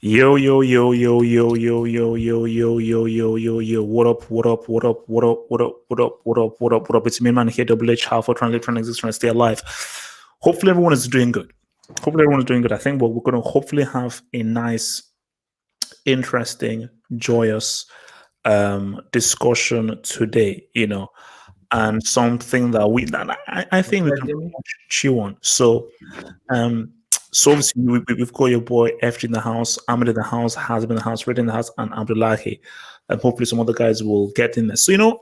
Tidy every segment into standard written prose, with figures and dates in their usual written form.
Yo, yo, yo, yo, yo, yo, yo, yo, yo, yo, yo, yo, yo. What up, what up, what up, what up, what up, what up, what up, what up, what up? It's me, man, here, Double H, Half, trying to live, trying to exist, trying to stay alive. Hopefully everyone is doing good. Hopefully everyone is doing good. I think we're going to hopefully have a nice, interesting, joyous discussion today, and something that I think we can chew on. So obviously we've got your boy FG in the house, Ahmed in the house, Hazim in the house, Red in the house, and Abdullahi, and hopefully some other guys will get in there. So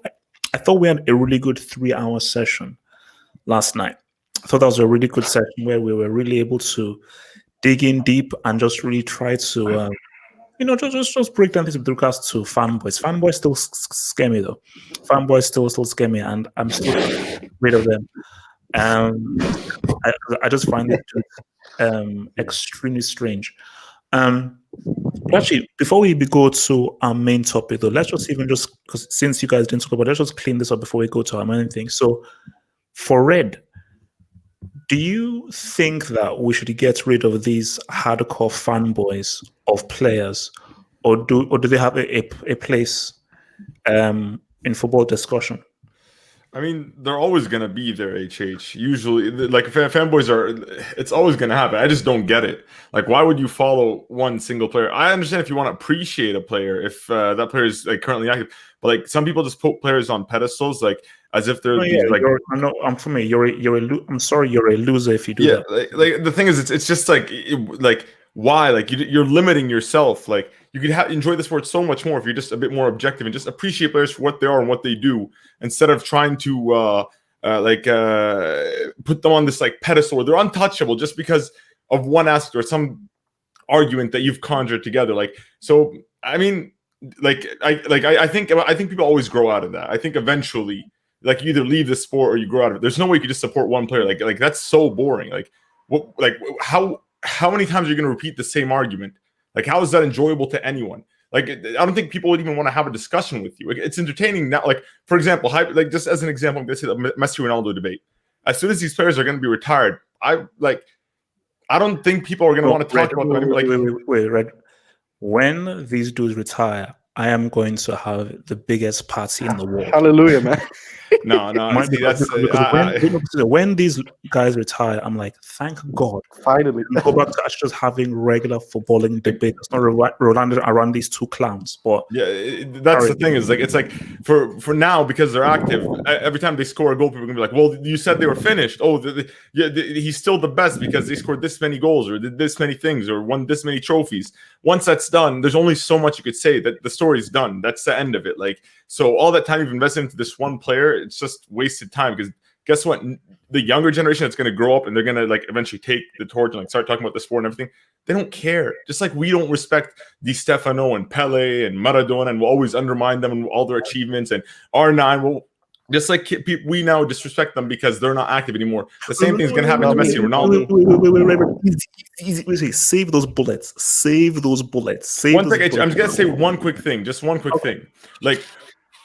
I thought we had a really good 3-hour session last night. I thought that was a really good session where we were really able to dig in deep and just really try to just break down things with regards to fanboys. Fanboys still scare me though. Fanboys still scare me, and I'm still rid of them. I just find it extremely strange. Actually, before we go to our main topic though, let's just because since you guys didn't talk about it, let's just clean this up before we go to our main thing. So for Red, do you think that we should get rid of these hardcore fanboys of players, or do they have a place in football discussion? I mean, they're always going to be there, HH. Usually, like, fanboys it's always going to happen. I just don't get it. Like, why would you follow one single player? I understand if you want to appreciate a player, if that player is like currently active, but like some people just put players on pedestals, like as if they're I'm from I'm sorry, you're a loser if you do that. Like the thing is, it's just like why? Like you're limiting yourself. Like you could enjoy the sport so much more if you're just a bit more objective and just appreciate players for what they are and what they do, instead of trying to put them on this like pedestal where they're untouchable just because of one aspect or some argument that you've conjured together. Like, so I mean, I think people always grow out of that. I think eventually, like, you either leave the sport or you grow out of it. There's no way you could just support one player. Like that's so boring. How many times are you going to repeat the same argument? Like, how is that enjoyable to anyone? Like, I don't think people would even want to have a discussion with you. Like, it's entertaining now. Like, for example, just as an example, I'm going to say the Messi Ronaldo debate. As soon as these players are going to be retired, I don't think people are going to want to talk about them anymore. Wait, Red. When these dudes retire, I am going to have the biggest party in the world. Hallelujah, man. No. When these guys retire, I'm like, thank God. Finally. Go back to actually just having regular footballing debate. It's not Rolando around these two clowns. But yeah, that's the thing, is like, it's like for now, because they're active, every time they score a goal, people are gonna be like, well, you said they were finished. Oh, he's still the best because they scored this many goals or did this many things or won this many trophies. Once that's done, there's only so much you could say. That the story's done. That's the end of it. Like, so all that time you've invested into this one player, it's just wasted time, because guess what? The younger generation that's going to grow up and they're going to like eventually take the torch and like start talking about the sport and everything, they don't care. Just like we don't respect Di Stefano and Pele and Maradona, and we'll always undermine them and all their achievements, and R9 will. Just like we now disrespect them because they're not active anymore. The same thing is going to happen to Messi and Ronaldo. Wait. Save those bullets. Save those bullets. One thing, I'm just going to say one quick thing. Just one quick thing. Like,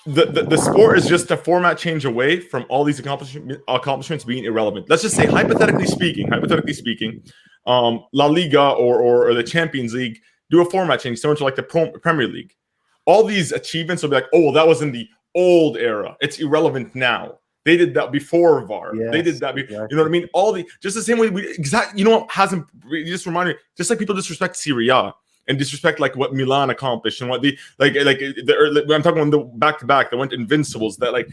the sport is just a format change away from all these accomplishments being irrelevant. Let's just say, hypothetically speaking, La Liga or the Champions League do a format change similar to like the Premier League. All these achievements will be like, oh, well, that was in the old era. It's irrelevant now. They did that before VAR. Yes, they did that. You know what I mean? Just the same way you know what hasn't. You just reminded me. Just like people disrespect Serie A and disrespect like what Milan accomplished and what I'm talking about the back-to-back that went invincibles, that like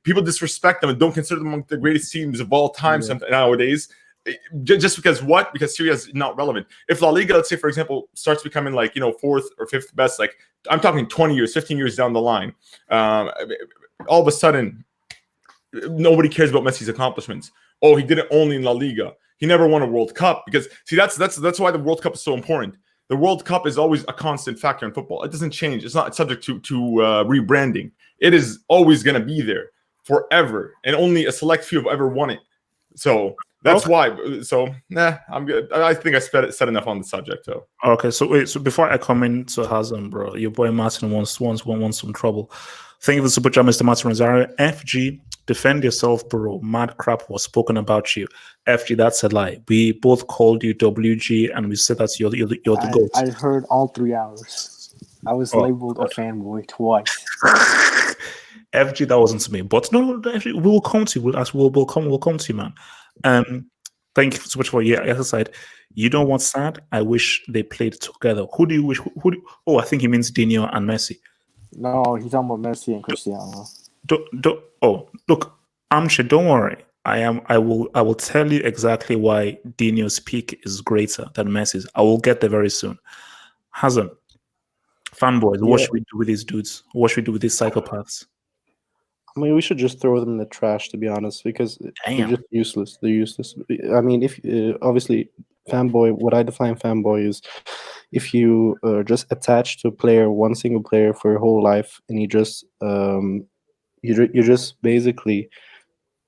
people disrespect them and don't consider them among the greatest teams of all time nowadays. Just because Serie A is not relevant. If La Liga, let's say for example, starts becoming like, fourth or fifth best, like I'm talking 20 years, 15 years down the line, all of a sudden nobody cares about Messi's accomplishments. Oh, he did it only in La Liga. He never won a World Cup, because see that's why the World Cup is so important. The World Cup is always a constant factor in football. It doesn't change. It's not subject to rebranding. It is always going to be there forever, and only a select few have ever won it. So that's why. So I'm good. I think I said enough on the subject, though. Okay, so wait. So before I come into Hazem, bro, your boy Martin wants some trouble. Thank you for the super chat, Mr. Martin Rosario. FG, Defend yourself, bro. Mad crap was spoken about you. FG, that's a lie. We both called you WG and we said that you're the GOAT. I heard all 3 hours. I was Oh, labeled a God. fanboy twice. FG, that wasn't to me. But no, FG, we will come to you. We'll come to you, man. Thank you so much for your exercise. You know what's sad? I wish they played together. Who do you wish? Oh, I think he means Dino and Messi. No, he's talking about Messi and Cristiano. Oh, look, Amche, don't worry. I will tell you exactly why Dino's peak is greater than Messi's. I will get there very soon. Hazem, fanboys, what Yeah, should we do with these dudes? What should we do with these psychopaths? I mean, we should just throw them in the trash, to be honest, because they're Damn. just useless. They're useless. I mean, if obviously fanboy, what I define fanboy is if you are just attached to a player, one single player for your whole life, and you just basically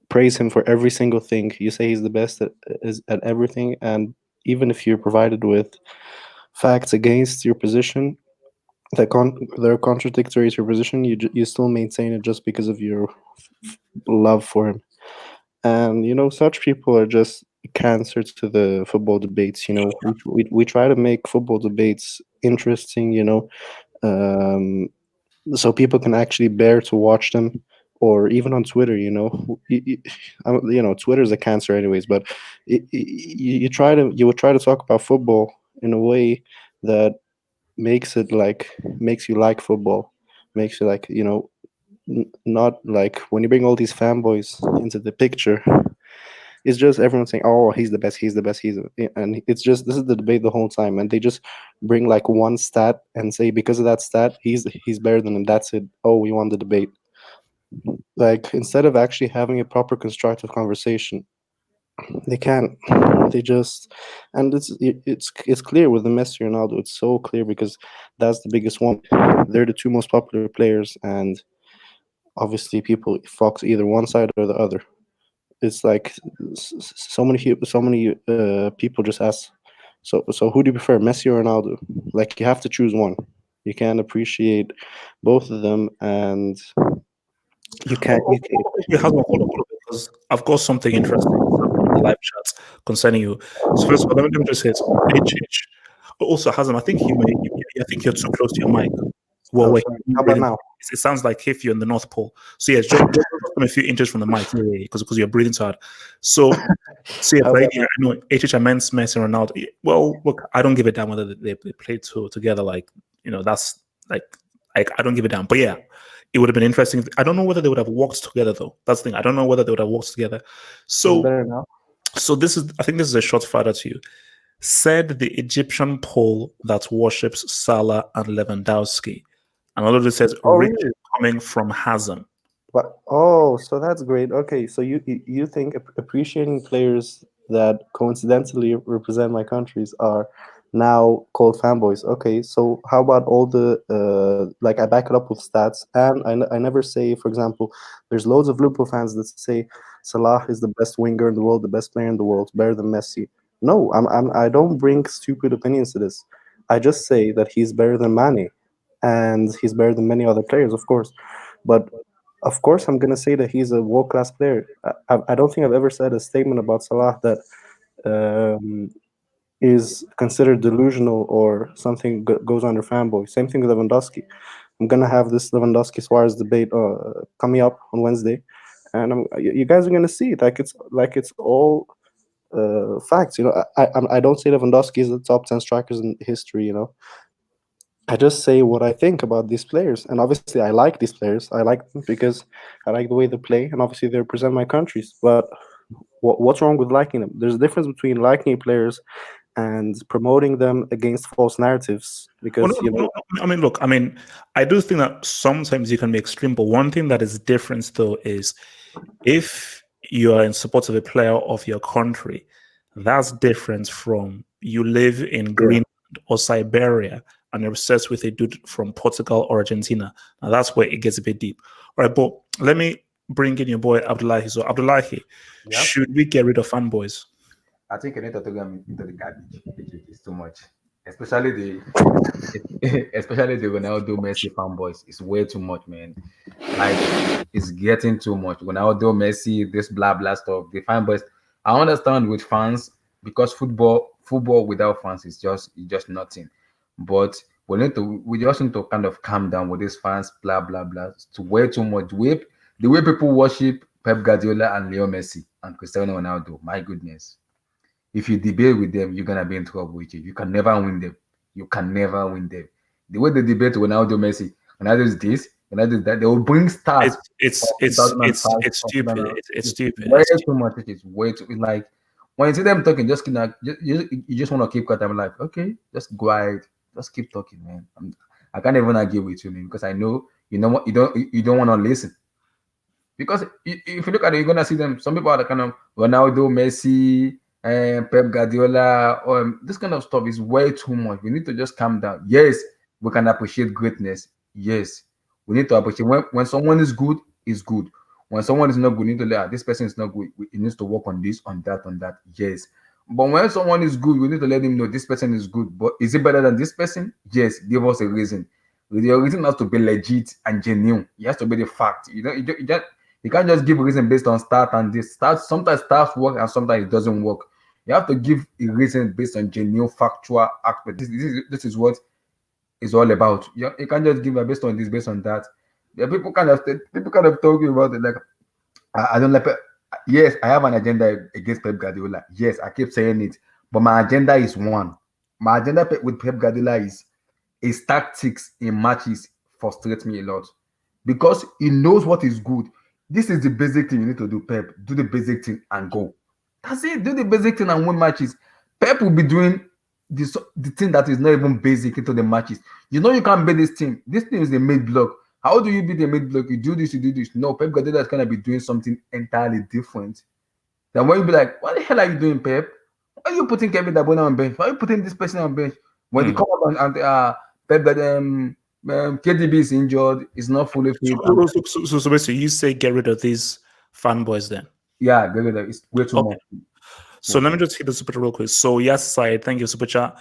praise him for every single thing. You say he's the best at everything, and even if you're provided with facts against your position that are contradictory to your position, you still maintain it just because of your love for him. And such people are just cancer to the football debates. We try to make football debates interesting. So people can actually bear to watch them. Or even on Twitter, Twitter is a cancer, anyways. But you would try to talk about football in a way that makes you like football, makes you like not like when you bring all these fanboys into the picture. It's just everyone saying, "Oh, he's the best, he's the best, and it's just this is the debate the whole time, and they just bring like one stat and say because of that stat, he's better than him. That's it. Oh, we won the debate. Like instead of actually having a proper constructive conversation, they can't. They just, and it's clear with the Messi Ronaldo. It's so clear because that's the biggest one. They're the two most popular players, and obviously people flock to either one side or the other. It's like so many people just ask. So who do you prefer, Messi or Ronaldo? Like you have to choose one. You can't appreciate both of them, and you can't. You can't. Yeah, hold on, because I've got something interesting in the live chat concerning you. So first of all, let me just say it. HH. Also, Hazem, I think you're too close to your mic. Well, Oh, wait, sorry. How about now? it sounds like if you're in the North Pole. So yeah, just come a few inches from the mic, because you're breathing so hard. So yeah, How but about yeah, I know HH immense Messi and Ronaldo. Well, look, I don't give a damn whether they play together. Like that's like I don't give a damn. But yeah, it would have been interesting. I don't know whether they would have worked together though. That's the thing. I don't know whether they would have worked together. is it So better now? I think this is a short further to you. Said the Egyptian Pole that worships Salah and Lewandowski. And all of this says Oh, rich really? coming from Hazem. But oh, so that's great. Okay, so you think appreciating players that coincidentally represent my countries are now called fanboys. Okay, so how about all the like I back it up with stats, and I never say, for example, there's loads of Liverpool fans that say Salah is the best winger in the world, the best player in the world, better than Messi. No, I don't bring stupid opinions to this. I just say that he's better than Mane, and he's better than many other players, of course. But of course, I'm gonna say that he's a world class player. I don't think I've ever said a statement about Salah that um, is considered delusional or something goes under fanboy. Same thing with Lewandowski. I'm gonna have this Lewandowski Suarez debate coming up on Wednesday, and you guys are gonna see it. Like it's all facts. I don't say Lewandowski is the top 10 strikers in history. I just say what I think about these players, and obviously I like these players. I like them because I like the way they play, and obviously they represent my countries. But what's wrong with liking them? There's a difference between liking players and promoting them against false narratives. Well, Because I mean, look, I mean, I do think that sometimes you can be extreme, but one thing that is different though is if you are in support of a player of your country, that's different from you live in yeah, Greenland or Siberia and you're obsessed with a dude from Portugal or Argentina. Now that's where it gets a bit deep. All right, but let me bring in your boy Abdullahi. So Abdullahi, Yep. should we get rid of fanboys? I think you need to throw them into the garbage. It's too much. Especially the especially the Ronaldo Messi fanboys. It's way too much, man. Like it's getting too much. Ronaldo, Messi, this blah blah stuff. The fan base. I understand with fans because football without fans is just nothing. But we just need to kind of calm down with these fans, blah blah blah. It's way too much. The way people worship Pep Guardiola and Leo Messi and Cristiano Ronaldo, my goodness. If you debate with them, you're gonna be in trouble with you. You can never win them. You can never win them. The way they debate Ronaldo Messi, Ronaldo is this, Ronaldo is that, they will bring stars. It's stupid. It's stupid. Way too much. It's way too. It's like when you see them talking, just you just want to keep quiet. I'm like, okay, just go ahead, just keep talking, man. I can't even argue with you, man, because I know you know what you don't want to listen. Because if you look at it, you're gonna see them. Some people are kind of Ronaldo, Messi, and Pep Guardiola, or this kind of stuff is way too much. We need to just calm down. Yes, we can appreciate greatness. Yes, we need to appreciate when someone is good, is good. When someone is not good, we need to let this person is not good. He needs to work on this, on that, on that. Yes. But when someone is good, we need to let him know this person is good. But is it better than this person? Yes, give us a reason. The reason has to be legit and genuine. It has to be the fact. You can't just give a reason based on start and this. Sometimes starts work and sometimes it doesn't work. You have to give a reason based on genuine factual aspect. This is what it's all about. You can't just give a based on this, based on that. Yeah, people kind of talking about it like I don't like. Yes, I have an agenda against Pep Guardiola. Yes, I keep saying it, but my agenda is one. My agenda with Pep Guardiola is his tactics in matches frustrates me a lot because he knows what is good. This is the basic thing you need to do, Pep. Do the basic thing and go. That's it. Do the basic thing and win matches. Pep will be doing the thing that is not even basic into the matches. You know you can't beat this team. This team is the mid block. How do you beat the mid block? You do this, you do this. No, Pep Guardiola is gonna be doing something entirely different. Then when you be like, what the hell are you doing, Pep? Why are you putting Kevin De Bruyne on bench? Why are you putting this person on bench? When they come up and Pep KDB is injured, is not fully fit. So basically, you say get rid of these fanboys then? Yeah, get rid of it. It's way too much. So let me just hit the super chat real quick. So yes, Said, thank you, super chat.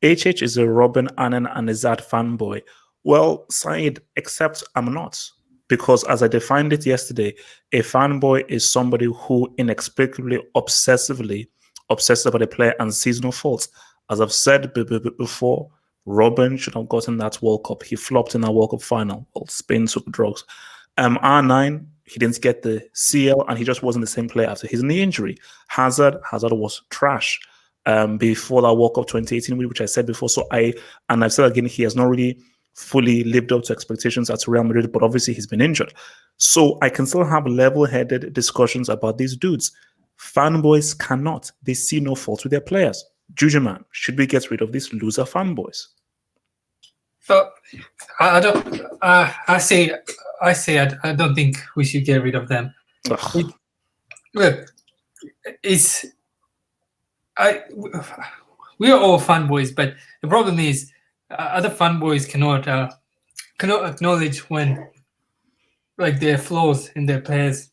HH is a Robin, Annan, and Izat fanboy. Well, Said, except I'm not. Because as I defined it yesterday, a fanboy is somebody who inexplicably, obsessively obsessed about a player and sees no faults. As I've said before, Robin should have gotten that World Cup. He flopped in that World Cup final. Well, Spain took drugs. R9, he didn't get the CL, and he just wasn't the same player after his knee injury. Hazard was trash before that World Cup 2018, which I said before. So I've said again, he has not really fully lived up to expectations at Real Madrid, but obviously he's been injured. So I can still have level-headed discussions about these dudes. Fanboys cannot. They see no fault with their players. Juju man, should we get rid of these loser fanboys? So I don't. I say I don't think we should get rid of them. Look, we are all fanboys, but the problem is other fanboys cannot acknowledge when like their flaws in their players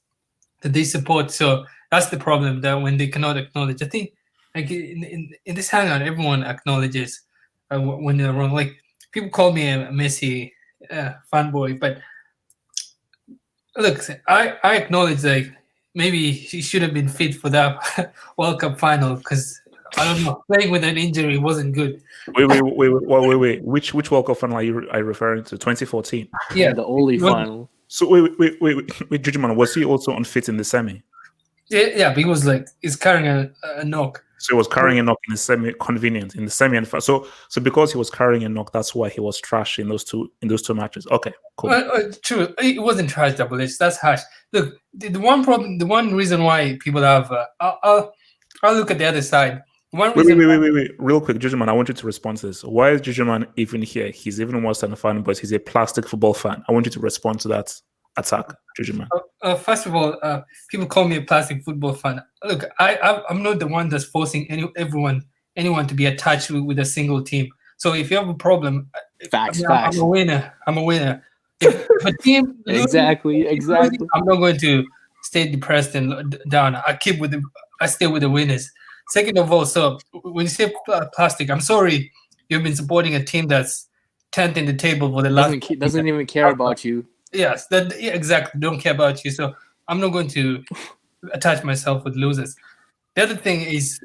that they support. So that's the problem, that when they cannot acknowledge. I think like in this hangout, everyone acknowledges when they're wrong. Like people call me a Messi fanboy, but look, I acknowledge like maybe he should have been fit for that World Cup final because I don't know, playing with an injury wasn't good. Wait. Which World Cup final are you referring to? 2014. Yeah, the only final. So wait, Jujuman, was he also unfit in the semi? Yeah, but he was like he's carrying a knock. So he was carrying a knock in the semi, convenient in the semi and so because he was carrying a knock, that's why he was trash in those two matches. Okay, cool. True, it wasn't trash, Double H. That's harsh. Look, the one reason why people have I'll look at the other side. Wait, real quick, Jujuman, I want you to respond to this. Why is Jujuman even here? He's even worse than a fan, but he's a plastic football fan. I want you to respond to that attack, Jujuman. First of all, people call me a plastic football fan. Look, I'm not the one that's forcing anyone to be attached with a single team. So if you have a problem, facts. I'm a winner. If a team exactly. I'm not going to stay depressed and down. I stay with the winners. Second of all, so when you say plastic, I'm sorry, you've been supporting a team that's 10th in the table for the last. Doesn't even care about you. Yes, that yeah, exactly. Don't care about you, so I'm not going to attach myself with losers. The other thing is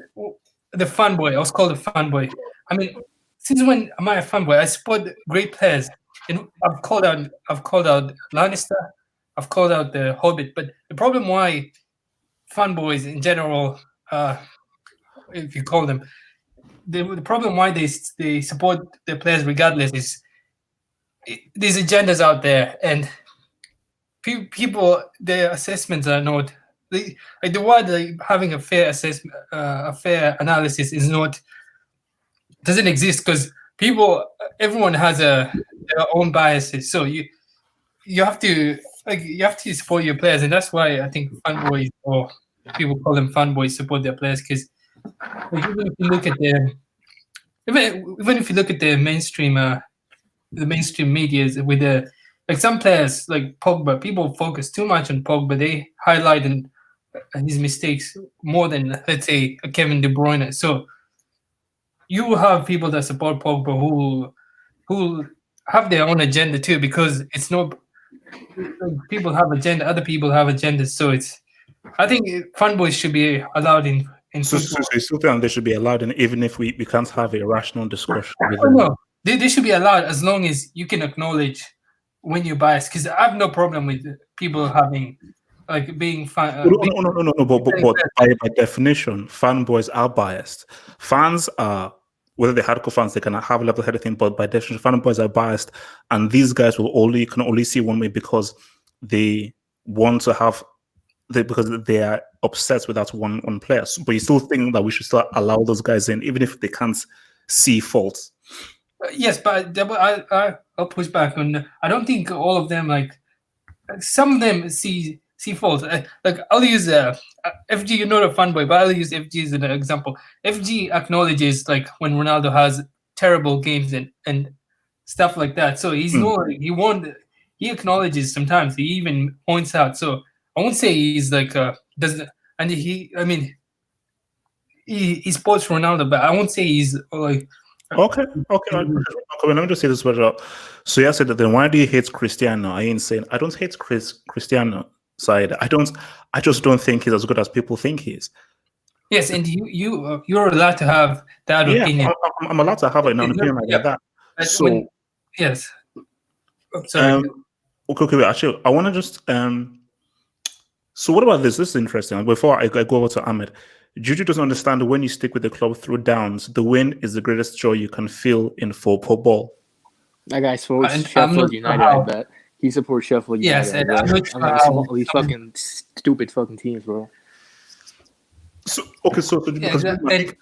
the fanboy. I was called a fanboy. I mean, since when am I a fanboy? I support great players, and I've called out Lannister, I've called out the Hobbit. But the problem why fanboys in general, if you call them, the problem why they support their players regardless is these agendas out there, and people their assessments are not like the word like having a fair assessment, a fair analysis is not doesn't exist because everyone has their own biases. So you have to you have to support your players, and that's why I think fanboys or people call them fanboys support their players because like, even if you look at even if you look at the mainstream medias with the like some players like Pogba, people focus too much on Pogba. They highlight his mistakes more than let's say a Kevin De Bruyne. So you will have people that support Pogba who have their own agenda too, because it's not people have agenda, other people have agendas. So it's I think fanboys should be allowed in So, football. you still think they should be allowed, and even if we can't have a rational discussion with Oh, them. no, they should be allowed as long as you can acknowledge when you're biased. Because I have no problem with people having like being fine. No. But by definition, fanboys are biased. Fans are, whether they're hardcore fans, they can have a level-headed thing, but by definition, fanboys are biased, and these guys can only see one way because they want to have because they are obsessed with that one player. But you still think that we should still allow those guys in, even if they can't see faults. Yes, but I'll push back on. I don't think all of them like some of them see faults. Like I'll use FG. You're not a fanboy, but I'll use FG as an example. FG acknowledges like when Ronaldo has terrible games and stuff like that. So he's not he acknowledges sometimes. He even points out. So I won't say he's like doesn't and I mean he supports Ronaldo, but I won't say he's like Okay. Let me just say this well. So you said that then why do you hate Cristiano? I ain't saying I don't hate Cristiano side. I just don't think he's as good as people think he is. Yes, and you're allowed to have that opinion. I'm allowed to have an opinion like that. So yes. Sorry. Okay. Wait, actually, I want to just So what about this? This is interesting. Before I go over to Ahmed, Juju doesn't understand that when you stick with the club through downs, the win is the greatest joy you can feel in football. That guy supports Sheffield United, I bet. He supports Sheffield United. Yes, and I'm not sure these fucking stupid fucking teams, bro. So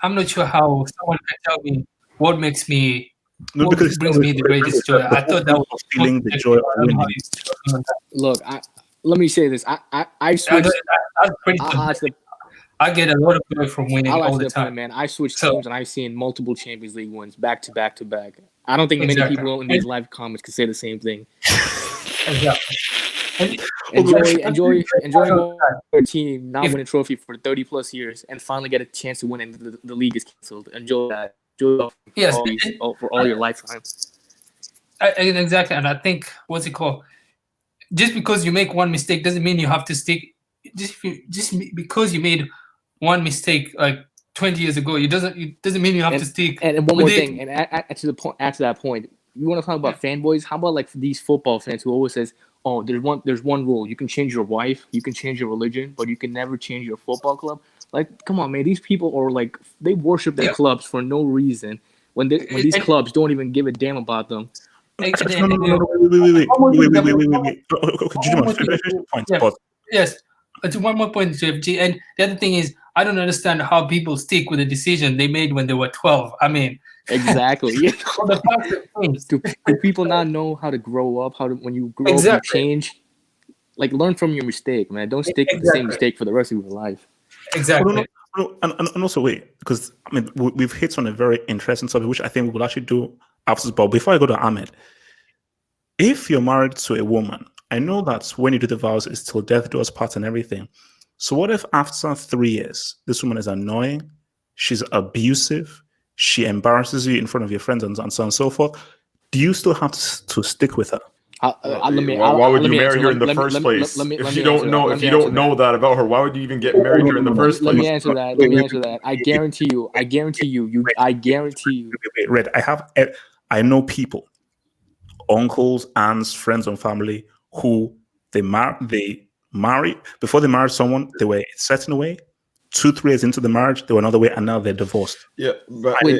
I'm not sure how someone can tell me what makes me because brings me the greatest joy. I thought that was feeling the joy of winning. Look, let me say this. I switched. I get a lot of joy from winning all the time, man. I switched teams and I've seen multiple Champions League wins back to back to back. I don't think many people in these live comments could say the same thing. Exactly. Enjoy your team not win a trophy for 30 plus years and finally get a chance to win and the league is cancelled. Enjoy that. Enjoy for all your lifetime. Exactly, and I think what's it called? Just because you make one mistake doesn't mean you have to stick. Just because you made one mistake like 20 years ago, it doesn't mean you have to stick. And one more thing, and add to that point, you want to talk about fanboys? How about like these football fans who always says, "Oh, there's one rule: you can change your wife, you can change your religion, but you can never change your football club." Like, come on, man! These people are like they worship their clubs for no reason when these clubs don't even give a damn about them. Wait. Yes. One more point, JFG. And the other thing is, I don't understand how people stick with a decision they made when they were 12. I mean, exactly. Do people not know how to grow up? When you grow up, you change. Like, learn from your mistake, man. Don't stick with the same mistake for the rest of your life. Exactly. And also wait, because I mean we've hit on a very interesting topic, which I think we will actually do after this. But before I go to Ahmed, if you're married to a woman, I know that when you do the vows, it's till death do us part and everything. So what if after 3 years, this woman is annoying, she's abusive, she embarrasses you in front of your friends and so on and so forth? Do you still have to stick with her? Why would you marry her in the first place? If you don't know, if you don't know that about her, why would you even get married to her in the first Let me place? answer that. Let me answer that. I guarantee you. I guarantee you. I guarantee you. Wait, Red, I know people, uncles, aunts, friends, and family who they marry before they married someone. They were a certain way. 2-3 years into the marriage, they were another way, and now they're divorced. Yeah, but Wait,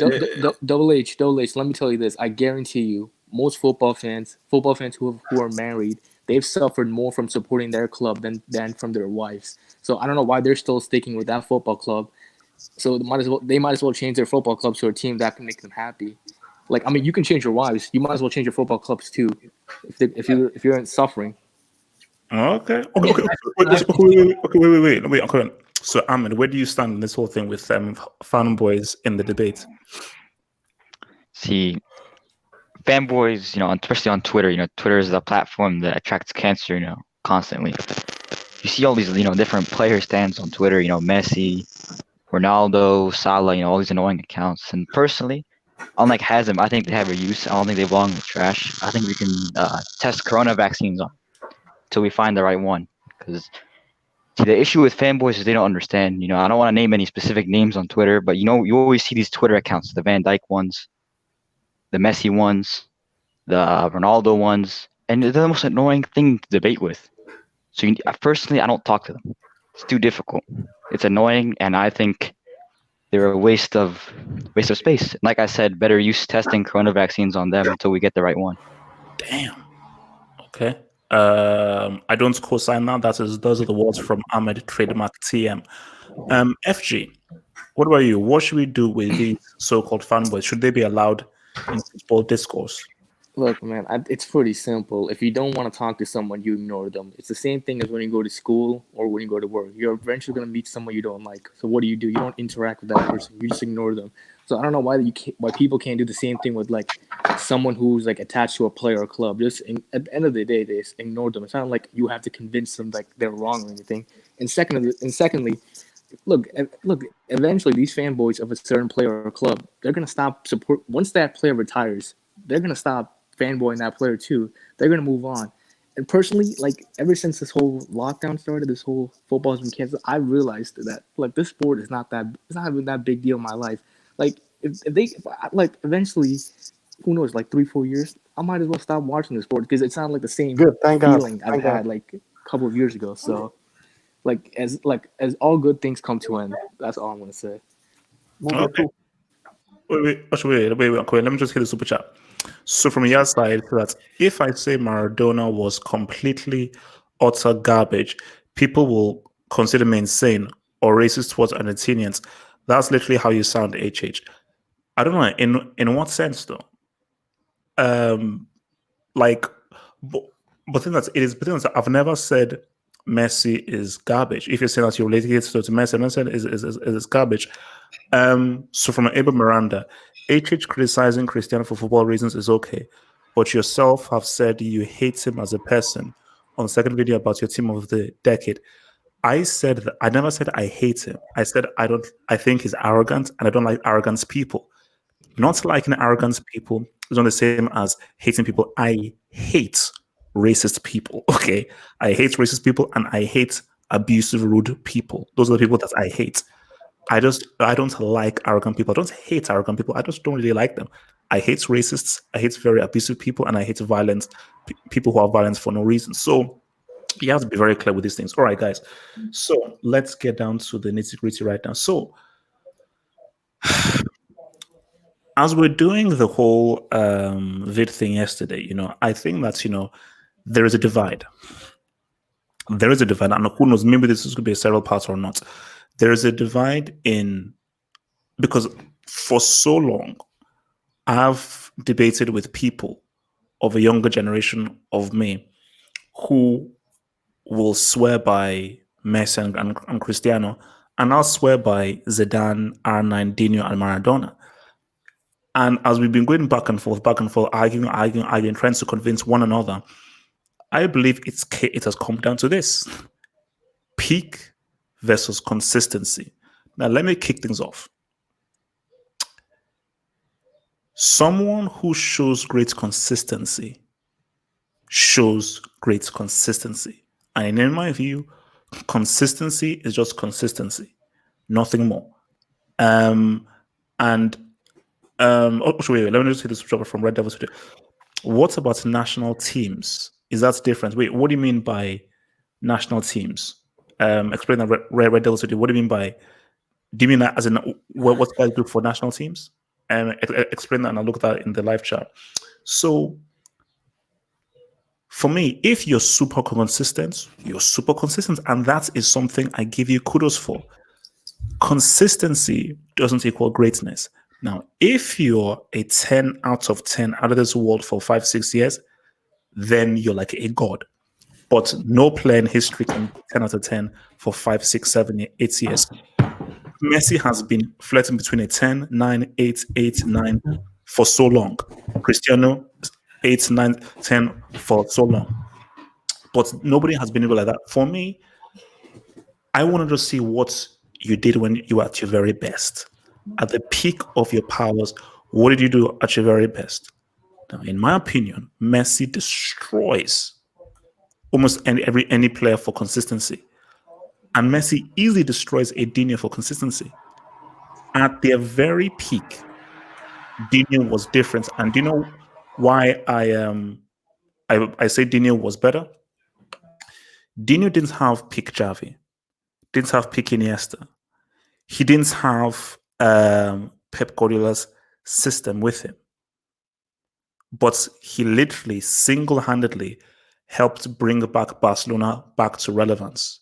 Double H. Let me tell you this. I guarantee you, most football fans who are married, they've suffered more from supporting their club than from their wives. So I don't know why they're still sticking with that football club. So they might as well change their football clubs to a team that can make them happy. Like, I mean, you can change your wives. You might as well change your football clubs too, if you're suffering. Okay. Wait. Okay. So, Ahmed, where do you stand in this whole thing with fanboys in the debate? See, fanboys, especially on Twitter, Twitter is the platform that attracts cancer, constantly. You see all these, different player stands on Twitter, Messi, Ronaldo, Salah, all these annoying accounts. And personally, unlike Hazem, I think they have a use. I don't think they belong in the trash. I think we can test corona vaccines on until we find the right one. Because the issue with fanboys is they don't understand. I don't want to name any specific names on Twitter, but you always see these Twitter accounts, the Van Dijk ones, the Messi ones, the Ronaldo ones, and they're the most annoying thing to debate with. So personally, I don't talk to them. It's too difficult. It's annoying, and I think they're a waste of space. Like I said, better use testing corona vaccines on them until we get the right one. Damn. Okay. I don't co-sign that. Those are the words from Ahmed Trademark TM. FG, what about you? What should we do with these so-called fanboys? Should they be allowed in football discourse? Look, man, it's pretty simple. If you don't want to talk to someone, you ignore them. It's the same thing as when you go to school or when you go to work. You're eventually going to meet someone you don't like. So what do? You don't interact with that person. You just ignore them. So I don't know why people can't do the same thing with like someone who's like attached to a player or club. At the end of the day, they just ignore them. It's not like you have to convince them like they're wrong or anything. And secondly, look. Eventually, these fanboys of a certain player or club, they're going to stop support once that player retires. They're going to stop fanboying that player too. They're gonna move on. And personally, like ever since this whole lockdown started, this whole football has been canceled, I realized that like this sport is not even that big deal in my life. Like if eventually, who knows, like 3-4 years, I might as well stop watching the sport because it's not like the same feeling I've had like a couple of years ago. So as all good things come to an end, that's all I'm gonna say. Okay. Wait. Let me just hit the super chat. So from your side, that if I say Maradona was completely utter garbage, people will consider me insane or racist towards Argentinians. That's literally how you sound, HH. I don't know in what sense though. But thing that it is. But thing that I've never said Messi is garbage. If you're saying that you're relating it to Messi, I'm not saying is garbage. So from Abel Miranda, HH criticizing Cristiano for football reasons is okay, but yourself have said you hate him as a person on the second video about your team of the decade. I said that I never said I hate him. I said I think he's arrogant and I don't like arrogant people. Not liking arrogant people is not the same as hating people. I hate racist people. Okay. I hate racist people and I hate abusive, rude people. Those are the people that I hate. I don't like arrogant people. I don't hate arrogant people. I just don't really like them. I hate racists. I hate very abusive people, and I hate violence. People who are violent for no reason. So you have to be very clear with these things. All right, guys. So let's get down to the nitty gritty right now. So as we're doing the whole vid thing yesterday, I think that there is a divide. There is a divide, and who knows? Maybe this is going to be a several parts or not. There is a divide because for so long, I've debated with people of a younger generation of me who will swear by Messi and Cristiano, and I'll swear by Zidane, R9, Dino, and Maradona. And as we've been going back and forth, arguing, trying to convince one another, I believe it has come down to this: peak versus consistency. Now, let me kick things off. Someone who shows great consistency shows great consistency. And in my view, consistency is just consistency, nothing more. And wait, let me just hit this from Red Devils today. What about national teams? Is that different? Wait, what do you mean by national teams? Explain that Red Devils today. What do you mean by? Do you mean that as in what guys do for national teams? Explain that, and I'll look at that in the live chat. So, for me, if you're super consistent, and that is something I give you kudos for. Consistency doesn't equal greatness. Now, if you're a 10 out of 10 out of this world for 5-6 years, then you're like a god. But no player in history can be 10 out of 10 for 5, 6, 7, 8 years. Messi has been flirting between a 10, 9, 8, 8, 9 for so long. Cristiano, 8, 9, 10 for so long. But nobody has been able like that. For me, I wanted to see what you did when you were at your very best. At the peak of your powers, what did you do at your very best? Now, in my opinion, Messi destroys almost any player for consistency. And Messi easily destroys a Dino for consistency. At their very peak, Dino was different. And do you know why I say Dino was better? Dino didn't have peak Xavi, didn't have peak Iniesta. He didn't have Pep Guardiola's system with him. But he literally single-handedly helped bring back Barcelona back to relevance.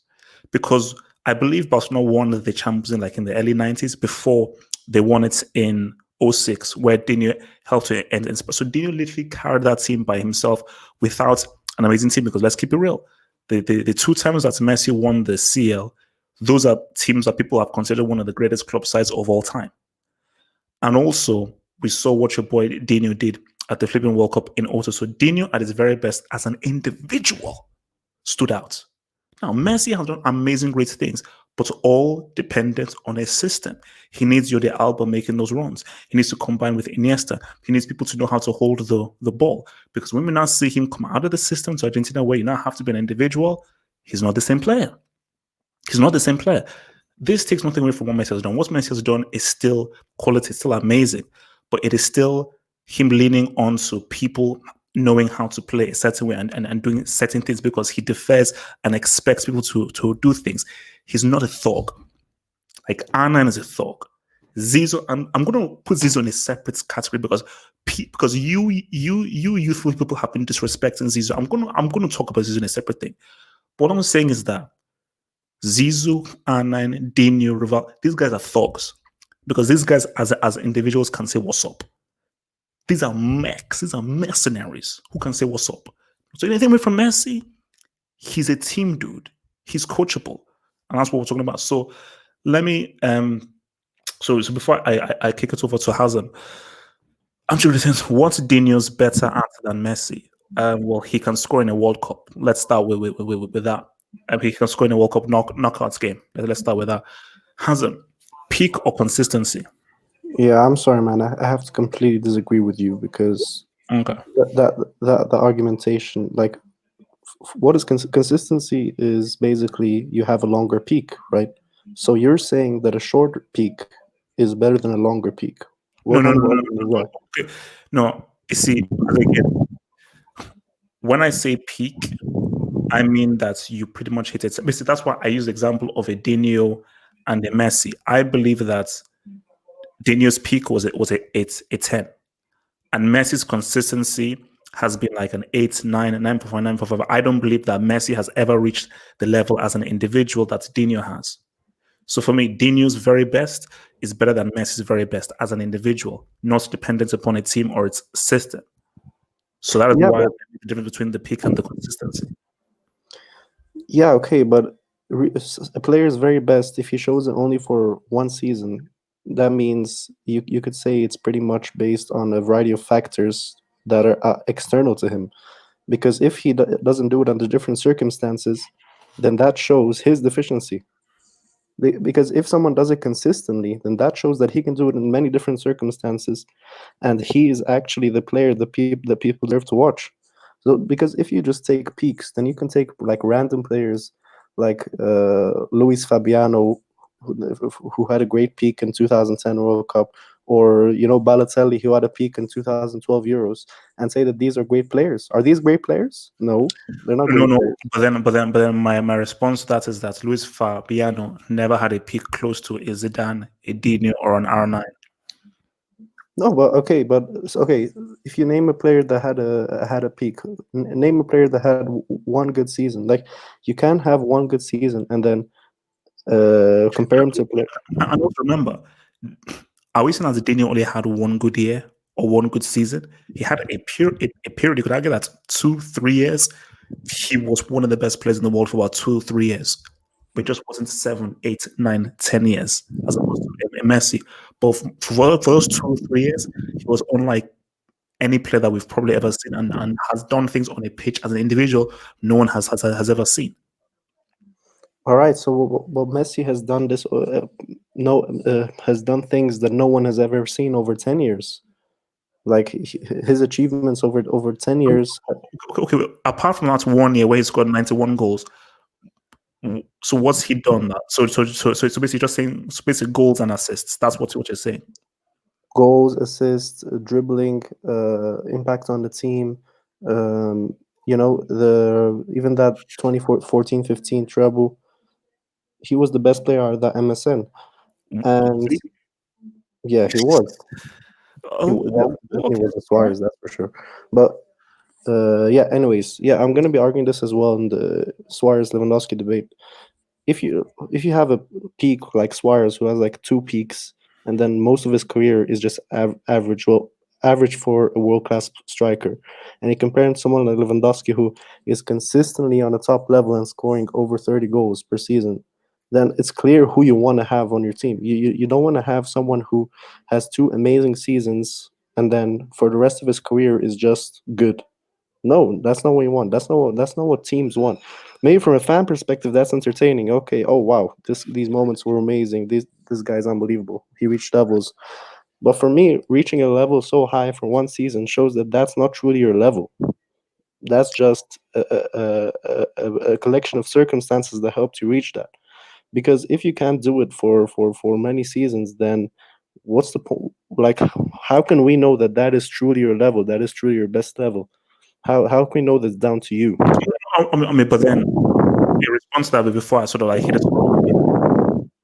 Because I believe Barcelona won the Champions League like in the early 90s before they won it in 06, where Dino helped to end. So Dino literally carried that team by himself without an amazing team, because let's keep it real. The 2 times that Messi won the CL, those are teams that people have considered one of the greatest club sides of all time. And also, we saw what your boy Dino did at the Flipping World Cup in auto. So Dino, at his very best as an individual, stood out. Now, Messi has done amazing, great things, but all dependent on a system. He needs Jordi Alba making those runs. He needs to combine with Iniesta. He needs people to know how to hold the ball. Because when we now see him come out of the system to Argentina, where you now have to be an individual, he's not the same player. He's not the same player. This takes nothing away from what Messi has done. What Messi has done is still quality, still amazing, but it is still him leaning on to people knowing how to play a certain way and doing certain things because he defers and expects people to do things. He's not a thug. Like R9 is a thug. Zizou, I'm going to put Zizou in a separate category because you youthful people have been disrespecting Zizou. I'm going to talk about Zizou in a separate thing. But what I'm saying is that Zizou, R9, Dino, Rival, these guys are thugs because these guys as individuals can say what's up. These are mechs. These are mercenaries who can say what's up. So anything away from Messi, he's a team dude. He's coachable, and that's what we're talking about. So let me so before I kick it over to Hazem, I'm sure this what's Dino's better at than Messi? Well, he can score in a World Cup. Let's start with that. He can score in a World Cup knockouts game. Let's start with that. Hazem, peak or consistency? Yeah, I'm sorry, man. I have to completely disagree with you because the argumentation, like, what is consistency is basically you have a longer peak, right? So you're saying that a shorter peak is better than a longer peak. No. You see, again, when I say peak, I mean that you pretty much hit it. Basically, that's why I use the example of a Dino and a Messi. I believe that Dino's peak was a 10. And Messi's consistency has been like an 8, 9, 9.5, 9.5. I don't believe that Messi has ever reached the level as an individual that Dino has. So for me, Dino's very best is better than Messi's very best as an individual, not dependent upon a team or its system. So that is why the difference between the peak and the consistency. Yeah, okay, but a player's very best, if he shows it only for one season, that means you could say it's pretty much based on a variety of factors that are external to him. Because if he doesn't do it under different circumstances, then that shows his deficiency. Because if someone does it consistently, then that shows that he can do it in many different circumstances, and he is actually the player that people deserve to watch. So because if you just take peaks, then you can take like random players like Luis Fabiano, who had a great peak in 2010 World Cup, or Balotelli, who had a peak in 2012 Euros, and say that these are great players. Are these great players? No, they're not No, great no. players. But then, my response to that is that Luis Fabiano never had a peak close to a Zidane, a Dino, or an R9. No, okay. If you name a player that had a peak, name a player that had one good season. Like you can't have one good season and then compare him to a player. And also remember, are we saying that Dino only had one good year or one good season? He had a period. You could argue that 2-3 years, he was one of the best players in the world for about 2-3 years. But it just wasn't 7, 8, 9, 10 years as opposed to Messi. But for those 2 or 3 years, he was unlike any player that we've probably ever seen, and has done things on a pitch as an individual no one has ever seen. All right, so Messi has done this. No, has done things that no one has ever seen over 10 years. Like his achievements over 10 years. Okay, apart from that 1 year where he scored 91 goals, so what's he done? That so basically just saying, so basically goals and assists. That's what you're saying. Goals, assists, dribbling, impact on the team. The even that 2014-15 treble, he was the best player out of that MSN, and yeah, he was. That definitely Okay. was the Suarez, that's for sure. But yeah, anyways, yeah, I'm gonna be arguing this as well in the Suarez Lewandowski debate. If you have a peak like Suarez, who has like two peaks, and then most of his career is just average, well, average for a world class striker, and you compare him to someone like Lewandowski, who is consistently on the top level and scoring over 30 goals per season, then it's clear who you want to have on your team. You don't want to have someone who has two amazing seasons and then for the rest of his career is just good. No, that's not what you want. That's not what teams want. Maybe from a fan perspective, that's entertaining. Okay, oh wow, these moments were amazing. This guy's unbelievable. He reached levels. But for me, reaching a level so high for one season shows that that's not truly your level. That's just a collection of circumstances that helped you reach that. Because if you can't do it for many seasons, then what's the point? Like, how can we know that that is truly your level? That is truly your best level? How can we know that's down to you? But then in response to that, but before I sort of like hit it,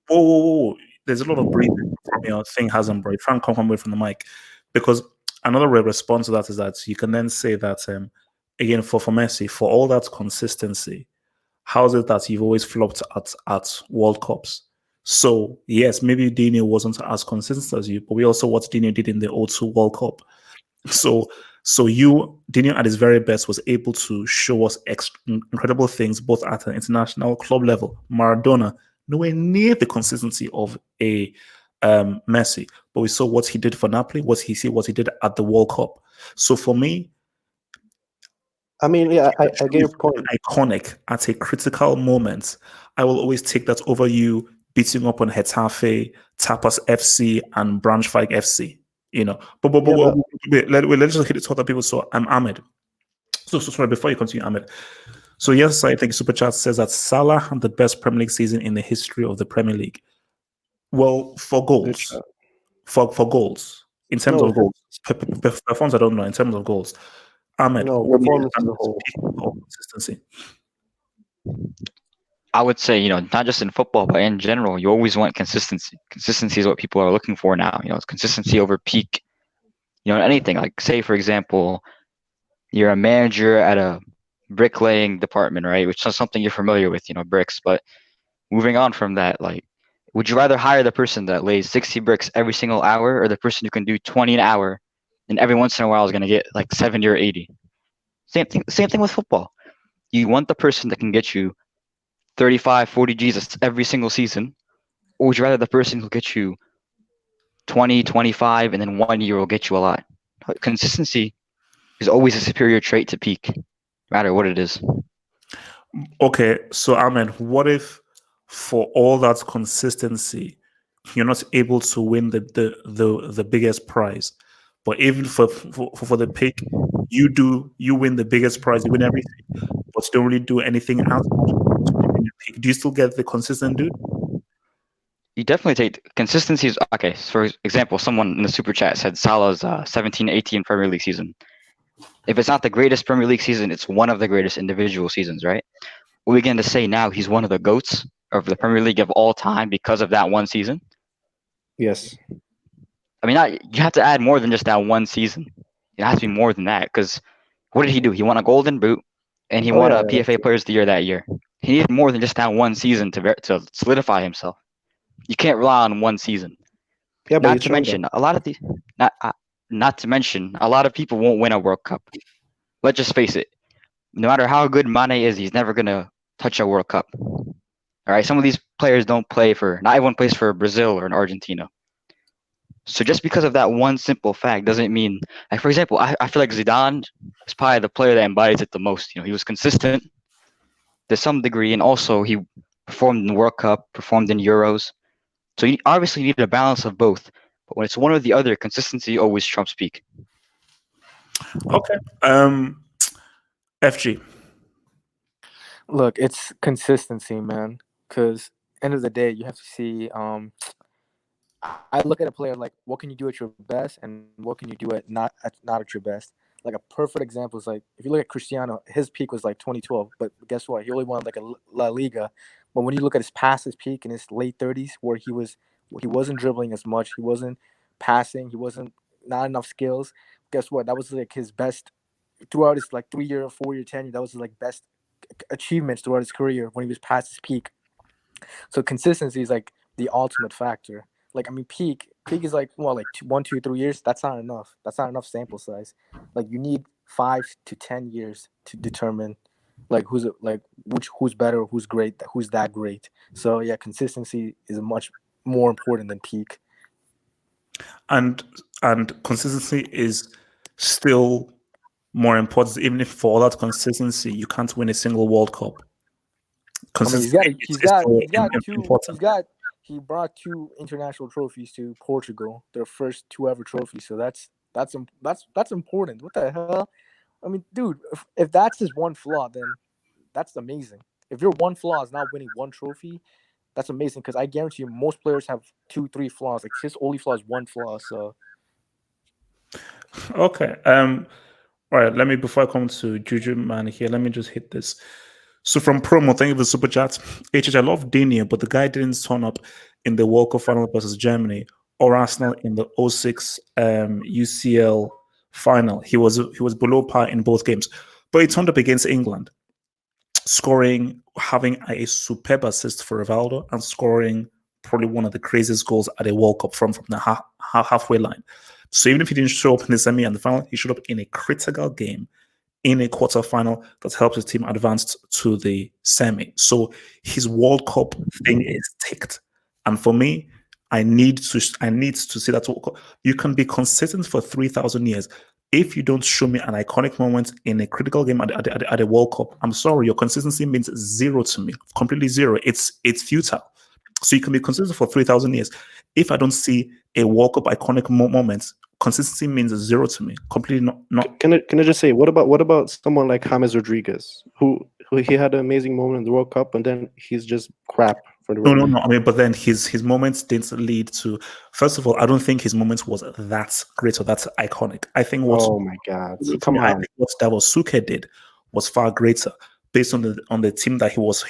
whoa. There's a lot of breathing from your thing hasn't breathed. Try and come away from the mic, because another response to that is that you can then say that again for Messi, for all that consistency, how is it that you've always flopped at World Cups? So yes, maybe Dino wasn't as consistent as you, but we also what Dino did in the O2 World Cup. So Dino at his very best was able to show us incredible things both at an international club level. Maradona, nowhere near the consistency of a Messi, but we saw what he did for Napoli. What he did at the World Cup. So for me, I mean, yeah, I get your point. Iconic at a critical moment. I will always take that over you beating up on Getafe, Tapas FC, and Braunschweig FC. But let's just hit it to other people. So I'm Ahmed. So sorry, before you continue, Ahmed. So yes, I think Super Chat says that Salah had the best Premier League season in the history of the Premier League. Well, for goals, for goals, in terms of goals, performance, I don't know. In terms of goals, Ahmed, no performance as a whole. Consistency. I would say, not just in football, but in general, you always want consistency. Consistency is what people are looking for now. It's consistency over peak. Anything. Like, say, for example, you're a manager at a bricklaying department, right? Which is something you're familiar with, bricks. But moving on from that, like, would you rather hire the person that lays 60 bricks every single hour, or the person who can do 20 an hour and every once in a while is going to get like 70 or 80? Same thing with football. You want the person that can get you 35, 40 G's every single season, or would you rather the person who'll get you 20, 25, and then 1 year will get you a lot? Consistency is always a superior trait to peak, no matter what it is. Okay, so Ahmed, what if for all that consistency, you're not able to win the biggest prize, But even for the pick, you win the biggest prize, you win everything, but you don't really do anything outside to win your pick. Do you still get the consistent dude? You definitely take consistency. Is okay. So for example, someone in the super chat said Salah's 17-18 Premier League season. If it's not the greatest Premier League season, it's one of the greatest individual seasons, right? We're we going to say now he's one of the goats of the Premier League of all time because of that one season? Yes. I mean, you have to add more than just that one season. It has to be more than that because what did he do? He won a Golden Boot and he won a PFA Players of the Year that year. He needed more than just that one season to solidify himself. You can't rely on one season. Yeah, but not to mention a lot of these. Not to mention a lot of people won't win a World Cup. Let's just face it. No matter how good Mane is, he's never gonna touch a World Cup. All right, some of these players don't play for. Not everyone plays for Brazil or in Argentina. So just because of that one simple fact doesn't mean. Like for example, I feel like Zidane is probably the player that embodies it the most. You know, he was consistent to some degree, and also he performed in the World Cup, performed in Euros. So you obviously need a balance of both. But when it's one or the other, consistency always trumps peak. Okay. FG. Look, it's consistency, man. Because end of the day, you have to see. I look at a player like, what can you do at your best, and what can you do at not at your best. Like a perfect example is like if you look at Cristiano, his peak was like 2012, but guess what? He only won like a La Liga. But when you look at his peak in his late 30s, where he wasn't dribbling as much, he wasn't passing, he wasn't not enough skills. Guess what? That was like his best throughout his like 3-year, 4-year tenure. That was his like best achievements throughout his career when he was past his peak. So consistency is like the ultimate factor. Like I mean, peak is like 1, 2, 3 years. That's not enough. That's not enough sample size. Like you need 5 to 10 years to determine like who's better, who's great, who's that great. So yeah, consistency is much more important than peak. And consistency is still more important, even if for all that consistency you can't win a single World Cup. He brought 2 international trophies to Portugal, their first 2 ever trophies. So that's important. What the hell? I mean, dude, if that's his one flaw, then that's amazing. If your one flaw is not winning 1 trophy, that's amazing. Because I guarantee you, most players have 2, 3 flaws. Like his only flaw is 1 flaw. So okay. All right. Let me before I come to Juju man here. Let me just hit this. So from promo, thank you for the super chat. I love Dinier, but the guy didn't turn up in the World Cup final versus Germany or Arsenal in the 06 UCL final. He was below par in both games, but he turned up against England, scoring, having a superb assist for Rivaldo, and scoring probably one of the craziest goals at a World Cup from the halfway line. So even if he didn't show up in the semi and the final, he showed up in a critical game in a quarterfinal that helps his team advance to the semi. So his World Cup thing is ticked. And for me, I need to see that you can be consistent for 3,000 years. If you don't show me an iconic moment in a critical game at a World Cup, I'm sorry, your consistency means zero to me, completely zero. It's futile. So you can be consistent for 3,000 years. If I don't see a World Cup iconic moment, consistency means zero to me. Completely not. Can I just say, what about someone like James Rodriguez, who he had an amazing moment in the World Cup, and then he's just crap for the World Cup? No. I mean, but then his moments didn't lead to. First of all, I don't think his moments was that great or that iconic. I think what. Oh my God! Come on. I think what Dawosuke did was far greater, based on the team that he was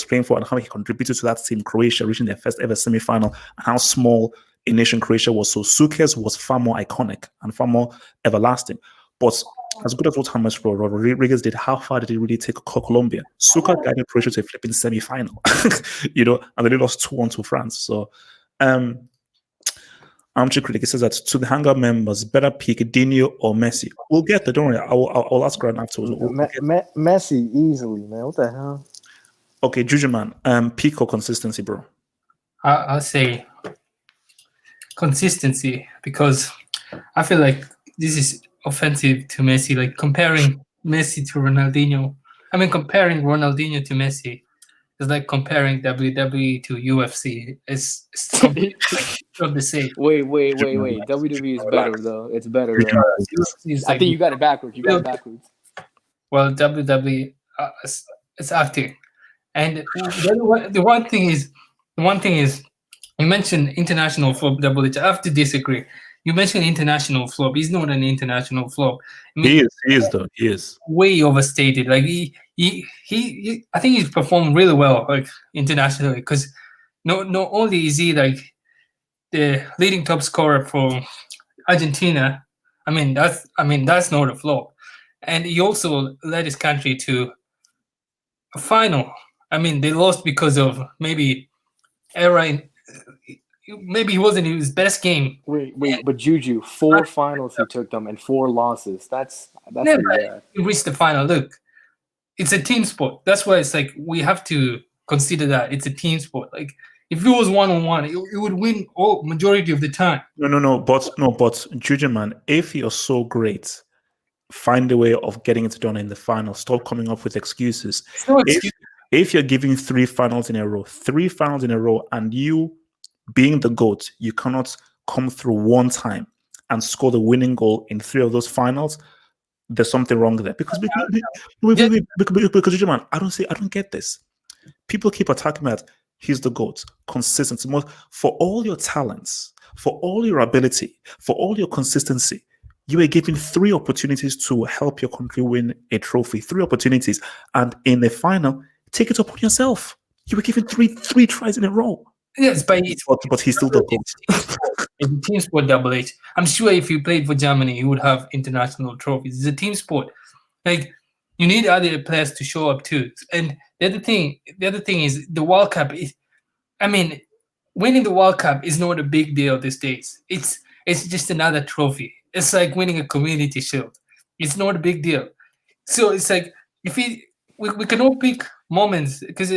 playing for and how he contributed to that team, Croatia reaching their first ever semi-final, and how small a nation Croatia was. So Suke's was far more iconic and far more everlasting. But as good as what James Rodriguez did, how far did he really take Colombia? Suka guided Croatia to a flipping semi-final, and they lost 2-1 to France. So, Armchair Critic says that to the Hangout members, better pick Dino or Messi. We'll get there. Don't worry. I'll ask Grant afterwards. Messi easily, man. What the hell? Okay, Juju man. Peak or consistency, bro? I'll say consistency, because I feel like this is offensive to Messi. Like comparing Messi to Ronaldinho. I mean, comparing Ronaldinho to Messi. It's like comparing WWE to UFC. It's completely not the same. Wait. WWE is better though. It's better though. UFC is I like, think you got it backwards. You got it backwards. well, WWE it's acting, and the one thing is, you mentioned international flop Double H. I have to disagree. You mentioned international flop. He's not an international flop. I mean, He is though. He is. way overstated. Like I think he's performed really well, like internationally, because not only is he like the leading top scorer for Argentina. I mean that's not a flop, and he also led his country to a final. I mean they lost because of maybe error in. Maybe he wasn't in his best game. Wait, but Juju, 4 finals he took them and 4 losses. That's Never pretty bad. reached the final. Look, it's a team sport. That's why it's like we have to consider that it's a team sport. Like if it was 1-on-1, it would win all majority of the time. But Juju man, if you're so great, find a way of getting it done in the final. Stop coming up with excuses. It's no excuse. If you're giving 3 finals in a row, and you being the GOAT, you cannot come through one time and score the winning goal in 3 of those finals, there's something wrong there. Because Juju man, I don't get this. People keep attacking me at he's the GOAT. Consistency. For all your talents, for all your ability, for all your consistency, you were given 3 opportunities to help your country win a trophy. 3 opportunities. And in the final, take it upon yourself. You were given three tries in a row. Yes, but he's still the GOAT. It's a team sport, Double H. I'm sure if you played for Germany, you would have international trophies. It's a team sport. Like you need other players to show up too. And the other thing is the World Cup. Winning the World Cup is not a big deal these days. It's just another trophy. It's like winning a community shield. It's not a big deal. So it's like if we can all pick moments because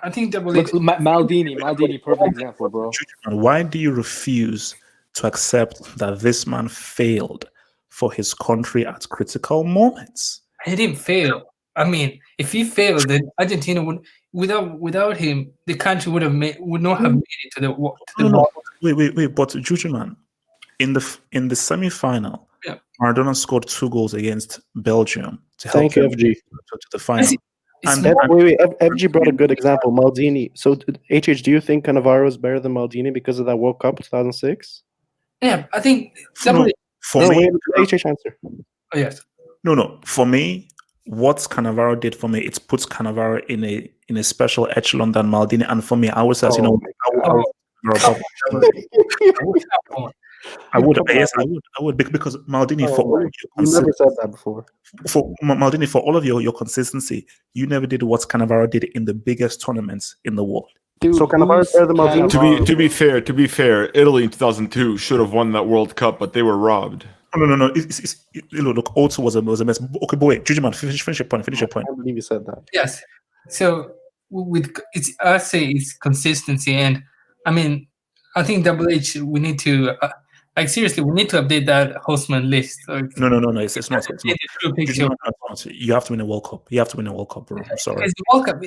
I think Double H. Maldini, perfect example, bro. Why do you refuse to accept that this man failed for his country at critical moments? He didn't fail. I mean, if he failed, then Argentina would, without him, the country would not have made it to the. No. Wait. But Juju man, in the semi-final, yeah. Maradona scored 2 goals against Belgium to help Thank you, them FG. to the final. FG brought a good example. Maldini. So, HH, do you think Cannavaro is better than Maldini because of that World Cup 2006? Yeah, I think. HH answer. Oh, yes. No. For me, what Cannavaro did for me, it puts Cannavaro in a special echelon than Maldini. And for me, I would say, I would because Maldini for all of your you never said that before. For Maldini, for all of your consistency, you never did what Cannavaro did in the biggest tournaments in the world. Dude, so Cannavaro is better than Maldini. To be fair, Italy in 2002 should have won that World Cup, but they were robbed. No. Look, also was a mess. Okay, but wait, Juju man, finish your point. I can't believe you said that. Yes. So I say it's consistency, and I mean, I think Double H. We need to. Seriously, we need to update that Hostman list. Like, no, it's not. You have to win a World Cup. You have to win a World Cup, bro. I'm sorry. Because the World Cup,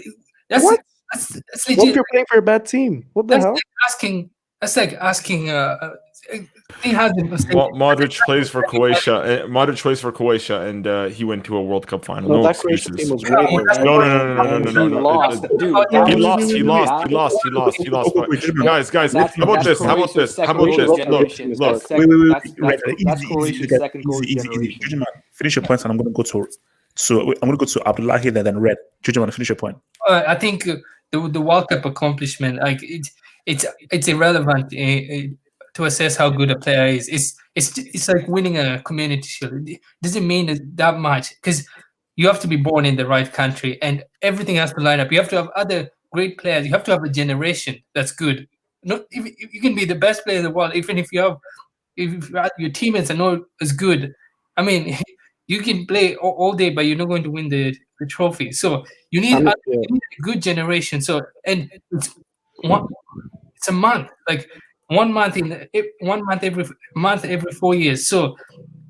that's legit. What if you're playing for a bad team? What the hell? That's like asking. He hasn't. Modric plays for Croatia, and he went to a World Cup final. No that excuses. Croatia team was great. No. He lost. Guys, how about this? Look. That's Croatia's second goal generation. Finish your points, and I'm going to go to Abdullahi there, then Red. Juju, finish your point. I think the World Cup accomplishment, like it's irrelevant to assess how good a player is. It's like winning a community shield. It doesn't mean that much because you have to be born in the right country and everything has to line up. You have to have other great players. You have to have a generation that's good. You can be the best player in the world, even if your teammates are not as good. I mean, you can play all day, but you're not going to win the trophy. So you need a good generation. So and it's a month, like 1 month every 4 years. So,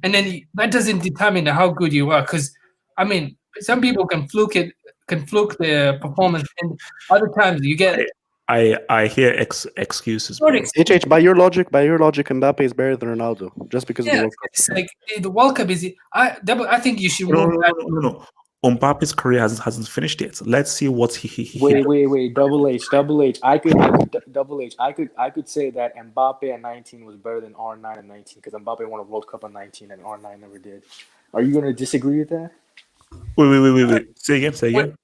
and then that doesn't determine how good you are. Because I mean, some people can fluke it can fluke their performance, and other times you get I hear excuses, not bro. HH, by your logic, Mbappe is better than Ronaldo just because of the yeah. World Cup. It's like the World Cup is. I think you should No, move no, that. no, no, no. Mbappe's career hasn't finished yet. Let's see what he Wait. Double H. Double H. I could say that Mbappe at 19 was better than R9 at 19 because Mbappe won a World Cup at 19 and R9 never did. Are you going to disagree with that? Wait. Say again.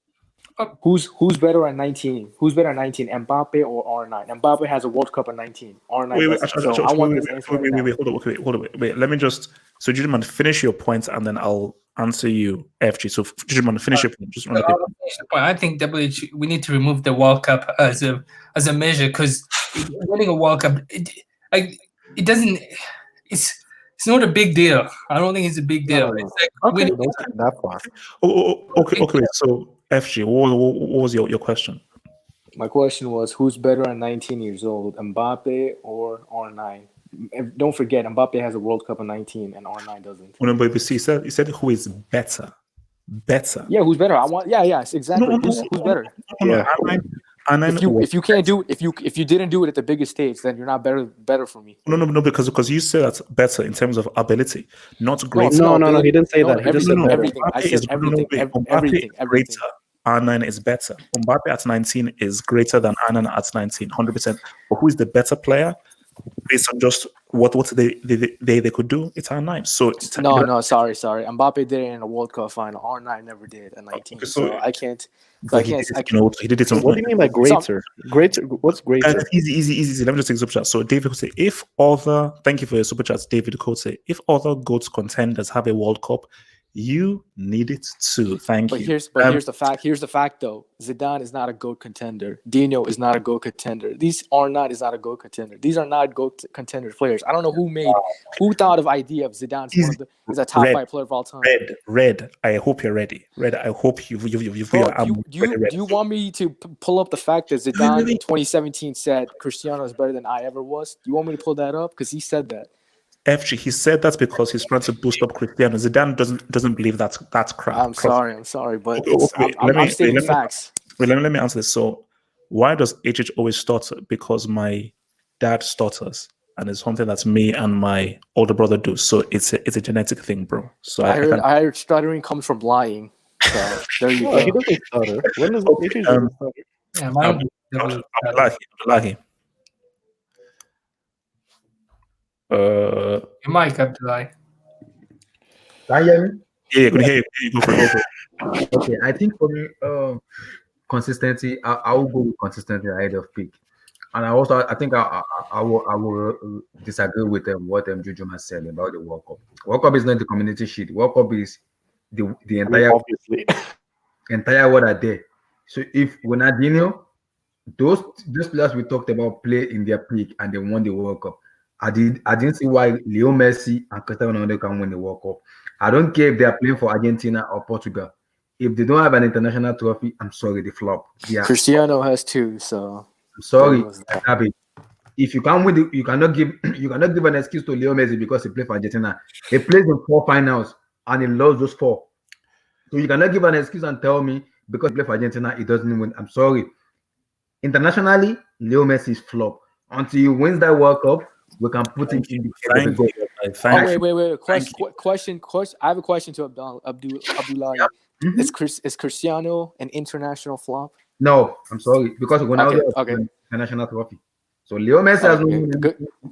Who's better at 19? Who's better at 19, Mbappe or R9? Mbappe has a World Cup at 19. R9 Wait, doesn't. So I want this answer right now. hold on, wait. Let me just Judgman, finish your points and then I'll answer you, FG. So Judgman, finish your point. Just run So the I'll paper. finish the point. I think we need to remove the World Cup as a measure because winning a World Cup, it doesn't. It's not a big deal. I don't think it's a big deal. No. It's like Okay, winning. don't take it that far. Okay. So FG, what was your question? My question was, who's better at 19 years old, Mbappe or R9? And don't forget, Mbappe has a World Cup at 19 and R9 doesn't. No, but see, you said who is better? Better. Yeah, who's better? Yes, exactly. No, who's better? Yeah. If you can't do if you didn't do it at the biggest stage, then you're not better for me. No, because you said that's better in terms of ability, not great. No, ability. he didn't say that. He Everything, just said better. everything. I said everything. Everything. Greater. R9 is better. Mbappe at 19 is greater than R9 at 19, 100%. But who is the better player? Based on just what they could do, it's R9. So sorry. Mbappe did it in a World Cup final. R9 never did at 19. Okay, so I can't. He did it. What do you mean by greater? Greater. What's greater? Easy. Let me just take super chat. So David could say, thank you for your super chats, David could say, if other GOAT contenders have a World Cup, you need it too. Thank you. Here's the fact. Here's the fact, though. Zidane is not a GOAT contender. Dino is not a GOAT contender. These are not is not a GOAT contender. These are not GOAT contender players. I don't know who thought of idea of Zidane as a top 5 player of all time. Red. I hope you're ready. Red. I hope you've do you want me to pull up the fact that Zidane in 2017 said Cristiano is better than I ever was? Do you want me to pull that up? Because he said that. FG, he said that's because he's trying to boost up Cristiano. Zidane doesn't believe that's crap. I'm sorry, but Okay. I'm stating facts. Let me answer this. So, why does HH always stutter? Because my dad stutters, and it's something that me and my older brother do. So it's a genetic thing, bro. So I heard stuttering comes from lying. So there you go. He doesn't stutter. When does HH stutter? Yeah, mine Abdullahi. your mic, Abdullahi. Can you hear me? Yeah, good. Hey, go for it. Okay, I think for me, consistency. I will go with consistency ahead of pick, and I think I will disagree with what Juju has said about the World Cup. World Cup is not the community shit. World Cup is the entire Obviously. entire world are there. So if Ronaldinho, those players we talked about play in their peak and they won the World Cup. I didn't see why Leo Messi and Cristiano Ronaldo can win the World Cup. I don't care if they are playing for Argentina or Portugal. If they don't have an international trophy, I'm sorry, they flop. Yeah. Cristiano has 2, so I'm sorry, Abby. If you can't win, you cannot give an excuse to Leo Messi because he played for Argentina. He plays in 4 finals and he lost those 4. So you cannot give an excuse and tell me because he played for Argentina, he doesn't win. I'm sorry. Internationally, Leo Messi is flop. Until he wins that World Cup, we can put him in the wait. Question. I have a question to Abdullah. Yeah. Is Cristiano an international flop? No, I'm sorry. Because Ronaldo Okay. has international trophy. So Leo Messi has no win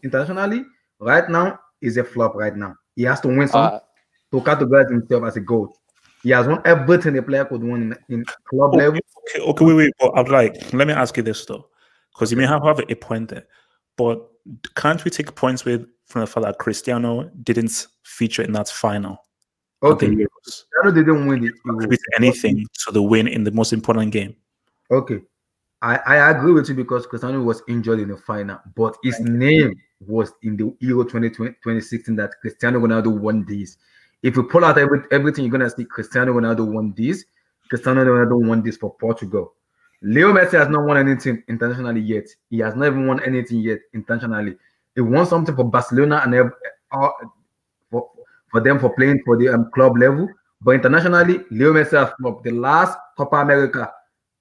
internationally. Right now, is a flop right now. He has to win some to categorize himself as a GOAT. He has won everything a player could win in club level. Okay, wait. But let me ask you this though. Because you may have a point there. But can't we take points from the fact that Cristiano didn't feature in that final? Okay. Cristiano didn't win it. With anything to the win in the most important game. Okay. I agree with you because Cristiano was injured in the final, but his name was in the Euro 2016 that Cristiano Ronaldo won this. If you pull out everything, you're gonna see Cristiano Ronaldo won this. Cristiano Ronaldo won this for Portugal. Leo Messi has not won anything internationally yet. He has not even won anything yet internationally. He won something for Barcelona and for them for playing for the club level, But internationally, Leo Messi has flopped. The last Copa America,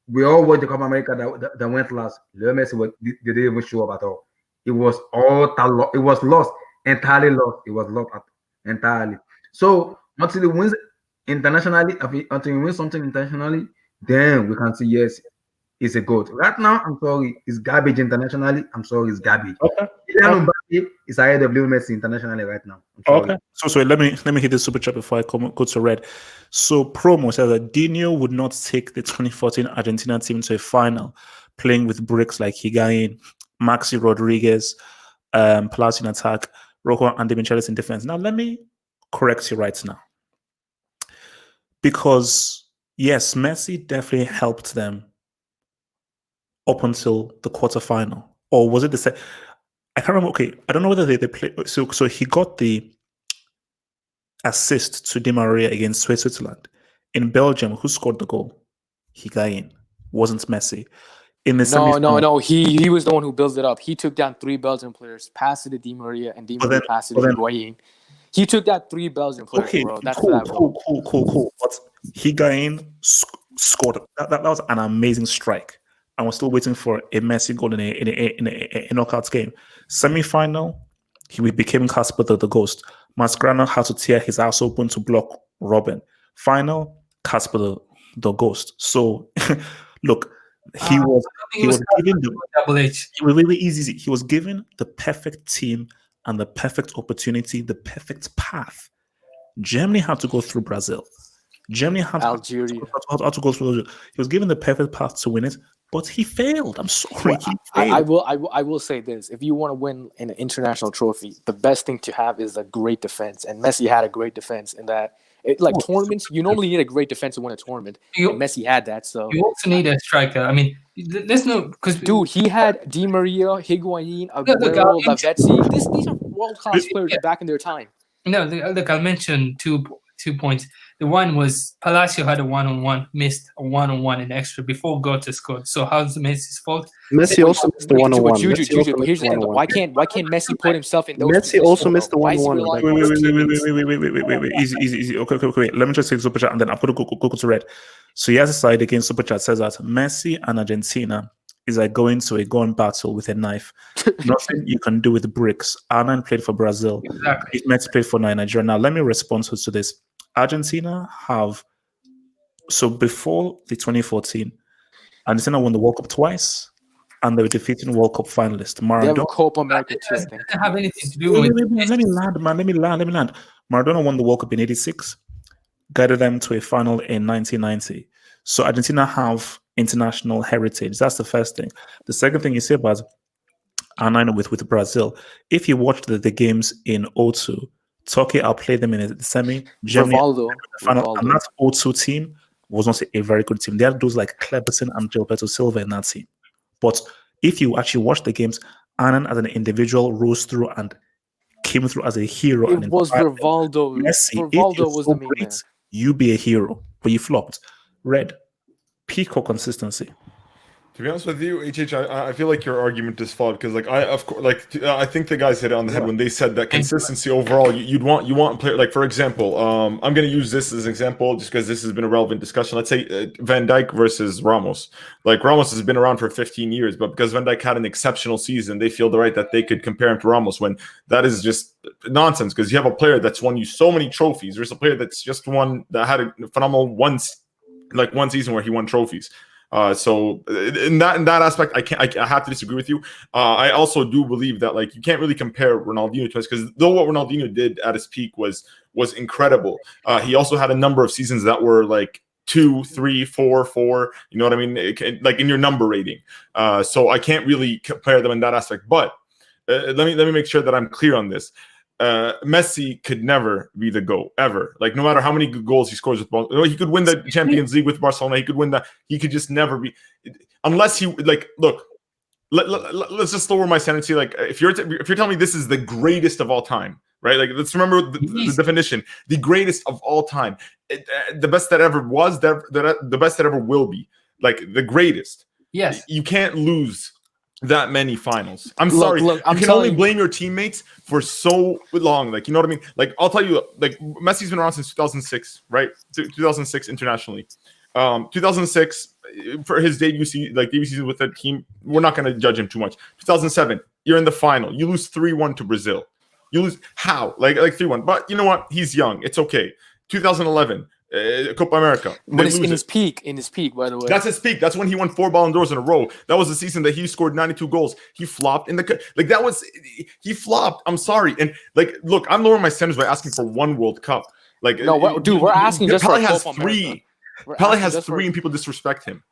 we all watched the Copa America that went last. Leo Messi they didn't even show up at all. It was it was lost, entirely lost. It was lost entirely. So until he wins internationally, until he wins something internationally, then we can say yes, it's a goat. Right now, I'm sorry, it's garbage internationally. I'm sorry, it's garbage. Okay. Kylian Mbappe is ahead of Leo Messi internationally right now. I'm sorry. Okay. So let me hit the super chat before I go to red. So promo says that Dino would not take the 2014 Argentina team to a final, playing with bricks like Higuain, Maxi Rodriguez, Palacio in attack, Rocco and Demichelis in defense. Now let me correct you right now, because yes, Messi definitely helped them up until the quarterfinal, or was it the second? I can't remember. Okay, I don't know whether they played. So he got the assist to Di Maria against Switzerland. In Belgium, who scored the goal? Higuain. Wasn't Messi. In the No. He was the one who built it up. He took down 3 Belgian players, passed it to Di Maria, and Di Maria passed it to Higuain. He took down 3 Belgian players, Okay, bro. That's cool. But Higuain scored. That was an amazing strike. And we're still waiting for a Messi goal in a knockout game. Semi-final, he became Casper the Ghost. Mascherano had to tear his ass open to block Robin. Final, Casper the Ghost. So, look, he was given Double H. it was really easy. He was given the perfect team and the perfect opportunity, the perfect path. Germany had to go through Brazil. Germany had Algeria. had to go through. He was given the perfect path to win it, but he failed. I'm sorry, he I failed. I will say this: if you want to win an international trophy, the best thing to have is a great defense. And Messi had a great defense in that. Tournaments, you normally need a great defense to win a tournament. And Messi had that. So You also need a striker. I mean, there's no because dude, he had Di Maria, Higuain, Aguero, Lavezzi. These are world class players back in their time. No, look, I'll mention two points. The one was Palacio had a one-on-one, missed a one-on-one in extra before Goethe scored. So how's Messi's fault? Messi also missed the one-on-one. Juju, but here's the thing: why can't Messi put himself in those? Messi also missed the Why is he 1-1. relying on Wait. Easy. Okay. Let me just take super chat and then I'm going to go to red. So he has a side against super chat says that Messi and Argentina is like going to a gun battle with a knife. Nothing you can do with bricks. Arnan played for Brazil. Exactly. Messi played for Nigeria. Now let me respond to this. Argentina before the 2014, Argentina won the World Cup twice, and they were defeating World Cup finalist They have Maradona. Copa America too, I think. Doesn't have anything to do with. Let me land. Maradona won the World Cup in '86, guided them to a final in 1990. So Argentina have international heritage. That's the first thing. The second thing you say about Argentina with Brazil, if you watched the games in 02, Turkey outplayed them in the semi. Germany Rivaldo. and that 02 team was not a very good team. They had those like Kleberson and Gilberto Silva in that team. But if you actually watch the games, Annan as an individual rose through and came through as a hero. It was Rivaldo. Messi, Rivaldo was the main man. You be a hero, but you flopped. Red, peak or consistency. To be honest with you, I feel like your argument is flawed because, I think the guys hit it on the head when they said that consistency overall. You want a player like, for example, I'm going to use this as an example just because this has been a relevant discussion. Let's say Van Dijk versus Ramos. Like Ramos has been around for 15 years, but because Van Dijk had an exceptional season, they feel the right that they could compare him to Ramos. When that is just nonsense because you have a player that's won you so many trophies. There's a player that's just won that had a phenomenal one season where he won trophies. So in that aspect, I have to disagree with you. I also do believe that you can't really compare Ronaldinho to us because though what Ronaldinho did at his peak was incredible. He also had a number of seasons that were 2, 3, 4. You know what I mean? In your number rating. So I can't really compare them in that aspect. But let me make sure that I'm clear on this. Messi could never be the GOAT ever. No matter how many good goals he scores with Barcelona, he could win the Champions League with Barcelona. He could win that. He could just never be, unless he look. Let's just lower my sanity. If you're telling me this is the greatest of all time, right? Let's remember the definition: the greatest of all time, the best that ever was, the best that ever will be, the greatest. Yes, you can't lose that many finals. I'm Look, sorry. look, I'm you can only telling you- blame your teammates for so long. Like, you know what I mean? Like, I'll tell you, like, Messi's been around since 2006, right? 2006 internationally. 2006 for his debut season with the team. We're not going to judge him too much. 2007, you're in the final. You lose 3-1 to Brazil. You lose how? Like 3-1. But you know what? He's young. It's okay. 2011. Copa America. But it's in his peak, by the way. That's his peak. That's when he won 4 Ballon d'Ors in a row. That was the season that he scored 92 goals. He flopped in the he flopped. I'm sorry. And like, look, I'm lowering my standards by asking for 1 World Cup. Like, no, dude, we're asking just Pele for has Copa 3. America. Pele has 3, and people disrespect him.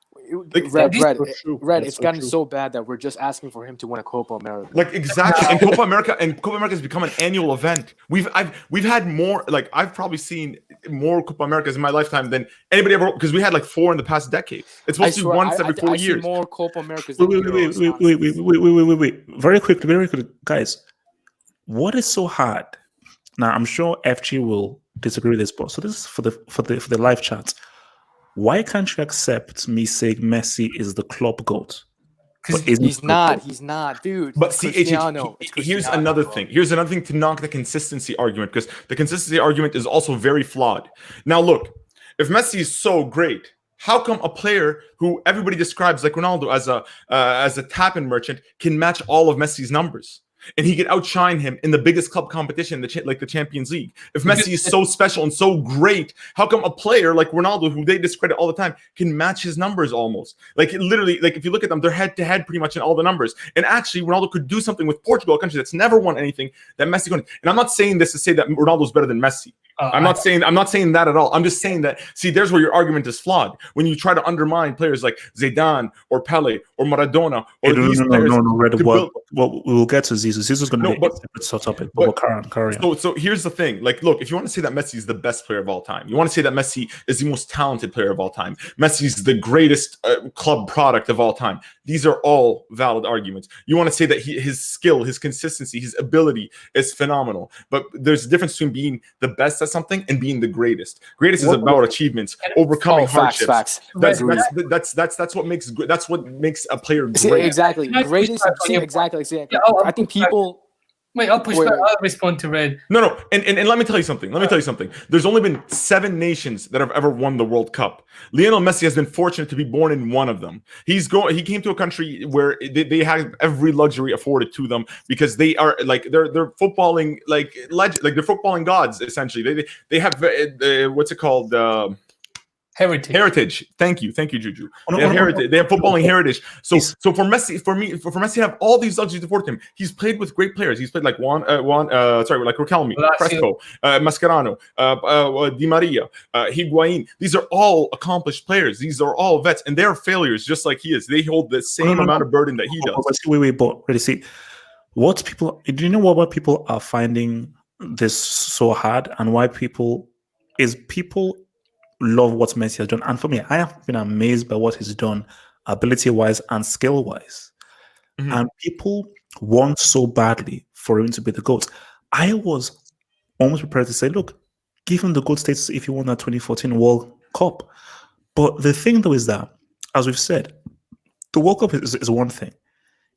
Like, Red, That's so true. it's That's so gotten true. so bad that we're just asking for him to win a Copa America. Like, exactly. And Copa America has become an annual event. We've had more, like, I've probably seen more Copa Americas in my lifetime than anybody ever, because we had like 4 in the past decade. It's supposed to be once every 4 I see years. more Copa Americas than Wait. Very quickly. Guys, what is so hard? Now, I'm sure FG will disagree with this, but so this is for the live chat. Why can't you accept me saying Messi is the club GOAT? Because He's not, dude. But It's see, Cristiano. It's here's Cristiano, another bro. thing. Here's another thing to knock the consistency argument, because the consistency argument is also very flawed. Now, look, if Messi is so great, how come a player who everybody describes like Ronaldo as a tap-in merchant can match all of Messi's numbers? And he could outshine him in the biggest club competition, like the Champions League. If Messi is so special and so great, how come a player like Ronaldo, who they discredit all the time, can match his numbers almost? Like, literally, like, if you look at them, they're head-to-head pretty much in all the numbers. And actually, Ronaldo could do something with Portugal, a country that's never won anything, that Messi couldn't. And I'm not saying this to say that Ronaldo's better than Messi. I'm not saying that at all. I'm just saying that, see, there's where your argument is flawed. When you try to undermine players like Zidane or Pele or Maradona or these players. Well, we'll get to Zizou. Zizou's going to be a separate topic, but we'll carry on. So here's the thing. Like, look, if you want to say that Messi is the best player of all time, you want to say that Messi is the most talented player of all time, Messi's the greatest club product of all time, these are all valid arguments. You want to say that his skill, his consistency, his ability is phenomenal. But there's a difference between being the best at something and being the greatest. Greatest is about achievements, overcoming hardships. Facts. That's what makes a player great. See, exactly. Greatest. See, exactly. I think people. Wait, I'll push back. I'll respond to Red. No. And let me tell you something. There's only been 7 nations that have ever won the World Cup. Lionel Messi has been fortunate to be born in one of them. He came to a country where they have every luxury afforded to them, because they are like they're footballing like they're footballing gods essentially. They have what's it called? Heritage. Thank you, Juju. They have heritage. They have footballing heritage. So for Messi to have all these luxuries afforded him, he's played with great players. He's played like like Riquelme, Crespo, Mascherano, Di Maria, Higuain. These are all accomplished players. These are all vets, and they're failures just like he is. They hold the same amount of burden that he does. But really, see, do you know what people are finding this so hard, and why people love what Messi has done? And for me, I have been amazed by what he's done, ability-wise and skill-wise. Mm-hmm. And people want so badly for him to be the GOAT. I was almost prepared to say, look, give him the GOAT status if he won that 2014 World Cup. But the thing, though, is that, as we've said, the World Cup is one thing.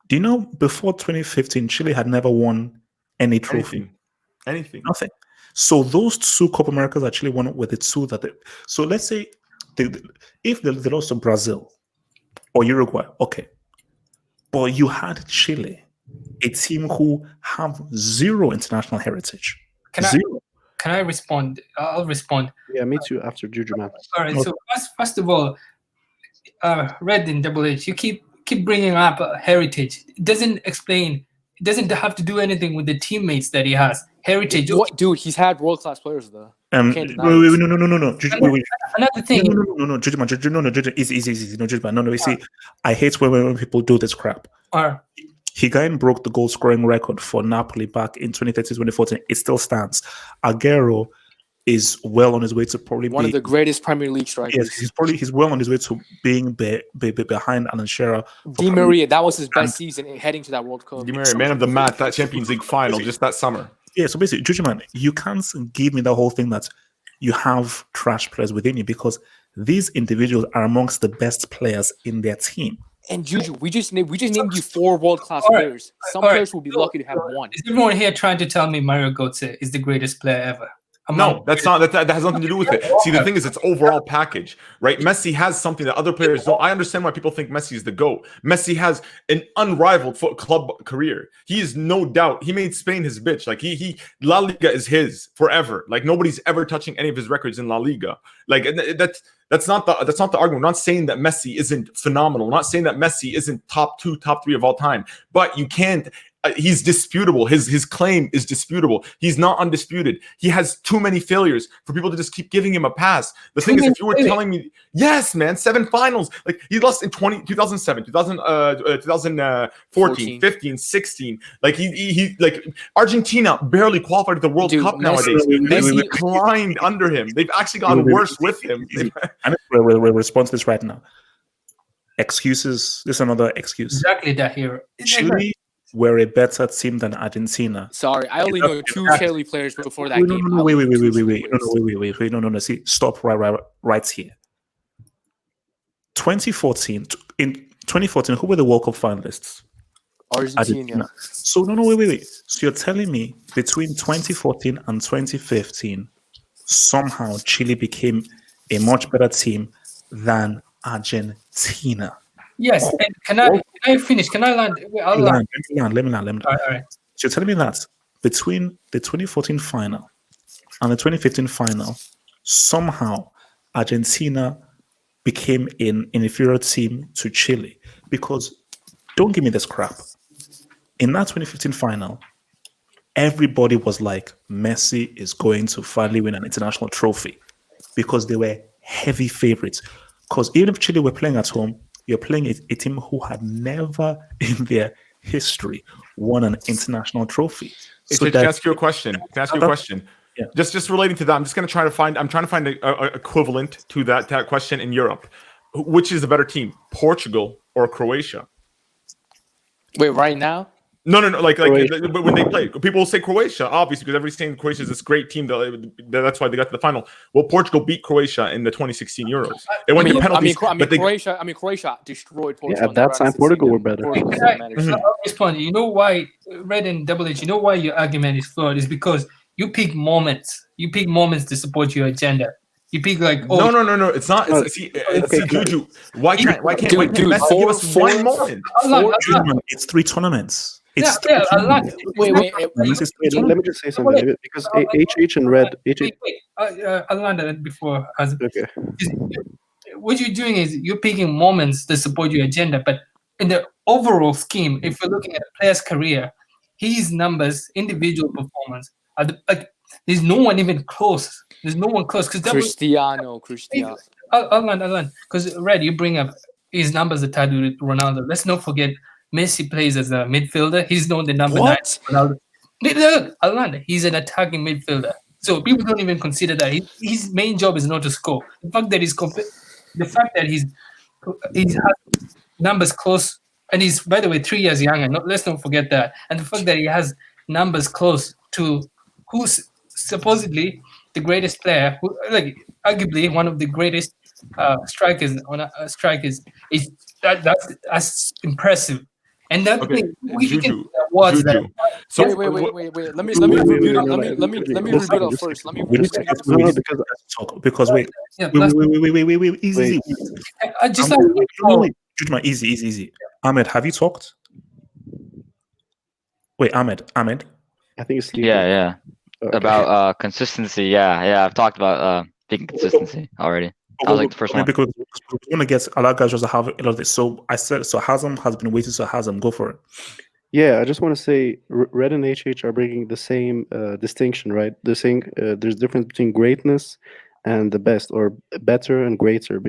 Do you know, before 2015, Chile had never won any trophy? Anything. Nothing. So those 2 Copa Americas actually won with the 2 that so let's say if they lost to Brazil or Uruguay, okay. But you had Chile, a team who have 0 international heritage. Can I respond? I'll respond. Yeah, me too, after Juju, man. All right, so first of all, Red in Double H, you keep bringing up heritage. It doesn't explain. It doesn't have to do anything with the teammates that he has. Heritage. What, dude? He's had world-class players though. No. Another thing. No, easy. No. You see, I hate when people do this crap. Higuain broke the goal scoring record for Napoli back in 2013-2014. It still stands. Aguero is well on his way to probably one of the greatest Premier League strikers. Yes, he's well on his way to being behind Alan Shearer. Di Maria, that was his best season heading to that World Cup. Di Maria, man of the match, that Champions League final just that summer. Yeah, so basically, Juju, man, you can't give me the whole thing that you have trash players within you, because these individuals are amongst the best players in their team. And Juju, we just named you 4 world-class All right. players. Some All right. players will be lucky to have one. Is everyone here trying to tell me Mario Götze is the greatest player ever? No, that's not. That has nothing to do with it. See, the thing is, it's overall package, right? Messi has something that other players don't. I understand why people think Messi is the GOAT. Messi has an unrivaled club career. He is no doubt. He made Spain his bitch. Like he La Liga is his forever. Like nobody's ever touching any of his records in La Liga. Like that's not the argument. I'm not saying that Messi isn't phenomenal. I'm not saying that Messi isn't top 2, top 3 of all time. But you can't. He's disputable. His claim is disputable. He's not undisputed. He has too many failures for people to just keep giving him a pass. The thing is, if you were telling me, yes, man, 7 finals. Like he lost in 2007, 2014, 15, 16. Like he like Argentina barely qualified to the World Cup nowadays. They declined under him. They've actually gotten worse with him. We'll respond to this right now. Excuses. This is another excuse. Exactly that here. Chile were a better team than Argentina. Sorry, I only know 2 Chile players before that game. No, wait. No. See, stop right here. 2014. In 2014, who were the World Cup finalists? Argentina. So no, wait. So you're telling me between 2014 and 2015, somehow Chile became a much better team than Argentina? Yes, and can I finish? Can I land? I'll land. Let me land. All right. So you're telling me that between the 2014 final and the 2015 final, somehow Argentina became an inferior team to Chile? Because don't give me this crap. In that 2015 final, everybody was like, Messi is going to finally win an international trophy because they were heavy favorites. Because even if Chile were playing at home, you're playing a team who had never in their history won an international trophy. So can I ask you a question? Yeah. Just relating to that, I'm trying to find a equivalent to that question in Europe. Which is the better team, Portugal or Croatia? Wait, right now? No. Like when they play, people will say Croatia, obviously, because everybody's saying Croatia is this great team. That's why they got to the final. Well, Portugal beat Croatia in the 2016 Euros. It went to penalties. Croatia destroyed Portugal. Yeah, at that time, Portugal were better. At this point, you know why Red and Double H? You know why your argument is flawed? Is because you pick moments. You pick moments to support your agenda. You pick like no. It's not. See, Juju. Why can't Messi give us one moment? It's 3 tournaments. Wait. Let me just say something because HH and Red. Wait. I'll land that before. Okay. What you're doing is you're picking moments to support your agenda, but in the overall scheme, if we're looking at a player's career, his numbers, individual performance, there's no one even close. There's no one close because Cristiano. I'll land because Red, you bring up his numbers are tied with Ronaldo. Let's not forget. Messi plays as a midfielder. He's not the number 9. Ronaldo. Alan, he's an attacking midfielder. So people don't even consider that. His main job is not to score. The fact that he's numbers close, and he's, by the way, 3 years younger. Let's not forget that. And the fact that he has numbers close to who's supposedly the greatest player, arguably one of the greatest strikers is that's impressive. And that thing, Juju. So wait. Let me review it first. Because wait. Easy. I just Easy. Ahmed, have you talked? Wait, Ahmed. I think it's Yeah. Okay. About consistency. Yeah. I've talked about picking consistency already. I was like the first one. Because we're going to get a lot of guys just have a lot of this. So I said, so Hazem has been waiting, so Hazem, go for it. Yeah, I just want to say Red and HH are bringing the same distinction, right? They're saying there's a difference between greatness and the best, or better and greater.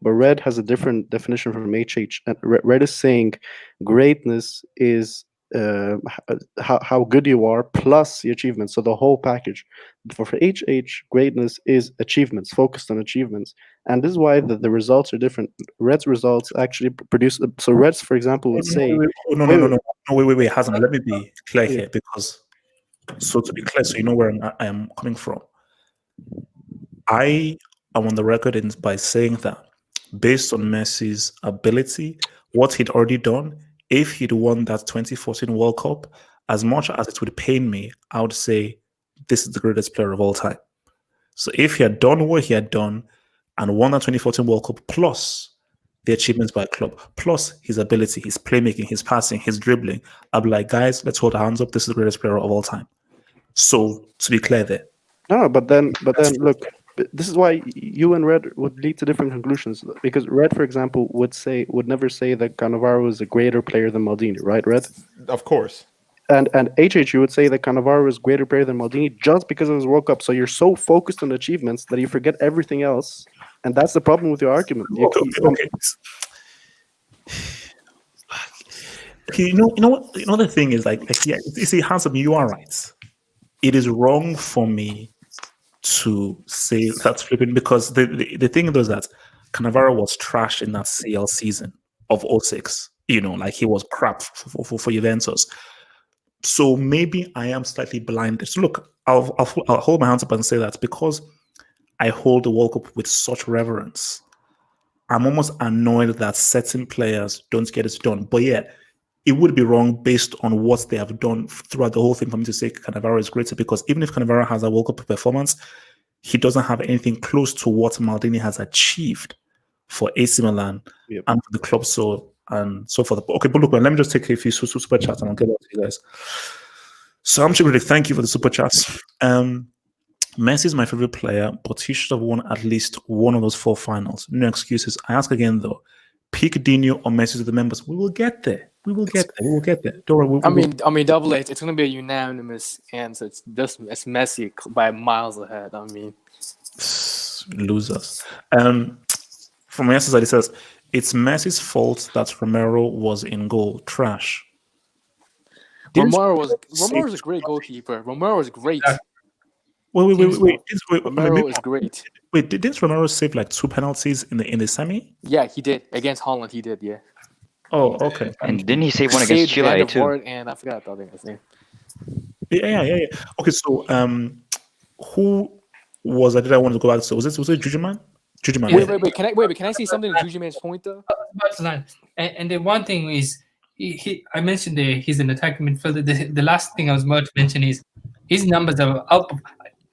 But Red has a different definition from HH. And Red is saying greatness is how good you are plus the achievements, so the whole package. For HH, greatness is achievements, focused on achievements, and this is why the results are different. Red's results actually produce. So Reds, for example, would say, wait, Hazem, let me be clear here, because so to be clear, so you know where I am coming from. I am on the record by saying that based on Messi's ability, what he'd already done, if he'd won that 2014 World Cup, as much as it would pain me, I would say this is the greatest player of all time. So if he had done what he had done and won that 2014 World Cup, plus the achievements by club, plus his ability, his playmaking, his passing, his dribbling, I'd be like, guys, let's hold our hands up. This is the greatest player of all time. So to be clear there. No, but then look, this is why you and Red would lead to different conclusions. Because Red, for example, would never say that Cannavaro is a greater player than Maldini, right, Red? Of course. And HH, you would say that Cannavaro is a greater player than Maldini just because of his World Cup. So you're so focused on achievements that you forget everything else, and that's the problem with your argument. Okay. You know what? You know the thing is, like yeah, you see, handsome, you are right. It is wrong for me to say that's flipping because the thing is that Cannavaro was trashed in that CL season of 06. You know, like he was crap for Juventus. So maybe I am slightly blinded. So look, I'll hold my hands up and say that because I hold the World Cup with such reverence, I'm almost annoyed that certain players don't get it done. But yeah, it would be wrong based on what they have done throughout the whole thing for me to say Cannavaro is greater because even if Cannavaro has a World Cup performance, he doesn't have anything close to what Maldini has achieved for AC Milan and for the club. And so forth. Okay, but look, let me just take a few super chats and I'll get back to you guys. So I'm really thank you for the super chats. Messi is my favorite player, but he should have won at least one of those 4 finals. No excuses. I ask again though, pick Dino or Messi to the members. We will get there. We will get there. Don't worry. I mean, double H. It's going to be a unanimous answer. It's Messi by miles ahead. I mean, losers. From my side, it says it's Messi's fault that Romero was in goal. Trash. Romero was a great goalkeeper. Romero was great. Wait. Romero is great. Wait, didn't Romero save like 2 penalties in the semi? Yeah, he did against Holland. He did, yeah. Oh, okay. And didn't he save one against Chile too? And I forgot the other guy's name. Yeah. Okay, so who was I? Did I want to go back to? Was it Jujuman? Jujuman. Wait. Can I say something to Jujuman's point though? And the one thing is, I mentioned he's an attacking midfielder. The last thing I was about to mention is his numbers are up.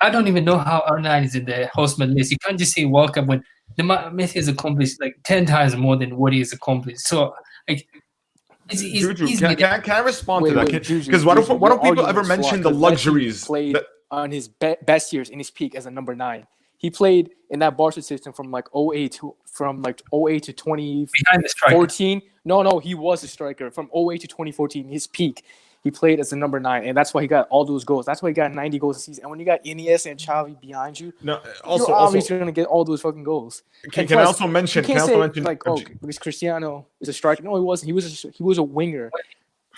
I don't even know how R9 is in the Houseman list. You can't just say World Cup when Messi has accomplished like 10 times more than what he has accomplished. So, like, Juju, can I respond to that? Because why don't people ever mention the luxuries? Played on his best years in his peak as a number 9. He played in that Barca system from 08 to 2014. No, he was a striker from 08 to 2014. His peak, he played as a number 9, and that's why he got all those goals. That's why he got 90 goals a season. And when you got Iniesta and Xavi behind you, you're obviously going to get all those fucking goals. Can I also mention? Because Cristiano is a striker. No, he wasn't. He was a winger.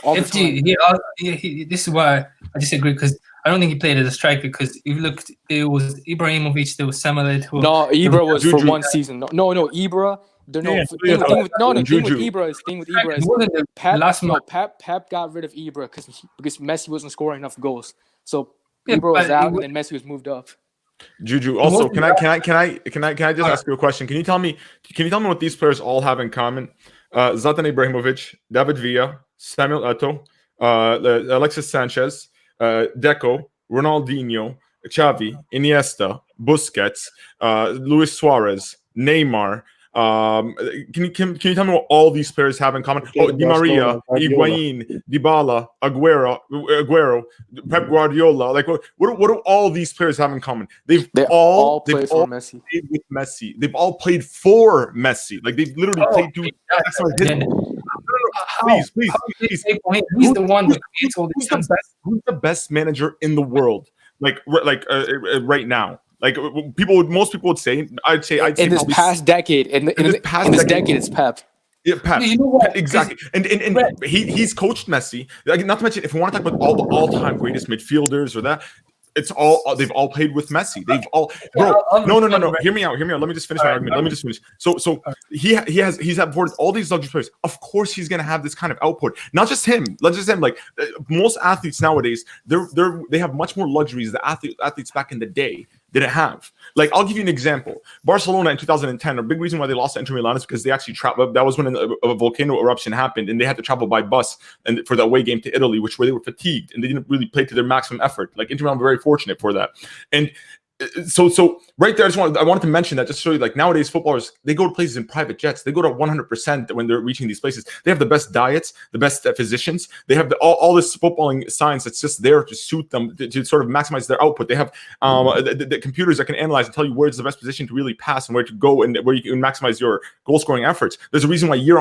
This is why I disagree because I don't think he played as a striker. Because if you looked, it was Ibrahimovic, there was Samuel. No, Ibra was for one season. No, Ibra. The thing with Ibra is Pep got rid of Ibra because Messi wasn't scoring enough goals. So Ibra was out, and then Messi was moved up. Juju, also, can I just ask you a question? Can you tell me what these players all have in common? Zlatan Ibrahimovic, David Villa, Samuel Eto'o, Alexis Sanchez, Deco, Ronaldinho, Xavi, Iniesta, Busquets, Luis Suarez, Neymar. Can you tell me what all these players have in common? Di Maria, Higuain, Dybala, Aguero, Pep Guardiola. Like what do all these players have in common? They've all played for Messi. Played with Messi. They've all played for Messi. Like they've literally played to. Please. He's the one that creates all these. Who's the best manager in the world? Right now. Like most people would say, I'd say in this past decade. In this decade, it's Pep. Yeah, Pep. You know what? Exactly. And he's coached Messi. Like, not to mention, if we want to talk about all the all-time greatest midfielders or that, they've all played with Messi. They've all no. Hear me out. Let me just finish my argument. So he's afforded all these luxury players. Of course, he's gonna have this kind of output. Not just him. Like most athletes nowadays, they have much more luxuries. The athletes back in the day. didn't have. Like, I'll give you an example. Barcelona in 2010, a big reason why they lost to Inter Milan is because they actually traveled. That was when a volcano eruption happened, and they had to travel by bus and for the away game to Italy, which where they were fatigued and they didn't really play to their maximum effort. Like, Inter Milan were very fortunate for that. And so right there, I wanted to mention that just to show you, like, nowadays footballers, they go to places in private jets. They go to 100% when they're reaching these places. They have the best diets, the best physicians. They have all this footballing science that's just there to suit them to sort of maximize their output. They have the computers that can analyze and tell you where's the best position to really pass and where to go and where you can maximize your goal scoring efforts. There's a reason why year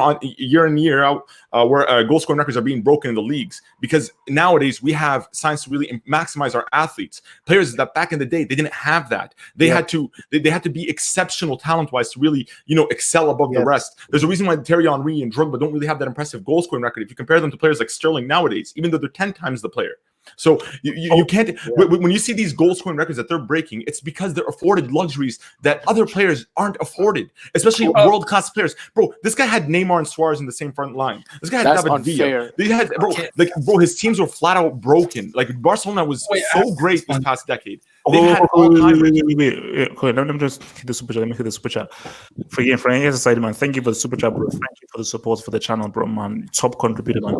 in year out where goal scoring records are being broken in the leagues, because nowadays we have science to really maximize our athletes. Players that back in the day they didn't have that. They had to be exceptional talent-wise to really, excel above the rest. There's a reason why Thierry Henry and Drogba don't really have that impressive goal scoring record if you compare them to players like Sterling nowadays, even though they're 10 times the player. So you can't when you see these goal scoring records that they're breaking, it's because they're afforded luxuries that other players aren't afforded, especially world class players. Bro, this guy had Neymar and Suarez in the same front line. This guy had David Villa. They had his teams were flat out broken. Like, Barcelona was so great this past decade. Wait, let me just hit the super chat. Let me hit the super chat. For any society, man, thank you for the super chat, bro. Thank you for the support for the channel, bro, man. Top contributor, man.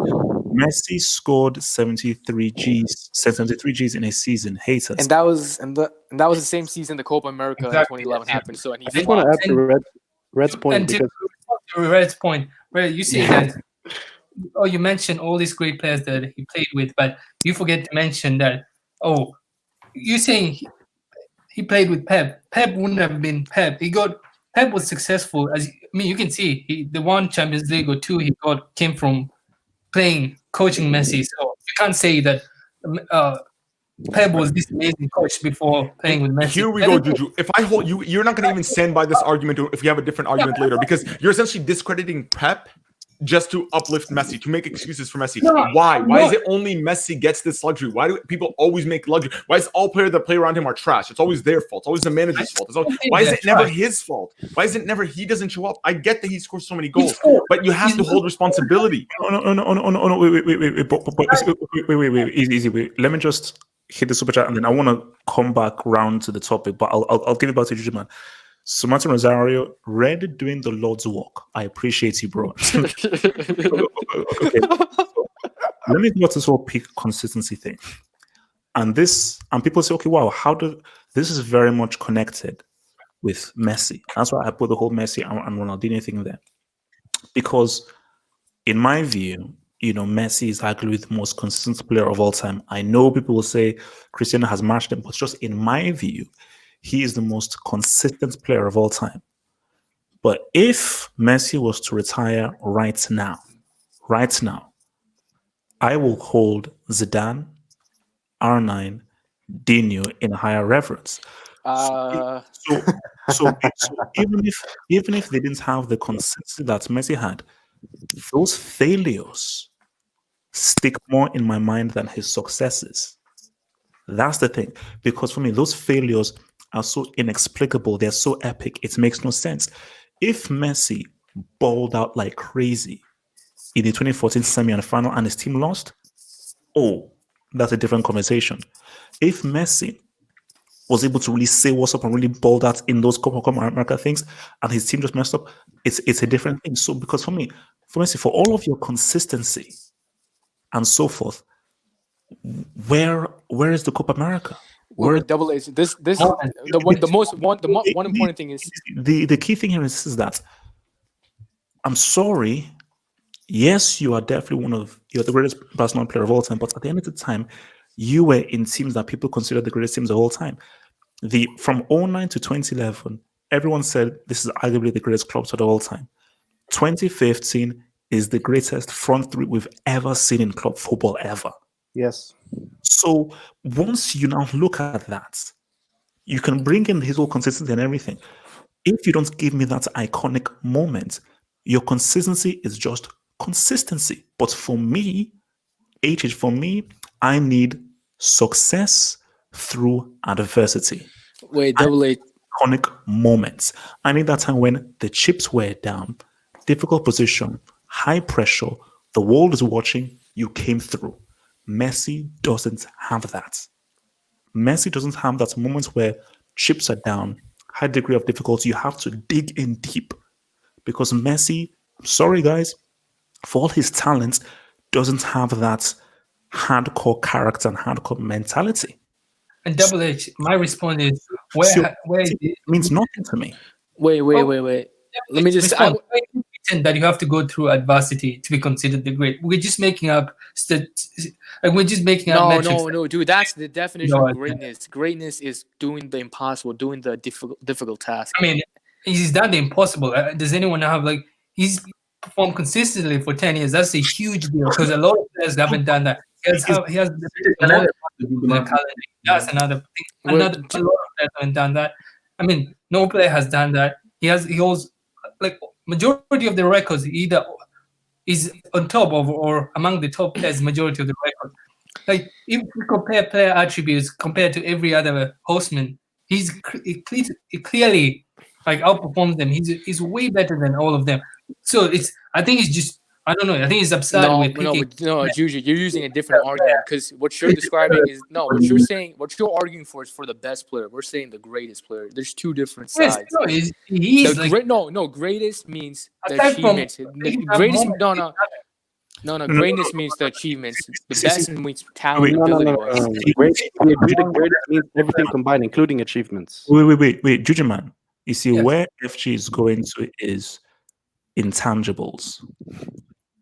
Messi scored 73 Gs in a season. Haters. And that was the same season the Copa America in 2011 happened. So, and I just want to add to Red's point. And to Red's point, Red, you say that. Oh, you mentioned all these great players that he played with, but you forget to mention that. Oh, you saying he played with Pep. Pep wouldn't have been Pep. Pep was successful. You can see the one Champions League or two he came from coaching Messi. So you can't say that Pep was this amazing coach before playing with Messi. Here we go, Juju. If I hold you, you're not going to even stand by this argument if you have a different argument later, because you're essentially discrediting Pep just to uplift Messi, to make excuses for Messi. Why? Why is it only Messi gets this luxury? Why do people always make luxury? Why is all players that play around him are trash? It's always their fault. It's always the manager's fault. Why is it never his fault? Why is it never he doesn't show up? I get that he scores so many goals, but you have to hold responsibility. No, wait, easy. Wait. Let me just hit the super chat, and then I want to come back round to the topic, but I'll give it back to Juju, man. So Martin Rosario, Red doing the Lord's work. I appreciate you, bro. Okay. So, let me go to this whole peak consistency thing. And people say, okay, wow, this is very much connected with Messi. That's why I put the whole Messi and Ronaldinho thing there. Because in my view, Messi is arguably the most consistent player of all time. I know people will say Cristiano has matched him, but just in my view, he is the most consistent player of all time. But if Messi was to retire right now, I will hold Zidane, R9, Dino in higher reverence. So even if they didn't have the consistency that Messi had, those failures stick more in my mind than his successes. That's the thing. Because for me, those failures are so inexplicable. They're so epic. It makes no sense. If Messi balled out like crazy in the 2014 semi-final and his team lost, that's a different conversation. If Messi was able to really say what's up and really balled out in those Copa America things and his team just messed up, it's a different thing. So because for Messi, for all of your consistency and so forth, where is the Copa America? Double H. The one important thing is the key thing here is that I'm sorry. Yes, you are definitely you're the greatest Barcelona player of all time, but at the end of the time, you were in teams that people consider the greatest teams of all time. From 2009 to 2011, everyone said this is arguably the greatest club of all time. 2015 is the greatest front three we've ever seen in club football ever. Yes. So once you now look at that, you can bring in his whole consistency and everything. If you don't give me that iconic moment, your consistency is just consistency. But for me, I need success through adversity. Double H. Iconic moments. I need that time when the chips were down, difficult position, high pressure, the world is watching, you came through. Messi doesn't have that. Messi doesn't have that moment where chips are down, high degree of difficulty. You have to dig in deep because Messi, sorry guys, for all his talents, doesn't have that hardcore character and hardcore mentality. And Double H, my response is So where is it it? means nothing to me. Wait. Let me just. respond. Why do you pretend that you have to go through adversity to be considered the great? We're just making up we're just making up metrics. No, dude. That's the definition No, of greatness. Greatness is doing the impossible, doing the difficult task. I mean, he's done the impossible. Does anyone have like he's performed consistently for 10 years? That's a huge deal because a lot of players haven't done that. He has Can I more respond to Google the Maps? calendar. That's another thing. Well, A lot of players haven't done that. I mean, no player has done that. He holds like majority of the records either is on top of or among the top players majority of the records. Like if we compare player attributes compared to every other horseman, he clearly like outperforms them. He's way better than all of them. So I think it's just I don't know. I think it's absurd with picking. Juju, you're using a different argument because what you're describing is what you're saying. What you're arguing for is for the best player. We're saying the greatest player. There's two different Yes, sides. no, he's The like greatest means the aside from achievements. you The have greatest, moments. no. Greatness means the achievements. The See, best means talent, No, ability. We agree that greatest means everything combined, including achievements. Wait, Juju man. You see, Yes. where FG is going to is intangibles.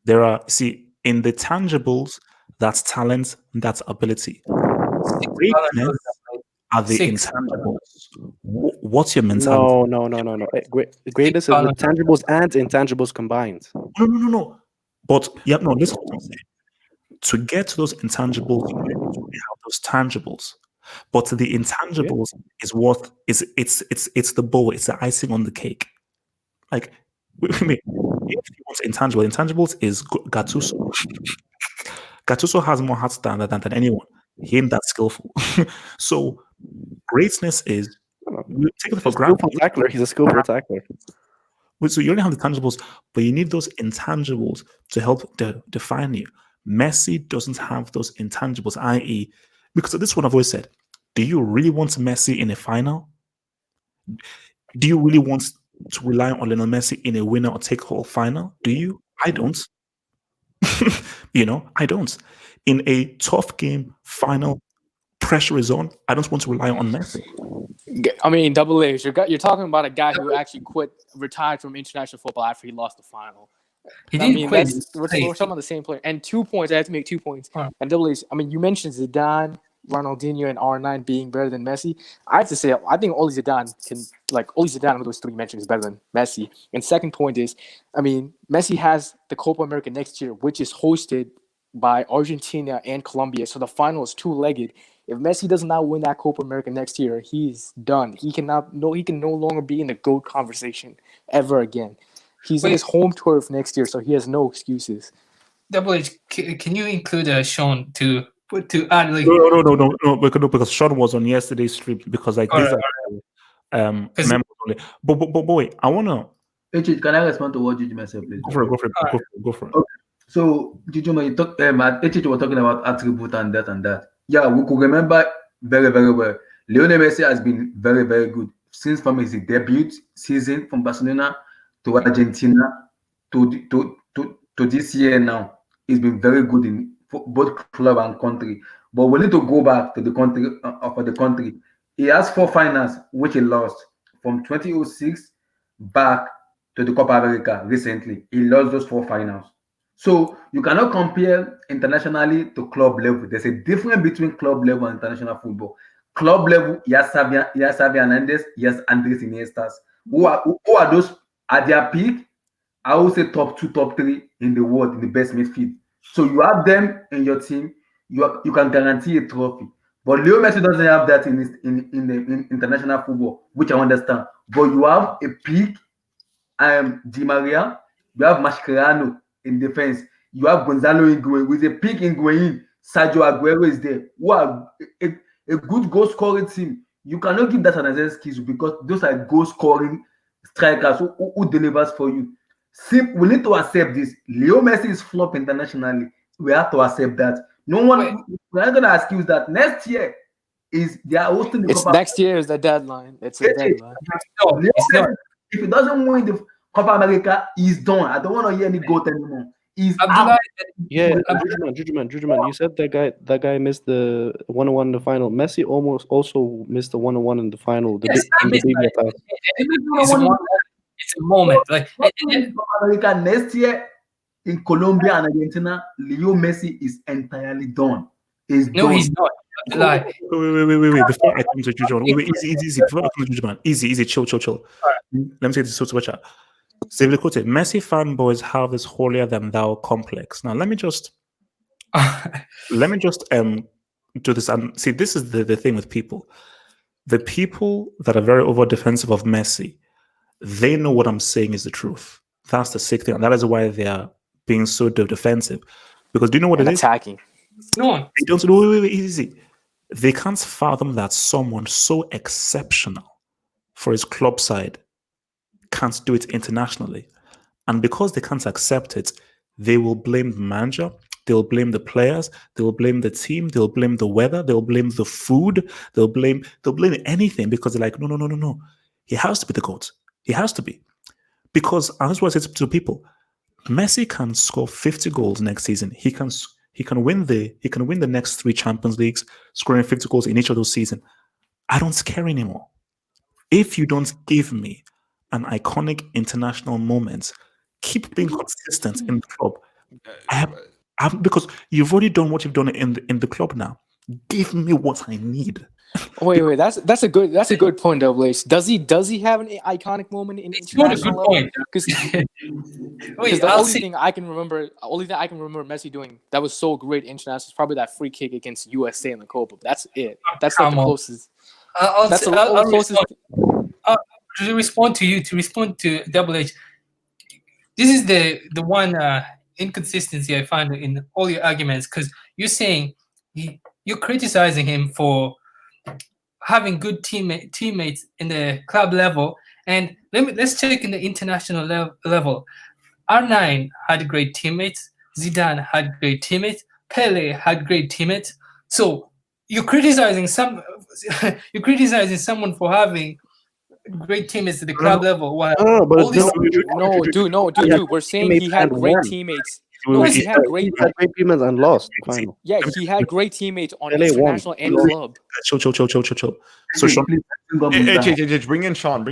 There are, see, in the tangibles, that's talent, that's ability. Greatness are the Six. intangibles. What's your mentality? No. Greatness is with tangibles and intangibles combined. No. But yeah, no, listen to what I'm saying. To get to those intangibles, you need to really have those tangibles. But the intangibles is what is it's the bow, it's the icing on the cake. Like, if you want intangibles is Gattuso. Gattuso has more heart than anyone. He ain't that skillful. So greatness is you take it for granted. Skillful tackler. He's a skillful tackler. So you only have the tangibles, but you need those intangibles to help define you. Messi doesn't have those intangibles, i.e., because this is what I've always said. Do you really want Messi in a final? Do you really want to rely on Lionel Messi in a winner or take all final? Do you? I don't. I don't. In a tough game, final, pressure is on. I don't want to rely on Messi. I mean, Double A's. You're talking about a guy who actually retired from international football after he lost the final. He didn't quit. We're talking about the same player. And 2 points. I have to make 2 points. Huh. And Double A's. I mean, you mentioned Zidane, Ronaldinho, and R9 being better than Messi. I have to say, I think Oli Zidane of those three mentions is better than Messi. And second point is, I mean, Messi has the Copa America next year, which is hosted by Argentina and Colombia. So the final is two-legged. If Messi does not win that Copa America next year, he's done. He can no longer be in the GOAT conversation ever again. He's in his home turf next year, so he has no excuses. Double H, can you include Sean to add like No, because Sean was on yesterday's stream because like these are members only. But wait, I wanna Can I respond to what Juju said, please? go for it. Okay. So Juju, when you talk, was talking about attribute and that. Yeah, we could remember very, very well. Lionel Messi has been very, very good since from his debut season from Barcelona to Argentina to this year now. He's been very good in both club and country. But we need to go back to the country for the country. He has 4 finals which he lost from 2006 back to the Copa America recently. He lost those 4 finals. So you cannot compare internationally to club level. There's a difference between club level and international football. Club level, yes, Xavi Hernandez, yes, Andres Iniestas. Who are those at their peak? I would say top 2, top 3 in the world in the best midfield. So you have them in your team. You can guarantee a trophy. But Leo Messi doesn't have that in international football, which I understand. But you have a peak. Di Maria. You have Mascherano in defense. You have Gonzalo Higuain with a peak in Higuain. Sergio Aguero is there. Wow, a good goal scoring team. You cannot give that an excuse because those are goal scoring strikers who delivers for you. We need to accept this. Leo Messi is flop internationally. We have to accept that. We're not going to excuse that. Next year, is they are hosting the It's Copa. next year is the deadline. It's a deadline. No, it's not. If he doesn't win the Copa America, he's done. I don't want to hear any goat anymore. He's Abdullah, out. Yeah, Jujuman. You said that guy missed the 1-1 in the final. Messi almost also missed the 1-1 in the final. yes, I In the missed Biblia that. pass. It's a moment. Like Copa America next year in Colombia and Argentina, Leo Messi is entirely done. He's no, done. he's not. Abdullah. Wait. Before I come to Jujuman, wait, easy. Before I come to Jujuman, easy, chill. Let me say this to chat. Steve Lecote, Messi fanboys have this holier than thou complex. Now, let me just do this. And see, this is the thing with people. The people that are very over defensive of Messi, they know what I'm saying is the truth. That's the sick thing, and that is why they are being so defensive. Because do you know what And it is? attacking. No, They don't. Wait, easy. They can't fathom that someone so exceptional for his club side can't do it internationally. And because they can't accept it, they will blame the manager, they'll blame the players, they'll blame the team, they'll blame the weather, they'll blame the food, they'll blame anything because they're like, no. He has to be the GOAT. He has to be. Because, and that's what I say to people, Messi can score 50 goals next season. He can win the next 3 Champions Leagues, scoring 50 goals in each of those seasons. I don't care anymore. If you don't give me an iconic international moment, keep being consistent in the club. Because you've already done what you've done in the club now. Give me what I need. Wait. That's a good point, Double H. Does he have an iconic moment in it's not a international good level? point. Because Wait, the I'll only see. thing I can remember Messi doing that was so great international is probably that free kick against USA in the Copa. That's it. That's like Come the on. closest. I'll That's say- the I'll closest. respond to respond to Double H. This is the one inconsistency I find in all your arguments, because you're saying you're criticizing him for having good teammates in the club level, and let's check in the international level. R9 had great teammates. Zidane had great teammates. Pele had great teammates. So you're criticizing someone for having great teammates at the club level. While But all these No, dude. We're saying he had great teammates. No, he had great teammates and lost the final. Yeah, he had great teammates on LA won. international and club. Chill. So Sean, Hey, bring in Sean.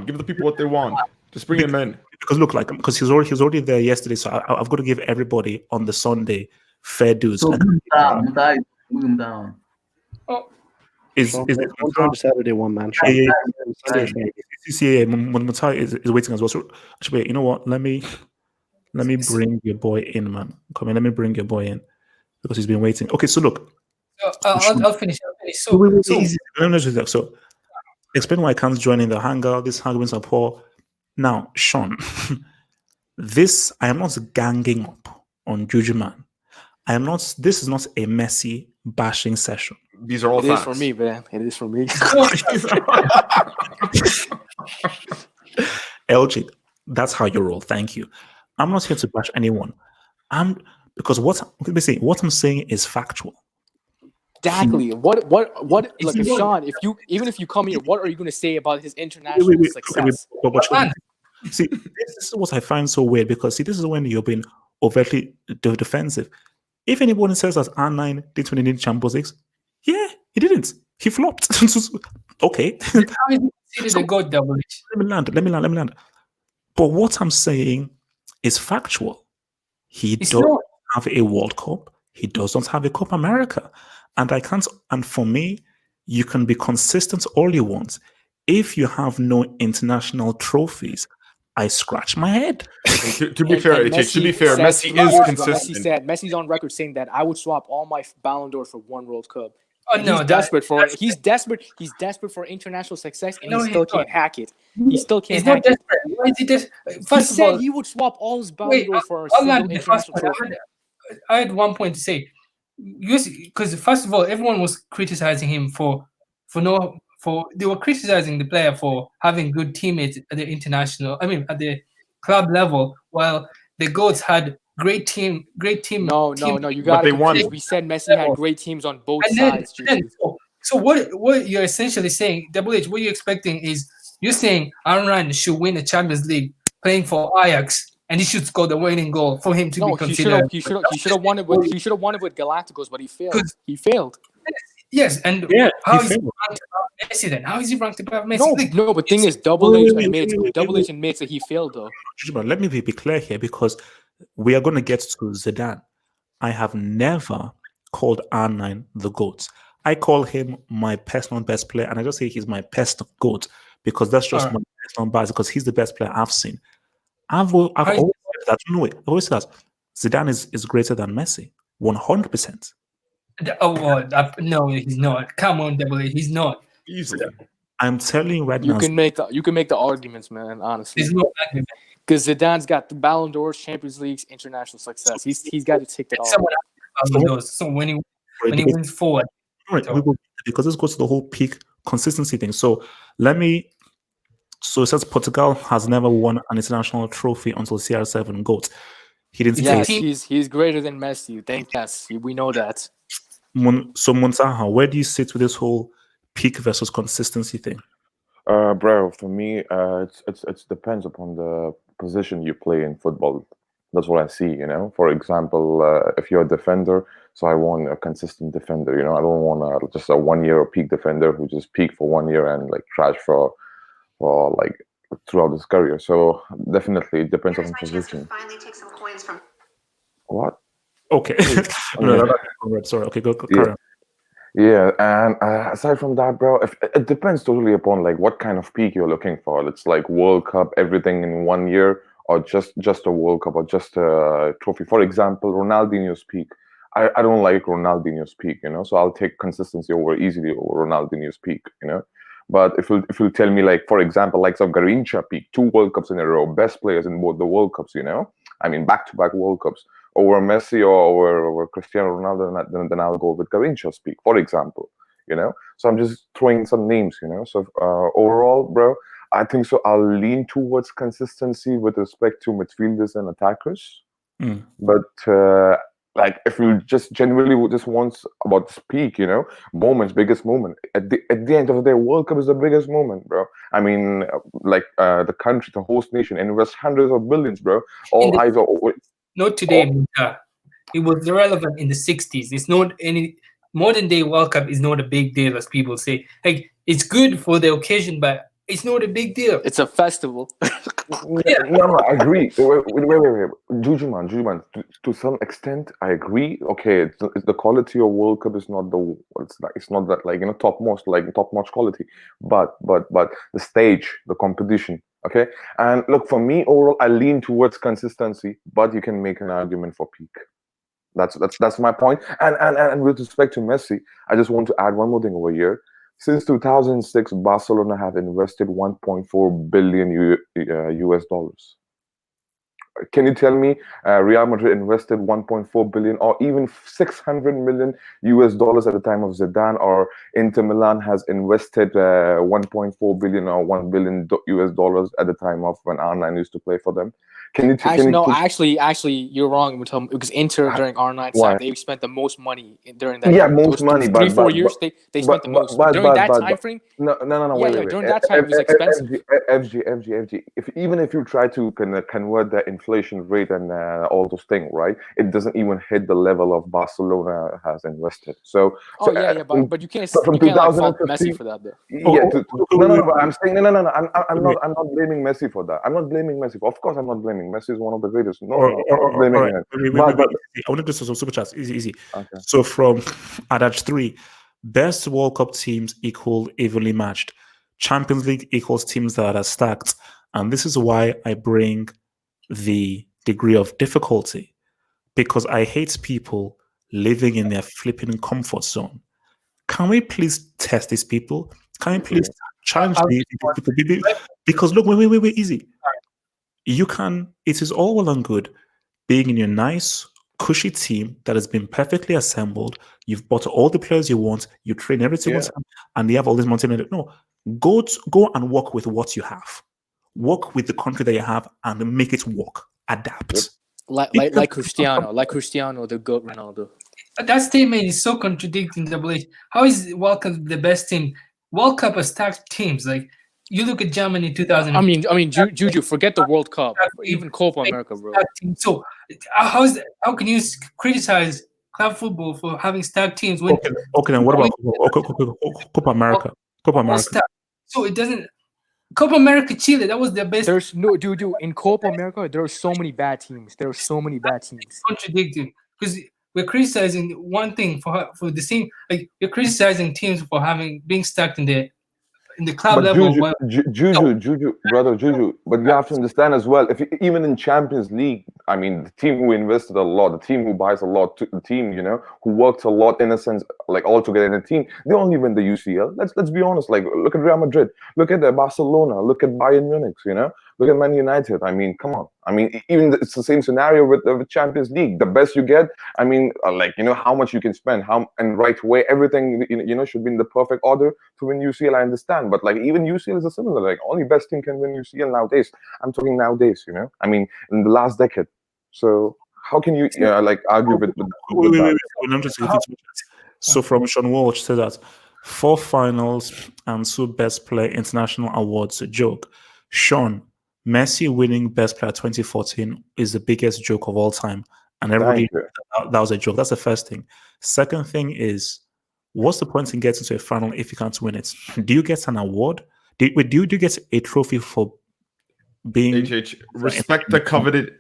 Give the people what they want. Just bring him in. because he's already there yesterday, so I've got to give everybody on the Sunday fair dues. So move him down. Is Sean, it don't join the Saturday one, man. Yeah. Sunday, Sean. Mutai is waiting as well. So actually, wait, you know what? Let me bring your boy in, man. Come in. Let me bring your boy in because he's been waiting. Okay, so look. I'll finish. So Easy. Let me just do that. So explain why I can't join in the hangout. These arguments are poor. Now, Sean, I am not ganging up on Juju Man. I am not. This is not a messy bashing session. These are all It is facts. for me, man. It is for me. LG, that's how you roll. Thank you. I'm not here to bash anyone. Because what I'm saying is factual. Exactly. What? Look, if Sean, if you come here, what are you going to say about his international success? See, this is what I find so weird because this is when you're being overtly defensive. If anyone says that R9 did when he did Champions League, yeah, he didn't. He flopped. Okay. how is he considered a god, Double H? Let me land. But what I'm saying is factual. He doesn't have a World Cup. He doesn't have a Copa America. And I can't, and for me, you can be consistent all you want. If you have no international trophies, I scratch my head. To be fair, Messi is consistent. Messi's on record saying that I would swap all my Ballon d'Or for one World Cup. Oh, no, He's desperate for it. He's desperate for international success, and he still can't hack it. He still can't hack it. Why is he desperate? He First of said all, he would swap all his Ballon d'Or for a single international trophy. I had one point to say, because first of all, everyone was criticizing him they were criticizing the player for having good teammates at the at the club level, while the GOATs had great team. No, you got to confuse. We said Messi had great teams on both sides. So what you're essentially saying, Double H, what you're expecting is you're saying Aaron should win the Champions League playing for Ajax, and he should score the winning goal for him to be No, considered. he should have won it with Galacticos, but he failed. He failed. Yes, and Yeah, how he is he failed. ranked above Messi then? How is he ranked above Messi? Like, No, but thing is, Wait, Double H wait, admits wait, wait, Double wait. H admits that he failed though. But let me be clear here because we are going to get to Zidane. I have never called R9 the GOAT. I call him my personal best player, and I just say he's my personal GOAT because that's just Alright. my personal bias because he's the best player I've seen. I've always said that. No, wait, I've always said that Zidane is greater than Messi, 100%. No, he's not. Come on, Double H, he's not. Easily. I'm telling you right You now. can make the arguments, man. Honestly, There's no argument. because Zidane's got the Ballon d'Ors, Champions Leagues, international success. He's got to tick that all. Someone else knows. So when he wins forward, Right, because this goes to the whole peak consistency thing. So so it says Portugal has never won an international trophy until CR7 GOAT. He didn't Yes, say he's greater than Messi. Yes, we know that. So Montaha, where do you sit with this whole peak versus consistency thing? Bro, for me, it's depends upon the position you play in football. That's what I see, you know. For example, if you're a defender, so I want a consistent defender, you know. I don't want just a 1 year peak defender who just peak for 1 year and like trash for like throughout his career. So definitely it depends on position. Finally take some coins from. What? Okay. Sorry. Okay, go Yeah. carry on. Yeah, and aside from that, bro, it depends totally upon like what kind of peak you're looking for. It's like World Cup, everything in 1 year, or just a World Cup, or just a trophy. For example, Ronaldinho's peak. I don't like Ronaldinho's peak, you know. So I'll take consistency easily over Ronaldinho's peak, you know. But if you tell me like, for example, like some Garincha peak, 2 World Cups in a row, best players in both the World Cups, you know. I mean, back-to-back World Cups over Messi or over Cristiano Ronaldo, then I'll go with Garincha's peak, for example, you know. So I'm just throwing some names, you know. So overall, bro, I think so. I'll lean towards consistency with respect to midfielders and attackers, but like if you just genuinely just want about this peak, you know, biggest moment at the end of the day, World Cup is the biggest moment, bro. I mean, like the country, the host nation, invest hundreds of billions, bro. All eyes are. Not today, Muta. It was irrelevant in the 60s. It's not any modern day World Cup is not a big deal as people say. Like it's good for the occasion, but it's not a big deal. It's a festival. No, I agree. Wait. Jujuman. To some extent, I agree. Okay, it's the quality of World Cup is not it's not that like, you know, top notch quality, but the stage, the competition. Okay, and look, for me overall, I lean towards consistency, but you can make an argument for peak. That's my point. And with respect to Messi, I just want to add one more thing over here. Since 2006, Barcelona have invested 1.4 billion US dollars. Can you tell me Real Madrid invested 1.4 billion or even 600 million US dollars at the time of Zidane, or Inter Milan has invested 1.4 billion or 1 billion US dollars at the time of when R9 used to play for them? Actually, you're wrong. Because Inter during R9's time, they spent the most money during that. Yeah, most money, but 3-4 years they spent the most during that time frame. No. Wait. During that time, it was expensive. FG. Even if you try to convert the inflation rate and all those things, right? It doesn't even hit the level of Barcelona has invested. So, but you can't fault Messi for that, though. No. I'm saying no. I'm not blaming Messi for that. I'm not blaming Messi. Of course, I'm not blaming Messi. Is one of the greatest. No, I'm not blaming him. I want to do some super chats. Easy. Okay. So from Adage 3, best World Cup teams equal evenly matched. Champions League equals teams that are stacked. And this is why I bring the degree of difficulty, because I hate people living in their flipping comfort zone. Can we please test these people? Can we please challenge these people? Because look, wait, easy. It is all well and good being in your nice, cushy team that has been perfectly assembled. You've bought all the players you want, you train every single time, and they have all this mountain. No, go and work with what you have. Work with the country that you have and make it work. Adapt. Like Cristiano, the GOAT Ronaldo. That statement is so contradicting. Double H. How is World Cup the best team? World Cup are stacked teams. Like you look at Germany 2000. Juju, forget the World Cup, or even Copa America, bro. So how can you criticize club football for having stacked teams when Okay, then what about Copa America? Copa all America. stacked? So it doesn't. Copa America, Chile, that was their best. There's no dude in Copa America. There are so many bad teams. There are so many bad teams. Contradicting because we're criticizing one thing for the same. Like we're criticizing teams for being stuck in the club But level. Juju, brother Juju. But you have to understand as well. If even in Champions League, I mean, the team who invested a lot, the team who buys a lot, the team who works a lot in a sense, like all together in a team, they only win the UCL. Let's be honest. Like, look at Real Madrid, look at Barcelona, look at Bayern Munich. Look at Man United. I mean, come on. I mean, even it's the same scenario with the Champions League. The best you get. I mean, how much you can spend, and right way, everything should be in the perfect order to win UCL. I understand, but like even UCL is a similar. Like only best team can win UCL nowadays. I'm talking nowadays. I mean, in the last decade. So how can you argue with that? So from Sean Walsh said that 4 finals and 2 best player international awards a joke. Sean, Messi winning best player 2014 is the biggest joke of all time, and everybody that was a joke. That's the first thing. Second thing is, what's the point in getting to a final if you can't win it? Do you get an award? Do you get a trophy for being respect the coveted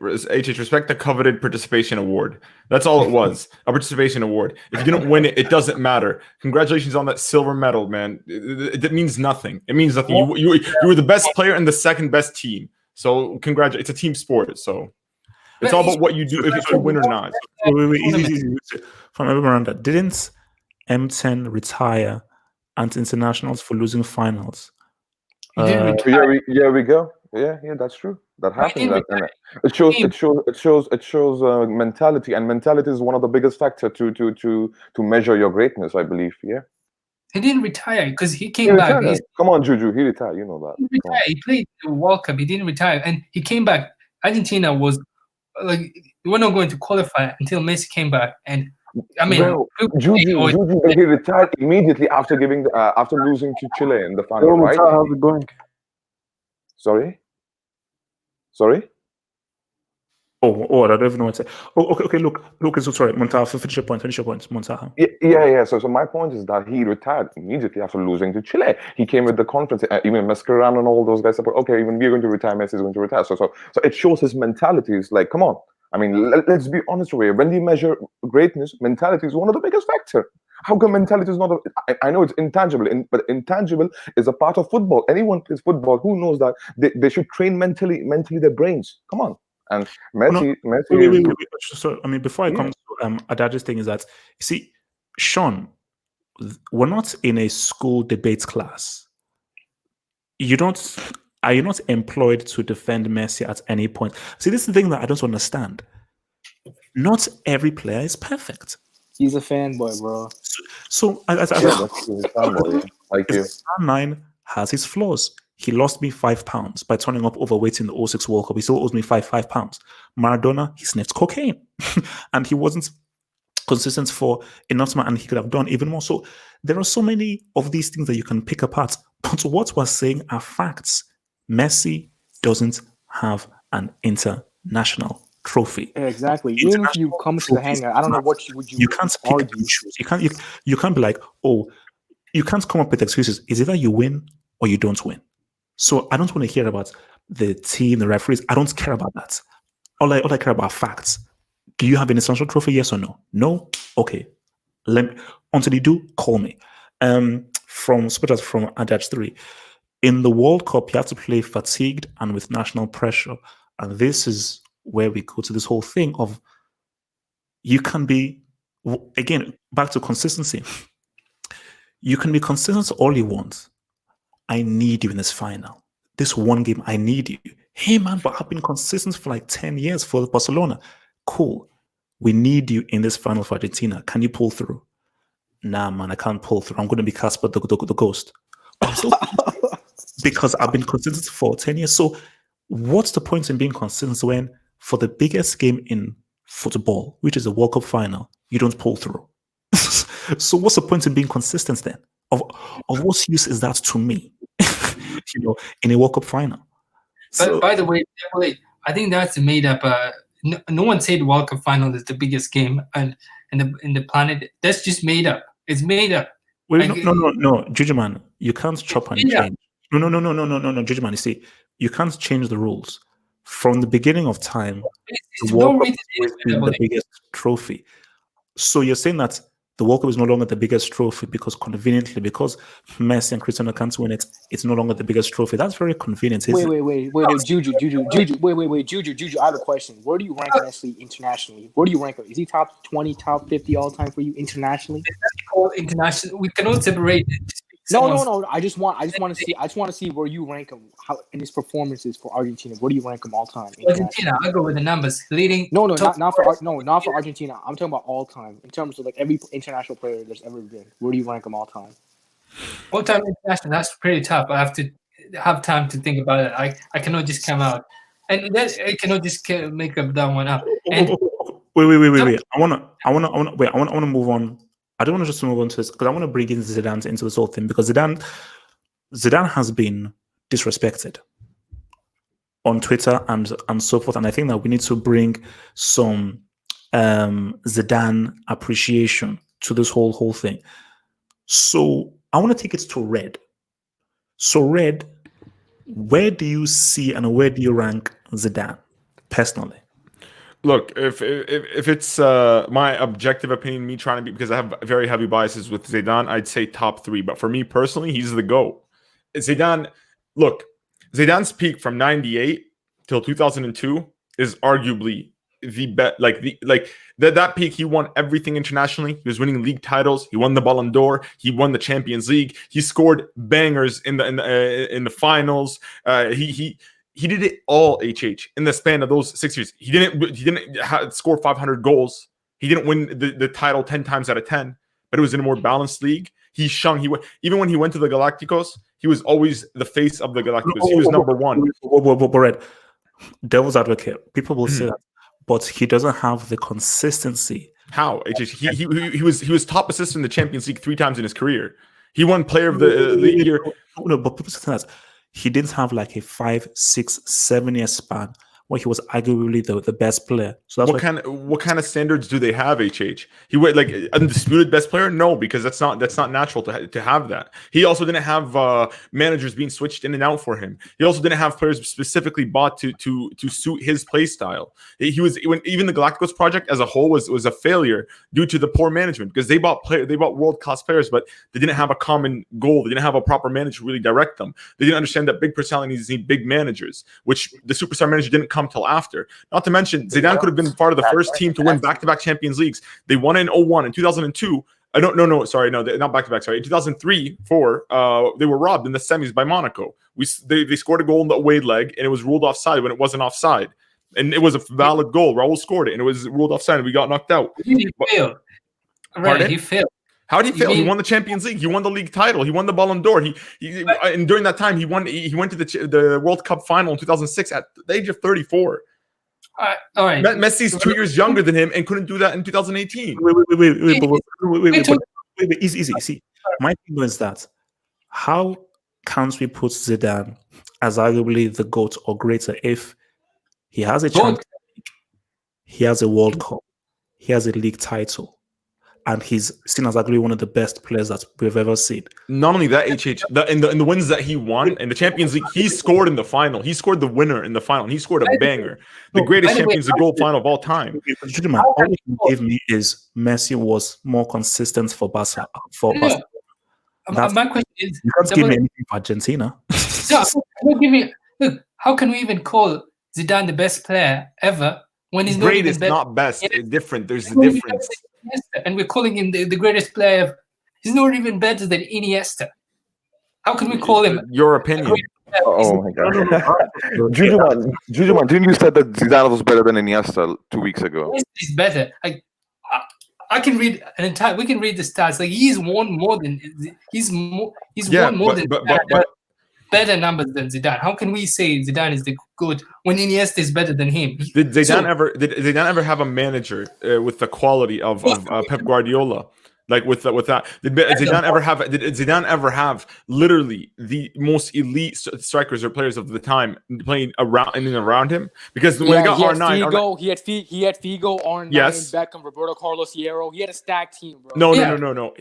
participation award? That's all it was, a participation award. If you didn't win it, it doesn't matter. Congratulations on that silver medal, man. It means nothing. It means nothing. You were the best player and the second best team. So congratulations. It's a team sport. So it's all about what you do, if you win or not. From everyone that didn't M10 retire anti-internationals for losing finals. Here we go. Yeah, that's true. That happens. It shows mentality, and mentality is one of the biggest factors to measure your greatness, I believe. Yeah. He didn't retire because he came back. Come on, Juju. He retired. You know that. He played the World Cup. He didn't retire, and he came back. Argentina was like they were not going to qualify until Messi came back. And I mean, Juju, he retired immediately after losing to Chile in the final, right? How's it going? Sorry. Oh, I don't even know what to say. Okay. Look. So sorry, Montaha. Finish your point, Montaha. Yeah. So my point is that he retired immediately after losing to Chile. He came with the conference, even Mascherano and all those guys. Okay, even we're going to retire, Messi is going to retire. So it shows his mentality is like, come on. I mean, let's be honest with you. When we measure greatness, mentality is one of the biggest factors. How come mentality is not? I know it's intangible, but intangible is a part of football. Anyone plays football who knows that they should train mentally their brains. Come on. And Messi. Wait. So, I mean, before I come to Adaja's thing, is that, you see, Sean, we're not in a school debates class. Are you not employed to defend Messi at any point? See, this is the thing that I don't understand. Not every player is perfect. He's a fanboy, bro. So like you. 9 has his flaws. He lost me £5 by turning up overweight in the 06 World Cup. He still owes me £5. Maradona, he sniffed cocaine. And he wasn't consistent for enough time, and he could have done even more. So there are so many of these things that you can pick apart. But what we're saying are facts. Messi doesn't have an international trophy. Exactly. Even if you come to the Hangout, I don't know what you can't pick and choose. You can't be like, oh, you can't come up with excuses. It's either you win or you don't win. So I don't want to hear about the team, the referees. I don't care about that. All I care about facts. Do you have an international trophy? Yes or no? No? Okay. Until you do, call me. From Adaj 3. In the World Cup, you have to play fatigued and with national pressure. And this is where we go to this whole thing of you can be, again, back to consistency. You can be consistent all you want. I need you in this final. This one game, I need you. Hey, man, but I've been consistent for like 10 years for Barcelona. Cool. We need you in this final for Argentina. Can you pull through? Nah, man, I can't pull through. I'm going to be Casper the Ghost. Because I've been consistent for 10 years. So what's the point in being consistent when for the biggest game in football, which is the World Cup final, you don't pull through. So what's the point in being consistent then? Of what use is that to me? In a World Cup final. But by the way, I think that's made up. No one said World Cup final is the biggest game and in the planet. That's just made up. It's made up. Wait, no, Jujuman, you can't chop and change. No, Jujuman, you see, you can't change the rules. From the beginning of time, the World Cup has always been the biggest trophy. So you're saying that the World Cup is no longer the biggest trophy because because Messi and Cristiano can't win it, it's no longer the biggest trophy. That's very convenient. Wait, Juju. I have a question. Where do you rank Messi internationally? Where do you rank him? Is he top 20, top 50 all time for you internationally? International. We cannot separate it. No. I just want to see where you rank him in his performances for Argentina. Where do you rank him all time? Argentina. I'll go with the numbers. Leading. Not for Argentina. I'm talking about all time in terms of like every international player there's ever been. Where do you rank him all time? All time international. That's pretty tough. I have to have time to think about it. I cannot just come out and I cannot just make up that one up. And wait. I wanna move on. I don't want to just move on to this because I want to bring in Zidane into this whole thing because Zidane has been disrespected on Twitter and so forth, and I think that we need to bring some Zidane appreciation to this whole thing. So I want to take it to Red. So Red, where do you see and where do you rank Zidane personally? Look, if it's my objective opinion, me trying to be, because I have very heavy biases with Zidane, I'd say top 3. But for me personally, he's the GOAT. Zidane's peak from 98 till 2002 is arguably the best. That peak, he won everything internationally. He was winning league titles. He won the Ballon d'Or. He won the Champions League. He scored bangers in the finals. He did it all, in the span of those 6 years. He didn't score 500 goals. He didn't win the title 10 times out of 10, but it was in a more balanced league. Even when he went to the Galacticos, he was always the face of the Galacticos. He was number one. Red, devil's advocate. People will say that, but he doesn't have the consistency. How? He was top assist in the Champions League 3 times in his career. He won Player of the Year. No, but people say that. He didn't have like a 5, 6, 7 year span where he was arguably the best player. So that's what kind of standards do they have? He went like undisputed best player? No, because that's not natural to have that. He also didn't have managers being switched in and out for him. He also didn't have players specifically bought to suit his play style. Even the Galacticos project as a whole was a failure due to the poor management because they bought world class players, but they didn't have a common goal. They didn't have a proper manager to really direct them. They didn't understand that big personalities need big managers, which the superstar manager didn't come till after. Not to mention, Zidane could have been part of the first team to win back-to-back Champions Leagues. They won in 2001 and 2002. Not back-to-back. Sorry, in 2003-4, they were robbed in the semis by Monaco. They scored a goal in the away leg, and it was ruled offside when it wasn't offside. And it was a valid goal. Raul scored it, and it was ruled offside, and we got knocked out. He failed. Right, he failed. How did he fail? He won the Champions League. He won the league title. He won the Ballon d'Or. And during that time, he went to the World Cup final in 2006 at the age of 34. All right. Messi's 2 years younger than him and couldn't do that in 2018. Wait, easy. See, my thing is that how can't we put Zidane as arguably the GOAT or greater if he has a Champions League, he has a World Cup, he has a league title, and he's seen as arguably one of the best players that we've ever seen. Not only that, in the wins that he won in the Champions League, he scored in the final. He scored the winner in the final. And he scored a banger. The greatest Champions League goal final of all time. All he can give me is Messi was more consistent for Barca. My question is, you can't give me anything for Argentina. Look, how can we even call Zidane the best player ever when he's greatest, not best? Different. There's a difference. And we're calling him the greatest player. He's not even better than Iniesta. How can we call him? Your opinion. Oh my god. Jujuman, didn't you say that Zidane was better than Iniesta 2 weeks ago? He's better. I can read an entire. We can read the stats. Like he's won more than. better numbers than Zidane. How can we say Zidane is the good when Iniesta is better than him? Did Zidane ever have a manager with the quality of Pep Guardiola? Like with that, did Zidane ever have literally the most elite strikers or players of the time playing around him? Because when he got R9, he had Figo, R9, yes. Beckham, Roberto Carlos, Hierro. He had a stacked team, bro. No.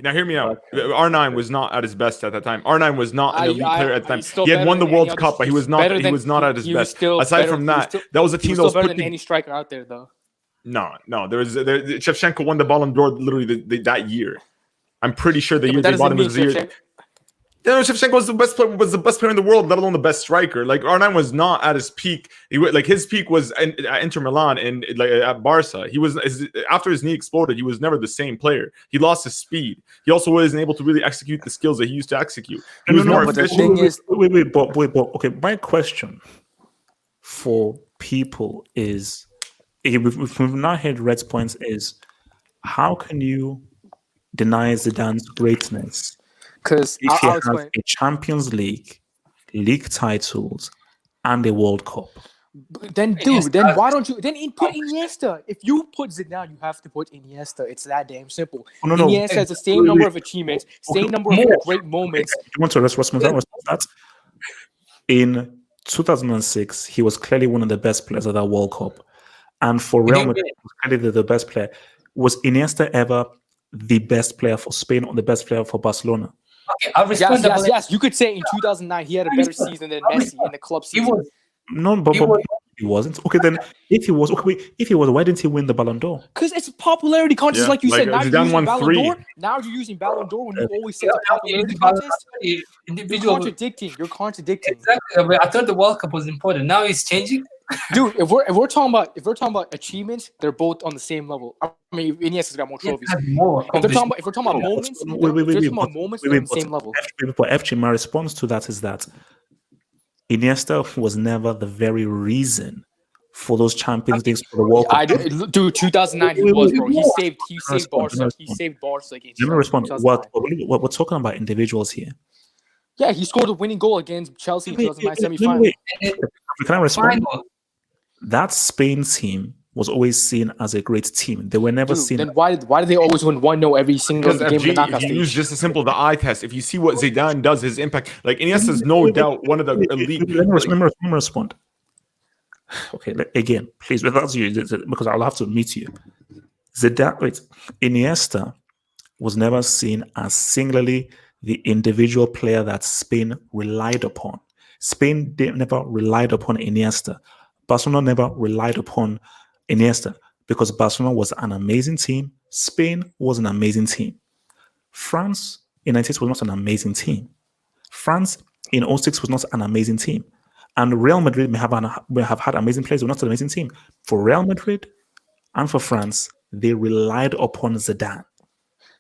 Now hear me out. R9 was not at his best at that time. R9 was not an elite player at the time. He had won the World Cup, but he was not at his best. Aside from that, that was a team that was better than any striker out there, though. No. Shevchenko won the Ballon d'Or literally that year. I'm pretty sure the year they bought him was the year. Shevchenko was the best player in the world, let alone the best striker. Like R9 was not at his peak. His peak was at Inter Milan and at Barca. He was after his knee exploded. He was never the same player. He lost his speed. He also wasn't able to really execute the skills that he used to execute. He was more efficient. Okay, my question for people is, we've now heard Red's points is, how can you deny Zidane's greatness? Because if he has a Champions League titles, and a World Cup. Then why don't you put Iniesta? If you put Zidane, you have to put Iniesta. It's that damn simple. Iniesta has the same number of achievements, same number of great moments. You want to respond that? In 2006, he was clearly one of the best players of that World Cup. And for Real Madrid, he was clearly the best player. Was Iniesta ever the best player for Spain or the best player for Barcelona? Okay, I'll respond. Yes. You could say in 2009 he had a better season than Messi in the club season. He wasn't. Okay, then if he was, why didn't he win the Ballon d'Or? Because it's a popularity contest, like you said. Now you're using Ballon d'Or. Now you're using Ballon d'Or when you always say it's a popularity contest. You're contradicting. Exactly. I thought the World Cup was important. Now it's changing. Dude, if we're talking about achievements, they're both on the same level. I mean, Iniesta's got more trophies. If we're talking about moments, they're on the same level. FG, my response to that is that Iniesta was never the very reason for those Champions Leagues for the World Cup. Dude, 2009 he was, bro. He saved Barca. He saved Barca against. Let me respond. What we're talking about individuals here. Yeah, he scored a winning goal against Chelsea in 2009 semi-final. Can I respond? That Spain team was always seen as a great team. They were never seen. Then why did they always win 1-0 every single game in the knockout stage? You use just a simple the eye test. If you see what Zidane does, his impact, like Iniesta is no doubt one of the elite. Let me respond. Okay, again, please, without you, because I'll have to meet you. Iniesta was never seen as singularly the individual player that Spain relied upon. Spain never relied upon Iniesta. Barcelona never relied upon Iniesta because Barcelona was an amazing team. Spain was an amazing team. France in 96 was not an amazing team. France in 06 was not an amazing team. And Real Madrid may have had amazing players, but not an amazing team. For Real Madrid and for France, they relied upon Zidane.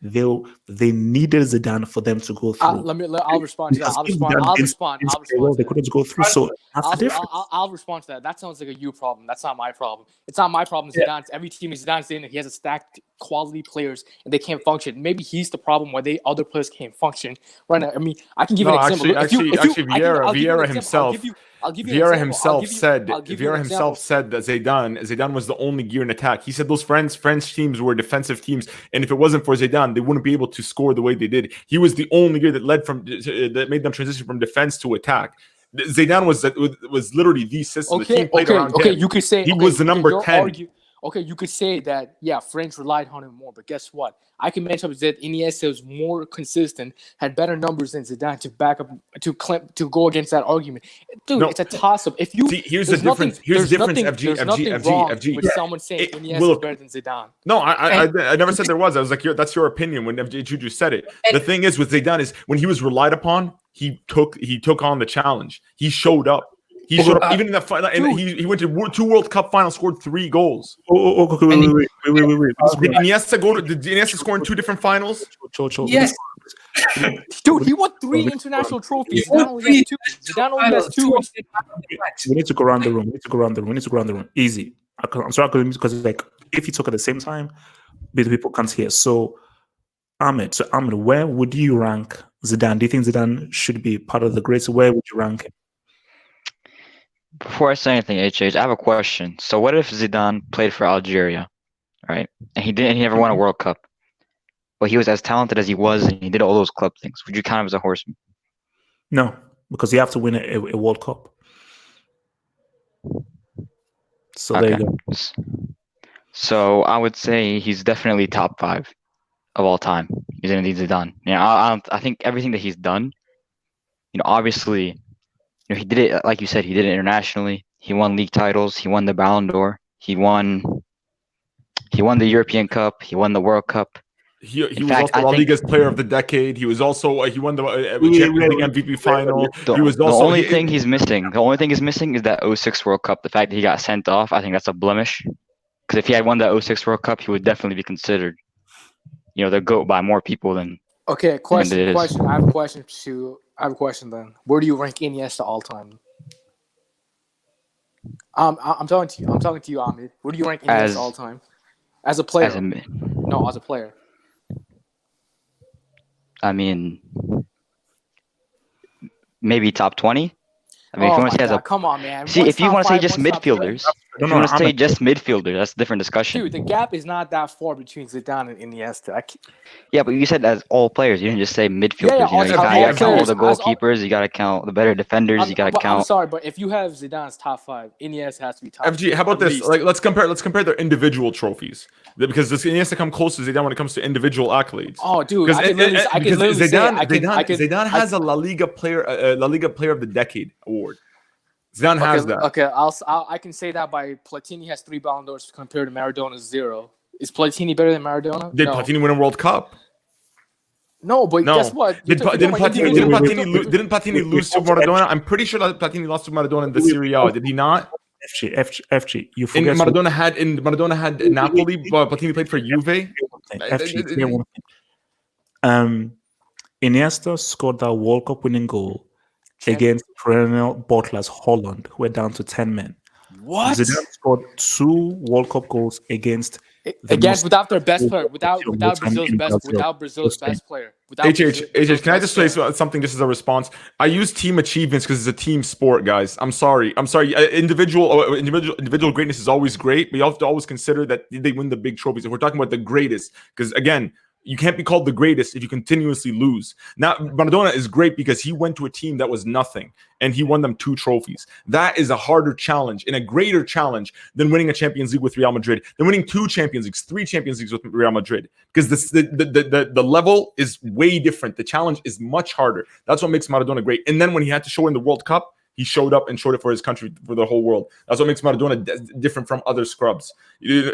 They needed Zidane for them to go through. I'll respond to that. I'll respond. They couldn't go through, so that's the difference. I'll respond to that. That sounds like a you problem. That's not my problem. It's not my problem. Zidane's every team Zidane's in, he has a stacked quality players and they can't function. Maybe he's the problem where other players can't function right now. I mean, I can give you an example. Vieira himself. Vieira himself said that Zidane was the only gear in attack. He said those French teams were defensive teams, and if it wasn't for Zidane, they wouldn't be able to score the way they did. He was the only gear that made them transition from defense to attack. Zidane was literally the system. You could say he was the number 10. You could say that, French relied on him more, but guess what? I can mention that Iniesta was more consistent, had better numbers than Zidane to back up, to go against that argument. Dude, it's a toss-up. If you here's the difference. Here's the difference. FG. With someone saying Iniesta is better than Zidane. No, I never said there was. I was like, that's your opinion when FG Juju said it. The thing is with Zidane is when he was relied upon, he took on the challenge. He showed up. He showed up even in that final, and he went to 2 World Cup finals, scored 3 goals. Okay, wait. Did Iniesta score in 2 different finals? Yes. Dude, he won 3 international trophies. Zidane only has 2. We need to go around the room. Easy. I'm sorry, because like if you talk at the same time, the people can't hear. So Ahmed, where would you rank Zidane. Do you think Zidane should be part of the greats? Where would you rank him? Before I say anything, HH, I have a question. So what if Zidane played for Algeria, right? And he never won a World Cup, but he was as talented as he was, and he did all those club things. Would you count him as a horseman? No, because you have to win a World Cup. So there you go. So I would say he's definitely top 5 of all time. He's indeed Zidane. I think everything that he's done, obviously, he did it, like you said, he did it internationally. He won league titles. He won the Ballon d'Or. He won the European Cup. He won the World Cup. He was also La Liga's Player of the Decade. He was also he won the Champions League MVP final. He was also the only thing he's missing. The only thing he's missing is that 06 World Cup. The fact that he got sent off, I think that's a blemish. Because if he had won that 06 World Cup, he would definitely be considered, the GOAT by more people than. Okay, question. I have a question then. Where do you rank Iniesta all time? I'm talking to you. I'm talking to you, Ahmed. Where do you rank Iniesta all time? As a player? No, as a player. I mean, maybe top 20. I mean, if you want to say as a come on, man. See, if you want to say just midfielders, if you want to say just midfielders, that's a different discussion. Dude, the gap is not that far between Zidane and Iniesta. Yeah, but you said as all players. You didn't just say midfielders. Yeah, you got to count all the goalkeepers. You got to count the better defenders. You got to count. I'm sorry, but if you have Zidane's top 5, Iniesta has to be top. FG, how about this? Like, let's compare their individual trophies, because does Iniesta come close to Zidane when it comes to individual accolades? Oh, dude, Zidane has a La Liga Player of the Decade award. Zidane has that. Okay, I can say that by Platini has 3 Ballon d'Ors compared to Maradona's 0. Is Platini better than Maradona? Did Platini win a World Cup? No, but guess what? Didn't Platini lose to Maradona? I'm pretty sure that Platini lost to Maradona in the Serie A. Did he not? FG, you forget. Maradona had Napoli, but Platini played for Juve. Iniesta scored that World Cup winning goal against perennial bottlers Holland, who were down to 10 men. What? Zidane scored 2 World Cup goals without their best player, without Brazil's best player. HH, can I just say something just as a response? I use team achievements because it's a team sport, guys. I'm sorry. Individual greatness is always great, but you have to always consider that they win the big trophies. If we're talking about the greatest, because again, you can't be called the greatest if you continuously lose. Now, Maradona is great because he went to a team that was nothing and he won them 2 trophies. That is a harder challenge and a greater challenge than winning a Champions League with Real Madrid, than winning 2 Champions Leagues, 3 Champions Leagues with Real Madrid. Because the level is way different. The challenge is much harder. That's what makes Maradona great. And then when he had to show in the World Cup, he showed up and showed it for his country, for the whole world. That's what makes Maradona different from other scrubs.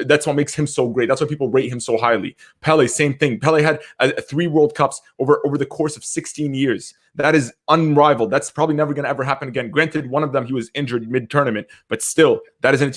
That's what makes him so great. That's why people rate him so highly. Pele, same thing. Pele had 3 World Cups over the course of 16 years. That is unrivaled. That's probably never going to ever happen again. Granted, one of them, he was injured mid-tournament, but still, that is in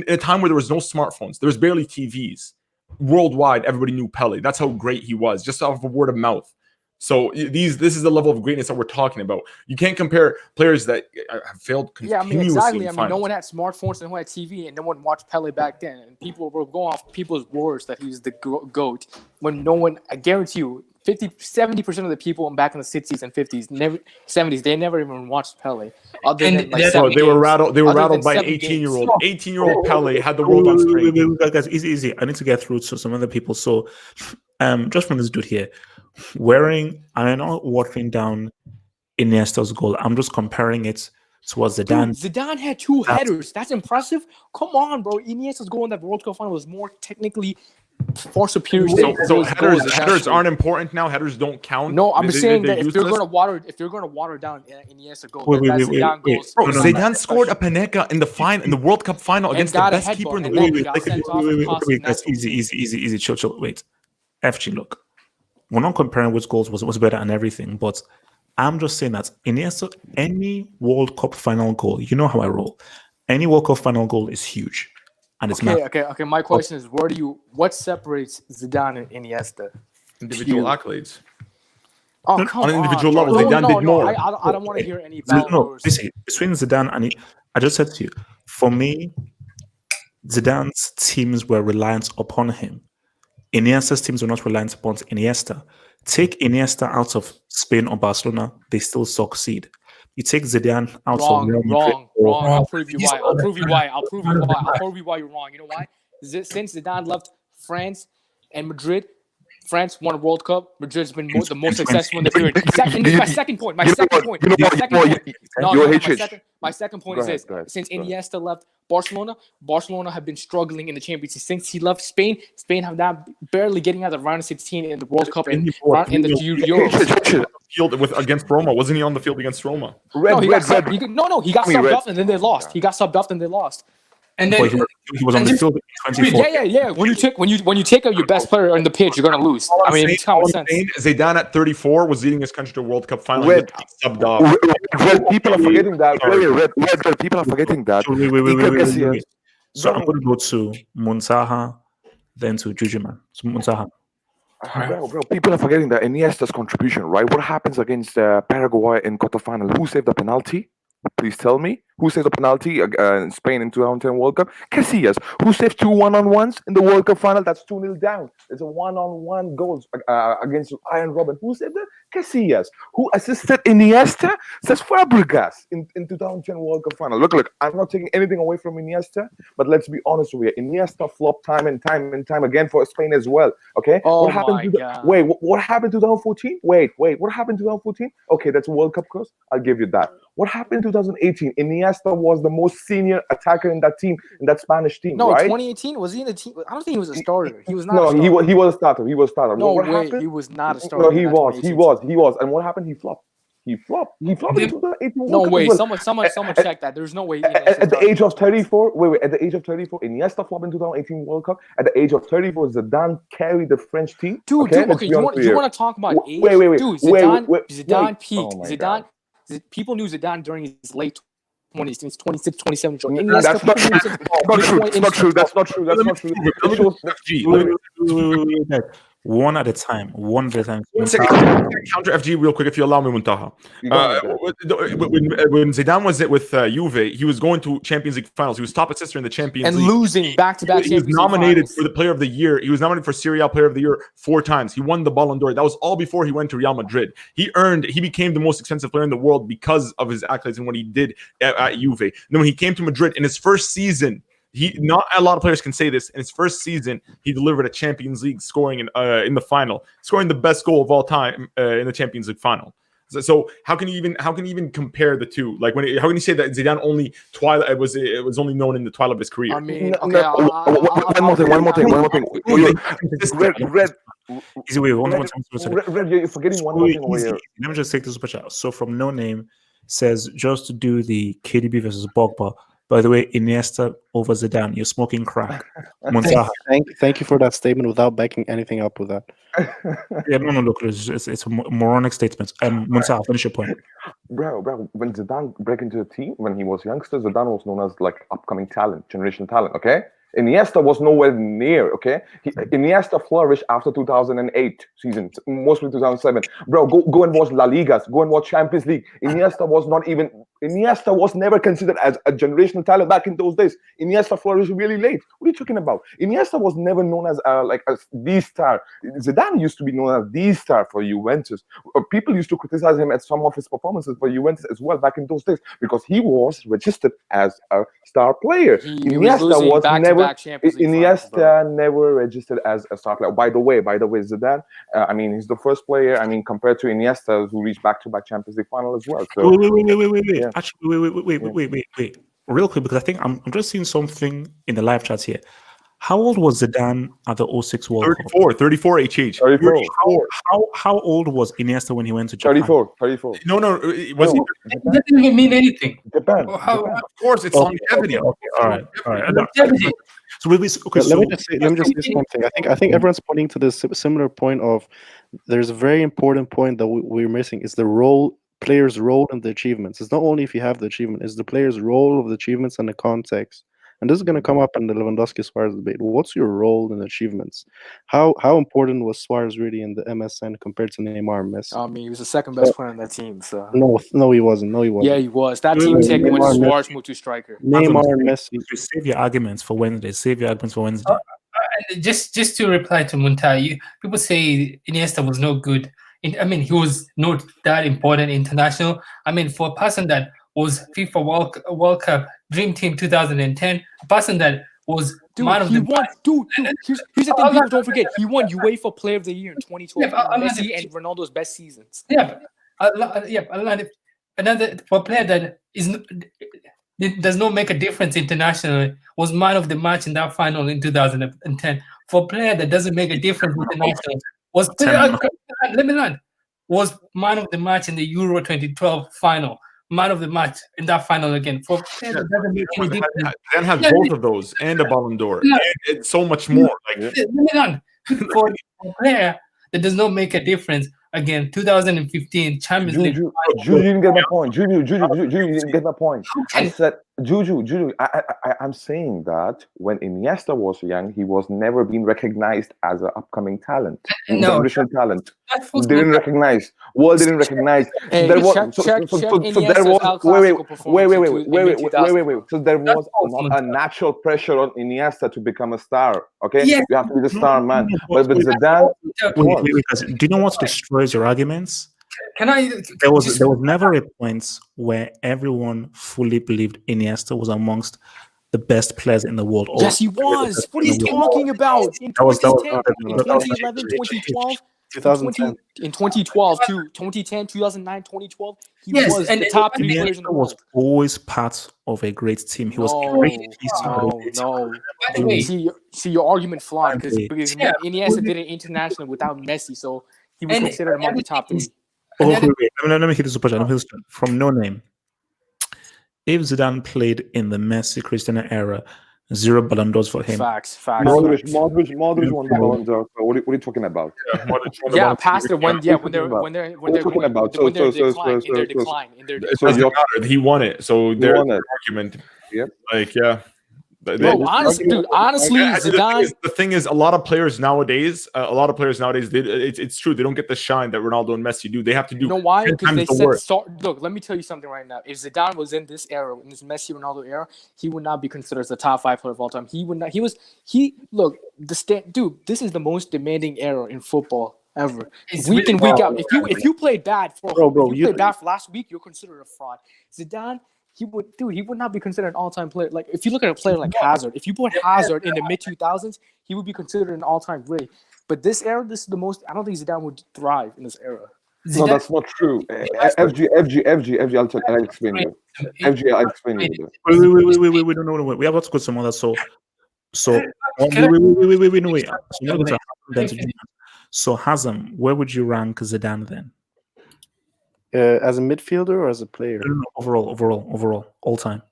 a time where there was no smartphones. There was barely TVs. Worldwide, everybody knew Pele. That's how great he was, just off of word of mouth. So this is the level of greatness that we're talking about. You can't compare players that have failed continuously. Yeah, exactly. No one had smartphones, and no one had TV, and no one watched Pele back then. And people were going off people's words that he's the GOAT. When no one, I guarantee you, 70% of the people back in the 60s and 70s, they never even watched Pele. They were rattled by an 18-year-old. 18-year-old Pele had the world on string. Guys, easy. I need to get through to some other people. So, just from this dude here. I'm not watering down Iniesta's goal. I'm just comparing it towards Zidane. Dude, Zidane had 2 headers. That's impressive. Come on, bro. Iniesta's goal in that World Cup final was more technically far superior. So headers aren't important now. Headers don't count. No, I'm saying that if you're going to water down Iniesta goal, Zidane goals. Bro, Zidane scored a Panenka in the World Cup final against the best keeper in the world. Wait, guys, easy, chill. Wait, FG, look. We're not comparing which goals was better and everything, but I'm just saying that Iniesta, any World Cup final goal, you know how I roll. Any World Cup final goal is huge, and it's massive. Okay. My question is, what separates Zidane and Iniesta? Individual accolades. Oh, come on. On an individual level, Zidane did more. I don't want to hear any bad words. Between Zidane and I just said to you, for me, Zidane's teams were reliant upon him. Iniesta's teams were not reliant upon Iniesta. Take Iniesta out of Spain or Barcelona, they still succeed. You take Zidane out of Real Madrid. Wrong. I'll prove you why. I'll prove you why you're wrong. You know why? Since Zidane left France and Madrid, France won a World Cup. Madrid's been the most successful in the period. My second point. My second point is this. Since Iniesta left Barcelona have been struggling in the Champions League. Since he left Spain have now barely getting out of round of 16 in the World Cup and in the Euros. Field against Roma. Wasn't he on the field against Roma? He got subbed off and then they lost. He got subbed off and they lost. And then he was on the field in 24. Yeah. When you take out your best player on the pitch, you're gonna lose. I mean, it's common sense. Zidane at 34 was leading his country to a World Cup final. Subbed off. People are forgetting that. People are forgetting that. Wait. So I'm going to go to Muntaha, then to Jujuman. So Muntaha. Bro, people are forgetting that Iniesta's contribution, right? What happens against Paraguay in quarterfinal? Who saved the penalty? Please tell me. Who saved the penalty in Spain in 2010 World Cup? Casillas. Who saved 2 1-on-1s in the World Cup final? That's 2-0 down. It's a 1-on-1 goal against Iron Robin. Who saved that? Casillas. Who assisted Iniesta? Says Fabregas in 2010 World Cup final. Look, I'm not taking anything away from Iniesta, but let's be honest with you. Iniesta flopped time and time again for Spain as well. Okay? What happened what happened in 2014? Wait, what happened in 2014? Okay, that's a World Cup course. I'll give you that. What happened in 2018? Iniesta was the most senior attacker in that team, in that Spanish team, no, right? 2018, was he in the team? I don't think he was a starter. He was not. No, he was a starter. He was a starter. No what way, happened? he was not a starter. No, he was. And what happened? He flopped. He flopped in 2018. No way. Someone check that. There's no way. At the age of 34, at the age of 34, Iniesta flopped in 2018 World Cup. At the age of 34, Zidane carried the French team. Dude, okay, you want to talk about age? Dude, Zidane peaked. Zidane. People knew Zidane during his late 20s, 26, 27. That's not true. That's not true. One at a time. Counter FG real quick, if you allow me, Muntaha. When Zidane was with Juve, he was going to Champions League finals. He was top assister in the Champions League. And losing back-to-back He was nominated for the Player of the Year. He was nominated for Serie A Player of the Year 4 times. He won the Ballon d'Or. That was all before he went to Real Madrid. He became the most expensive player in the world because of his accolades and what he did at Juve. And then when he came to Madrid in his first season, not a lot of players can say this. In his first season, he delivered a Champions League scoring in the final, scoring the best goal of all time in the Champions League final. So how can you even compare the two? Like how can you say that Zidane only it was only known in the twilight of his career? I mean, okay. One more thing. Red, you're forgetting one more thing over here. Let me just take this super chat. So from No Name says just to do the KDB versus Pogba. By the way, Iniesta over Zidane. You're smoking crack. Thank you for that statement without backing anything up with that. Yeah, no, look, it's a moronic statement. Muntaha, finish your point. Bro, when Zidane broke into the team, when he was youngster, Zidane was known as like upcoming talent, generation talent, okay? Iniesta was nowhere near, okay? Iniesta flourished after 2008 season, mostly 2007. Bro, go and watch La Ligas, go and watch Champions League. Iniesta was never considered as a generational talent back in those days. Iniesta flourished really late. What are you talking about? Iniesta was never known as the star. Zidane used to be known as the star for Juventus. People used to criticize him at some of his performances for Juventus as well back in those days because he was registered as a star player. Iniesta never registered as a star player. By the way, Zidane, he's the first player, compared to Iniesta, who reached back-to-back Champions League final as well. So, wait. Yeah. Actually, wait. Real quick, because I think I'm just seeing something in the live chat here. How old was Zidane at the 06 World Cup? 34 HH. 34. How old was Iniesta when he went to Japan? 34. No, it doesn't even mean anything. Japan. Of course, it's longevity. Okay. All right. Longevity. So let me just say something. I think everyone's pointing to this similar point of there's a very important point that we're missing is the player's role in the achievements. It's not only if you have the achievement, it's the player's role of the achievements and the context. And this is going to come up in the Lewandowski-Suarez debate. What's your role in achievements? How important was Suarez really in the MSN compared to Neymar and Messi? He was the second best player on that team. So no, he wasn't. Yeah, he was. That team taken when Suarez moved to striker. Neymar and Messi. Save your arguments for Wednesday. just to reply to Muntai, people say Iniesta was no good. He was not that important international. For a person that was FIFA World Cup Dream Team 2010, a person that was Dude, man of he the won. Dude, here's the thing people don't forget. He won UEFA Player of the Year in 2012. Yeah, but Messi and Ronaldo's best seasons. Yeah, another for a player that it does not make a difference internationally was man of the match in that final in 2010. For a player that doesn't make a difference internationally was let me learn was man of the match in the Euro 2012 final. Man of the match in that final again. For a player that doesn't make any difference. Dan has both of those and a Ballon d'Or. And it's so much more. Like, Let me learn. For a player that does not make a difference. Again, 2015 Champions League. Juju, you didn't get my point. Juju, you didn't get my point. I said, Juju, I'm saying that when Iniesta was young, he was never being recognized as an upcoming talent, generational talent. Didn't recognize. World didn't recognize. Hey, there was check so there Iniesta's was El Clasico performance wait. in mid-2000s. So there was not a natural pressure on Iniesta to become a star. Okay, Yes. you have to be the star man. But with Zidane, Wait, because do you know what destroys your arguments? Can I? There was never a point where everyone fully believed Iniesta was amongst the best players in the world. Yes, he was. What are you talking about? In 2010, in 2011, 2012, 2010. in 2012 too, 2010, 2009, 2012, he Yes, was and the top 3 players in Iniesta the was world. always part of a great team. He was a great piece of a great team. No. By the way, See, your argument flawed because Yeah. Iniesta did it internationally without Messi, so he was And considered among the top 3. Oh, wait. Let me hit the super chat. Let me hit this from No Name. If Zidane played in the Messi Cristiano era, 0 Ballon d'Ors for him. Facts. Modric won the Ballon d'Or. So what are you talking about? Yeah, past it when they're talking about? when they're What are you talking about? when they're So- in their so- decline. So doesn't you're- matter. He won it. So there's won an it. argument. Yep. Like, yeah. Bro, honestly, Zidane. The thing is, a lot of players nowadays, it's true. They don't get the shine that Ronaldo and Messi do. They have to do. You know why? 10 Because times they the work. said, look, let me tell you something right now. If Zidane was in this era, in this Messi Ronaldo era, he would not be considered as the top 5 player of all time. He would not. Look, dude. This is the most demanding era in football ever. It's Week in, really week out. If you played bad for last week, you're considered a fraud. Zidane. He would not be considered an all-time player. Like, if you look at a player like Hazard, if you put Hazard in the mid-2000s, he would be considered an all-time great. But this era, this is the most. I don't think Zidane would thrive in this era. No, that's not true. FG, I'll explain you. FG, I'll explain you. Wait, no. We have got to go to some other. So, wait. So, Hazem, where would you rank Zidane then? As a midfielder or as a player? No, overall, all time.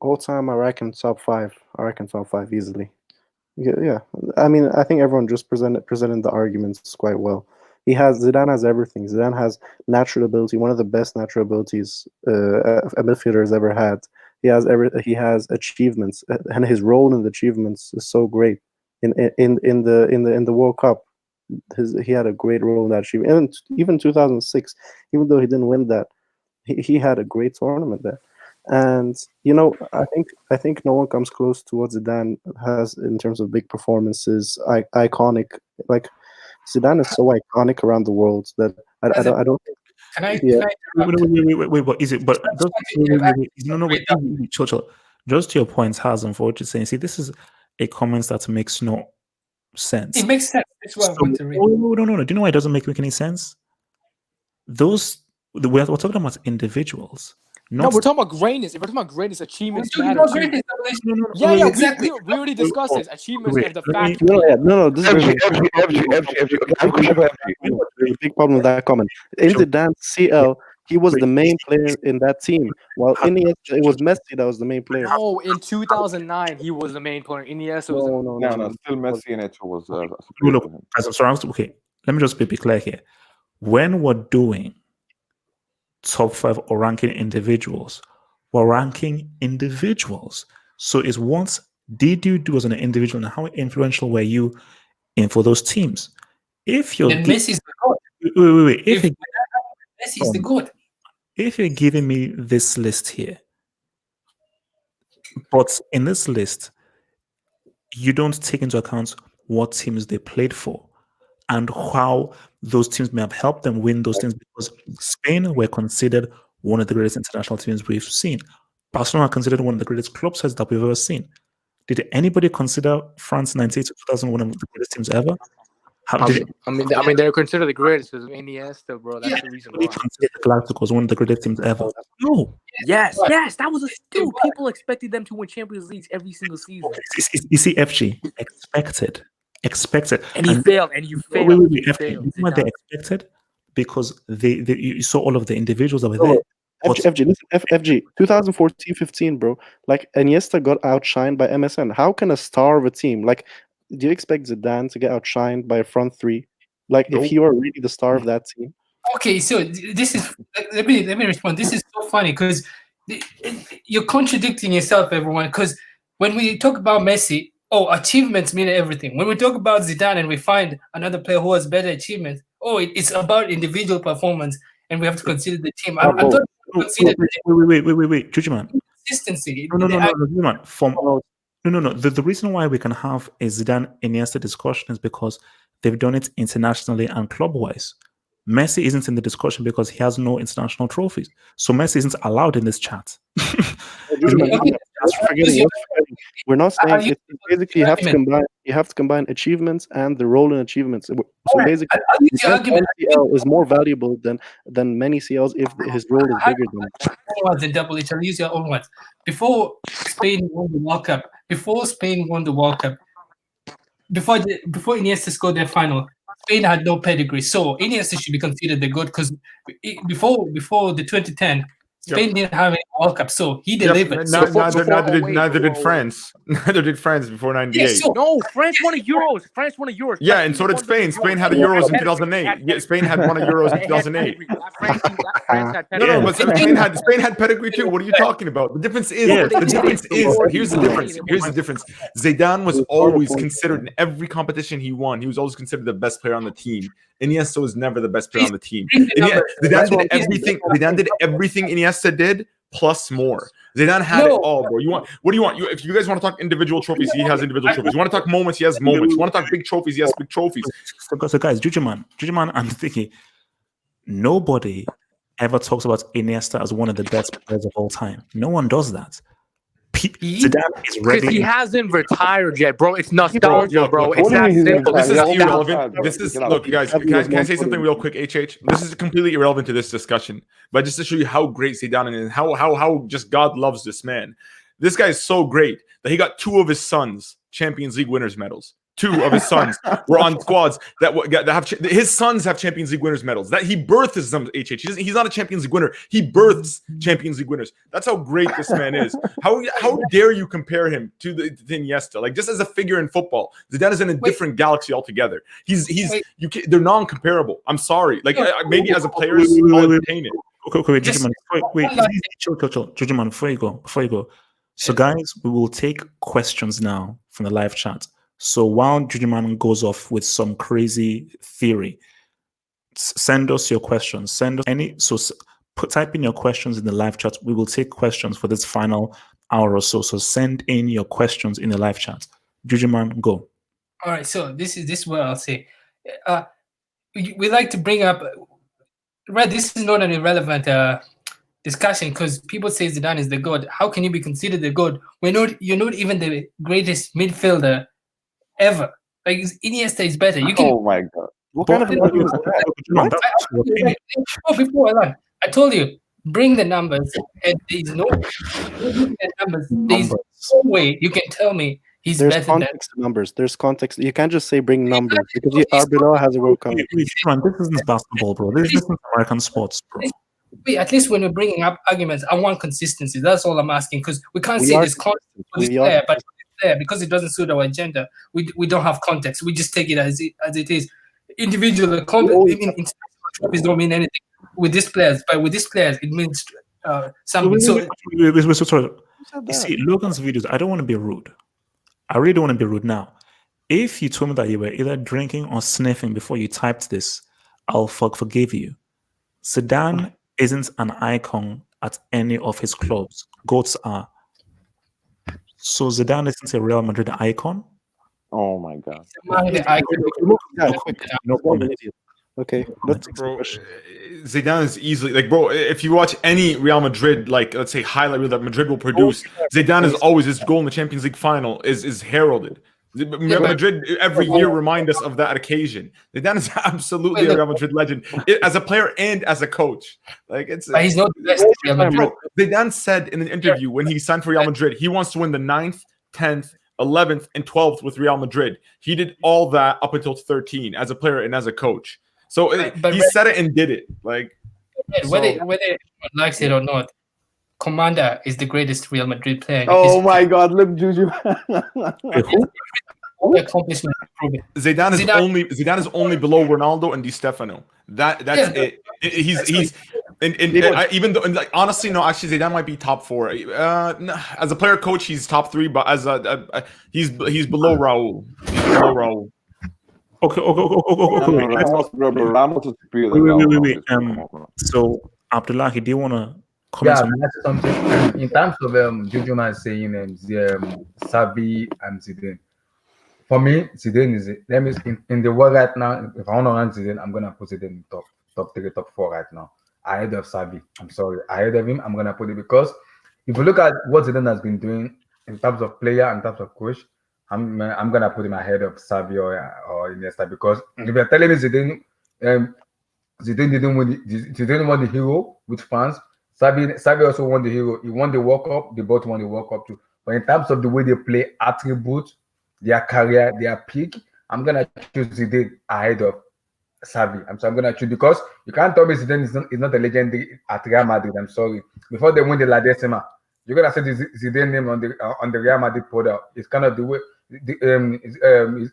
All time, I reckon top 5. I reckon top 5 easily. Yeah. I mean, I think everyone just presented the arguments quite well. Zidane has everything. Zidane has natural ability, one of the best natural abilities a midfielder has ever had. He has achievements, and his role in the achievements is so great. In the World Cup, he had a great role in that achievement. And even 2006, even though he didn't win that, he had a great tournament there. And I think no one comes close to what Zidane has in terms of big performances, iconic. Like, Zidane is so iconic around the world that I don't think. Can I? Yeah. Wait, what is it? But chill. Just to your point, Hazem, for what you're saying. See, this is a comment that makes no sense. It makes sense. That's what I want to read. No. Do you know why it doesn't make any sense? We're talking about individuals. No, we're talking about greatness. If we're talking about greatness, achievements Dude, matter no, too. greatness, Yeah, exactly. we already discussed this. Achievements Wait, and the let me- fact. No. This is FG. I have a question for FG. a big problem with that comment. In Zidane's CL, he was the main player in that team, while Iniesta, it was Messi that was the main player. No, in 2009, he was the main player. Iniesta was. No. Still Messi and Eto was. Look, as I'm sorry. Okay, let me just be clear here. When we're doing top 5 or ranking individuals, we're ranking individuals. So it's what did you do as an individual, and how influential were you in for those teams? If you're Then Messi's the god. wait. Messi's the god. If you're giving me this list here, but in this list, you don't take into account what teams they played for and how those teams may have helped them win those things, because Spain were considered one of the greatest international teams we've seen. Barcelona are considered one of the greatest club sides that we've ever seen. Did anybody consider France 98 to 2000 one of the greatest teams ever? I mean, they're considered the greatest because of Iniesta, bro. That's the reason why. Consider the Galacticos one of the greatest teams ever? No. Yes, that was a dude. People expected them to win Champions Leagues every single season. You see, FG expected, and you failed. Wait, FG, you know what they expected? Because you saw all of the individuals that were there. FG, listen, FG, 2014-15, bro. Like, Iniesta got outshined by MSN. How can a star of a team, like, do you expect Zidane to get outshined by a front three? Like, if he were really the star of that team? Okay, so this is let me respond. This is so funny because you're contradicting yourself, everyone. Because when we talk about Messi, achievements mean everything. When we talk about Zidane and we find another player who has better achievements, it's about individual performance, and we have to consider the team. I thought wait, Jujuman. Consistency. No, Jujuman. No. The reason why we can have a Zidane Iniesta discussion is because they've done it internationally and club-wise. Messi isn't in the discussion because he has no international trophies. So Messi isn't allowed in this chat. We're not saying it. Basically, you have to combine achievements and the role in achievements. So basically, CL is more valuable than many CLs if his role is bigger than. In double H, I'll use your own words. Before Spain won the World Cup, before Iniesta scored their final, Spain had no pedigree. So Iniesta should be considered the GOAT because before the 2010, Spain didn't have any World Cup, so he delivered. Neither did France. Neither did France before '98. No, France won a Euros. Yeah, and so did Spain. Spain had a Euros in 2008. Yeah, Spain had won a Euros in 2008. No, but Spain had pedigree too. What are you talking about? The difference is here's the difference. Zidane was always considered in every competition he won. He was always considered the best player on the team. Iniesta was never the best player on the team. Zidane did everything Iniesta did plus more. Zidane had it all, bro. What do you want? If you guys want to talk individual trophies, he has individual trophies. You want to talk moments, he has moments. You want to talk big trophies, he has big trophies. So guys, Jujuman, I'm thinking nobody ever talks about Iniesta as one of the best players of all time. No one does that. Zidane is because he hasn't retired yet, bro. It's nostalgia, bro. It's not simple. This is irrelevant. Look, guys. Can I say something real quick, HH? This is completely irrelevant to this discussion, but just to show you how great Zidane is and how just God loves this man. This guy is so great that he got 2 of his sons Champions League winners medals. 2 of his sons were on squads that have his sons have Champions League winners medals. That he birthed his sons. HH. He's not a Champions League winner. He births Champions League winners. That's how great this man is. How dare you compare him to Iniesta? Like, just as a figure in football, Zidane is in a different galaxy altogether. They're non-comparable. I'm sorry. Like, maybe as a player, I'll entertain it. Okay, chill. Jujuman, before you go. So, guys, we will take questions now from the live chat. So while Jujuman goes off with some crazy theory, send us your questions. Type in your questions in the live chat. We will take questions for this final hour or so. So send in your questions in the live chat. Jujuman, go. All right. So this is what I'll say. We like to bring up. Right. This is not an irrelevant discussion because people say Zidane is the GOAT. How can you be considered the GOAT? You're not even the greatest midfielder ever. Like, Iniesta is better. You can. Oh my god! What kind of argument is that? Before I told you, bring the numbers, and there's no way you can tell me he's better. There's context to numbers. There's context. You can't just say bring numbers because Arbeloa has a World Cup. This isn't basketball, bro. This is American sports, bro. At least when we're bringing up arguments, I want consistency. That's all I'm asking because we can't say this context for this player, but there because it doesn't suit our agenda. We don't have context. We just take it as it is. Individual trophies don't mean anything with these players, but with these players it means something. Sorry. You see, Logan's videos. I don't want to be rude. I really don't want to be rude now. If you told me that you were either drinking or sniffing before you typed this, I'll forgive you. Zidane isn't an icon at any of his clubs. GOATs are. So Zidane isn't a Real Madrid icon? Oh my god. Among the icons. Yeah, No quick. comment. No This guy's an comment. idiot. Okay, let's take some Bro, questions. Zidane is easily like, bro. If you watch any Real Madrid, like let's say highlight reel that Madrid will produce, Zidane is always his goal in the Champions League final is heralded. but- Madrid every year remind us of that occasion. Zidane is absolutely a Real Madrid legend as a player and as a coach. Like it's. But he's not the best at Real Madrid. Bro, Zidane said in an interview when he signed for Real Madrid, he wants to win the 9th, 10th, 11th, and 12th with Real Madrid. He did all that up until 13 as a player and as a coach. So But he said it and did it. Like whether anyone likes it or not, Commander is the greatest Real Madrid player. in Oh history. my God, Lip Juju. Wait, who? All the accomplishments prove it. Zidane is only below Ronaldo and Di Stefano. That's Yeah, it. He's even though like honestly no, actually Zidane might be top 4. As a player coach he's top 3, but as he's below Raul. He's below Raul. Okay. Ramos, bro, Ramos is superior than Wait. Raul, come on, bro. So Abdullahi, do you want to comment Yeah, on that's something. In terms of Juju man saying Xavi and Zidane. For me, Zidane is it. Let me in the world right now. If I want to run Zidane, I'm gonna put Zidane in top 3, top 4 right now. Ahead of Xavi. I'm sorry, ahead of him. I'm gonna put it because if you look at what Zidane has been doing in terms of player and terms of coach, I'm gonna put him ahead of Xavi or Iniesta because if you're telling me Zidane didn't win the hero with France. Xavi also won the hero. He won the World Cup. They both won the World Cup too. But in terms of the way they play, attributes, their career, their peak, I'm gonna choose Zidane ahead of Xavi. I'm gonna choose because you can't tell me Zidane is not a legend at Real Madrid. I'm sorry. Before they win the La Decima, you're gonna say the Zidane name on the Real Madrid product. It's kind of the way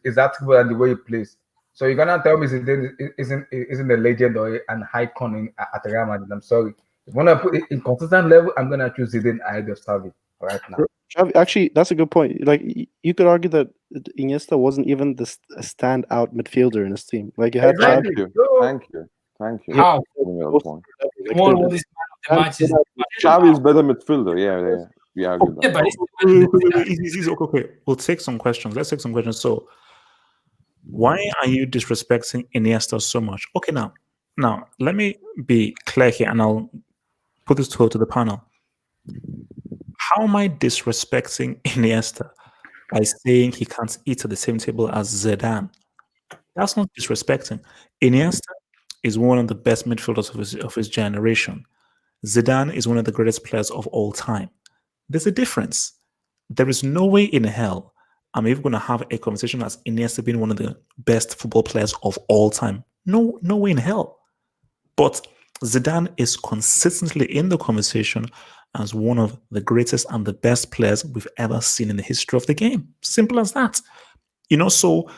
his attribute and the way he plays. So you're gonna tell me Zidane isn't a legend or an icon at Real Madrid. I'm sorry. If you wanna put it in consistent level, I'm gonna choose Zidane ahead of Xavi right now. Xavi, actually, that's a good point. Like you could argue that Iniesta wasn't even the standout midfielder in his team. Like you had Thank Xavi. you. How? Good point. One of these man of the matches. Xavi is better midfielder. Yeah. We argue Yeah, that. but Okay. We'll take some questions. Let's take some questions. So, why are you disrespecting Iniesta so much? Okay, now let me be clear here, and I'll put this to the panel. How am I disrespecting Iniesta by saying he can't eat at the same table as Zidane? That's not disrespecting. Iniesta is one of the best midfielders of his generation. Zidane is one of the greatest players of all time. There's a difference. There is no way in hell I'm even going to have a conversation as Iniesta being one of the best football players of all time. No way in hell. But Zidane is consistently in the conversation as one of the greatest and the best players we've ever seen in the history of the game. Simple as that. So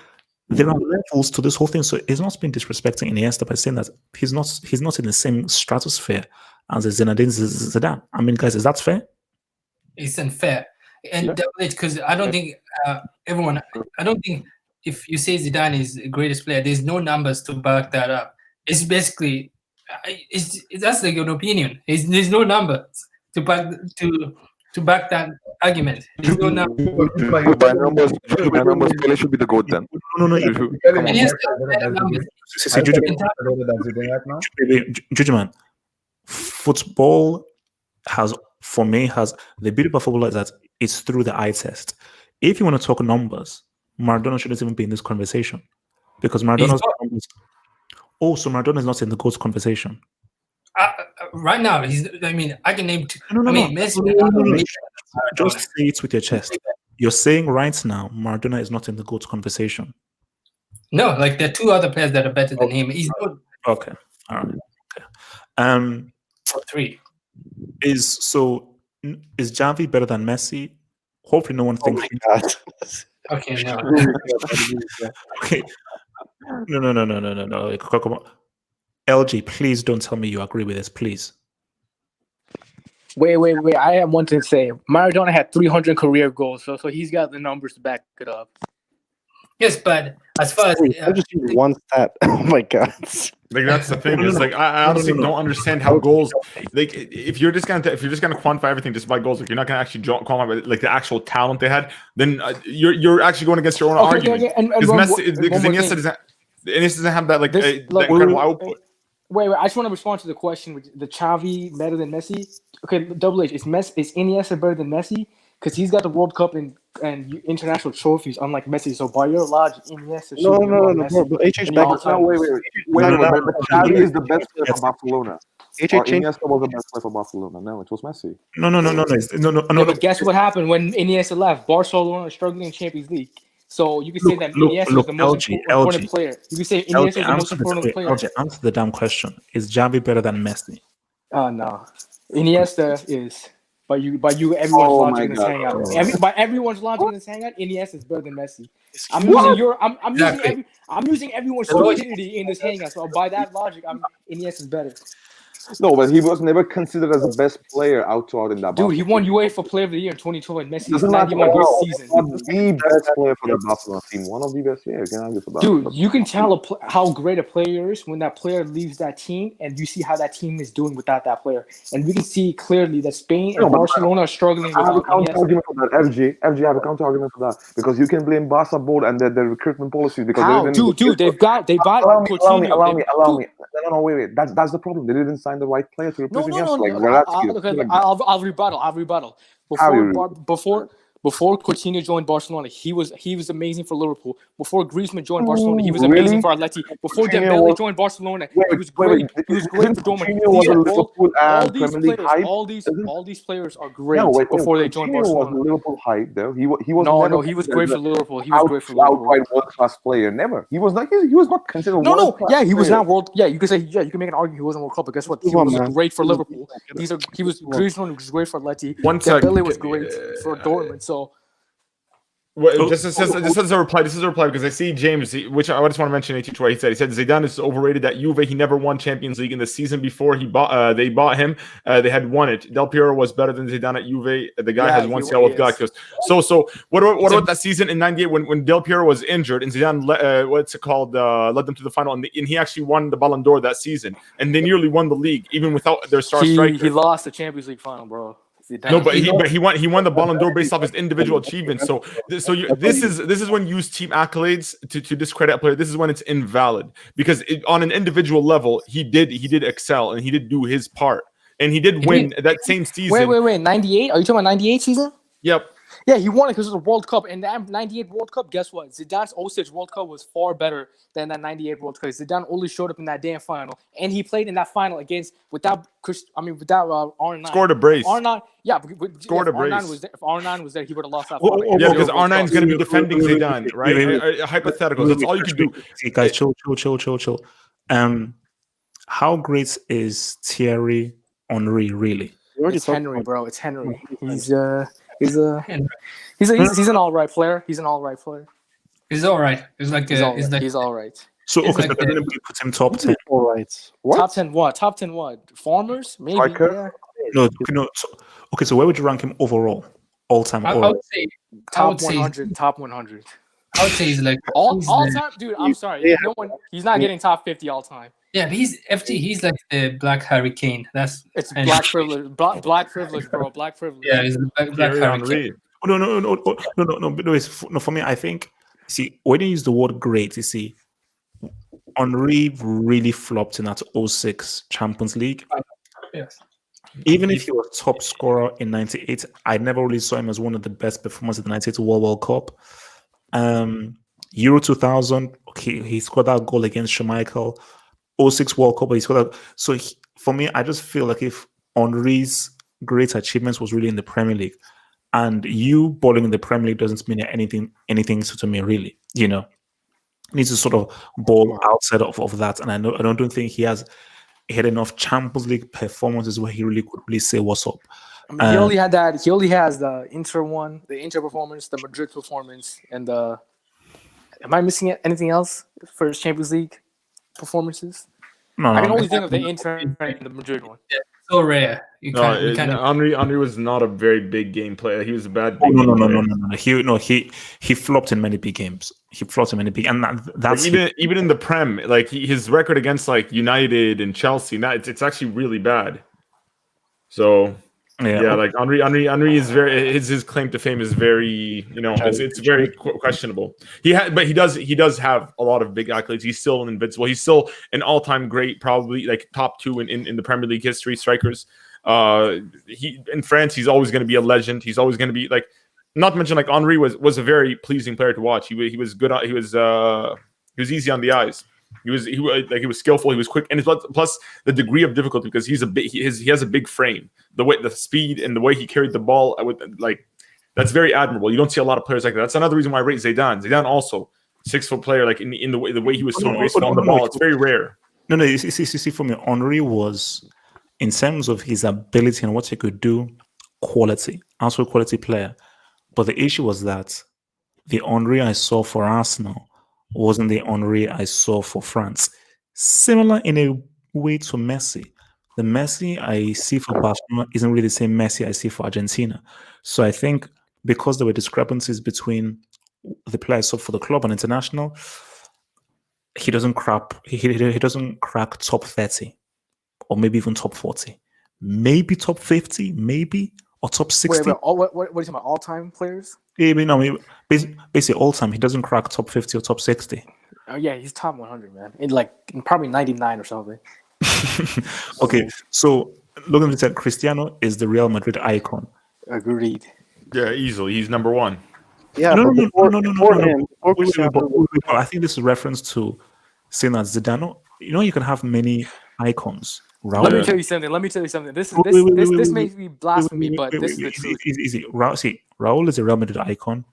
there are levels to this whole thing. So it's not been disrespecting Iniesta by saying that he's not in the same stratosphere as Zinedine Zidane. I mean, guys, is that fair? it's unfair. And because I don't think I don't think if you say Zidane is the greatest player, there's no numbers to back that up. It's basically, that's like an opinion. There's no numbers to back that argument. There's no numbers. By numbers, Pele should be the GOAT then. No. Come on. Juju man, football has the beauty about football is that it's through the eye test. If you want to talk numbers, Maradona shouldn't even be in this conversation because Maradona's numbers. Oh, so Maradona is not in the GOAT conversation. Right now, I can name two. No. Messi. Just say it with your chest. You're saying right now Maradona is not in the GOAT conversation. No, like there are two other players that are better than him. He's not. Okay. All right. Okay. Top 3. Is Xavi better than Messi? Hopefully, no one thinks. Okay, no. Okay. No. Come on. LG, please don't tell me you agree with this, please. Wait. I have one to say. Maradona had 300 career goals, so he's got the numbers to back it up. Yes, but as far as I just use one stat. Oh my god. Like that's the thing. It's like I honestly don't understand how goals. Like if you're just gonna quantify everything just by goals, like you're not gonna actually quantify like the actual talent they had, then you're actually going against your own argument. Because Messi, because Iniesta doesn't have that like that incredible output. Wait, I just want to respond to the question: with the Xavi better than Messi? Okay, Double H, is Iniesta better than Messi? Because he's got the World Cup and international trophies, unlike Messi. So by your logic, Iniesta should be above Messi. But HH And back y'all it tell up. me. But Xavi is the best player for Barcelona. HH Or changed. Iniesta was the best player for Barcelona. No, it was Messi. Yeah, but guess what happened when Iniesta left? Barcelona was struggling in Champions League. So you can say that Iniesta was the most important player. You can say Iniesta was the most important player. LG, answer the damn question. Is Xavi better than Messi? No. Iniesta is. By you, everyone's Oh logic my in this God. hangout. By everyone's logic in this hangout, Iniesta is better than Messi. I'm using everyone's stupidity in this hangout. So by that logic, Iniesta is better. No, but he was never considered as the best player out in that. Dude, he won UEFA Player of the Year in 2012, and Messi is Doesn't 91 matter. great season. Not the best player for the Barcelona team. One of the best. Yeah, you can argue for that. Dude, But you can tell how great a player is when that player leaves that team, and you see how that team is doing without that player. And we can see clearly that Spain and Barcelona are struggling I have a without counter Iniesta. argument for that. FG, I have a counter argument for that because you can blame Barca board and their recruitment policies because How? they didn't. Dude, they've got Allow me. Coutinho. No, wait. That's the problem. They didn't sign the right player to replace Iniesta. Like No. I'll rebuttal. Before Coutinho joined Barcelona, he was amazing for Liverpool. Before Griezmann joined Barcelona, he was amazing for Atleti. Before Dembele joined Barcelona, he was great. He was great for Dortmund. All these players are great before they joined Barcelona. Was Liverpool hype though. He was No, he was great for Liverpool. He was great for Liverpool. Outright world class player. Never. He was not. He was not considered. He was not world. Yeah, you can say you can make an argument he wasn't World Cup, but guess what? He was great for Liverpool. Griezmann was great for Atleti. Dembele was great for Dortmund. So. Well, this is a reply. This is a reply because I see James, which I just want to mention. He said Zidane is overrated at Juve. He never won Champions League in the season before they bought him. They had won it. Del Piero was better than Zidane at Juve. The guy has won CL with Galacticos. So what about that season in '98 when Del Piero was injured and Zidane led them to the final and he actually won the Ballon d'Or that season and they nearly won the league even without their star striker. He lost the Champions League final, bro. No, but he won the Ballon d'Or based off his individual achievements. So this is when you use team accolades to discredit a player. This is when it's invalid because on an individual level he did excel and he did do his part and he did win that same season. Wait, 98? Are you talking about 98 season? Yep. Yeah, he won it because it was a World Cup. And that 98 World Cup, guess what? Zidane's 06 World Cup was far better than that 98 World Cup. Zidane only showed up in that damn final. And he played in that final without R9. Scored a brace. R9, yeah. Scored a brace. If R9 was there, he would have lost that final. Yeah, because R9 is going to be defending Zidane, right? Hypotheticals. That's all you can do. See, guys, chill. How great is Thierry Henry really? It's Henry, bro. It's Henry. He's an all right player. He's all right. He's all right. He's all right. So okay, so anybody put him top 10? All right. What? Top 10 what? Top 10 what? Farmers? Maybe. Yeah. No. So where would you rank him overall? All time. I would say top 100. Top 100. I would say he's like all time, dude. I'm sorry. Yeah. No one. He's not getting top 50 all time. Yeah, but he's like the Black Hurricane. It's black privilege. Black privilege, bro. Black privilege. Yeah, he's the Black Hurricane. No. For me, I think. See, when you use the word great, you see, Henry really flopped in that 06 Champions League. Yes. Even if he was top scorer in '98, I never really saw him as one of the best performers at the '98 World Cup. Euro 2000, okay, he scored that goal against Schmeichel. 06 World Cup, but he scored that. So for me, I just feel like if Henry's great achievements was really in the Premier League, and you balling in the Premier League doesn't mean anything to me, really. You know, he needs to sort of ball outside of that. And I don't think he had enough Champions League performances where he really could really say what's up. I mean, he only had that. He only has the Inter performance, the Madrid performance, and the. Am I missing anything else for his Champions League performances? No, I can only think of the Inter and the Madrid one. so rare. You No, can't. We can't. Henry was not a very big game player. He was a bad Oh big no game no no player. no no no. He flopped in many big games. He flopped in many big, and that's Even in the Prem, like his record against like United and Chelsea, it's actually really bad. So yeah, like Henry is very his claim to fame is very it's very questionable. But he does have a lot of big accolades. He's still invincible. He's still an all time great, probably like top two in the Premier League history strikers. He in France, he's always going to be a legend. He's always going to be like, not to mention like Henry was a very pleasing player to watch. He was good. He was easy on the eyes. He was skillful. He was quick, and plus the degree of difficulty because he has a big frame. The speed, and the way he carried the ball that's very admirable. You don't see a lot of players like that. That's another reason why I rate Zidane. Zidane also 6 foot player, like in the way he was so graceful on the ball. It's very rare. No, you see, for me, Henry was, in terms of his ability and what he could do, quality, also quality player. But the issue was that the Henry I saw for Arsenal wasn't the Henry I saw for France. Similar in a way to Messi. The Messi I see for Barcelona isn't really the same Messi I see for Argentina. So I think because there were discrepancies between the players for the club and international, he doesn't crack top 30 or maybe even top 40. Maybe top 50, maybe, or top 60. Wait, what are you talking about? All-time players? Basically all time he doesn't crack top 50 or top 60. Oh yeah, he's top 100, man. In probably 99 or something. Okay, so looking at it, Cristiano is the Real Madrid icon. Agreed. Yeah, easily. He's number one. Yeah, No, but no, before, no, no, no, before no, no. him, before Wait, Cristiano, but I think this is reference to saying that Zidane. You can have many icons. Raul, Let me tell you something. This may be blasphemy, but this is the truth. Easy. Raul is a Real Madrid icon.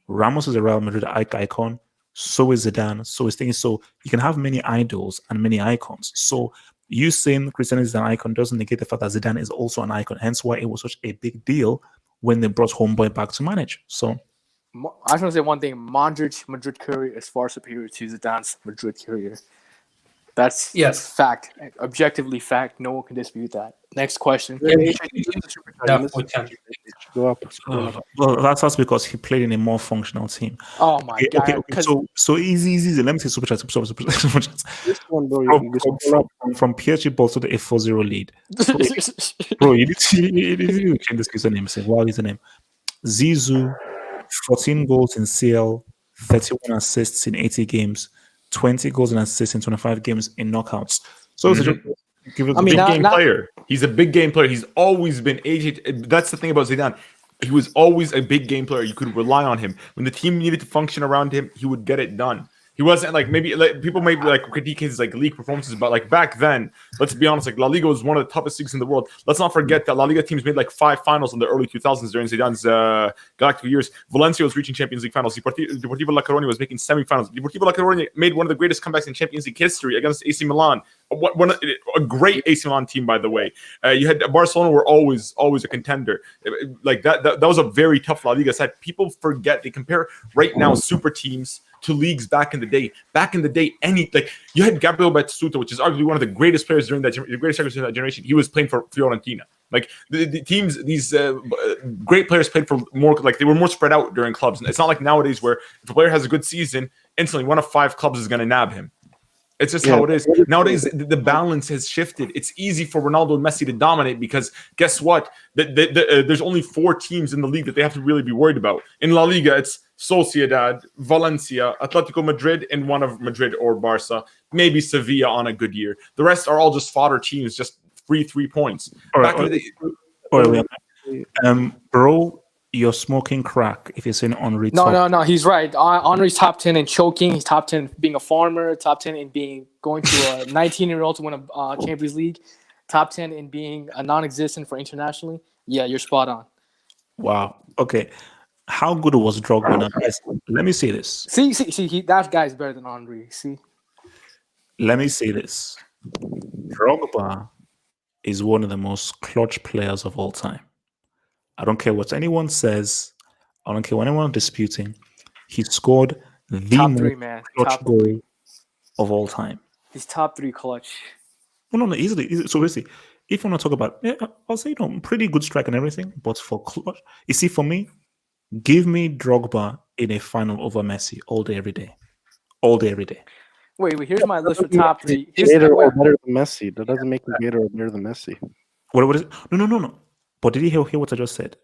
Ramos is a Real Madrid icon. So is Zidane. So is things. So you can have many idols and many icons. So you saying Cristiano is an icon doesn't negate the fact that Zidane is also an icon. Hence why it was such a big deal when they brought Homeboy back to manage. So I just want to say one thing: Modric Madrid career is far superior to Zidane's Madrid career. That's fact, objectively fact. No one can dispute that. Next question. go up. Well, that's because he played in a more functional team. Oh my god! Okay. So easy. Let me say super chat. This one, bro, From PSG ball to the 4-0 lead. Bro, you need to change this username. Say, wow, username. Zizou, 14 goals in CL, 31 assists in 80 games, 20 goals and assists in 25 games in knockouts. So give it a big game player. He's a big game player. He's always been aged. That's the thing about Zidane. He was always a big game player. You could rely on him. When the team needed to function around him, he would get it done. He wasn't people may critique his league performances, but back then, let's be honest, La Liga was one of the toughest leagues in the world. Let's not forget that La Liga teams made 5 finals in the early 2000s during Zidane's Galactic years. Valencia was reaching Champions League finals. Deportivo La Coruña was making semifinals. Deportivo La Coruña made one of the greatest comebacks in Champions League history against AC Milan. A great AC Milan team, by the way. You had Barcelona were always a contender. That was a very tough La Liga side. People forget, they compare right now super teams to leagues back in the day. Back in the day, you had Gabriel Batistuta, which is arguably one of the greatest players during that generation. He was playing for Fiorentina. The teams, these great players played for more. They were more spread out during clubs. And it's not like nowadays where if a player has a good season, instantly one of 5 clubs is going to nab him. It's just how it is. Nowadays, the balance has shifted. It's easy for Ronaldo and Messi to dominate because guess what? There's only 4 teams in the league that they have to really be worried about. In La Liga, it's Sociedad, Valencia, Atletico Madrid, and one of Madrid or Barca, maybe Sevilla on a good year. The rest are all just fodder teams, just free 3 points. Bro, you're smoking crack if you're saying Henry. No, he's right. Henry's top 10 in choking. He's top 10 being a farmer. Top 10 in going to a 19-year-old to win a Champions League. Top 10 in being a non-existent for internationally. Yeah, you're spot on. Wow. Okay. How good was Drogba now? Let me say this. See, that guy's better than Henry. See? Let me say this. Drogba is one of the most clutch players of all time. I don't care what anyone says. I don't care what anyone disputing. He scored the top most 3, man. clutch goal of all time. He's top 3 clutch. No, easily. So basically, if you want to talk about, I'll say pretty good strike and everything, but for clutch, you see, for me, give me Drogba in a final over Messi all day, every day, all day, every day. Wait. Here's my list of Doesn't top make me three. Here's greater or wait, better than Messi. That doesn't make me greater or better than Messi. What is it? No. But did you hear what I just said?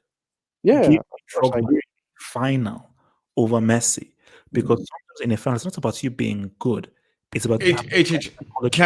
Yeah, Give of course I Drogba agree. final over Messi, because sometimes in a final, it's not about you being good; it's about you having quality.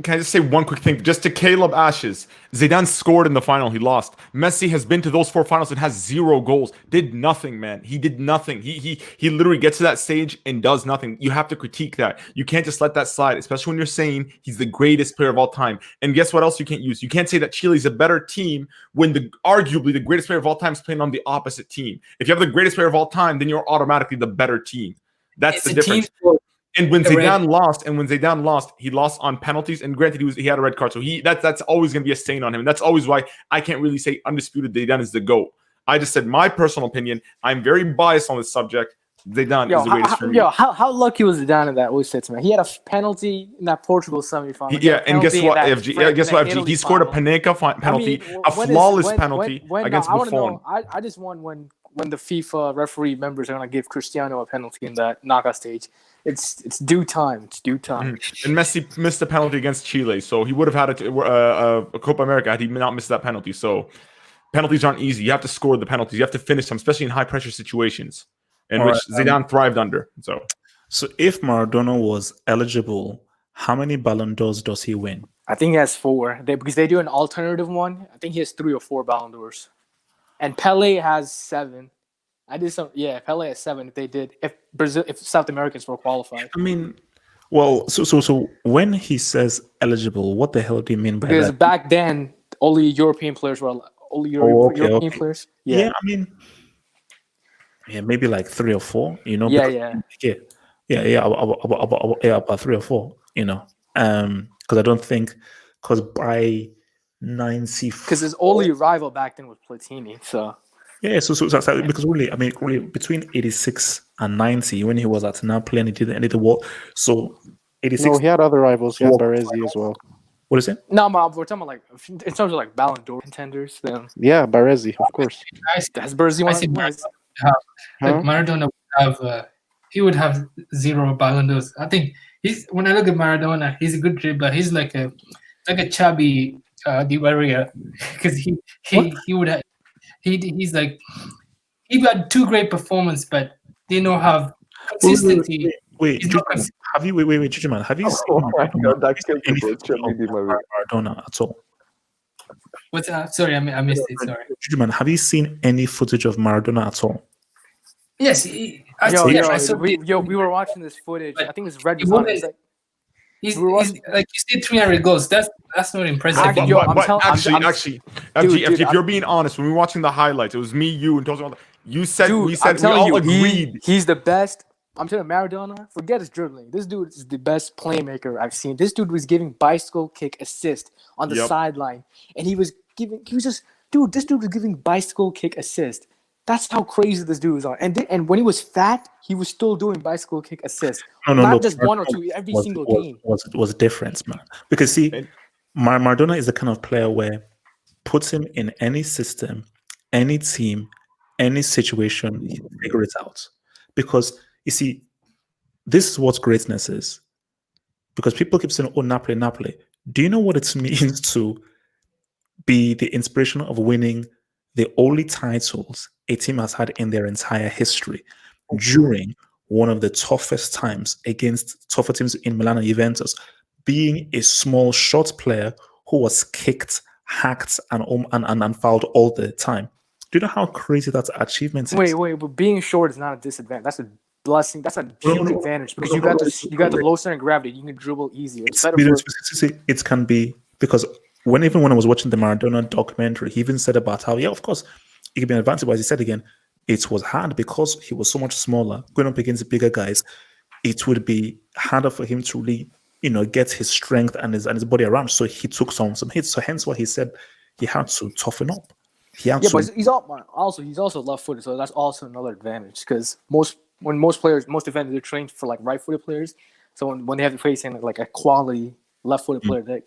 Can I just say one quick thing just to Caleb Ashes? Zidane scored in the final. He lost. Messi has been to those 4 finals and has 0 goals. Did nothing, man. He did nothing. He literally gets to that stage and does nothing. You have to critique that. You can't just let that slide, especially when you're saying he's the greatest player of all time. And guess what else you can't use? You can't say that Chile's a better team when arguably the greatest player of all time is playing on the opposite team. If you have the greatest player of all time, then you're automatically the better team. That's It's the a team difference. sport. And when The red- Zidane lost, he lost on penalties. And granted, he had a red card, so that's always going to be a stain on him. And that's always why I can't really say undisputed Zidane is the GOAT. I just said my personal opinion. I'm very biased on this subject. Zidane is the greatest for me. how lucky was Zidane in that 06, man? He had a penalty in that Portugal semifinal. Yeah, and guess what, FG? Guess what, FG? He scored a Panenka penalty, a flawless penalty against Buffon. I just won when the FIFA referee members are going to give Cristiano a penalty in that knockout stage. It's due time. It's due time. And Messi missed a penalty against Chile, so he would have had a Copa America had he not missed that penalty. So penalties aren't easy. You have to score the penalties. You have to finish them, especially in high-pressure situations, in which Zidane thrived under. So if Maradona was eligible, how many Ballon d'Ors does he win? I think he has 4. Because they do an alternative one. I think he has 3 or 4 Ballon d'Ors. And Pele has 7. Pele has 7 if South Americans were qualified. I mean, well, so when he says eligible, what the hell do you mean by because that? back then only European players were European players. Yeah, I mean, maybe like 3 or 4. Yeah. About 3 or 4. Because I don't think by 90, because his only rival back then was Platini. So yeah, so because really between 86 and 90 when he was at Napoli and he did the world. So 86. No, he had other rivals. He had Baresi as well. What is it? No, we're talking about in terms of Ballon d'Or contenders. Then yeah, Baresi, of course. Has Baresi won? Maradona would have 0 Ballon d'Ors. I think when I look at Maradona, he's a good dribbler. He's like a chubby Di Maria because he would have. He's like he had 2 great performances, but they don't have consistency. Wait, Jujuman, have you seen Maradona at all? What's that? Sorry, I missed it. Sorry. Jujuman, have you seen any footage of Maradona at all? Yes, we were watching this footage. I think it's Red Bull. He's like you said 300 goals. That's not impressive. Actually, if you're being honest, when we were watching the highlights, it was me, you, and Tozo. We all agreed. He's the best. I'm telling you, Maradona, forget his dribbling. This dude is the best playmaker I've seen. This dude was giving bicycle kick assist on the sideline, and this dude was giving bicycle kick assist. That's how crazy this dude is on. And when he was fat, he was still doing bicycle kick assist. Not just 1 or 2 every single game. Was difference, man. Because see, Maradona is the kind of player where puts him in any system, any team, any situation, he figure it out. Because you see, this is what greatness is. Because people keep saying, "Oh, Napoli." Do you know what it means to be the inspiration of winning the only titles a team has had in their entire history during one of the toughest times against tougher teams in Milan and Juventus, being a small, short player who was kicked, hacked, and fouled all the time? Do you know how crazy that achievement is? Wait, but being short is not a disadvantage. That's a blessing. That's a huge advantage because you got the low center of gravity. You can dribble easier. It can be because even when I was watching the Maradona documentary, he even said about how, of course, it could be an advantage. But as he said again, it was hard because he was so much smaller. Going up against the bigger guys, it would be harder for him to really, get his strength and his body around. So he took some hits. So hence why he said he had to toughen up. But he's also left-footed, so that's also another advantage because most defenders are trained for right-footed players. So when they have to face like a quality left-footed player,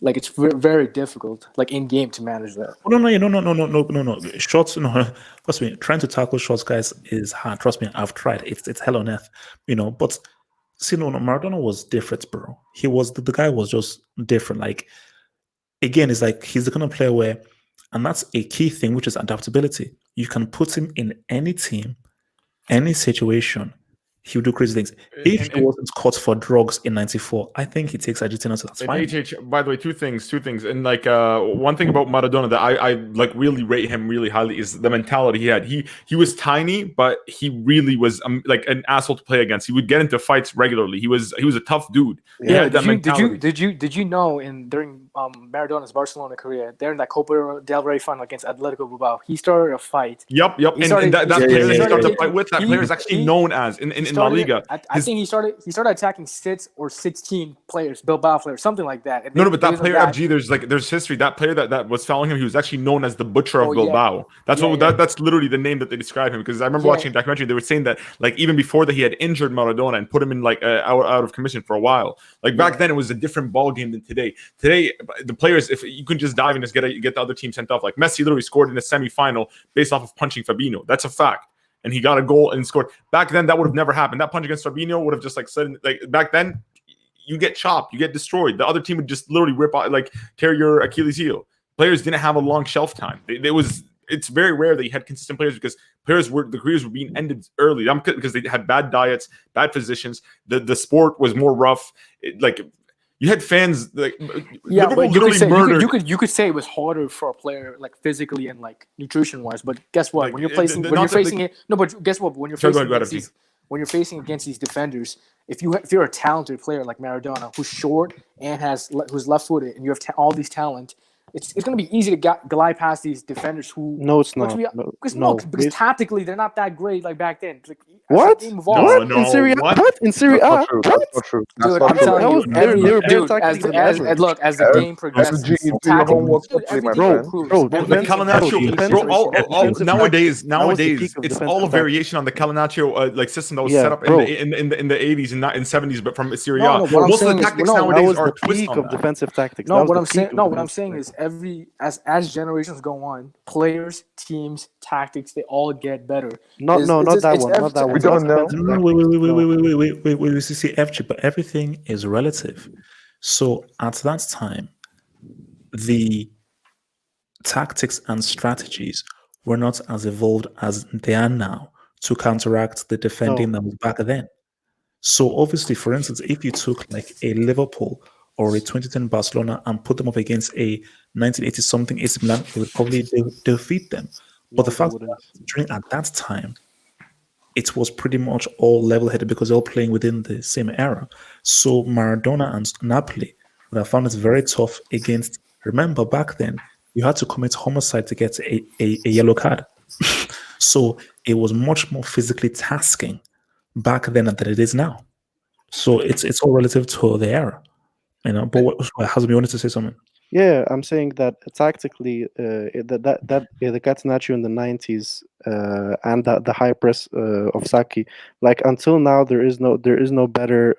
Like it's very difficult, like in game, to manage that. Oh, no. Shots, no. Trust me, trying to tackle shots, guys, is hard. Trust me, I've tried. It's hell on earth, But see, no, Maradona was different, bro. He was the guy was just different. Like again, it's like he's the kind of player where, and that's a key thing, which is adaptability. You can put him in any team, any situation. He'll do crazy things. If he wasn't caught for drugs in '94, I think he takes Argentina, so that's fine. HH, by the way, two things, and like one thing about Maradona that I like really rate him really highly is the mentality he had. He was tiny, but he really was like an asshole to play against. He would get into fights regularly. He was a tough dude. Yeah, did you know during Maradona's Barcelona career, there in that Copa del Rey final against Atletico Bilbao, he started a fight. Yep. And that player he started a fight with, that player is actually known as in La Liga. I think he started attacking 6 or 16 players, Bilbao players, something like that. No, but that player FG, there's history. That player that was fouling him, he was actually known as the Butcher of Bilbao. That's that's literally the name that they describe him. Because I remember watching a documentary, they were saying that like even before that he had injured Maradona and put him in like out of commission for a while. Like back then it was a different ball game than today. Today the players, if you can just dive and just get the other team sent off. Like Messi literally scored in the semifinal based off of punching Fabinho. That's a fact. And he got a goal and scored. Back then, that would have never happened. That punch against Fabinho would have just like said, like back then, you get chopped, you get destroyed. The other team would just literally rip out, like tear your Achilles heel. Players didn't have a long shelf time. It's very rare that you had consistent players because the careers were being ended early. Because they had bad diets, bad physicians. The sport was more rough. You had fans like but you could say it was harder for a player like physically and like nutrition wise. But guess what? When you're facing against these defenders, if you're a talented player like Maradona who's short and who's left footed and you have all these talent, it's going to be easy to glide past these defenders who. No, it's not. Because tactically they're not that great like back then. Like, what? No, in Serie A? What? In Serie A? That's not true. Dude, I'm telling you, as the game progresses, nowadays it's all a variation on the Calenaccio like system that was set up in the 80s and 70s, but from Serie A. Most of the tactics nowadays are twist on that. Defensive tactics. What I'm saying is as generations go on, players, teams, tactics, they all get better. Not that one. We don't know. Wait. See, FG, but everything is relative. So at that time, the tactics and strategies were not as evolved as they are now to counteract the defending that was back then. So obviously, for instance, if you took like a Liverpool or a 2010 Barcelona and put them up against a 1980 something AC Milan, they would probably defeat them. But the fact that at that time, it was pretty much all level-headed because they're all playing within the same era. So Maradona and Napoli would have found it very tough against. Remember, back then you had to commit homicide to get a yellow card. So it was much more physically tasking back then than it is now. So it's all relative to the era, But Hazmi wanted to say something. Yeah, I'm saying that tactically, the Catenaccio in the 90s and the high press of Sacchi, like until now, there is no better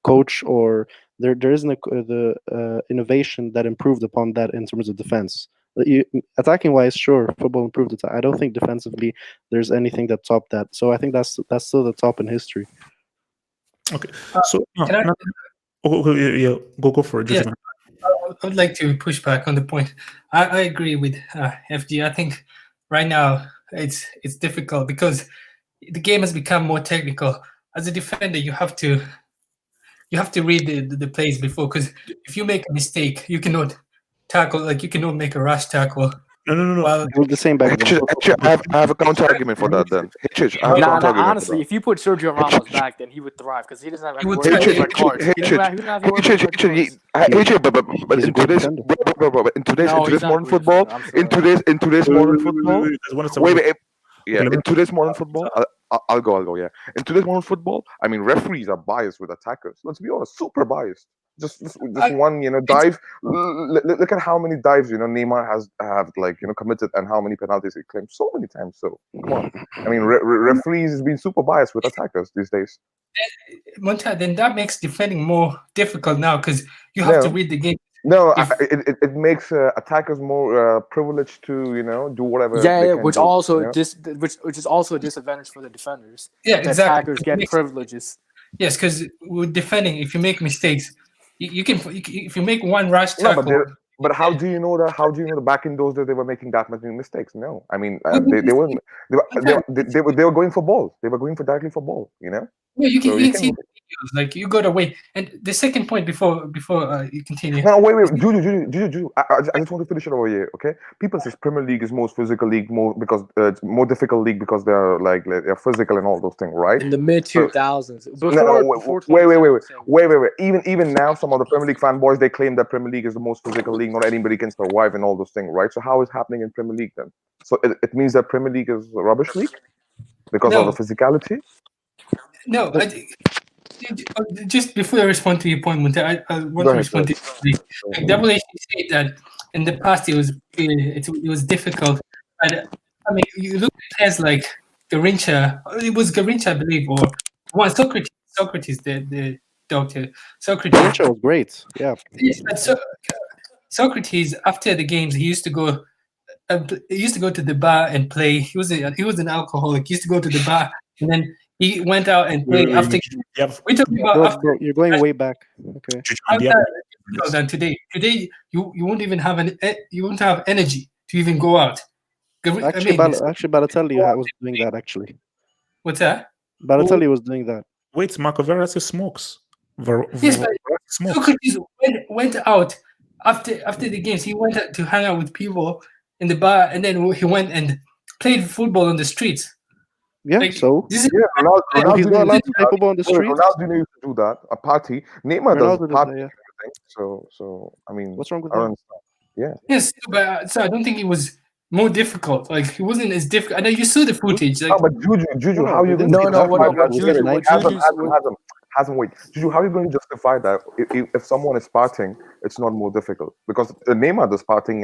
coach or there isn't the innovation that improved upon that in terms of defense. Attacking wise, sure, football improved it. I don't think defensively there's anything that topped that. So I think that's still the top in history. Okay, so go for it. Yeah. I would like to push back on the point. I agree with FG. I think right now it's difficult because the game has become more technical. As a defender, you have to read the plays before, because if you make a mistake, you cannot tackle, like you cannot make a rash tackle. No. Do the same back. I have a counter argument for that. Then honestly, if you put Sergio Ramos back, then he would thrive because he doesn't have any red cards. But in today's modern football, in today's modern football, I'll go. Yeah, in today's modern football, I mean, referees are biased with attackers. Let's be honest, super biased. Just one, dive. Look at how many dives Neymar have committed and how many penalties he claimed so many times. So come on, I mean, referees has been super biased with attackers these days. Monta, then that makes defending more difficult now because you have to read the game. No, If it makes attackers more privileged to do whatever they Yeah, can which do. also You know? which is also a disadvantage for the defenders. yeah, The exactly. attackers get privileges. Yes, because with defending, if you make mistakes, you can if you make one rash No, tackle. but how do you know that? How do you know that back in those days they were making that many mistakes? No, I mean Well, they weren't. sometimes They were going for balls. They were going for directly for ball. yeah, So you you can see can. the videos, like you got away. And the second point before you continue. No, wait, Juju. I just want to finish it over here, okay? People says Premier League is most physical league, more because it's more difficult league because they're they're physical and all those things, right? In the mid So 2000s, no, before wait. Even now, some of the Premier League fanboys they claim that Premier League is the most physical league. Not anybody can survive and all those things, right? So how is happening in Premier League then? So it means that Premier League is a rubbish league because of the No, physicality. no. Just before I respond to your point, Munta, I want Go to ahead, sir. respond to like Double H said that in the past it was difficult. But I mean, you look at players like Garincha. It was Garincha, I believe, or one Socrates, the doctor Socrates. Garincha was great. Yeah. Yes, but Socrates after the games he used to go. He used to go to the bar and play. He was an alcoholic. He used to go to the bar and then he went out and played after. We're talking about after. Bro, you're going way back. Okay. Than today. Today you won't even have you won't have energy to even go out. Actually, Balotelli was doing that. Actually, what's that? Balotelli was doing that. Wait, Marco Verratti smokes. Yes, but Socrates went out after the games. He went out to hang out with people in the bar, and then he went and played football on the streets. Yeah, like, so this is Ronaldo he's not allowed to play football on the street. Ronaldo used to do that. A party. Neymar does Ronaldo party. does that, yeah. So I mean, What's wrong with I don't that? understand. Yeah. Yes, but so I don't think it was more difficult. Like he wasn't as difficult. I know you saw the footage. Like, No, but Juju, No, how you but going to but justify that? Hasn't wait. Juju, how are you going to justify that if someone is partying, it's not more difficult? Because Neymar does partying.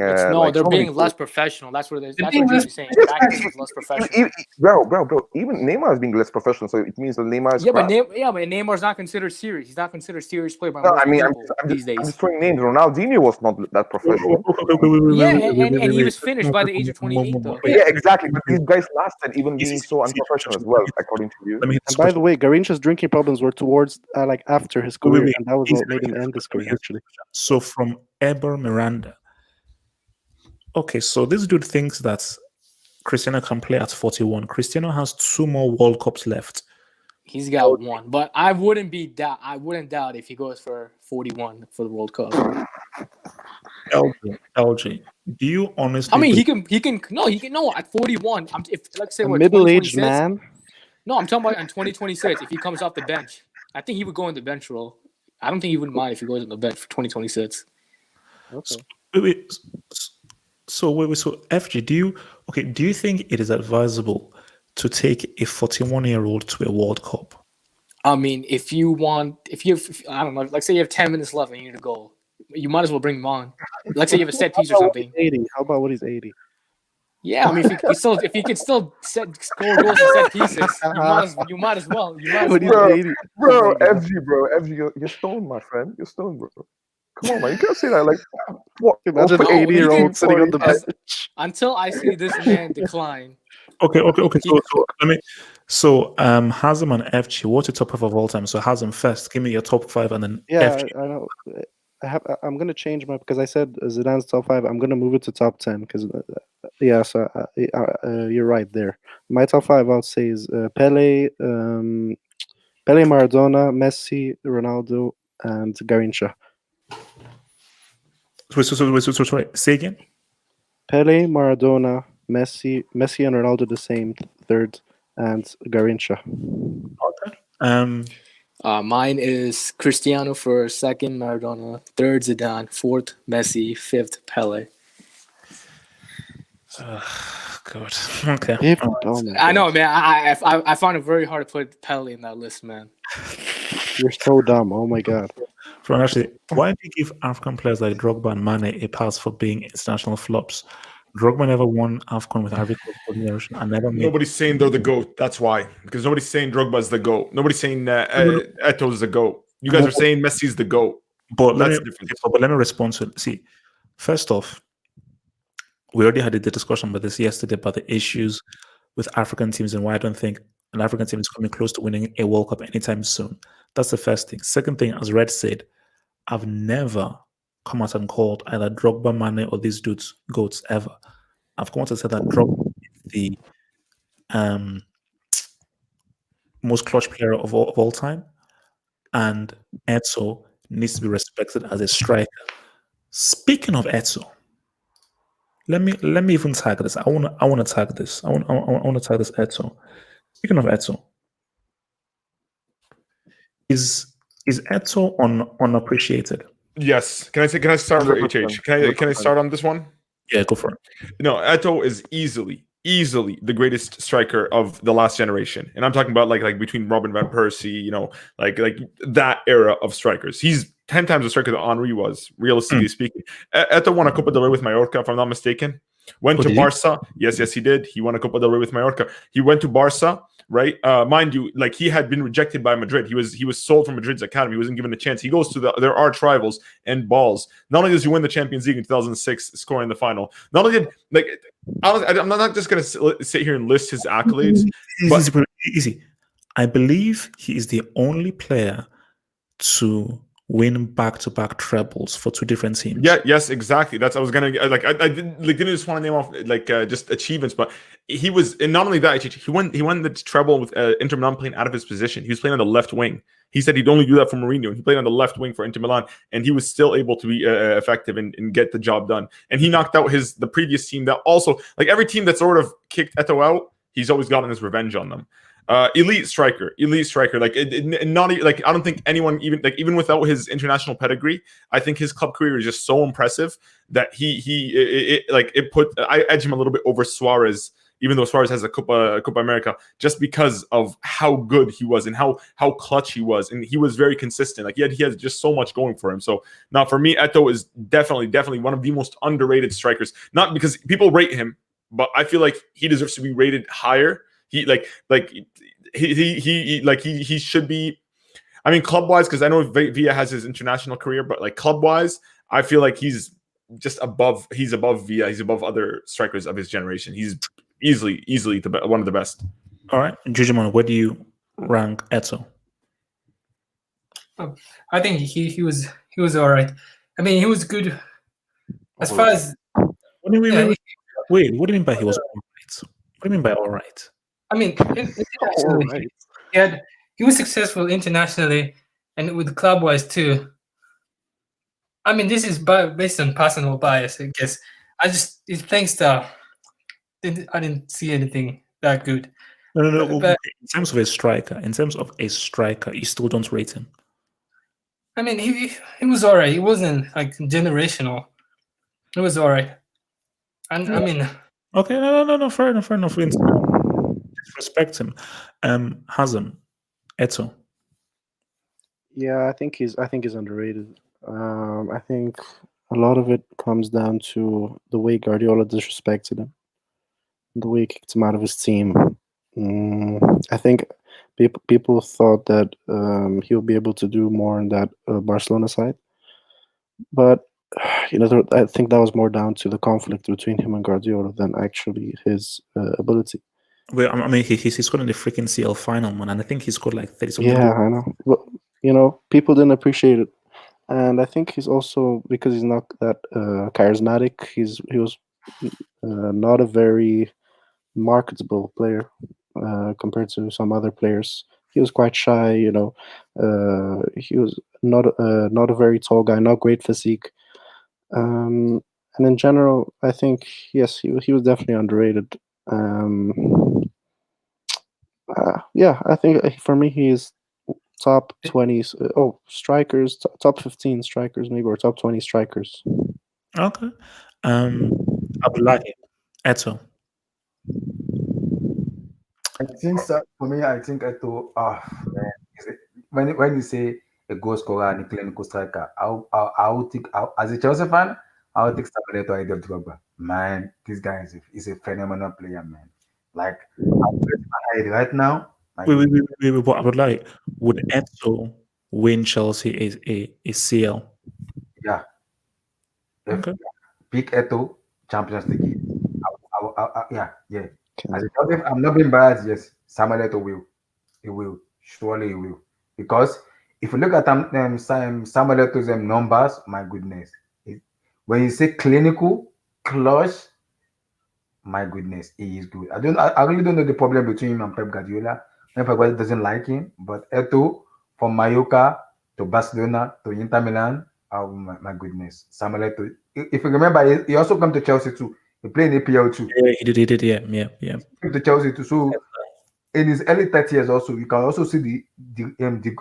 they're being less professional. That's what Juju's saying. Yes, Back then it was less professional. Bro. Even Neymar is being less professional, so it means that Neymar is. But Neymar's not considered serious. He's not considered a serious player by No, most I mean, people these I'm days. just throwing names. Ronaldinho was not that professional. And he was finished by the age of 28, though. Yeah, exactly. But these guys lasted even being so unprofessional as well, according to you. And by the way, Garincha's drinking problems were towards after his career, and that was what made him end his career. Actually, So from Eber Miranda. Okay, so this dude thinks that Cristiano can play at 41. Cristiano has 2 more World Cups left. He's got one, but I wouldn't doubt if he goes for 41 for the World Cup. LG, do you honestly? I mean, he can at 41. Let's say a what, middle-aged 2026? man. No, I'm talking about in 2026 if he comes off the bench. I think he would go in the bench role. I don't think he wouldn't mind if he goes on the bench for 2026. Okay. So FG, do you think it is advisable to take a 41-year-old to a World Cup? I mean, if I don't know, like say you have 10 minutes left and you need a goal, you might as well bring him on. Let's say you have a set piece or something. 80. How about when he's 80? Yeah, I mean, if he can still score goals and set pieces, you might as well. When he's 80. Bro, FG, you're stoned, my friend. You're stoned, bro. Come on, man. You can't say that. Like, what? Imagine an 80-year-old sitting on the bench. Until I see this man decline. Okay. So Hazem and FG, what's your top 5 of all time? So Hazem first, give me your top 5, and then Yeah, FG. I know. I'm gonna change because I said Zidane's top 5. I'm gonna move it to top 10 because so you're right there. My top 5 I would say is Pele, Maradona, Messi, Ronaldo, and Garincha. Sorry, say again. Pele, Maradona, Messi, and Ronaldo the same third, and Garincha. Okay. Mine is Cristiano for second, Maradona, third Zidane, fourth Messi, fifth Pele. Good. Okay. I know, man. I found it very hard to put Pele in that list, man. You're so dumb. Oh my god. Actually, why do you give African players like Drogba and Mane a pass for being international flops? Drogba never won AFCON with Ivory Coast generation and never made. Nobody's saying they're the GOAT. That's why. Because nobody's saying Drogba's the GOAT. Nobody's saying Eto's the GOAT. You guys are saying Messi's the GOAT. But let me That's the okay, difference. but let me respond to it. See, first off, we already had a discussion about this yesterday about the issues with African teams and why I don't think an African team is coming close to winning a World Cup anytime soon. That's the first thing. Second thing, as Red said, I've never come out and called either Drogba, Mane, or these dudes goats ever. I've come out and said that Drogba is the um, most clutch player of all time, and Eto needs to be respected as a striker. Speaking of Eto, let me even tag this. I want to tag this. I want to tag this Eto. Speaking of Eto, is is Eto unappreciated? Yes. Can I say? Can I start for 100%. HH? Can I start on this one? Yeah, go for it. No, Eto is easily the greatest striker of the last generation, and I'm talking about like between Robin van Persie, like that era of strikers. He's 10 times the striker that Henri was, realistically speaking. Eto won a Copa del Rey with Mallorca, if I'm not mistaken. Went Oh, to did he? Barca. Yes, he did. He won a Copa del Rey with Mallorca. He went to Barca, right? Mind you, like he had been rejected by Madrid. He was sold from Madrid's academy. He wasn't given a chance. He goes to their arch rivals and balls. Not only does he win the Champions League in 2006, scoring the final. Not only did like honestly, I'm not just gonna sit here and list his accolades, but Easy. I believe he is the only player to win back-to-back trebles for two different teams. yeah, yes, exactly. That's I was gonna like. I didn't just want to name off like just achievements, but he was, and not only that, he won the treble with Inter Milan playing out of his position. He was playing on the left wing. He said he'd only do that for Mourinho. He played on the left wing for Inter Milan, and he was still able to be effective and get the job done. And he knocked out the previous team that also, like every team that sort of kicked Eto out, he's always gotten his revenge on them. Elite striker. Like not like I don't think anyone even without his international pedigree, I think his club career is just so impressive that I edge him a little bit over Suarez, even though Suarez has a Copa America, just because of how good he was and how clutch he was, and he was very consistent. Like he has just so much going for him. So now for me, Eto is definitely one of the most underrated strikers. Not because people rate him, but I feel like he deserves to be rated higher. He he should be. I mean, club wise, because I know Villa has his international career, but like club wise, I feel like he's just above. He's above Villa. He's above other strikers of his generation. He's easily one of the best. All right, Jujimon, where do you rank Eto? I think he was all right. I mean, he was good as far as. What do you mean? Yeah, Wait, what do you mean by he was all right? What do you mean by all right? I mean, internationally, he was successful internationally and with club wise too. I mean, this is based on personal bias, I guess. His playing style. I didn't see anything that good. No. But In terms of a striker, you still don't rate him. I mean, he was alright. He wasn't like generational. It was alright. And I mean, Okay, no. Fair enough. We respect him. Hazem, Eto. Yeah, I think he's underrated. I think a lot of it comes down to the way Guardiola disrespected him, the way he kicked him out of his team. I think people thought that he'll be able to do more in that Barcelona side, but I think that was more down to the conflict between him and Guardiola than actually his ability. Well, I mean, he scored in the freaking CL final, man, and I think he scored like 30 something. Yeah, I know. But people didn't appreciate it, and I think he's also because he's not that charismatic. He was not a very marketable player compared to some other players. He was quite shy. He was not a very tall guy, not great physique. And in general, I think yes, he was definitely underrated. Yeah, I think for me he is top 20s. Strikers, top 15 strikers maybe, or top 20 strikers. Okay. Abdullahi, Eto. I think so. For me, I think Eto. Man, when you say a goal scorer and a clinical striker, I would think as a Chelsea fan, I would think Samuel Eto ahead of Drogba. Man, this guy is a phenomenal player, man. Like I'm pressing my head right now. Wait, but Abdullahi, would Eto win Chelsea a CL? Yeah. If Okay. pick Eto, Champions League. Yeah, yeah. Okay. As a Chelsea, I'm not being biased. Yes, Samuel Eto will. He will. Surely he will. Because if you look at Samuel Eto's numbers, my goodness. It- when you say clinical, clutch, my goodness, he is good. I really don't know the problem between him and Pep Guardiola. Pep Guardiola doesn't like him, but Eto from Mallorca to Barcelona to Inter Milan, oh my goodness, Samuel Eto. If you remember, he also come to Chelsea too. He played in APL too. Yeah, he did. Yeah, yeah, yeah. He came to Chelsea too. So in his early 30 years, also you can also see the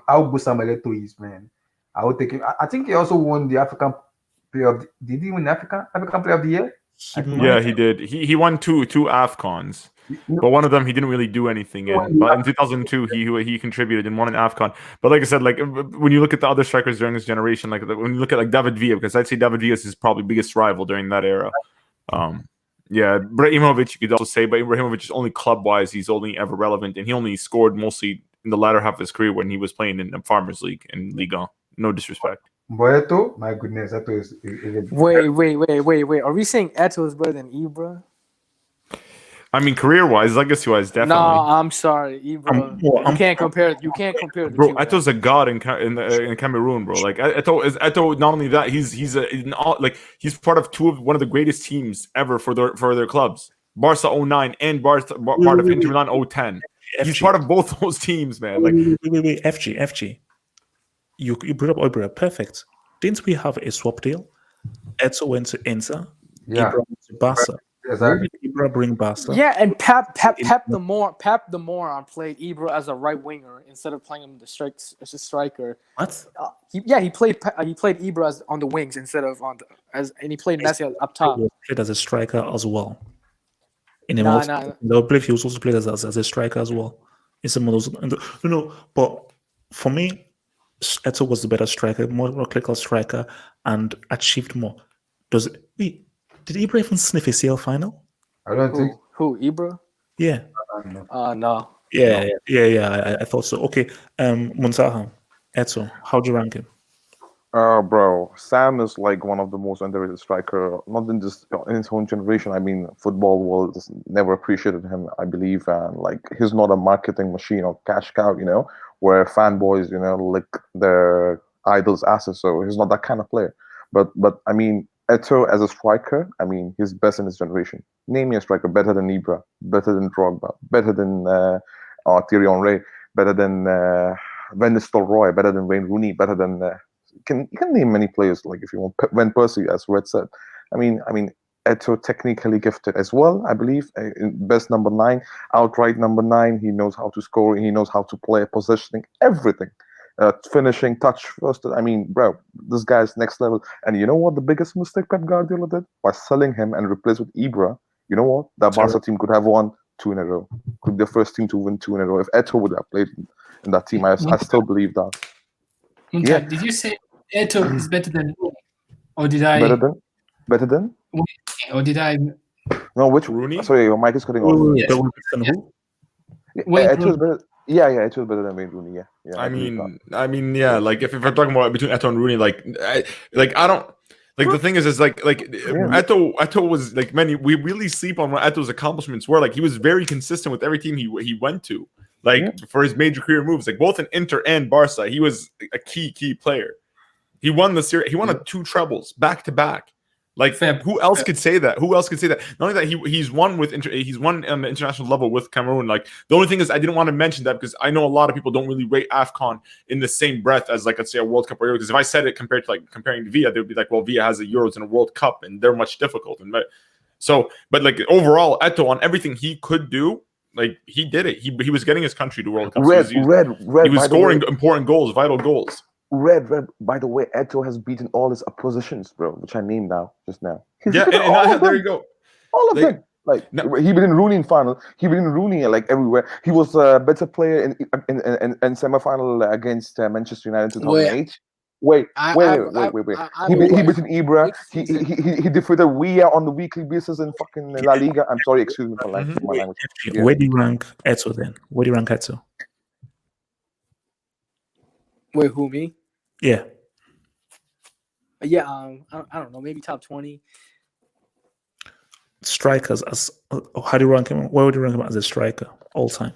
how good Samuel Eto is, man. I would take him. I think he also won the African Player of. Did he win African Player of the Year? He I think. Yeah, might. he did. He won two AFCONs, but one of them he didn't really do anything in. But in 2002, he contributed in one in AFCON. But like I said, like when you look at the other strikers during this generation, like when you look at like David Villa, because I'd say David Villa is his probably biggest rival during that era. Yeah, Ibrahimovic you could also say, but Ibrahimovic is only club wise. He's only ever relevant, and he only scored mostly in the latter half of his career when he was playing in the Farmers League and Ligue 1. No disrespect. Boeto, my goodness, Eto is a Wait. Are we saying Eto is better than Ibra? I mean, career wise, legacy wise, No, definitely. I'm sorry, Ibra. You can't compare. You can't compare the Bro, two. Eto's a god in Cameroon, bro. Like Eto. Not only that, he's he's part of one of the greatest teams ever for their clubs. Barca 09 and part of Inter Milan 010. He's part of both those teams, man. Like Wait. FG. You brought up Ibra. Perfect. Didn't we have a swap deal? Eto went to Inter. yeah, Ibra went to Barca. Why exactly. did Ibra bring Barca? Yeah, and Pep the moron played Ibra as a right winger instead of playing him as a striker. What? He played Ibra on the wings instead of and he played Messi up top. He was played as a striker as well. In a Nah. I believe he was also played as a striker as well. In some of those, but for me, Eto was the better striker, more clinical striker, and achieved more. Did Ibra even sniff a CL final? I don't think. Who Ibra? Yeah. No. Yeah. I thought so. Okay. Muntaha, Eto, how do you rank him? Bro, Sam is like one of the most underrated striker, not in just in his own generation. I mean, football world just never appreciated him, I believe, and like he's not a marketing machine or cash cow, where fanboys, lick their idols' asses. So he's not that kind of player. But I mean, Eto as a striker, I mean, he's best in his generation. Name me a striker better than Ibra, better than Drogba, better than Thierry Henry, better than Van Nistelrooy, better than Wayne Rooney, better than you can name many players, like if you want Van Persie, as Red said. I mean, Eto technically gifted as well, I believe. Best number 9, outright number 9. He knows how to score. He knows how to play, positioning, everything. Finishing, touch first. I mean, bro, this guy's next level. And you know what? The biggest mistake Pep Guardiola did by selling him and replace with Ibra. You know what? That Barca team could have won 2 in a row. Could be the first team to win 2 in a row. If Eto would have played in that team, I still believe that. Yeah. Did you say Eto is better than Rooney? Or did I Better than? or did I No, which Rooney? Sorry, your mic is cutting off. Yes. Who? Eto is better. Yeah, Eto is better than Wayne Rooney. Yeah. I mean, yeah. Like if we're talking about between Eto and Rooney, I don't. Like the thing is Eto was like we really sleep on what Eto's accomplishments were. Like he was very consistent with every team he went to. For his major career moves, like both in Inter and Barca, he was a key player. He won the series. He won 2 trebles back to back. Like who else could say that? Not only that, he's won he's won on the international level with Cameroon. Like the only thing is, I didn't want to mention that because I know a lot of people don't really rate AFCON in the same breath as like let's say a World Cup or Euro. Because if I said it compared to like comparing to Villa, they would be like, well, Villa has a Euros and a World Cup, and they're much difficult. But like overall, Eto on everything he could do, like he did it. He was getting his country to World Cup. Red. He was scoring important goals, vital goals. Red. By the way, Eto has beaten all his oppositions, bro, which I named just now. Yeah, and there you go. All of them. Like he beat Rooney in final. He beat Rooney like everywhere. He was a better player in semifinal against Manchester United in 2008. Wait. He beat Ibra. He defeated Villa on the weekly basis in fucking La Liga. I'm sorry, excuse me for my language. Where do you rank Eto then? Where do you rank Eto? Wait, who, me? Yeah. Yeah, I don't know, maybe top 20. Strikers, as how do you rank him? Where would you rank him as a striker all time?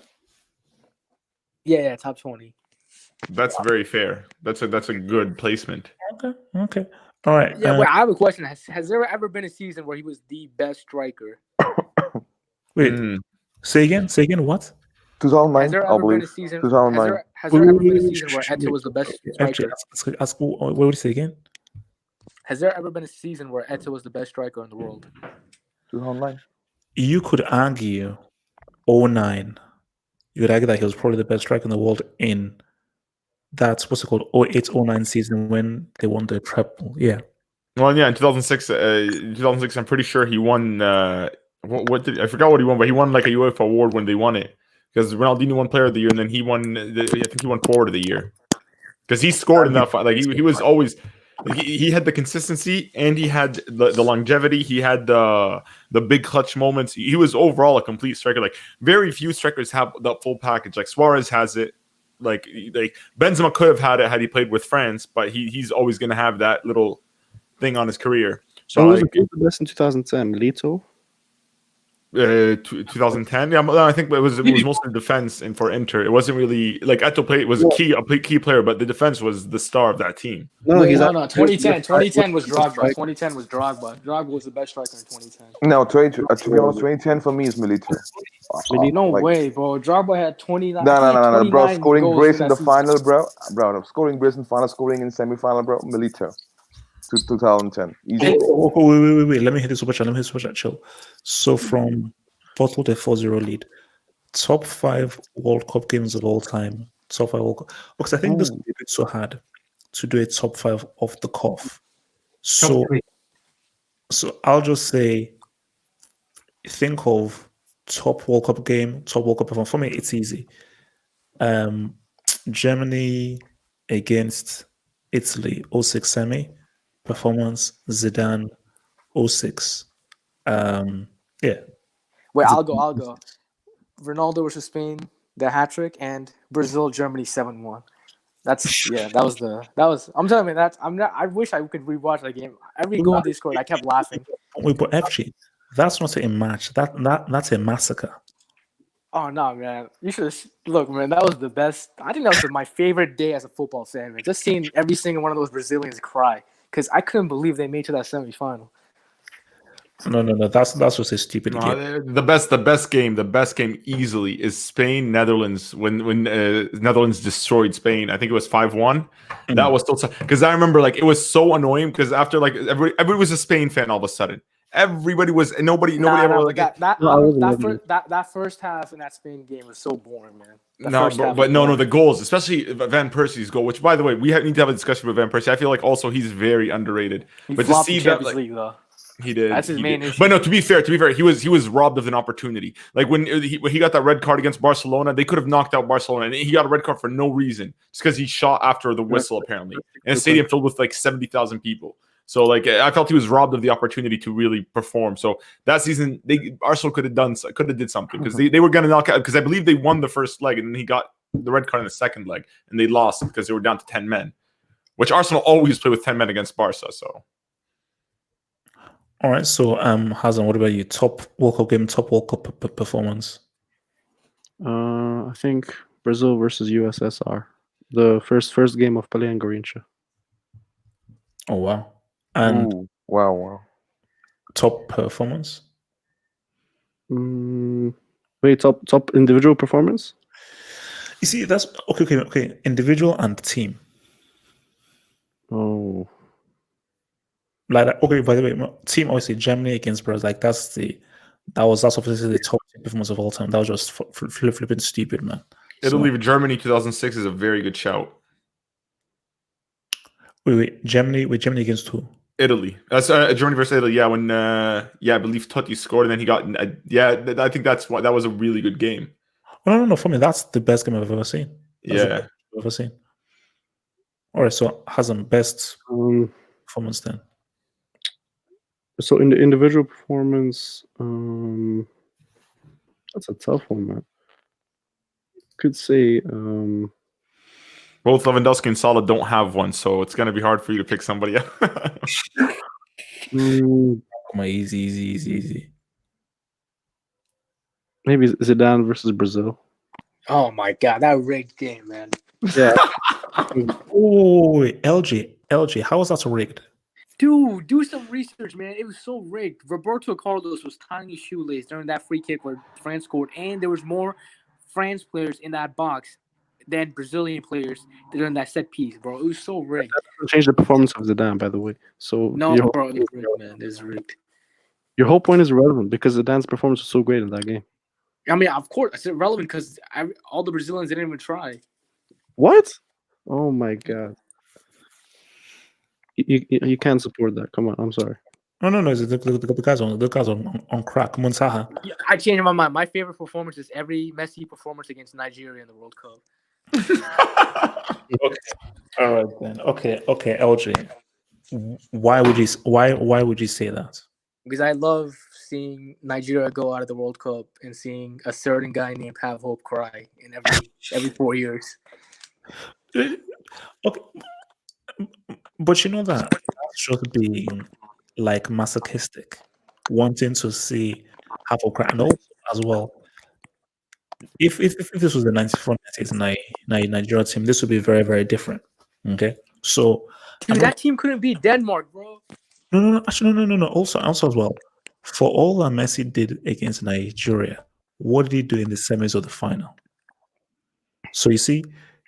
Yeah, top 20. That's very fair. That's a good placement. Okay. All right. Yeah, but I have a question. Has there ever been a season where he was the best striker? Wait. Mm. Say again. What? 2009, Has there I ever been believe. a season? 2009. Has there ever been a season where Eto'o was the best Actually, striker? what would you say again? Has there ever been a season where Eto'o was the best striker in the world? 2009. You could argue 09. You could argue that he was probably the best striker in the world in that's what's it called 08-09 season when they won the treble. Yeah. Well, yeah, in 2006, 2006, I'm pretty sure he won. What did I forgot what he won, but he won like a UEFA award when they won it because Ronaldinho won Player of the Year, and then he won. I think he won Forward of the Year because he scored in that fight. Like he was always. Like he had the consistency and he had the longevity. He had the big clutch moments. He was overall a complete striker. Like very few strikers have the full package. Like Suarez has it. Like Benzema could have had it had he played with France, but he's always going to have that little thing on his career. So But who was like, the best in 2010? Lito? 2010, yeah, I think it was mostly defense and for Inter. It wasn't really like Eto'o played was a key player, but the defense was the star of that team. No, Wait, he's no, not. 2010. 2010 was Drogba. Striker. 2010 was Drogba. Drogba was the best striker in 2010. No, to be honest, 2010 for me is Milito. No Like, way, bro. Drogba had 29. No, bro. 29 Scoring goals brace in in that the season. final, bro. Scoring brace in final, scoring in semi-final, bro. Milito. 2010. Easy. Wait. Let me hit this super chat. Chill. So from bottle to 4-0 lead. Top 5 World Cup games of all time. Top 5 World Cup. Because I think this would be a bit so hard to do a top 5 off the cuff. So I'll just say, think of top World Cup game, top World Cup performance. For me, it's easy. Germany against Italy, 06 semi performance. Zidane, 06. Yeah. Wait, I'll go. Ronaldo versus Spain, the hat trick, and Brazil, Germany 7-1. That was. I'm telling you, I wish I could rewatch that game. Every goal they scored, I kept laughing. Wait, but FG, that's not a match. That's a massacre. Oh no, man! You should look, man. That was the best. I think that was my favorite day as a football fan, man. Just seeing every single one of those Brazilians cry because I couldn't believe they made to that semifinal. No. That's just a stupid game. The best game easily is Spain Netherlands when Netherlands destroyed Spain. I think it was 5-1. That was still because I remember like it was so annoying because after like everybody was a Spain fan all of a sudden. Everybody was nobody ever like that first half in that Spain game was so boring, man. The goals, especially Van Persie's goal. Which, by the way, we need to have a discussion with Van Persie. I feel like also he's very underrated. But to see that, League, though. He did. That's his main issue. But no, to be fair, he was robbed of an opportunity. Like when he got that red card against Barcelona, they could have knocked out Barcelona, and he got a red card for no reason, just because he shot after the whistle, apparently, in a stadium filled with like 70,000 people. So like I felt he was robbed of the opportunity to really perform. So that season, Arsenal could have did something because they were going to knock out because I believe they won the first leg and then he got the red card in the second leg and they lost because they were down to 10 men, which Arsenal always play with 10 men against Barca. So. All right, so Hazan, what about you? Top World Cup game, top World Cup performance? I think Brazil versus USSR, the first game of Pelé and Garrincha. Oh wow! And wow! Top performance? Wait, top individual performance? You see, that's okay. Individual and team. Oh. Like okay, by the way, team obviously Germany against Brazil. Like that's obviously the top performance of all time. That was just flipping stupid, man. Italy, Germany, 2006 is a very good shout. Wait, Germany against who? Italy. That's Germany versus Italy. Yeah, when I believe Totti scored and then he got. I think that was a really good game. Oh, no. For me, that's the best game I've ever seen. I've ever seen. All right, so Hazan, best performance then. So in the individual performance, that's a tough one, man. Could say Both Lewandowski and Salah don't have one, so it's gonna be hard for you to pick somebody else. Mm, Come on, easy. maybe Zidane versus Brazil. Oh my god, that rigged game, man. Yeah. Oh, LG, how was that rigged? Dude, do some research, man. It was so rigged. Roberto Carlos was tying his shoelace during that free kick where France scored, and there was more France players in that box than Brazilian players during that set piece, bro. It was so rigged. Change the performance of Zidane, by the way. So No, bro, it's rigged, man. It's rigged. your whole point is irrelevant because Zidane's performance was so great in that game. I mean, of course, it's irrelevant because all the Brazilians didn't even try. What? Oh my god. You can't support that. Come on, I'm sorry. No. The guys on crack. Muntaha. Yeah, I changed my mind. My favorite performance is every Messi performance against Nigeria in the World Cup. Okay. All right then. Okay, LG. Why would you say that? Because I love seeing Nigeria go out of the World Cup and seeing a certain guy named Have Hope cry in every 4 years. Okay. But you know that that's just being like masochistic, wanting to see half of crack. And also as well, if this was the 94 Nigeria team, this would be very, very different. Okay. So Dude, that team couldn't beat Denmark, bro. no. Actually, no. Also as well, for all that Messi did against Nigeria, what did he do in the semis or the final? So you see,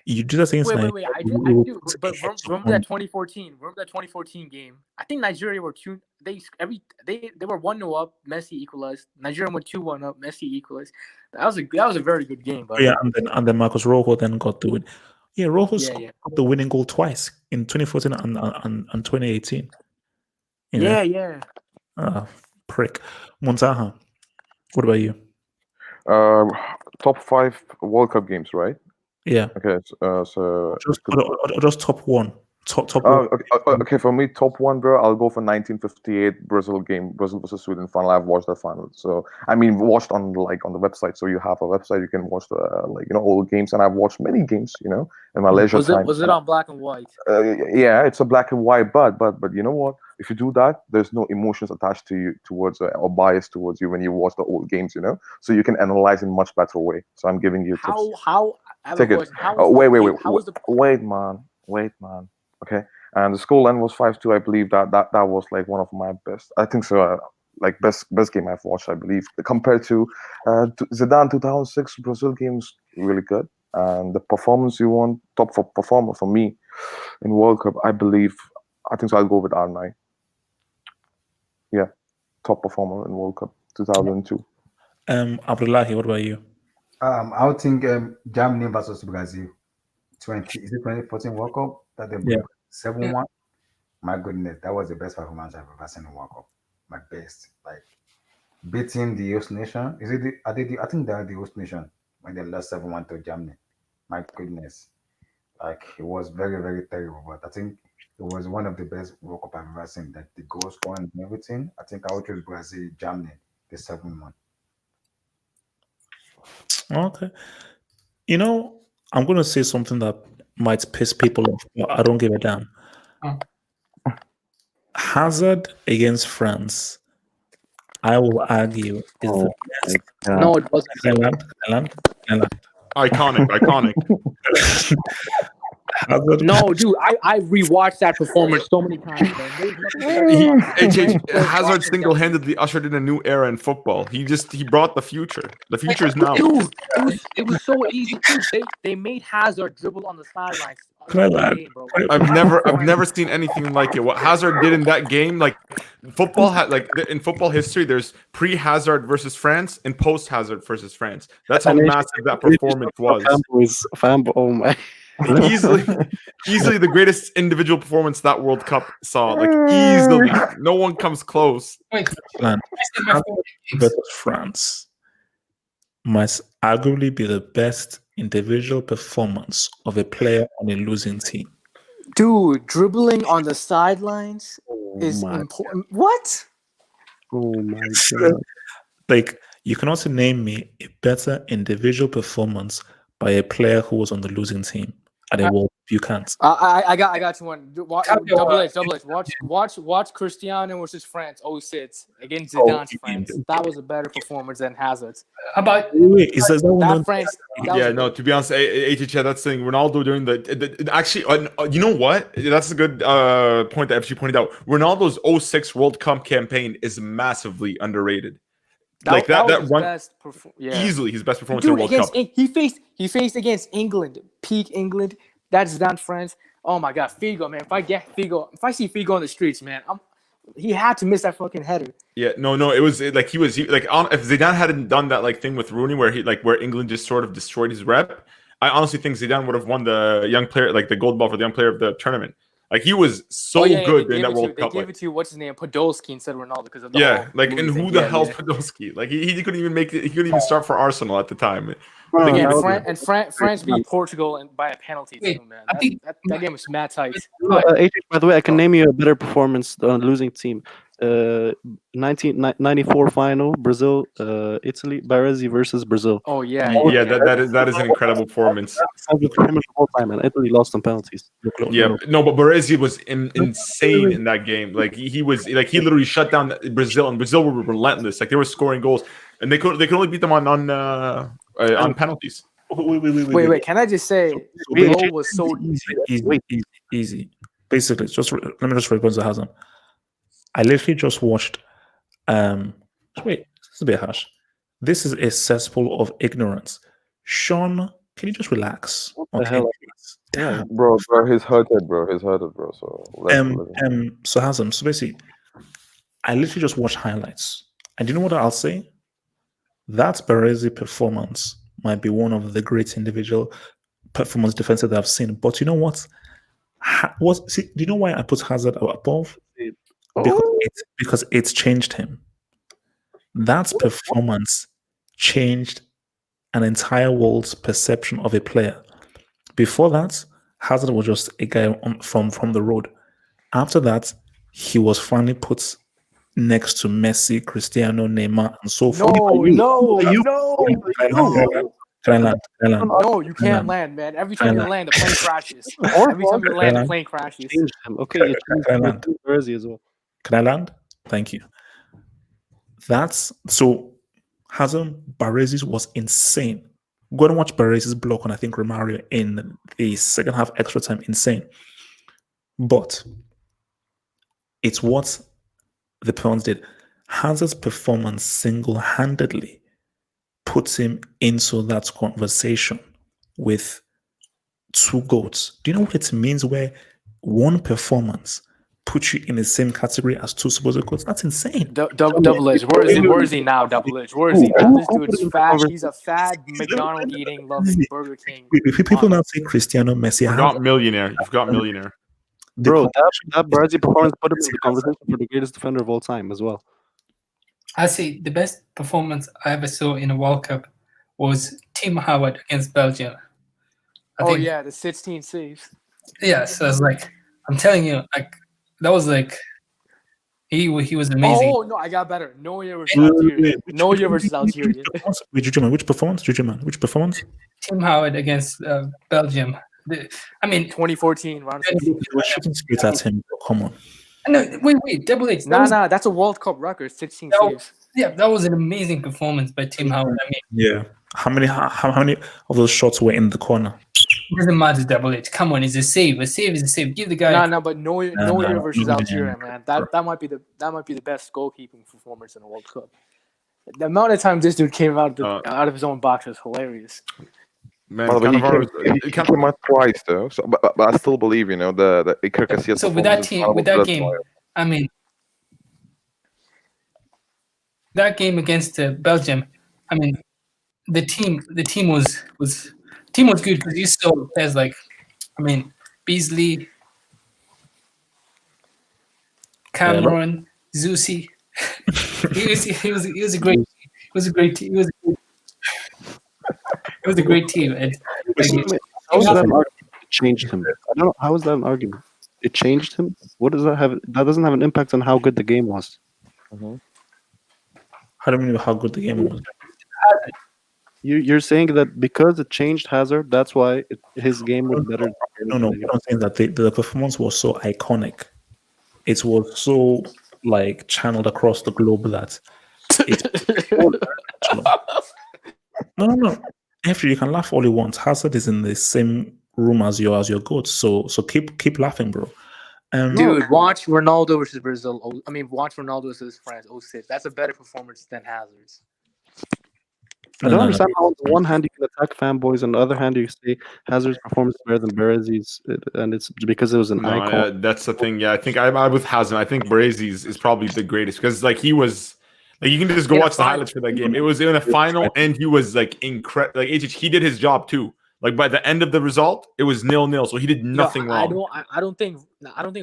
you do that against Wait. I do. But remember that 2014? Remember that 2014 game? I think Nigeria were two. They were 1-0 up. Messi equalized. Nigeria went 2-1 up. Messi equalized. That was a very good game. But yeah, and then Marcos Rojo then got the win. Yeah, Rojo yeah. got the winning goal twice in 2014 and 2018. You know? Yeah. Prick. Muntaha, what about you? Top 5 World Cup games, right? Yeah. Okay, so Just top one. Top one. okay, for me, top one, bro. I'll go for 1958 Brazil game, Brazil versus Sweden final. I've watched that final, so I mean, watched on the website. So you have a website, you can watch the all the games, and I've watched many games, in my leisure time. Was it on black and white? Yeah, it's a black and white, but you know what? If you do that, there's no emotions attached to you towards or bias towards you when you watch the old games, so you can analyze in much better way. So I'm giving you tips. How? I have a question. Wait, man. Okay, and the score line was 5-2. I believe that was like one of my best. I think so. Best game I've watched. I believe compared to Zidane 2006 Brazil games, really good. And the performance you want, top for performer for me in World Cup, I believe. I think so. I'll go with R9. Yeah, top performer in World Cup 2002. Abdullahi, what about you? I would think Germany versus Brazil. 2014 World Cup that they broke 7-1. My goodness, that was the best performance I've ever seen in World Cup. My best, like beating the host nation. I think they are the host nation when they lost 7-1 to Germany. My goodness, like it was very, very terrible. But I think it was one of the best World Cup I've ever seen. Like the goal scoring and everything. I think I would choose Brazil, Germany, the 7-1. Okay. I'm going to say something that might piss people off, but I don't give a damn. Oh. Hazard against France, I will argue, is the best. No, it wasn't. Island. Iconic. Hazard. No, dude, I rewatched that performance so many times, man. Hazard single-handedly ushered in a new era in football. He brought the future. The future is now. Dude, it was so easy. Dude, they made Hazard dribble on the sidelines. I've never seen anything like it. What Hazard did in that game, like football had, like in football history, there's pre-Hazard versus France and post-Hazard versus France. That's how massive that performance was. Oh my. Easily the greatest individual performance that World Cup saw. Like easily, no one comes close. Wait, versus France must arguably be the best individual performance of a player on a losing team. Dude, dribbling on the sidelines is important. What? Oh my god! Like you can also name me a better individual performance by a player who was on the losing team. at a World Cup. You can't. I got you one. Copy Double what? H. Watch Cristiano versus France 06 against Oh, Zidane's you mean- France. That was a better performance than Hazard's. How about Wait, is that one That done? France. That Yeah, was no. To be honest, HHA, that's the thing. Ronaldo during actually, you know what? That's a good point that FG pointed out. Ronaldo's 06 World Cup campaign is massively underrated. Like that was that his run best yeah. easily his best performance in Dude, the World Cup. he faced against England, peak England. That's Zidane France. Oh my God, Figo, man! If I see Figo on the streets, man, he had to miss that fucking header. Yeah, no, it was like he was like if Zidane hadn't done that like thing with Rooney where England just sort of destroyed his rep, I honestly think Zidane would have won the young player like the gold ball for the young player of the tournament. Like he was so good during that World Cup. They gave it to what's his name, Podolski instead of Ronaldo because of the Yeah, whole like Rooney and thing. who the hell's Podolski? Like he couldn't even make it. He couldn't even start for Arsenal at the time. France beat Portugal and by a penalty too, man. That game was mad tight. By the way, I can name you a better performance on a losing team. 1994 final, Brazil, Italy, Baresi versus Brazil. Oh yeah, Yeah, that is an incredible performance. Man. Italy lost on penalties. Yeah, no, but Baresi was insane in that game. Like he was like he literally shut down Brazil, and Brazil were relentless. Like they were scoring goals, and they could only beat them on penalties. Wait. Can I just say, the goal was so easy. Basically, let me just respond to Hazan. I literally just watched. Wait, this is a bit harsh. This is a cesspool of ignorance. Sean, can you just relax? What the hell? Damn. Bro, he's hurted, bro. So So Hazan, so basically, I literally just watched highlights. And you know what I'll say? That Baresi performance might be one of the great individual performance defenses that I've seen. But you know what? Do you know why I put Hazard above? Because it's changed him. That performance changed an entire world's perception of a player. Before that, Hazard was just a guy from the road. After that, he was finally put next to Messi, Cristiano, Neymar, and so forth. No, Can I land? No, you can't land, man. Every time you land, the plane crashes. Every time you land, the plane crashes. Okay, it's Baresi as well. Can I land? Thank you. That's so. Hazard Baresi's was insane. Go and watch Baresi's block on I think Romario in the second half extra time. Insane, but it's what the Pawns did. Hazard's performance single-handedly puts him into that conversation with two GOATs. Do you know what it means where one performance puts you in the same category as two supposed GOATs? That's insane. Double H. Where is he now? Double H. Where is he now? This dude's fat. He's a fat McDonald eating, loving Burger King. People now say Cristiano Messi. You've got millionaire. Bro, that Baresi performance put him in the conversation for the greatest defender of all time as well. I say the best performance I ever saw in a World Cup was Tim Howard against Belgium. I think, the 16 saves. Yeah, so it's like I'm telling you, like that was like he was amazing. Oh no, I got better. Neuer versus Algeria. Neuer versus Algeria. Which performance? Tim Howard against Belgium. 2014. We're shooting straight at him. Come on. No, wait, Double H. Nah, that's a World Cup record. 16 saves. Yeah, that was an amazing performance by Tim Howard. Yeah. How many of those shots were in the corner? It doesn't matter, Double H. Come on, it's a save. A save is a save. Give the guy. No, but Neuer versus Algeria, man. That might be the best goalkeeping performance in a World Cup. The amount of times this dude came out of his own box was hilarious. Man, he came out twice though. So, but I still believe, the Iker Casillas. So with that game, that game against Belgium, the team was good because you saw players like, Beasley, Cameron, Zusi. He was a great team. It was a great team. How is that an argument? It changed him. I don't know. How is that an argument? It changed him? What does that have? That doesn't have an impact on how good the game was. How do you mean how good the game was? You're saying that because it changed Hazard, that's why his game was better than No. anything. What I'm saying is that the performance was so iconic. It was so like channeled across the globe that it's all international. No. After you can laugh all you want. Hazard is in the same room as your goat. So keep laughing, bro. Dude, watch Ronaldo versus Brazil. Watch Ronaldo versus France 06. That's a better performance than Hazard's. I don't understand how on the one hand you can attack fanboys, on the other hand you say Hazard's performance is better than Berezi's, and it's because it was an No, icon. that's the thing. Yeah, I think I'm with Hazard. I think Brazy's is probably the greatest because like he was like you can just go In a watch the highlights for that game. It was in a final and he was like incredible. Like he did his job too. Like by the end of the result, it was 0-0. So he did nothing wrong. I don't think not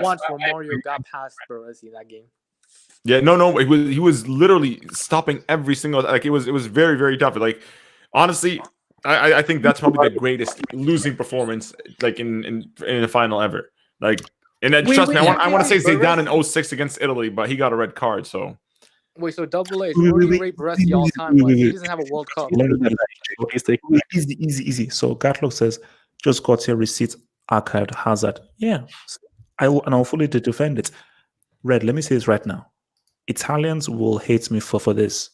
once Romario got past Baresi in that game. Yeah, no. He was literally stopping every single like it was very very tough. Like honestly, I think that's probably the greatest losing performance like in a final ever. Like and then, trust me, I want to say Zidane in 06 against Italy, but he got a red card. So wait, so Double H, where do you rate Baresi all time? Like he doesn't have a World Cup. Easy. So Gatlock says, just got your receipt archived Hazard. Yeah, I'll fully defend it. Red, let me say this right now. Italians will hate me for this.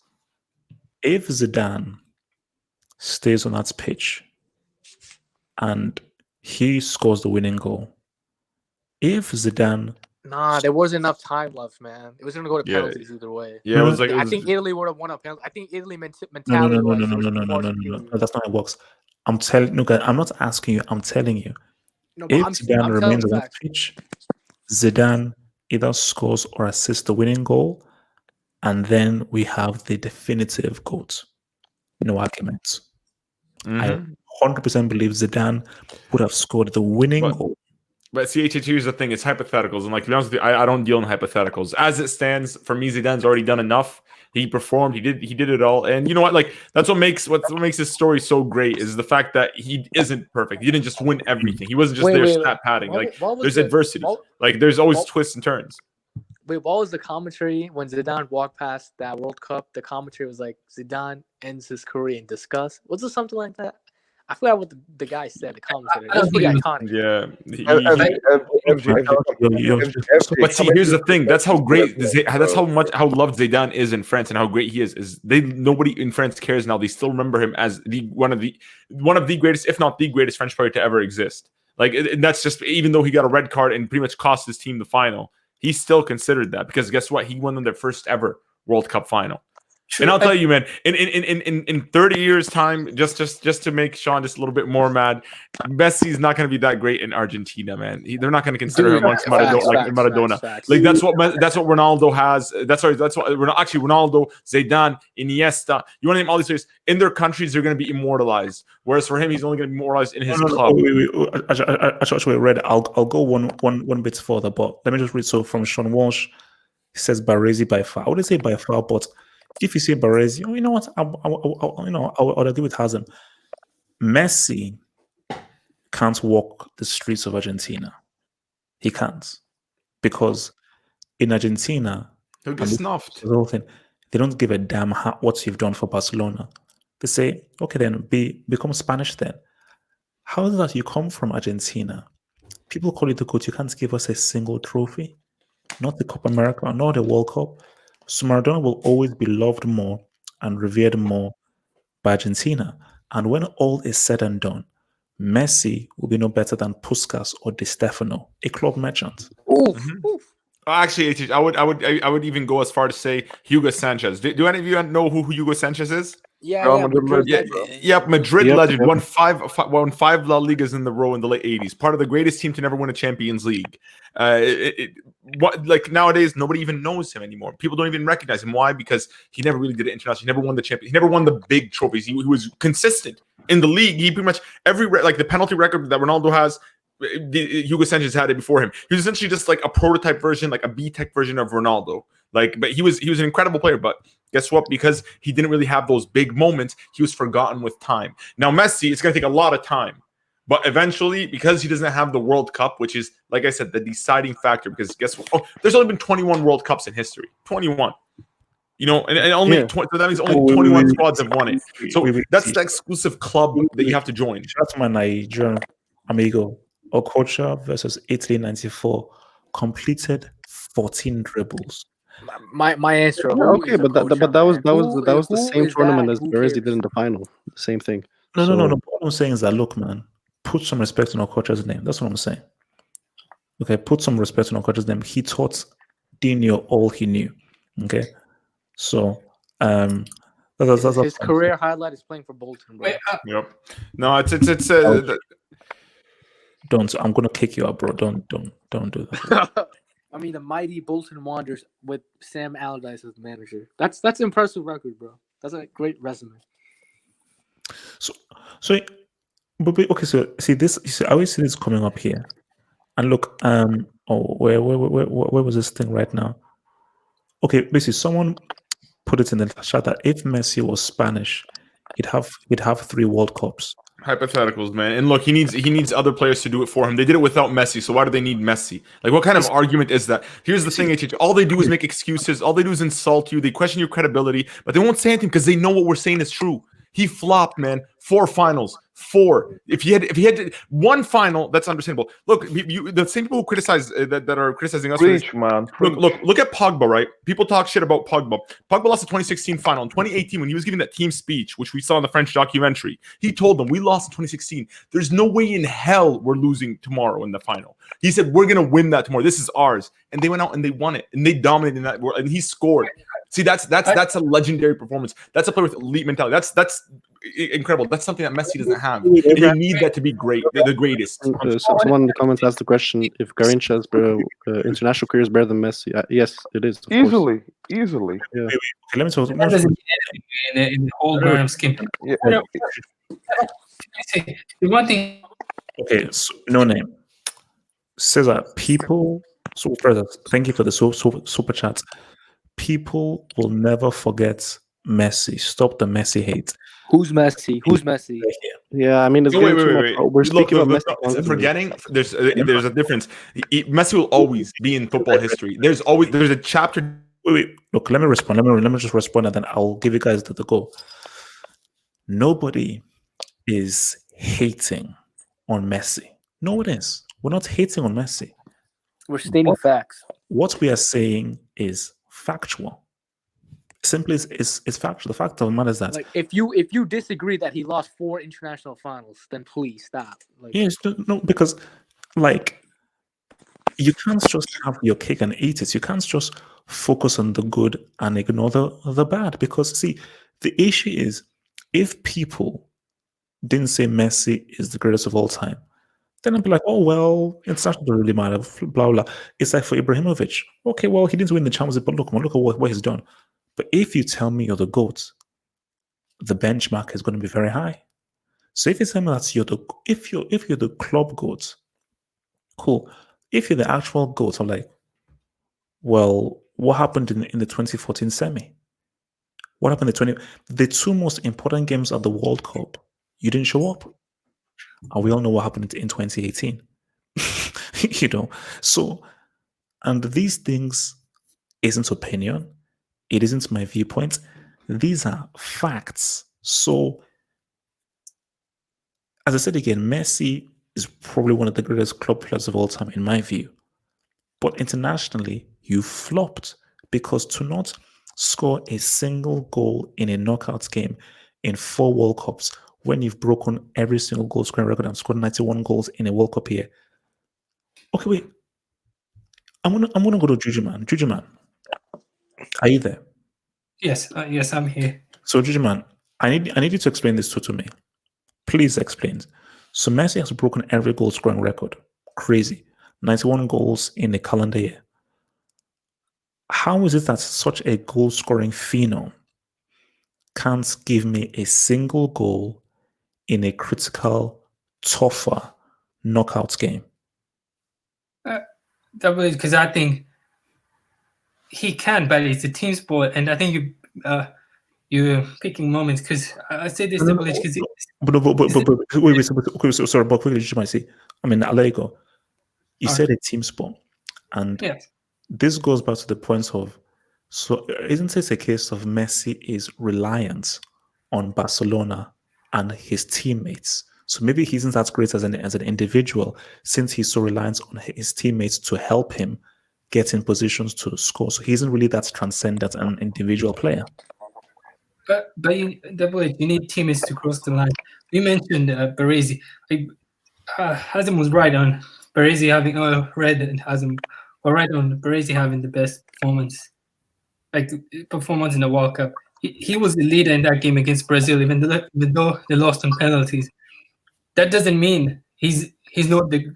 If Zidane stays on that pitch and he scores the winning goal, if Zidane there wasn't enough time left, man. It was going to go to penalties either way. Yeah, it was like I think Italy would have won a penalty. I think Italy mentality. No. That's not how it works. I'm telling you, guys. I'm not asking you. I'm telling you. No, if Zidane remains on that pitch, Zidane either scores or assists the winning goal, and then we have the definitive quote. No arguments. I 100% believe Zidane would have scored the winning goal. But CHH, here's the thing: it's hypotheticals, and like to be honest with you, I don't deal in hypotheticals. As it stands, for me, Zidane's already done enough. He performed. He did it all. And you know what? Like that's what makes this story so great is the fact that he isn't perfect. He didn't just win everything. He wasn't just stat padding. Like there's adversity. Like there's always twists and turns. Wait, what was the commentary when Zidane walked past that World Cup? The commentary was like Zidane ends his career in disgust. Was it something like that? I forgot what the guy said. The commentator. It was pretty iconic. Yeah. But see, here's the thing. That's how great. That's how loved Zidane is in France, and how great he is. Nobody in France cares now. They still remember him as one of the greatest, if not the greatest, French player to ever exist. Like that's just even though he got a red card and pretty much cost his team the final, he's still considered that because guess what? He won them their first ever World Cup final. True. And I'll tell you, man, in 30 years' time, just to make Sean just a little bit more mad, Messi's not going to be that great in Argentina, man. They're not going to consider him amongst Maradona. Facts. Like that's what Ronaldo has. That's what Ronaldo, Zidane, Iniesta. You want to name all these players in their countries? They're going to be immortalized. Whereas for him, he's only going to be immortalized in his club. Actually, Red. I'll go one bit further, but let me just read. So from Sean Walsh, he says Baresi by far. I wouldn't say by far, but if you say Baresi, you know what? I'll agree with Hazard. Messi can't walk the streets of Argentina. He can't. Because in Argentina, he'll get snuffed. The whole thing, they don't give a damn what you've done for Barcelona. They say, okay, then become Spanish then. How is that you come from Argentina? People call you the GOAT. You can't give us a single trophy. Not the Copa America, not the World Cup. So Maradona will always be loved more and revered more by Argentina. And when all is said and done, Messi will be no better than Puskas or Di Stefano, a club merchant. Oof. Actually, I would even go as far to say Hugo Sanchez. Do any of you know who Hugo Sanchez is? Madrid legend. Won five La Ligas in the row in the late 80s. Part of the greatest team to never win a Champions League. Like nowadays, nobody even knows him anymore. People don't even recognize him. Why? Because he never really did it internationally. He never won the champion. He never won the big trophies. He was consistent in the league. He pretty much the penalty record that Ronaldo has. Hugo Sanchez had it before him. He was essentially just like a prototype version, like a B-Tech version of Ronaldo. But he was an incredible player. But guess what? Because he didn't really have those big moments, he was forgotten with time. Now Messi, it's going to take a lot of time. But eventually, because he doesn't have the World Cup, which is, like I said, the deciding factor, because guess what? Oh, there's only been 21 World Cups in history. 21. You know, and only Yeah. so that means only Oh, wait, 21 wait, squads have won it. So that's see. the exclusive club that you have to join. Shout out to my Nigerian amigo. Okocha versus Italy 94 completed 14 dribbles. My answer. Yeah, Who okay, is a but coach? that was Who the who same is tournament that? as Who Berezi cares? did in the final. The same thing. No. So- What I'm saying is that, look, man, put some respect on Okocha's name. That's what I'm saying. Okay, put some respect on Okocha's name. He taught Dino all he knew. Okay, so that's His what I'm career highlight is playing for Bolton, bro. Wait, Yep. No, it's Don't. I'm gonna kick you out, bro. Don't do that. I mean, the mighty Bolton Wanderers with Sam Allardyce as the manager. That's impressive record, bro. That's a great resume. So, okay. So, see this. You see, I always see this coming up here, and look. Where was this thing right now? Okay, basically, someone put it in the chat that if Messi was Spanish, he'd have 3 World Cups. hypotheticals, man. And look, he needs other players to do it for him. They did it without Messi, so why do they need Messi? Like, what kind of argument is that? Here's the thing, HH. All they do is make excuses. All they do is insult you. They question your credibility, but they won't say anything because they know what we're saying is true. He flopped, man. 4 finals. 4. If he had 1 final, that's understandable. Look, the same people who criticize that are criticizing us. Preach, man. Preach. Look at Pogba, right? People talk shit about Pogba. Pogba lost the 2016 final. In 2018, when he was giving that team speech, which we saw in the French documentary, he told them, we lost in 2016. There's no way in hell we're losing tomorrow in the final. He said, we're going to win that tomorrow. This is ours. And they went out and they won it. And they dominated in that world. And he scored. See, that's a legendary performance. That's a player with elite mentality. That's incredible. That's something that Messi doesn't have. And you need that to be great, the greatest. So someone in the comments asked the question: if Garrincha's international career is better than Messi? Yes, it is. Of course. Easily. Yeah. Okay, let me talk. that doesn't mean anything in the whole grand scheme. Yeah. The one thing. Okay, so, no name. Says that people. So, brothers, thank you for the super chats. People will never forget Messi. Stop the Messi hate. Who's Messi? Who's Messi? Yeah, I mean, it's No, wait. getting too much. We're speaking about Messi. constantly. Forgetting, there's a difference. Messi will always be in football history. There's a chapter. Wait. Look, let me respond. Let me just respond, and then I'll give you guys the go. Nobody is hating on Messi. No one is. We're not hating on Messi. We're stating facts. What we are saying is factual. Simply, is factual. The fact of the matter is that Like, if you disagree that he lost 4 international finals, then please stop. Like, yes, no, because like you can't just have your cake and eat it. You can't just focus on the good and ignore the bad. Because see, the issue is if people didn't say Messi is the greatest of all time, then I'd be like, oh well, it's not really matter. Blah blah. It's like for Ibrahimovic. Okay, well he didn't win the Champions League, but look at what he's done. But if you tell me you're the GOAT, the benchmark is going to be very high. So if you tell me that if you're the club GOAT, cool. If you're the actual GOAT, I'm like, well, what happened in the 2014 semi? What happened the 2 most important games of the World Cup? You didn't show up. And we all know what happened in 2018. So, and these things isn't opinion. It isn't my viewpoint. These are facts. So, as I said again, Messi is probably one of the greatest club players of all time, in my view. But internationally, you flopped because to not score a single goal in a knockout game in 4 World Cups when you've broken every single goal scoring record and scored 91 goals in a World Cup here. Okay, wait. I'm gonna go to Juju Man. Juju Man, are you there? Yes, yes, I'm here. So Juju Man, I need you to explain this to me. Please explain. So Messi has broken every goal scoring record. Crazy. 91 goals in a calendar year. How is it that such a goal scoring phenom can't give me a single goal in a critical, tougher knockout game? That was because I think he can, but it's a team sport, and I think you're picking moments because I say this to Village because wait, sorry, but quickly, you might say, I mean, I'll let you go. You said a team sport, and yes. this goes back to the point of So isn't it a case of Messi is reliant on Barcelona and his teammates? So maybe he isn't as great as an individual since he's so reliant on his teammates to help him get in positions to score. So he isn't really that transcendent an individual player. But you need teammates to cross the line. You mentioned Baresi. Hazem was right on Baresi having Red and Hazem were right on Baresi having the best performance, performance in the World Cup. He was the leader in that game against Brazil, even though they lost on penalties. That doesn't mean he's not the.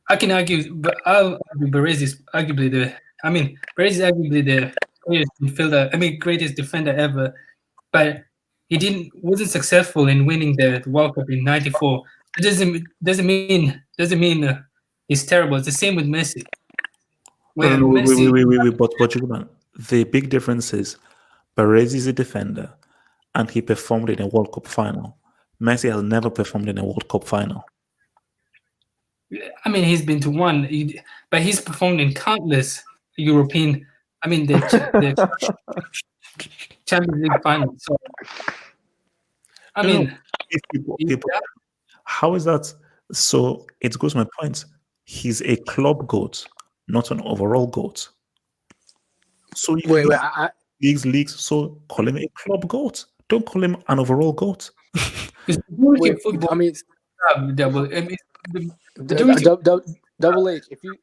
I can argue, but I'll argue Baresi is arguably the. Baresi is arguably the greatest midfielder. Greatest defender ever, but he wasn't successful in winning the World Cup in '94. It doesn't mean he's terrible. It's the same with Messi. No, wait. But Julian, the big difference is Baresi is a defender, and he performed in a World Cup final. Messi has never performed in a World Cup final. He's been to one, but he's performed in countless European. The Champions League finals. So, how is that? So it goes to my point. He's a club goat, not an overall goat. So leagues. So call him a club goat. Don't call him an overall goat. Double H, if you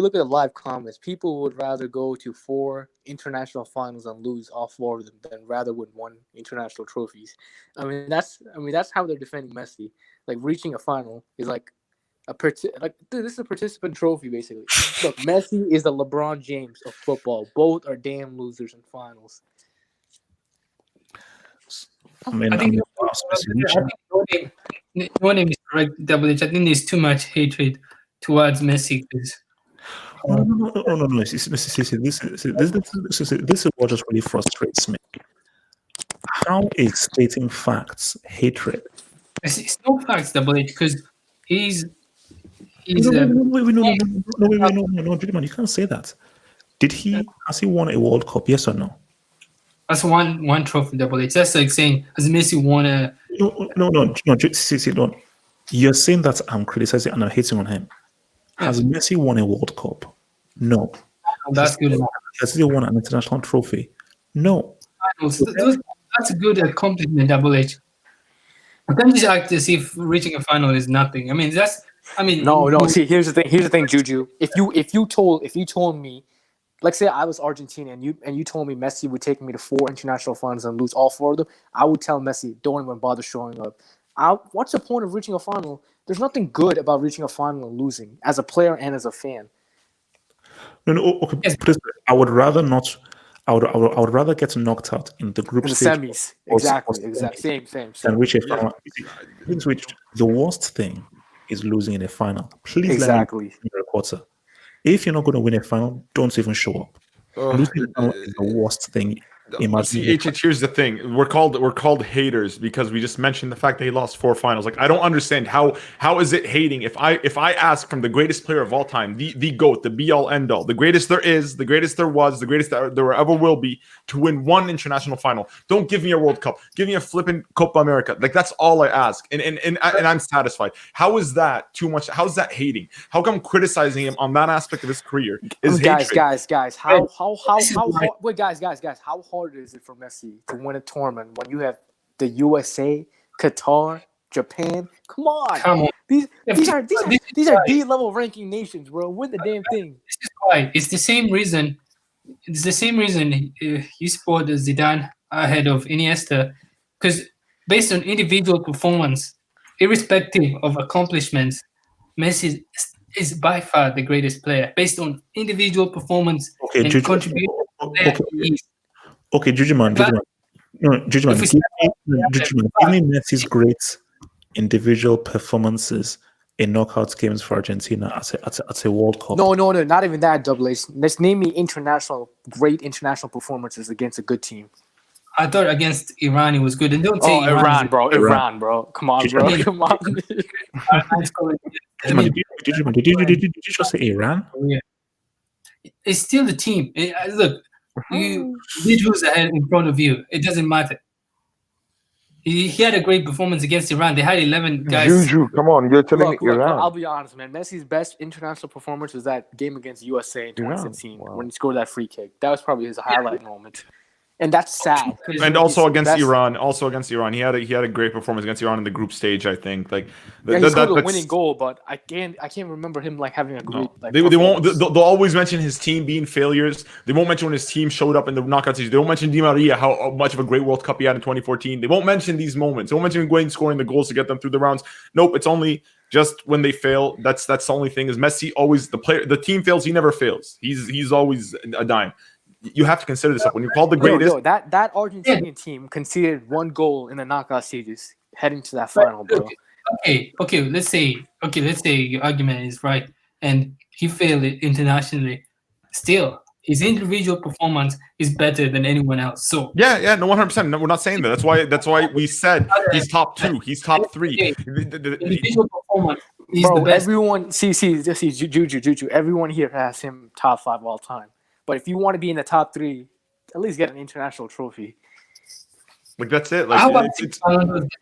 look at the live comments, people would rather go to 4 international finals and lose all 4 of them than rather win 1 international trophies. That's how they're defending Messi. Like reaching a final is like this is a participant trophy basically. Look, Messi is the LeBron James of football. Both are damn losers in finals. I think your name is correct, Double H. I think there's too much hatred towards Messi. No. This is what just really frustrates me. How is stating facts hatred? It's no facts, Double H, because he's. No, Julian, you can't say that. Has he won a World Cup? Yes or no? That's one trophy, Double H. That's like saying, has Messi won a? No. You're saying that I'm criticizing and I'm hating on him. Has Messi won a World Cup? No. That's good enough. Has he won an international trophy? No. That's a good accomplishment, Double H. You can't just act as if reaching a final is nothing. No. See, here's the thing, Juju. If you told me, like say I was Argentina and you told me Messi would take me to 4 international finals and lose all 4 of them, I would tell Messi, don't even bother showing up. What's the point of reaching a final? There's nothing good about reaching a final and losing as a player and as a fan. No. Okay, I would rather not. I would rather get knocked out in the group stage. Semis. Exactly. Same. Than reach a final. The worst thing is losing in a final. Please let me in a quarter. If you're not going to win a final, don't even show up. Losing a final is the worst thing. Here's the thing: we're called haters because we just mentioned the fact that he lost 4 finals. Like I don't understand how is it hating if I ask from the greatest player of all time, the GOAT, the be all end all, the greatest there is, the greatest there was, the greatest there ever will be, to win 1 international final. Don't give me a World Cup, give me a flipping Copa America. Like that's all I ask, and I'm satisfied. How is that too much? How is that hating? How come criticizing him on that aspect of his career is hatred? Guys, how hard? Wait, guys, how hard is it for Messi to win a tournament when you have the USA, Qatar, Japan? Come on. These are D-level ranking nations, bro. Win the damn thing. This is why. It's the same reason. You sport Zidane ahead of Iniesta, because based on individual performance, irrespective of accomplishments, Messi is by far the greatest player based on individual performance and contribution. Okay, Jujuman. Give me Messi's great individual performances in knockout games for Argentina at a World Cup. No, not even that, Double H. Let's name me great international performances against a good team. I thought against Iran it was good. And don't say Iran, bro. Come on, bro. Come on. Did you just say Iran? Yeah. it's still the team. Look, you did who's ahead in front of you. It doesn't matter. He had a great performance against Iran. They had 11 guys. Juju, come on, you're telling me Look, I'll Iran. be honest, man. Messi's best international performance was that game against USA in 2016 Wow. when he scored that free kick. That was probably his highlight moment. And that's sad. And also against Iran, he had a great performance against Iran in the group stage. I think he scored a winning goal, but I can't remember him like having a great. Like, they won't. They'll always mention his team being failures. They won't mention when his team showed up in the knockout stage. They won't mention Di Maria, how much of a great World Cup he had in 2014. They won't mention these moments. They won't mention Higuain scoring the goals to get them through the rounds. Nope, it's only just when they fail. That's the only thing. Is Messi always the team fails? He never fails. He's always a dime. You have to consider this up when you call the greatest. That Argentinian team conceded 1 goal in the knockout stages heading to that final, bro. Okay. Let's say your argument is right, and he failed it internationally. Still, his individual performance is better than anyone else. So yeah, no, 100%. No, we're not saying that. That's why we said he's top 2. He's top 3. Individual performance is Bro, the best. everyone see Juju. Everyone here has him top 5 all time. But if you want to be in the top 3, at least get an international trophy. Like that's it. Like How about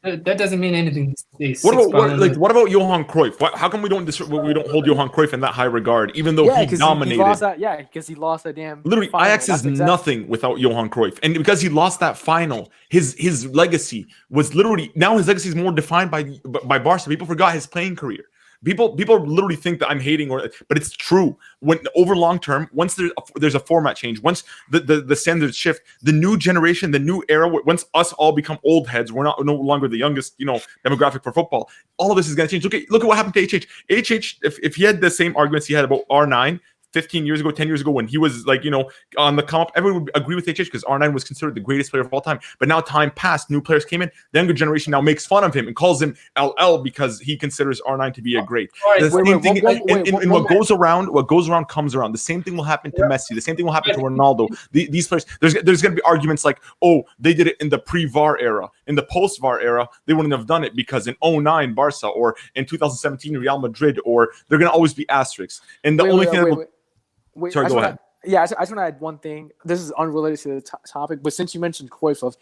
that doesn't mean anything. What about Johan Cruyff? How come we don't hold Johan Cruyff in that high regard, even though he dominated? Because he lost that damn. Literally, final. Ajax is nothing without Johan Cruyff, and because he lost that final, his legacy was literally now his legacy is more defined by Barca. People forgot his playing career. People literally think that I'm hating, but it's true. When over long term, once there's a format change, once the standards shift, the new generation, the new era, once us all become old heads, we're no longer the youngest, demographic for football. All of this is going to change. Look at what happened to HH. HH, if he had the same arguments he had about R9 15 years ago, 10 years ago, when he was on the come up, everyone would agree with HH because R9 was considered the greatest player of all time. But now time passed, new players came in. The younger generation now makes fun of him and calls him LL because he considers R9 to be a great. What goes around comes around. The same thing will happen to Messi. The same thing will happen to Ronaldo. These players, there's going to be arguments like, oh, they did it in the pre-VAR era. In the post-VAR era, they wouldn't have done it because in 09 Barca or in 2017 Real Madrid, or they're going to always be asterisks. And the only thing Wait, sorry, go ahead. I just want to add one thing. This is unrelated to the topic, but since you mentioned Cruyff,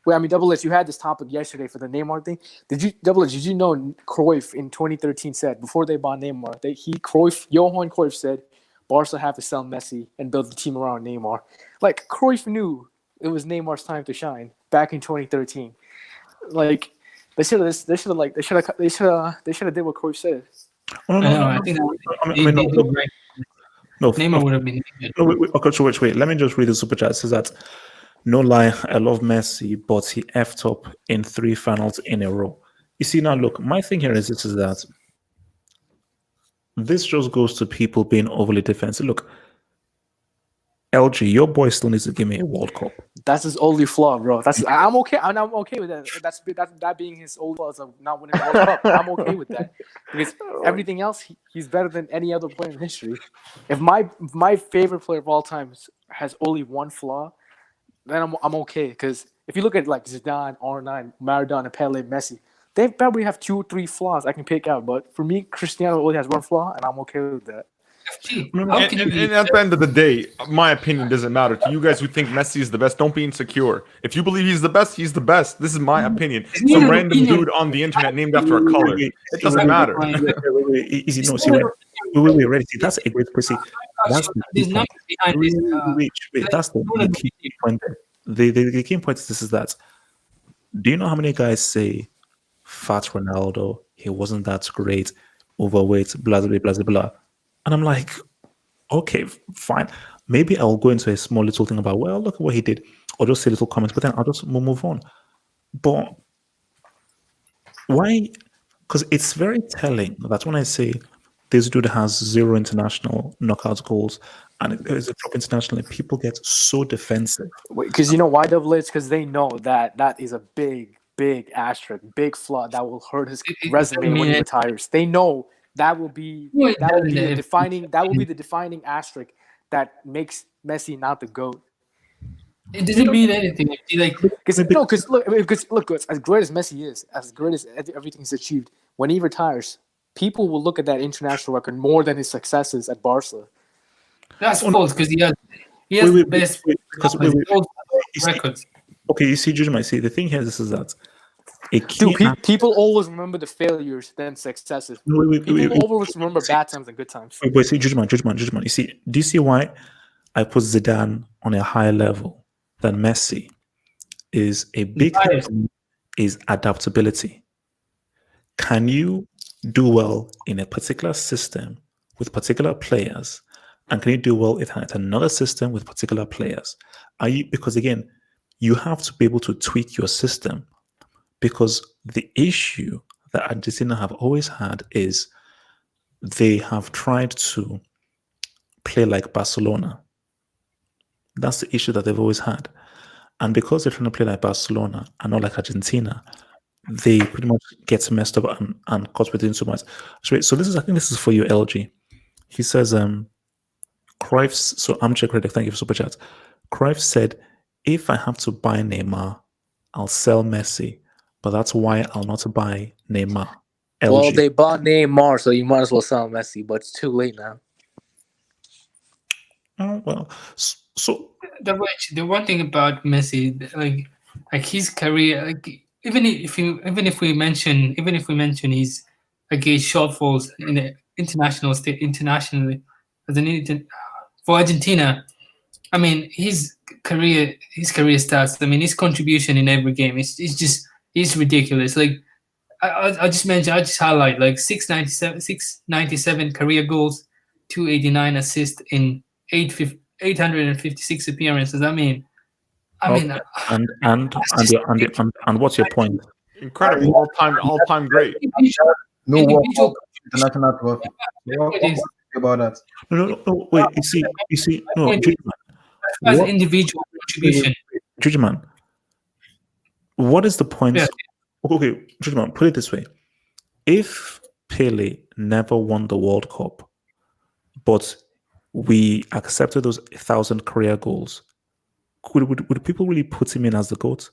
Double H, you had this topic yesterday for the Neymar thing. Did you know Cruyff in 2013 said before they bought Neymar, Johan Cruyff said Barca have to sell Messi and build the team around Neymar. Like Cruyff knew it was Neymar's time to shine back in 2013. Like they should have did what Cruyff said. I think Neymar would have been. Okay, wait. Let me just read the super chat. It says that, no lie, I love Messi, but he effed up in 3 finals in a row. You see, now look, my thing here is that this just goes to people being overly defensive. Look, LG, your boy still needs to give me a World Cup. That's his only flaw, bro. I'm okay. I'm okay with that. That being his only flaw of not winning the World Cup. I'm okay with that because everything else, he's better than any other player in history. If my favorite player of all time has only one flaw, then I'm okay. Because if you look at like Zidane, R9, Maradona, Pele, Messi, they probably have 2 or 3 flaws I can pick out. But for me, Cristiano only has one flaw, and I'm okay with that. And at the end of the day, my opinion doesn't matter. To you guys who think Messi is the best, don't be insecure. If you believe he's the best, he's the best. This is my opinion. Some random dude on the internet named after a color. It doesn't matter. Easy, no, see, wait, ready. That's a great question. That's the That's the key point. The key point is that. Do you know how many guys say Fat Ronaldo, he wasn't that great, overweight, blah blah blah blah blah? And I'm like, okay, fine. Maybe I'll go into a small little thing about, well, look at what he did, or just say little comments, but then I'll just move on. But why? Because it's very telling that when I say this dude has 0 international knockout goals and it is a flop internationally, people get so defensive. Because you know why, Double H? Because they know that is a big asterisk, big flaw that will hurt his resume when he retires. They know that will be the defining asterisk that makes Messi not the GOAT. It doesn't mean anything. Because look, as great as Messi is, as great as everything he's achieved, when he retires, people will look at that international record more than his successes at Barca. That's Oh, no. false because he has the best because numbers, goals, you see, records. okay, you see, Jujima, see, the thing here is that a key Dude, people always remember the failures than successes. People always remember bad times and good times. Wait, see, Jujima. You see, do you see why I put Zidane on a higher level than Messi? Is a big thing Bias. for me is adaptability. Can you do well in a particular system with particular players, and can you do well in another system with particular players? Are you, because again, you have to be able to tweak your system, because the issue that Argentina have always had is they have tried to play like Barcelona. That's the issue that they've always had. And because they're trying to play like Barcelona and not like Argentina, they pretty much get messed up and caught within so much. So this is, I think this is for you, LG. He says, Cruyff's, so I'm Czech Critic, thank you for super chat. Cruyff said, if I have to buy Neymar, I'll sell Messi, but that's why I'll not buy Neymar. LG. Well, they bought Neymar, so you might as well sell Messi, but it's too late now. Oh, well, so The one thing about Messi, like his career, like even if we mention his shortfalls in the internationally as an for Argentina, I mean his career stats. I mean his contribution in every game is ridiculous. Like I just highlight like 697 career goals, 289 assists in 856 appearances. I mean, and what's your point? Incredible, all time great. No World Cup international trophy. What about that? No, wait. You see, no, as an individual contribution. Jujuman, what is the point? Yeah. Okay, Jujuman, put it this way: if Pele never won the World Cup, but we accepted those 1,000 career goals, would people really put him in as the GOAT?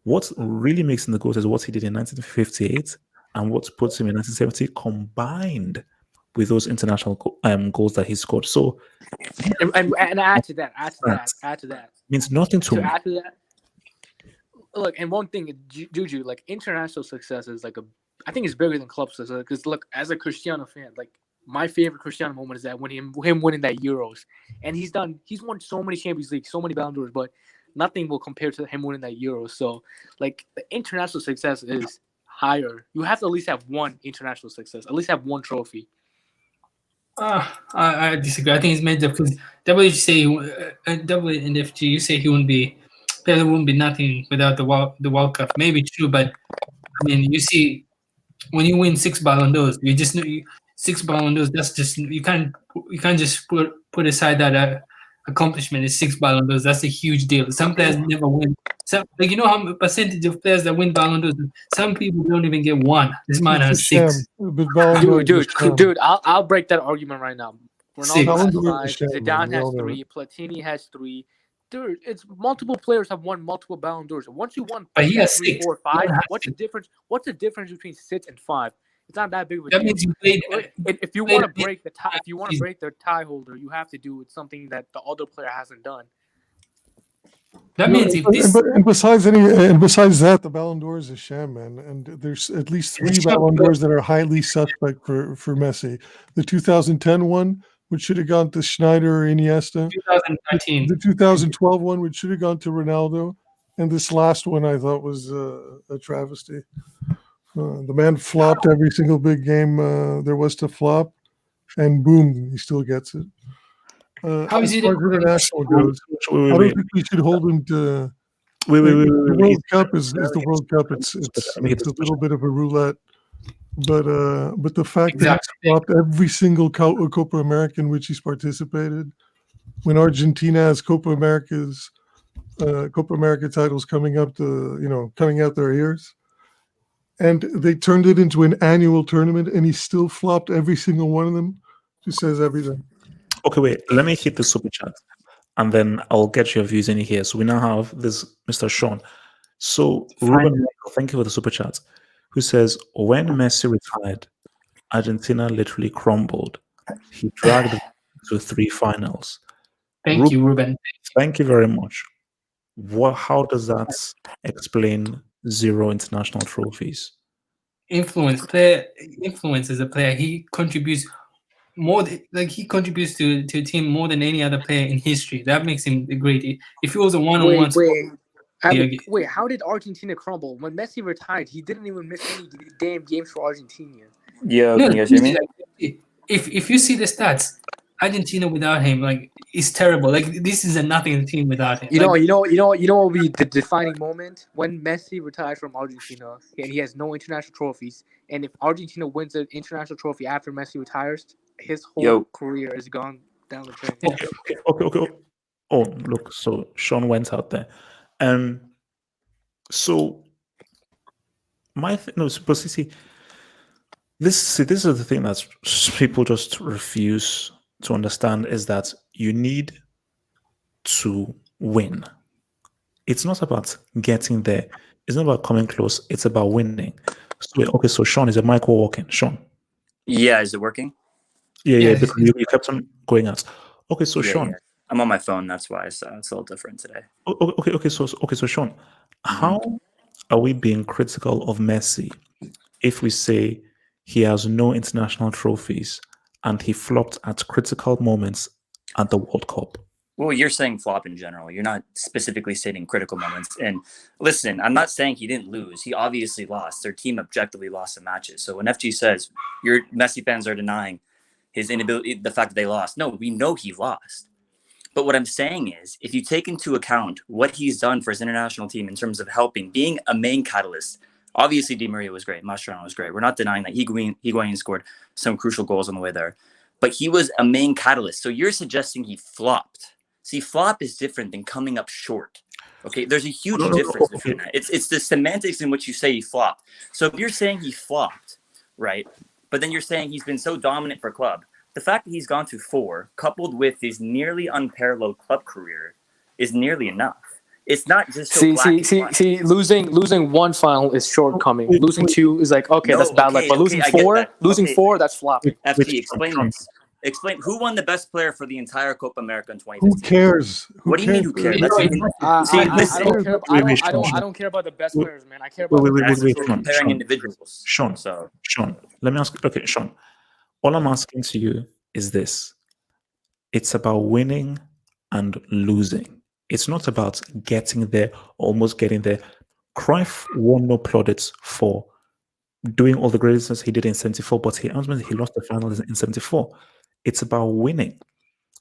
What really makes him the GOAT is what he did in 1958 and what puts him in 1970 combined with those international goals that he scored. So, and add to that means nothing to me. Add to that, look, and one thing, Juju, like international success is like I think it's bigger than club success. Because look, as a Cristiano fan, like my favorite Cristiano moment is that when him winning that Euros, and he's won so many Champions League, so many Ballon d'Ors, but nothing will compare to him winning that Euros. So, like the international success is higher. You have to at least have one international success, at least have one trophy. I disagree. I think it's made up because WNFG. You say he wouldn't be. There wouldn't be nothing without the World Cup. Maybe true, but I mean, you see, when you win 6 Ballon d'Ors, you just know 6 Ballon d'Ors. That's just you can't just put aside that accomplishment is 6 Ballon d'Ors. That's a huge deal. Some players never win. Like you know how percentage of players that win Ballon d'Ors. Some people don't even get one. This man has 6. Dude, I'll break that argument right now. Ronaldo has 5. Zidane has 3. Platini has 3. Dude, it's multiple players have won multiple Ballon d'Ors. Once you won 3, 4, 5, what's the difference? What's the difference between 6 and 5? It's not that big of a deal. That means you played. If you want to break the tie, if you want to break the tie holder, you have to do something that the other player hasn't done. That means if this. And besides that, the Ballon d'Or is a sham, man. And there's at least 3 Ballon d'Ors that are highly suspect for Messi. The 2010 one, which should have gone to Schneider or Iniesta. 2019. The 2012 one, which should have gone to Ronaldo. And this last one I thought was a travesty. The man flopped every single big game there was to flop. And boom, he still gets it. How is it international goes? I don't think we should hold him to. The World Cup is the World Cup. It's a little bit of a roulette, but the fact that he's flopped every single Copa America in which he's participated, when Argentina has Copa America titles coming out their ears, and they turned it into an annual tournament, and he still flopped every single one of them. Just says everything. Okay, wait. Let me hit the super chat, and then I'll get your views in here. So we now have this Mr. Sean. So Ruben, thank you for the super chat. Who says when Messi retired, Argentina literally crumbled. He dragged to 3 finals. Thank you, Ruben. Thank you very much. How does that explain 0 international trophies? Influence as a player. He contributes he contributes to a team more than any other player in history. That makes him great. If he was a one-on-one Wait, how did Argentina crumble? When Messi retired, he didn't even miss any damn games for Argentina. Yeah, can you guys hear me? If you see the stats, Argentina without him, is terrible. This is a nothing team without him. You know what will be the defining moment? When Messi retires from Argentina and he has no international trophies. And if Argentina wins an international trophy after Messi retires, his whole career is gone down the drain. Okay. Oh, look, so Sean went out there. So this is the thing that people just refuse to understand, is that you need to win. It's not about getting there. It's not about coming close. It's about winning. So Sean, is your mic working? Sean? Yeah, is it working? Yeah, because you kept on going out. Okay, so Sean. Yeah. I'm on my phone, that's why, so it's a little different today. Okay, so Sean, how are we being critical of Messi if we say he has no international trophies and he flopped at critical moments at the World Cup? Well, you're saying flop in general. You're not specifically stating critical moments. And listen, I'm not saying he didn't lose. He obviously lost. Their team objectively lost some matches. So when FG says your Messi fans are denying his inability, the fact that they lost, no, we know he lost. But what I'm saying is, if you take into account what he's done for his international team in terms of helping, being a main catalyst, obviously Di Maria was great, Mascherano was great. We're not denying that. Higuain scored some crucial goals on the way there. But he was a main catalyst. So you're suggesting he flopped. See, flop is different than coming up short. Okay, there's a huge difference between that. It's the semantics in which you say he flopped. So if you're saying he flopped, right, but then you're saying he's been so dominant for club, the fact that he's gone to 4, coupled with his nearly unparalleled club career, is nearly enough. It's not just see. Losing 1 final is shortcoming. Losing 2 is that's bad luck. But losing 4, that's flopping. FG, explain this. Explain who won the best player for the entire Copa America in 2015. Who cares? What do you mean? Who cares? I don't care about the best players, man. I care about comparing individuals. Sean, let me ask. Okay, Sean. All I'm asking to you is this: it's about winning and losing. It's not about getting there, almost getting there. Cruyff won no plaudits for doing all the greatness he did in 74, but he lost the final in 74. It's about winning.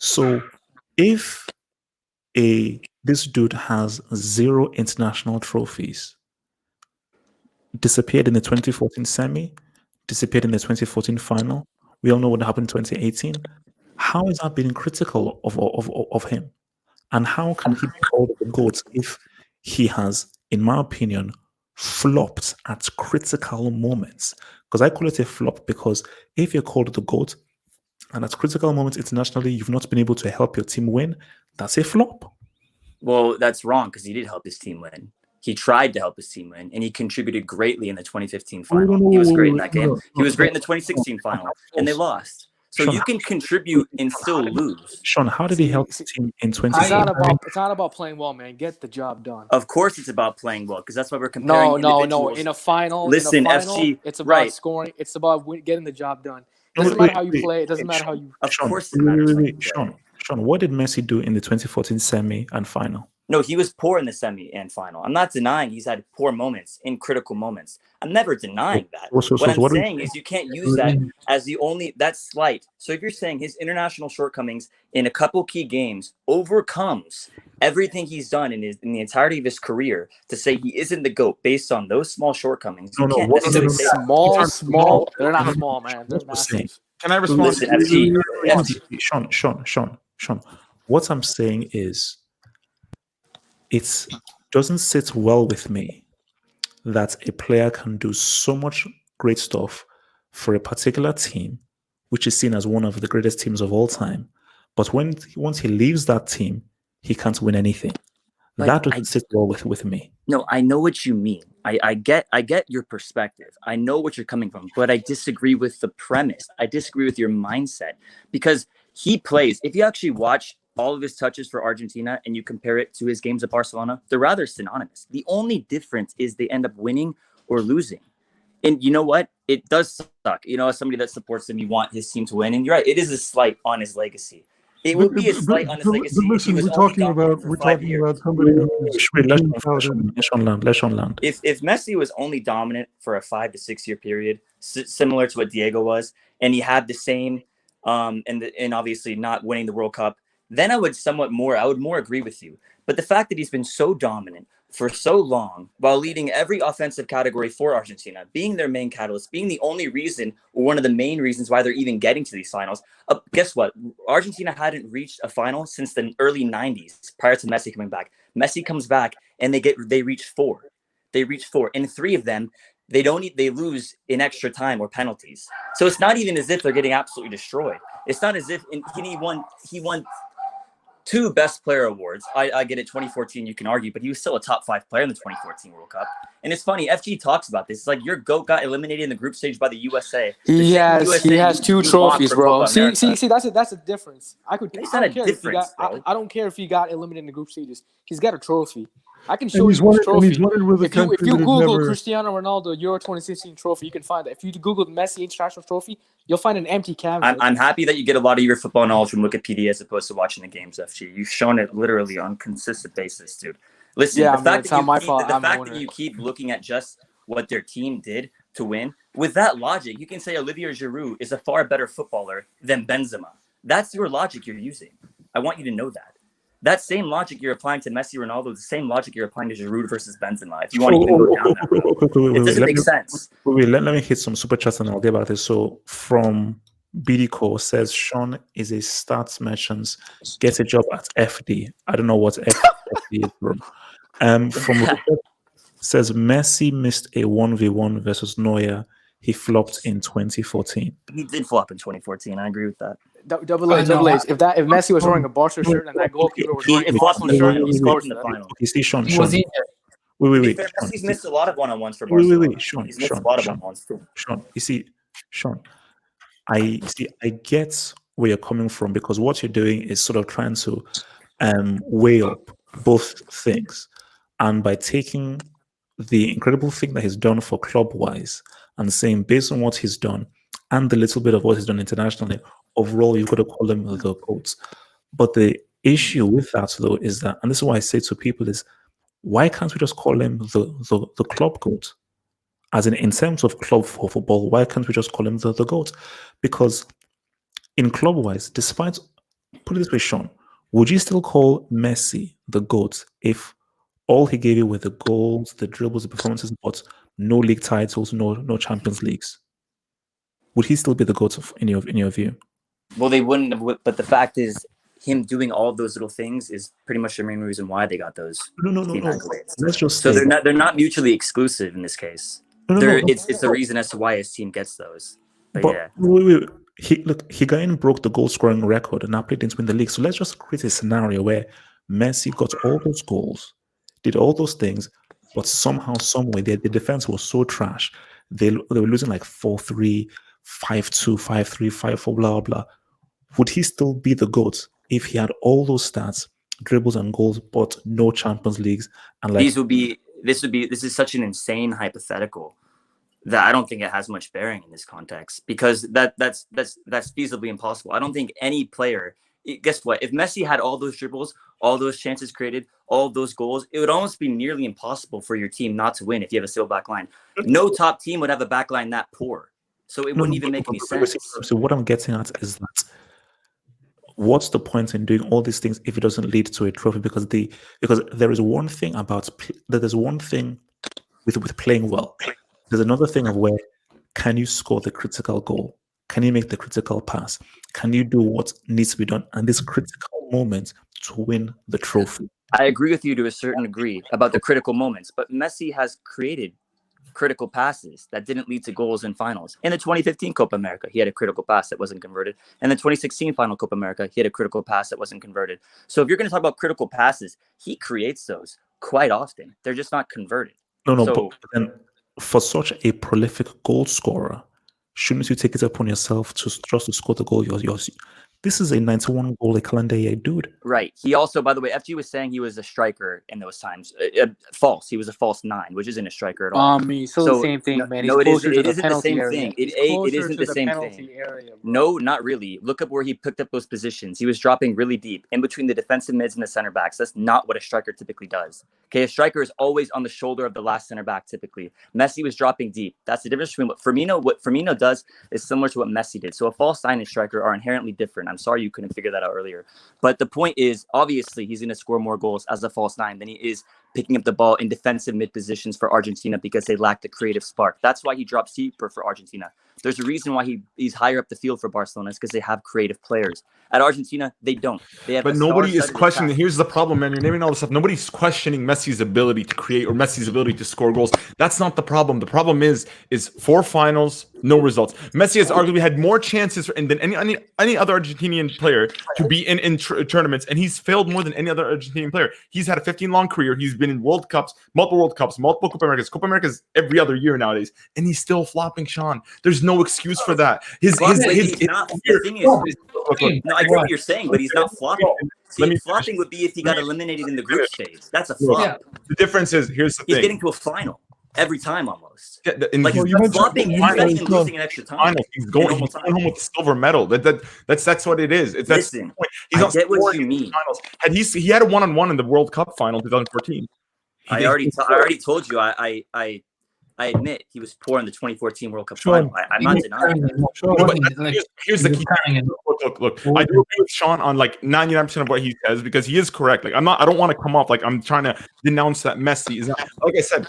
So if this dude has 0 international trophies, disappeared in the 2014 semi, disappeared in the 2014 final, we all know what happened in 2018. How is that being critical of him? And how can he be called the GOAT if he has, in my opinion, flopped at critical moments? Because I call it a flop, because if you're called the GOAT and at critical moments internationally you've not been able to help your team win, that's a flop. Well, that's wrong, because he did help his team win. He tried to help his team win, and he contributed greatly in the 2015 final. He was great in that game. He was great in the 2016 final, and they lost. So Sean, you can contribute and still lose. Sean, how did he help the team in 2016? It's not about playing well, man. Get the job done. Of course it's about playing well, because that's why we're comparing individuals. No. In a final, FC, it's about scoring. It's about getting the job done. It doesn't matter how you play. It doesn't matter how you... Of course it matters. Sean, what did Messi do in the 2014 semi and final? No, he was poor in the semi and final. I'm not denying he's had poor moments in critical moments. I'm never denying that. What I'm saying is you can't use that as the only... That's slight. So if you're saying his international shortcomings in a couple key games overcomes everything he's done in the entirety of his career, to say he isn't the GOAT based on those small shortcomings, you can't necessarily say small. They're not small, man. They're massive. Can I respond? Listen, Sean, what I'm saying is, it doesn't sit well with me that a player can do so much great stuff for a particular team, which is seen as one of the greatest teams of all time, but once he leaves that team, he can't win anything. That doesn't sit well with me. No, I know what you mean. I get your perspective. I know what you're coming from, but I disagree with the premise. I disagree with your mindset, because he plays. If you actually watch all of his touches for Argentina and you compare it to his games at Barcelona, they're rather synonymous. The only difference is they end up winning or losing. And you know what? It does suck. As somebody that supports him, you want his team to win. And you're right, it is a slight on his legacy. It would be a slight on his legacy. Listen, we're talking about somebody who's land. If Messi was only dominant for a 5 to 6 year period, similar to what Diego was, and he had the same, and obviously not winning the World Cup, then I would more agree with you. But the fact that he's been so dominant for so long while leading every offensive category for Argentina, being their main catalyst, being the only reason or one of the main reasons why they're even getting to these finals. Guess what? Argentina hadn't reached a final since the early 90s prior to Messi coming back. Messi comes back and they reach 4. They reach 4. And 3 of them, they lose in extra time or penalties. So it's not even as if they're getting absolutely destroyed. It's not as if he won 2 best player awards. I get it, 2014, you can argue, but he was still a top 5 player in the 2014 World Cup. And it's funny, FG talks about this. It's like your GOAT got eliminated in the group stage by the USA. He has 2 trophies, bro. See, that's a difference. I don't care if he got eliminated in the group stages. He's got a trophy. I can show you his trophy. If you Google Cristiano Ronaldo Euro 2016 trophy, you can find that. If you Google Messi International Trophy, you'll find an empty cabinet. I'm happy that you get a lot of your football knowledge from Wikipedia as opposed to watching the games, FG. You've shown it literally on a consistent basis, dude. Listen, the fact that you keep looking at just what their team did to win, with that logic, you can say Olivier Giroud is a far better footballer than Benzema. That's your logic you're using. I want you to know that. That same logic you're applying to Messi, Ronaldo, the same logic you're applying to Giroud versus Benzema. If you want to even go down that road, it doesn't make sense. Let me hit some super chats and I'll get about this. So from BD says Sean is a stats merchant, gets a job at FD. I don't know what FD is from. From says Messi missed a 1v1 versus Neuer. He flopped in 2014. He did flop in 2014. I agree with that. Double A's. If Messi was wearing a Barca shirt and that goalkeeper was wearing he scored in the final. Okay, see, Sean. Wait. Messi's missed a lot of one-on-ones for Barcelona. He's missed a lot of one-on-ones too. Sean, you see, Sean, I get where you're coming from because what you're doing is sort of trying to weigh up both things, and by taking the incredible thing that he's done for club-wise and saying based on what he's done and the little bit of what he's done internationally, overall, you've got to call them the GOATs. But the issue with that, though, is that, and this is why I say to people, is why can't we just call him the club GOAT? As in terms of club for football, why can't we just call him the GOAT? Because in club-wise, despite, put it this way, Sean, would you still call Messi the GOAT if all he gave you were the goals, the dribbles, the performances, but no league titles, no Champions Leagues? Would he still be the GOAT in your view? Well, they wouldn't have, but the fact is, him doing all of those little things is pretty much the main reason why they got those. No. Let's just so they're not mutually exclusive in this case. It's the reason as to why his team gets those. But yeah. Wait. Higuain broke the goal scoring record and Napoli didn't win the league. So let's just create a scenario where Messi got all those goals, did all those things, but somehow, someway, the defense was so trash. They were losing like 4-3, 5-2, 5-3, 5-4, blah, blah. Would he still be the GOAT if he had all those stats, dribbles and goals, but no Champions Leagues? And like this is such an insane hypothetical that I don't think it has much bearing in this context because that's feasibly impossible. I don't think any player. Guess what? If Messi had all those dribbles, all those chances created, all those goals, it would almost be nearly impossible for your team not to win if you have a still back line. No top team would have a back line that poor. So it wouldn't even make any sense. So what I'm getting at is that what's the point in doing all these things if it doesn't lead to a trophy? Because there is one thing with playing well. There's another thing of where can you score the critical goal? Can you make the critical pass? Can you do what needs to be done? And this critical moment to win the trophy. I agree with you to a certain degree about the critical moments, but Messi has created critical passes that didn't lead to goals in finals. In the 2015 Copa America, he had a critical pass that wasn't converted. In the 2016 final Copa America, he had a critical pass that wasn't converted. So if you're going to talk about critical passes, he creates those quite often. They're just not converted. But then for such a prolific goal scorer, shouldn't you take it upon yourself to score the goal This is a 91 goal a calendar year dude. Right. He also, by the way, FG was saying he was a striker in those times. False. He was a false 9, which isn't a striker at all. Still the same thing, man. He's No, closer to it the isn't the penalty same area. thing. He's It closer isn't to the the same penalty thing. area, bro. No, not really. Look up where he picked up those positions. He was dropping really deep in between the defensive mids and the center backs. That's not what a striker typically does. Okay, a striker is always on the shoulder of the last center back typically. Messi was dropping deep. That's the difference between what Firmino does is similar to what Messi did. So a false 9 and striker are inherently different. I'm sorry you couldn't figure that out earlier. But the point is, obviously, he's going to score more goals as a false 9 than he is picking up the ball in defensive mid positions for Argentina because they lack the creative spark. That's why he drops deeper for Argentina. There's a reason why he's higher up the field for Barcelona is because they have creative players. At Argentina, they don't. They have but nobody is questioning. Here's the problem, man. You're naming all this stuff. Nobody's questioning Messi's ability to create or Messi's ability to score goals. That's not the problem. The problem is 4 finals, no results. Messi has arguably had more chances than any other Argentinian player to be in tournaments, and he's failed more than any other Argentinian player. He's had a 15-long career. He's been in World Cups, multiple Copa Americas every other year nowadays, and he's still flopping, Sean. There's no excuse for that. I get what you're saying, but he's not flopping. Flopping would be if he got eliminated in the group stage. That's a flop. Yeah. The difference is, here's the thing. He's getting to a final every time almost. Yeah, like he's not flopping. He's not even losing in extra time. He's going home with the silver medal. That's what it is. Listen, I get what you mean. Had he had a 1-on-1 in the World Cup final 2014. I already told you. I admit he was poor in the 2014 World Cup final. I'm not denying that. Here's the key. Look. I do agree with Sean on like 99% of what he says because he is correct. Like I don't want to come off like I'm trying to denounce that Messi is not. Like I said,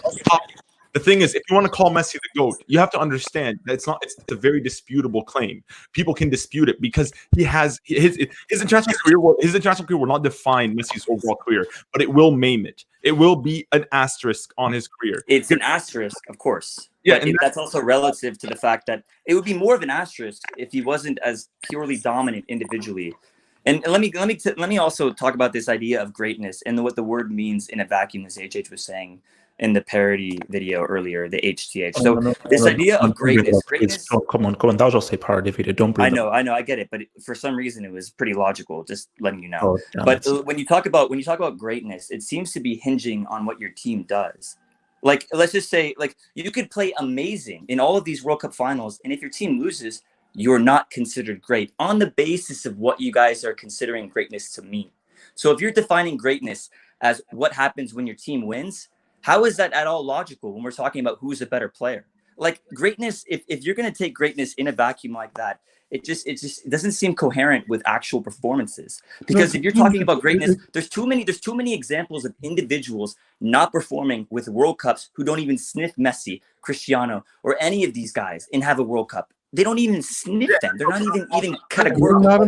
the thing is, if you want to call Messi the GOAT, you have to understand that it's a very disputable claim. People can dispute it because he has his international career. His international career will not define Messi's overall career, but it will maim it. It will be an asterisk on his career. It's an asterisk, of course. Yeah, but that's also relative to the fact that it would be more of an asterisk if he wasn't as purely dominant individually. And let me also talk about this idea of greatness and what the word means in a vacuum, as HH was saying in the parody video earlier, the HTH. So this idea of greatness. Come on. That was just a parody video. Don't bring I know, I get it, but for some reason it was pretty logical. Just letting you know. But when you talk about greatness, it seems to be hinging on what your team does. Like, let's just say, like, you could play amazing in all of these World Cup finals, and if your team loses, you're not considered great on the basis of what you guys are considering greatness to mean. So if you're defining greatness as what happens when your team wins, how is that at all logical when we're talking about who's a better player? Like greatness, if you're going to take greatness in a vacuum like that, it just doesn't seem coherent with actual performances. Because if you're talking about greatness, there's too many examples of individuals not performing with World Cups who don't even sniff Messi, Cristiano, or any of these guys and have a World Cup. They don't even sniff them. They're not even categorical. They're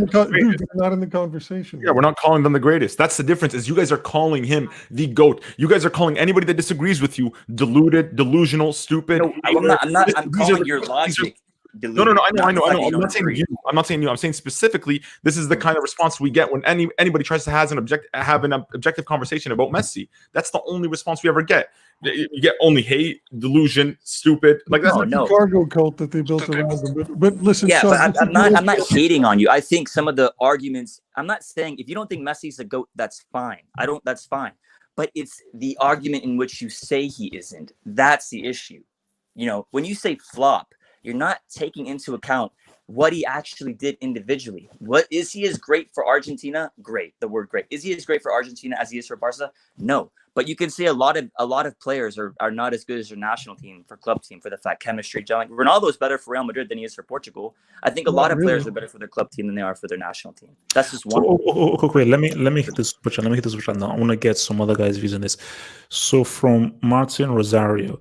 not in the conversation. Yeah, we're not calling them the greatest. That's the difference. Is you guys are calling him the GOAT. You guys are calling anybody that disagrees with you deluded, delusional, stupid. No, I'm calling your logic. No. I know. I'm not saying you. I'm saying specifically. This is the kind of response we get when anybody tries to have an objective conversation about Messi. That's the only response we ever get. You get only hate, delusion, stupid. Like that's the cargo cult that they built around them. But listen, yeah, Sean, but I'm not hating on you. I think some of the arguments. I'm not saying if you don't think Messi's a GOAT, that's fine. That's fine. But it's the argument in which you say he isn't. That's the issue. You know, when you say flop, you're not taking into account what he actually did individually. What is he as great for Argentina? Great. The word great. Is he as great for Argentina as he is for Barca? No. But you can say a lot of players are not as good as their national team, for club team, for the fact chemistry, gelling. Ronaldo's better for Real Madrid than he is for Portugal. I think a lot of players are better for their club team than they are for their national team. That's just one. Okay, let me hit this switch. Let me hit this switch now. I want to get some other guys' views on this. So from Martin Rosario.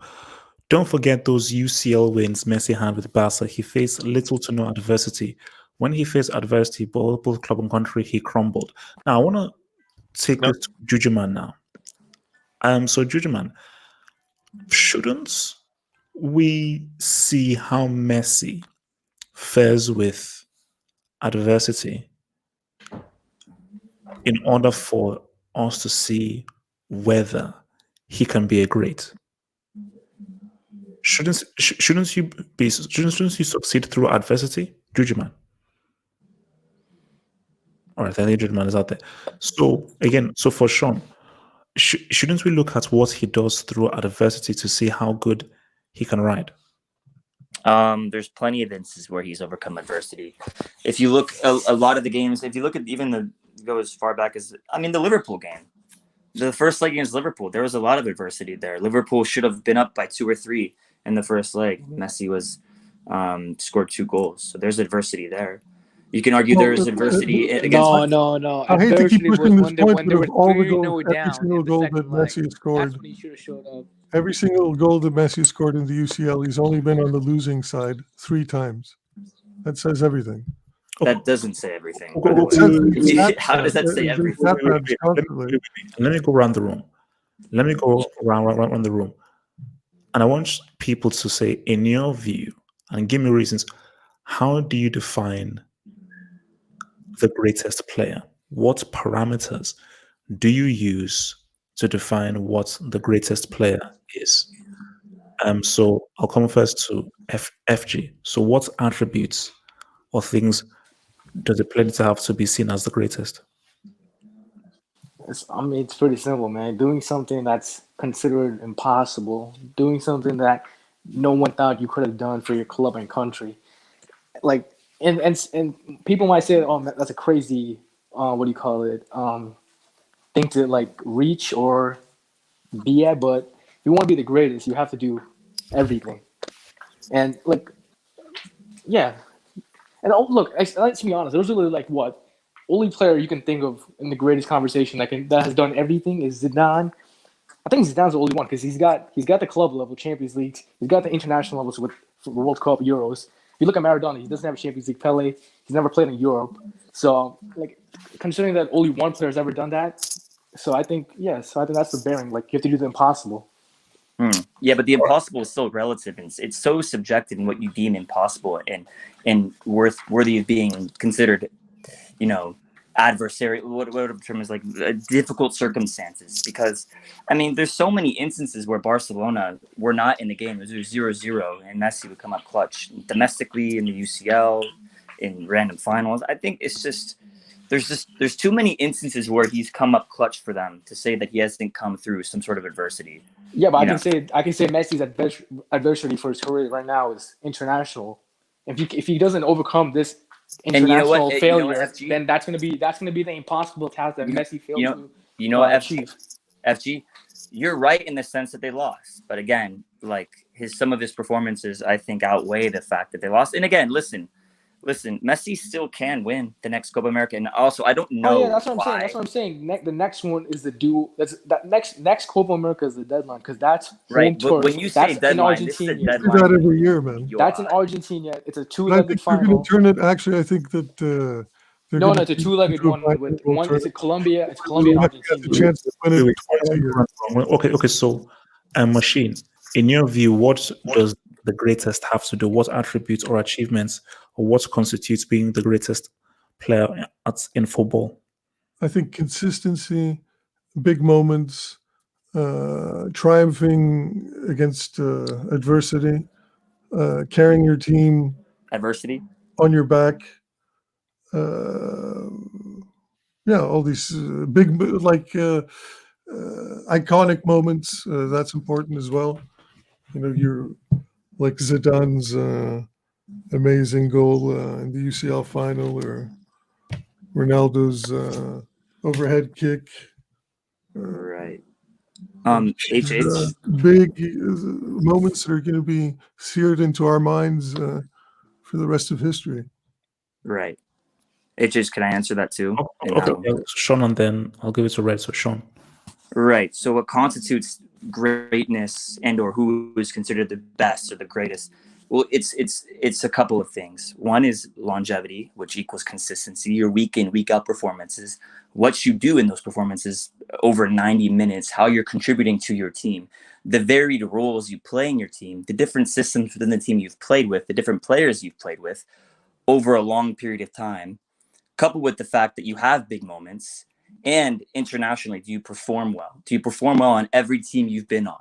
Don't forget those UCL wins Messi had with Barca. He faced little to no adversity. When he faced adversity, both club and country, he crumbled. Now, I want to take this to Jujuman now. So Jujuman, shouldn't we see how Messi fares with adversity in order for us to see whether he can be a great? Shouldn't you succeed through adversity, Jujuman? All right, the injured man is out there. So again, so for Sean, shouldn't we look at what he does through adversity to see how good he can ride? There's plenty of instances where he's overcome adversity. If you look a lot of the games, if you look at even go as far back as the Liverpool game, the first leg against Liverpool, there was a lot of adversity there. Liverpool should have been up by 2 or 3 in the first leg. Messi was scored 2 goals, so there's adversity there. You can argue there's adversity against. No. I hate to keep Adversity was pushing this when point, they but were of all the 3-0 goals, every down single in the goal that second leg. Messi has That's scored, when he should have showed up. every single goal that Messi has scored in the UCL, he's only been on the losing side 3 times. That says everything. That doesn't say everything. But it says How does that say everything? Let me go around the room. Let me go around the room. And I want people to say, in your view, and give me reasons, how do you define the greatest player? What parameters do you use to define what the greatest player is? So I'll come first to FG. So what attributes or things does a player need to have to be seen as the greatest? It's pretty simple, man. Doing something that's considered impossible, doing something that no one thought you could have done for your club and country. Like, and people might say, "Oh, that's a crazy, what do you call it? Thing to like reach or be at." But if you want to be the greatest, you have to do everything. And like, yeah. And look, let's be honest. Those are like what only player you can think of in the greatest conversation that has done everything is Zidane. I think Zidane's the only one because he's got the club level Champions Leagues. He's got the international levels with World Cup, Euros. If you look at Maradona, he doesn't have a Champions League. Pele, he's never played in Europe. So like considering that only one player has ever done that, so I think that's the bearing. Like you have to do the impossible. Yeah, but the impossible is still relative, and it's so subjective in what you deem impossible and worthy of being considered, adversary. What term is like difficult circumstances? Because there's so many instances where Barcelona were not in the game. It was 0-0, and Messi would come up clutch domestically in the UCL, in random finals. I think it's just there's too many instances where he's come up clutch for them to say that he hasn't come through some sort of adversity. Yeah, but I can say Messi's adversity for his career right now is international. If he doesn't overcome this international failure, then that's gonna be the impossible task that Messi failed to achieve. FG, you're right in the sense that they lost, but again, like some of his performances, I think outweigh the fact that they lost. And again, listen, Messi still can win the next Copa America, and also I don't know. Oh yeah, that's what I'm saying. That's what I'm saying. The next one is the due. That next Copa America is the deadline because that's right. But when you say deadline, this is a deadline. We do that every year, man. That's in Argentina. It's a 2-legged final. They're going to turn it. Actually, I think that. No, it's a 2-legged one. With one, it's Colombia. It's Colombia and Argentina. Okay. So, Machine. In your view, what does the greatest have to do? What attributes or achievements, or what constitutes being the greatest player in football? I think consistency, big moments, triumphing against adversity, carrying your team adversity on your back. All these big iconic moments. That's important as well. You're like Zidane's amazing goal in the UCL final, or Ronaldo's overhead kick. Right. Big moments that are going to be seared into our minds for the rest of history. Right. HH, can I answer that too? Okay, Sean, and then I'll give it to Red. So Sean. Right. So what constitutes greatness and/or who is considered the best or the greatest? Well, it's a couple of things. One is longevity, which equals consistency, your week in, week out performances, what you do in those performances over 90 minutes, how you're contributing to your team, the varied roles you play in your team, the different systems within the team you've played with, the different players you've played with over a long period of time, coupled with the fact that you have big moments. And internationally, do you perform well? Do you perform well on every team you've been on?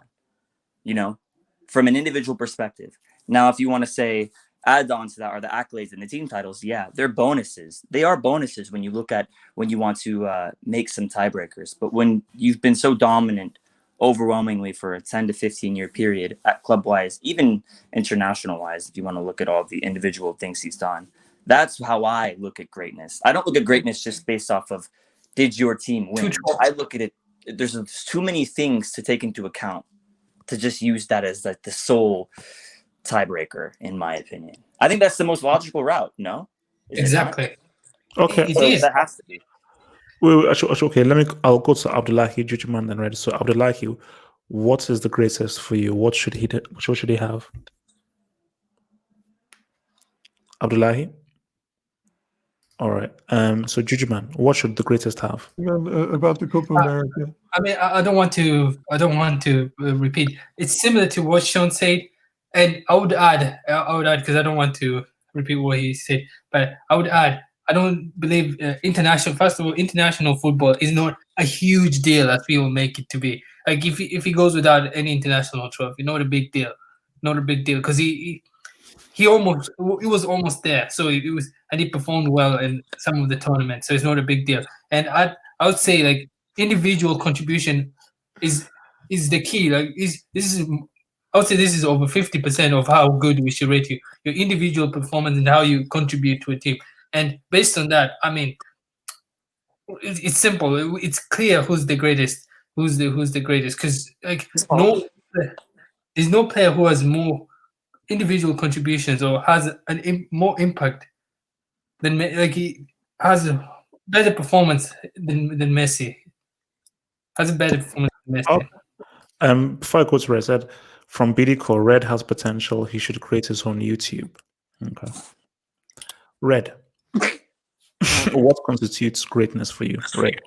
From an individual perspective. Now, if you want to say, add on to that are the accolades and the team titles. Yeah, they're bonuses. They are bonuses when you look at when you want to make some tiebreakers. But when you've been so dominant overwhelmingly for a 10 to 15 year period at club wise, even international wise, if you want to look at all the individual things he's done, that's how I look at greatness. I don't look at greatness just based off of did your team win. I look at it, there's too many things to take into account to just use that as like the sole tiebreaker, in my opinion. I think that's the most logical route. No, exactly. Okay, It is. That has to be. Wait, okay. I'll go to Abdullahi Jujuman then, right? So Abdullahi, what is the greatest for you? What should he have? Abdullahi. All right. So Jujuman, what should the greatest have? About the Copa America. I mean, I don't want to repeat. It's similar to what Sean said, and I would add because I don't want to repeat what he said, but I would add. I don't believe international. First of all, international football is not a huge deal as people make it to be. Like if he goes without any international trophy, not a big deal, because he was almost there. So it was, and he performed well in some of the tournaments. So it's not a big deal. And I would say like individual contribution is the key. Like I would say this is over 50% of how good we should rate you. Your individual performance and how you contribute to a team. And based on that, I mean, it's simple. It's clear who's the greatest. Who's the greatest? Because like there's no player who has more individual contributions or has more impact than like he has a better performance than Messi. Has a better performance than Messi. Before I go to Red, I said from BDCO, Red has potential. He should create his own YouTube. Okay. Red. What constitutes greatness for you? Red.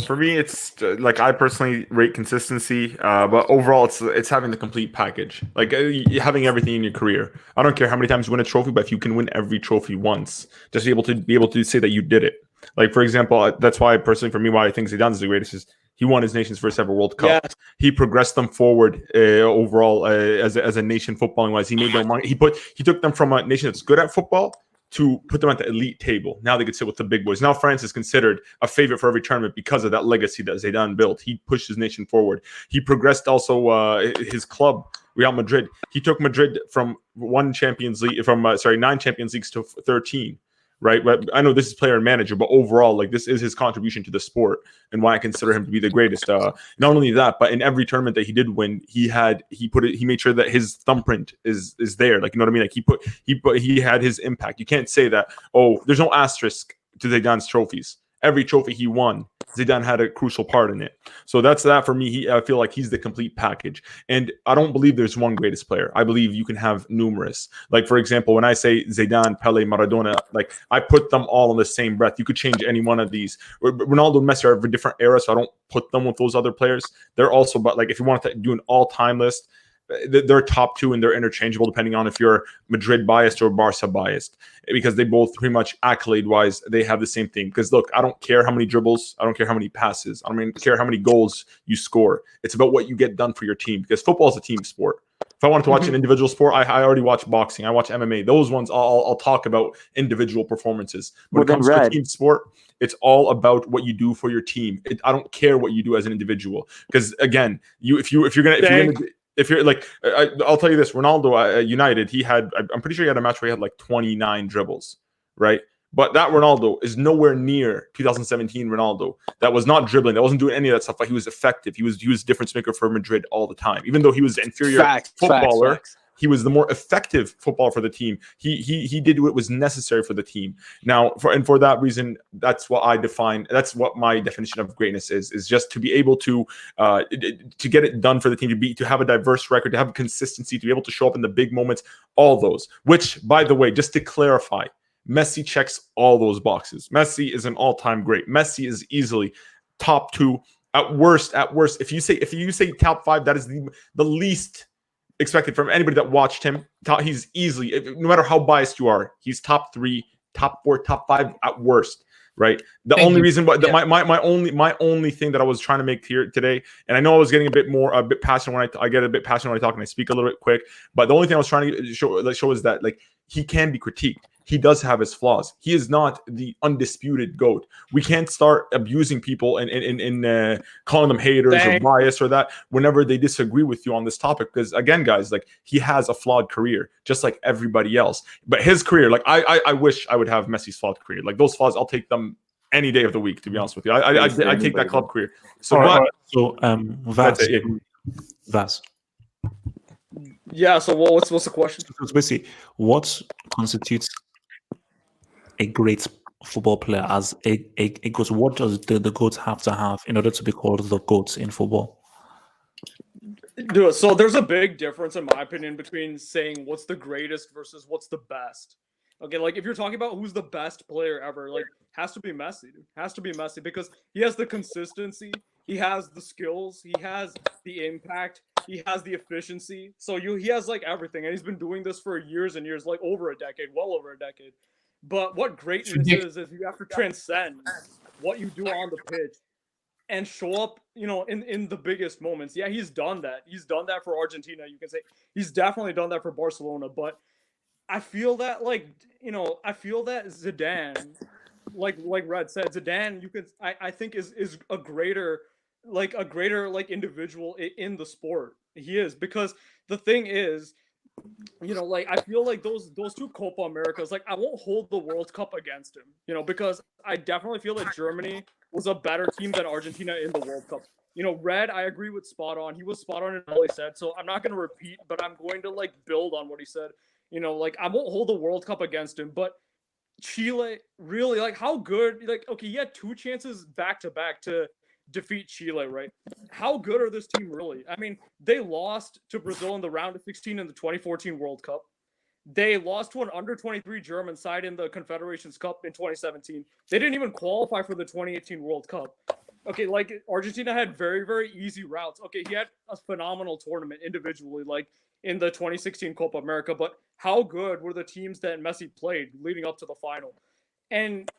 For me, it's like I personally rate consistency, but overall, it's having the complete package, like having everything in your career. I don't care how many times you win a trophy, but if you can win every trophy once, just be able to say that you did it. Like for example, that's why personally for me, why I think Zidane is the greatest is he won his nation's first ever World Cup. Yes. He progressed them forward overall as a nation footballing wise. He made them money. He took them from a nation that's good at football to put them at the elite table. Now they could sit with the big boys. Now France is considered a favorite for every tournament because of that legacy that Zidane built. He pushed his nation forward. He progressed also his club, Real Madrid. He took Madrid from 9 Champions Leagues to 13. Right, but I know this is player and manager, but overall, like this is his contribution to the sport and why I consider him to be the greatest. Not only that, but in every tournament that he did win, he made sure that his thumbprint is there. Like you know what I mean? Like he had his impact. You can't say that there's no asterisk to Zidane's trophies. Every trophy he won, Zidane had a crucial part in it. So that's that for me. I feel like he's the complete package. And I don't believe there's one greatest player. I believe you can have numerous. Like, for example, when I say Zidane, Pele, Maradona, like I put them all in the same breath. You could change any one of these. Ronaldo and Messi are of a different era, so I don't put them with those other players. They're also, but like if you want to do an all-time list, they're top 2 and they're interchangeable depending on if you're Madrid biased or Barca biased, because they both pretty much accolade wise they have the same thing. Because look, I don't care how many dribbles, I don't care how many passes, I don't care how many goals you score. It's about what you get done for your team, because football is a team sport. If I wanted to watch an individual sport, I already watch boxing, I watch MMA. Those ones I'll talk about individual performances. When it comes to a team sport, it's all about what you do for your team. I don't care what you do as an individual, because again, if you're gonna if you're like, I'll tell you this, Ronaldo at United, I'm pretty sure he had a match where he had like 29 dribbles, right? But that Ronaldo is nowhere near 2017 Ronaldo. That was not dribbling. That wasn't doing any of that stuff. But he was effective. He was difference maker for Madrid all the time. Even though he was the inferior footballer, he was the more effective footballer for the team. He did what was necessary for the team. Now, for that reason, that's what I define. That's what my definition of greatness is just to be able to get it done for the team, to have a diverse record, to have consistency, to be able to show up in the big moments, all those. Which, by the way, just to clarify, Messi checks all those boxes. Messi is an all-time great. Messi is easily top 2. At worst, if you say top 5, that is the least expected from anybody that watched him. He's easily, no matter how biased you are, he's top 3, top 4, top 5 at worst. right? The Thank only you. reason, but Yeah. my only thing that I was trying to make here today, and I know I was getting a bit passionate when I get a bit passionate when I talk and I speak a little bit quick, but the only thing I was trying to show is that like he can be critiqued. He does have his flaws. He is not the undisputed GOAT. We can't start abusing people and calling them haters or bias or that whenever they disagree with you on this topic. Because again, guys, like he has a flawed career, just like everybody else. But his career, like I wish I would have Messi's flawed career. Like those flaws, I'll take them any day of the week. To be honest with you, I take that club career. So, all right. So that's it. Vas. Yeah. So what's the question? So basically, what constitutes a great football player as a GOAT? What does the GOAT have to have in order to be called the GOAT in football? Dude, so there's a big difference, in my opinion, between saying what's the greatest versus what's the best. Okay, like if you're talking about who's the best player ever, like has to be Messi, dude. Has to be Messi because he has the consistency, he has the skills, he has the impact, he has the efficiency. So he has like everything, and he's been doing this for years and years, like over a decade, well over a decade. But what greatness is you have to transcend what you do on the pitch and show up, in the biggest moments. Yeah, he's done that. He's done that for Argentina. You can say he's definitely done that for Barcelona. But I feel that, I feel that Zidane, like Red said, Zidane, I think is a greater individual in the sport. He is, because the thing is, I feel like those two Copa Americas, I won't hold the World Cup against him, because I definitely feel that Germany was a better team than Argentina in the World Cup. Red, I agree with spot on. He was spot on in all he said, so I'm not going to repeat, but I'm going to build on what he said. I won't hold the World Cup against him, but Chile, really, how good, okay, he had 2 chances back to back to defeat Chile, right? How good are this team really? I mean, they lost to Brazil in the round of 16 in the 2014 World Cup. They lost to an under-23 German side in the Confederations Cup in 2017. They didn't even qualify for the 2018 World Cup. Okay, Argentina had very, very easy routes. Okay, he had a phenomenal tournament individually, in the 2016 Copa America, but how good were the teams that Messi played leading up to the final? And,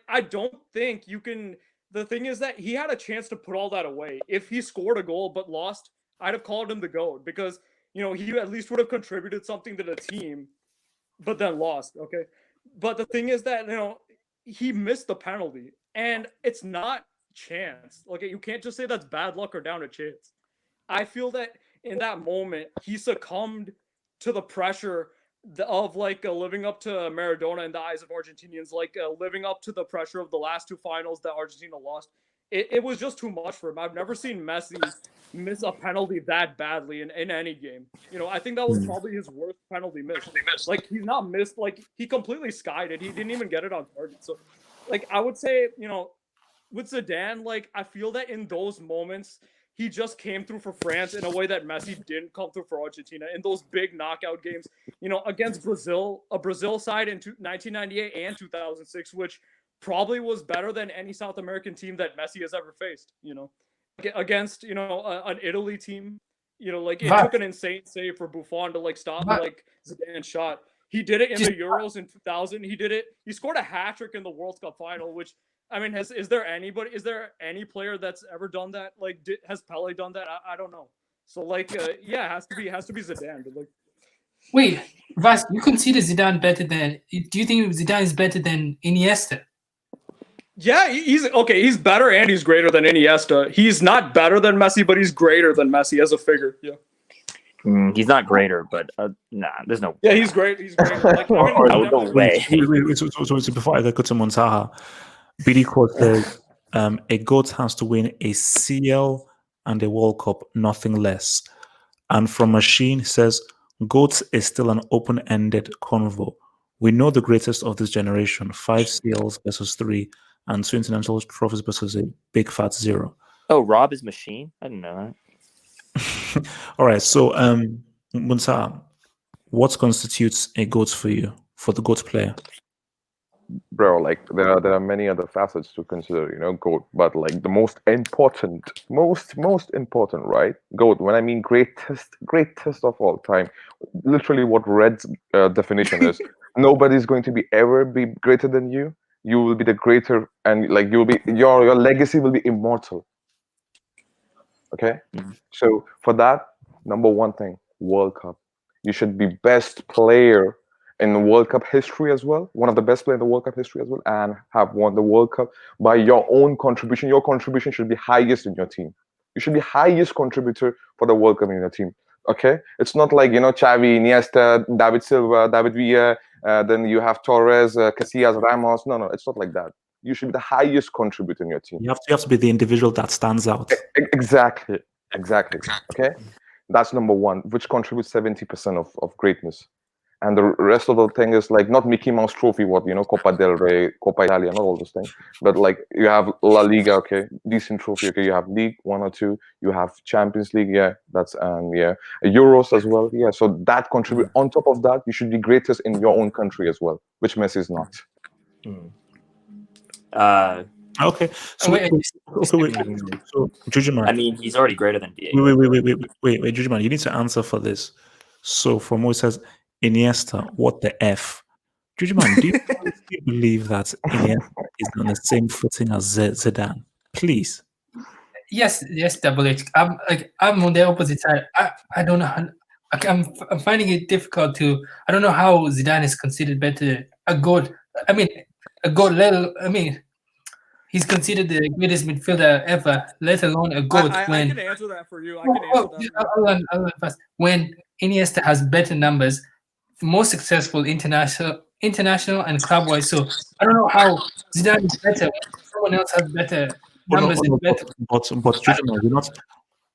I don't think you can... The thing is that he had a chance to put all that away. If he scored a goal but lost, I'd have called him the GOAT because, he at least would have contributed something to the team, but then lost, okay? But the thing is that, he missed the penalty, and it's not chance. Okay, you can't just say that's bad luck or down to chance. I feel that in that moment, he succumbed to the pressure of living up to Maradona in the eyes of Argentinians, living up to the pressure of the last 2 finals that Argentina lost. It was just too much for him. I've never seen Messi miss a penalty that badly in any game. I think that was probably his worst penalty miss. He's not missed, he completely skied it. He didn't even get it on target. So, I would say, with Zidane, I feel that in those moments, he just came through for France in a way that Messi didn't come through for Argentina in those big knockout games, against Brazil, a Brazil side in 1998 and 2006, which probably was better than any South American team that Messi has ever faced, against, an Italy team, it took an insane save for Buffon to stop Zidane's shot. He did it in the Euros in 2000. He did it. He scored a hat trick in the World Cup final, which, I mean, is there any player that's ever done that? Has Pele done that? I don't know. So yeah, it has to be Zidane. But wait, Vas, you consider Zidane better than? Do you think Zidane is better than Iniesta? Yeah, he's okay. He's better and he's greater than Iniesta. He's not better than Messi, but he's greater than Messi as a figure. Yeah. He's not greater, but nah, there's no. Yeah, he's great. He's great. No way. So before I go to Montaha, BD Court says a GOAT has to win a CL and a World Cup, nothing less. And from Machine says GOAT is still an open-ended convo. We know the greatest of this generation: 5 CLs versus 3, and 2 international trophies versus a big fat 0. Oh, Rob is Machine? I didn't know that. All right, so Munsa, what constitutes a GOAT for you, for the GOAT player? Bro, there are many other facets to consider, GOAT, but the most important, right? GOAT, when I mean greatest of all time, literally what Red's definition is, nobody's going to ever be greater than you. you will be the greater, and like you'll be your legacy will be immortal. Okay, so for that, number one thing, World Cup. You should be best player in the World Cup history as well, one of the best players in the World Cup history as well, and have won the World Cup by your own contribution. Your contribution should be highest in your team. You should be highest contributor for the World Cup in your team. Okay, it's not like Xavi, Iniesta, David Silva, David Villa. Then you have Torres, Casillas, Ramos. No, it's not like that. You should be the highest contributor in your team. You have to be the individual that stands out. Exactly. Okay, that's number one, which contributes 70% of greatness. And the rest of the thing is like not Mickey Mouse Trophy, what Copa del Rey, Copa Italia, not all those things, but like you have La Liga, okay, decent trophy, okay, you have League 1 or 2, you have Champions League, yeah, that's Euros as well, yeah. So that contribute. On top of that, you should be greatest in your own country as well, which Messi is not. Okay. So, wait. So, Jujuman. I mean, he's already greater than Diego. Wait, Jujuman, you need to answer for this. So, from what it says, Iniesta, what the F? Jujuman, do you believe that Iniesta is on the same footing as Zidane? Please. Yes, Double H. I'm on the opposite side. I don't know. I'm finding it difficult to. I don't know how Zidane is considered better. He's considered the greatest midfielder ever, let alone a goat. I can answer that for you. Hold on first. When Iniesta has better numbers, more successful international and club-wise. So I don't know how Zidane is better. Someone else has better numbers. But Jujuman,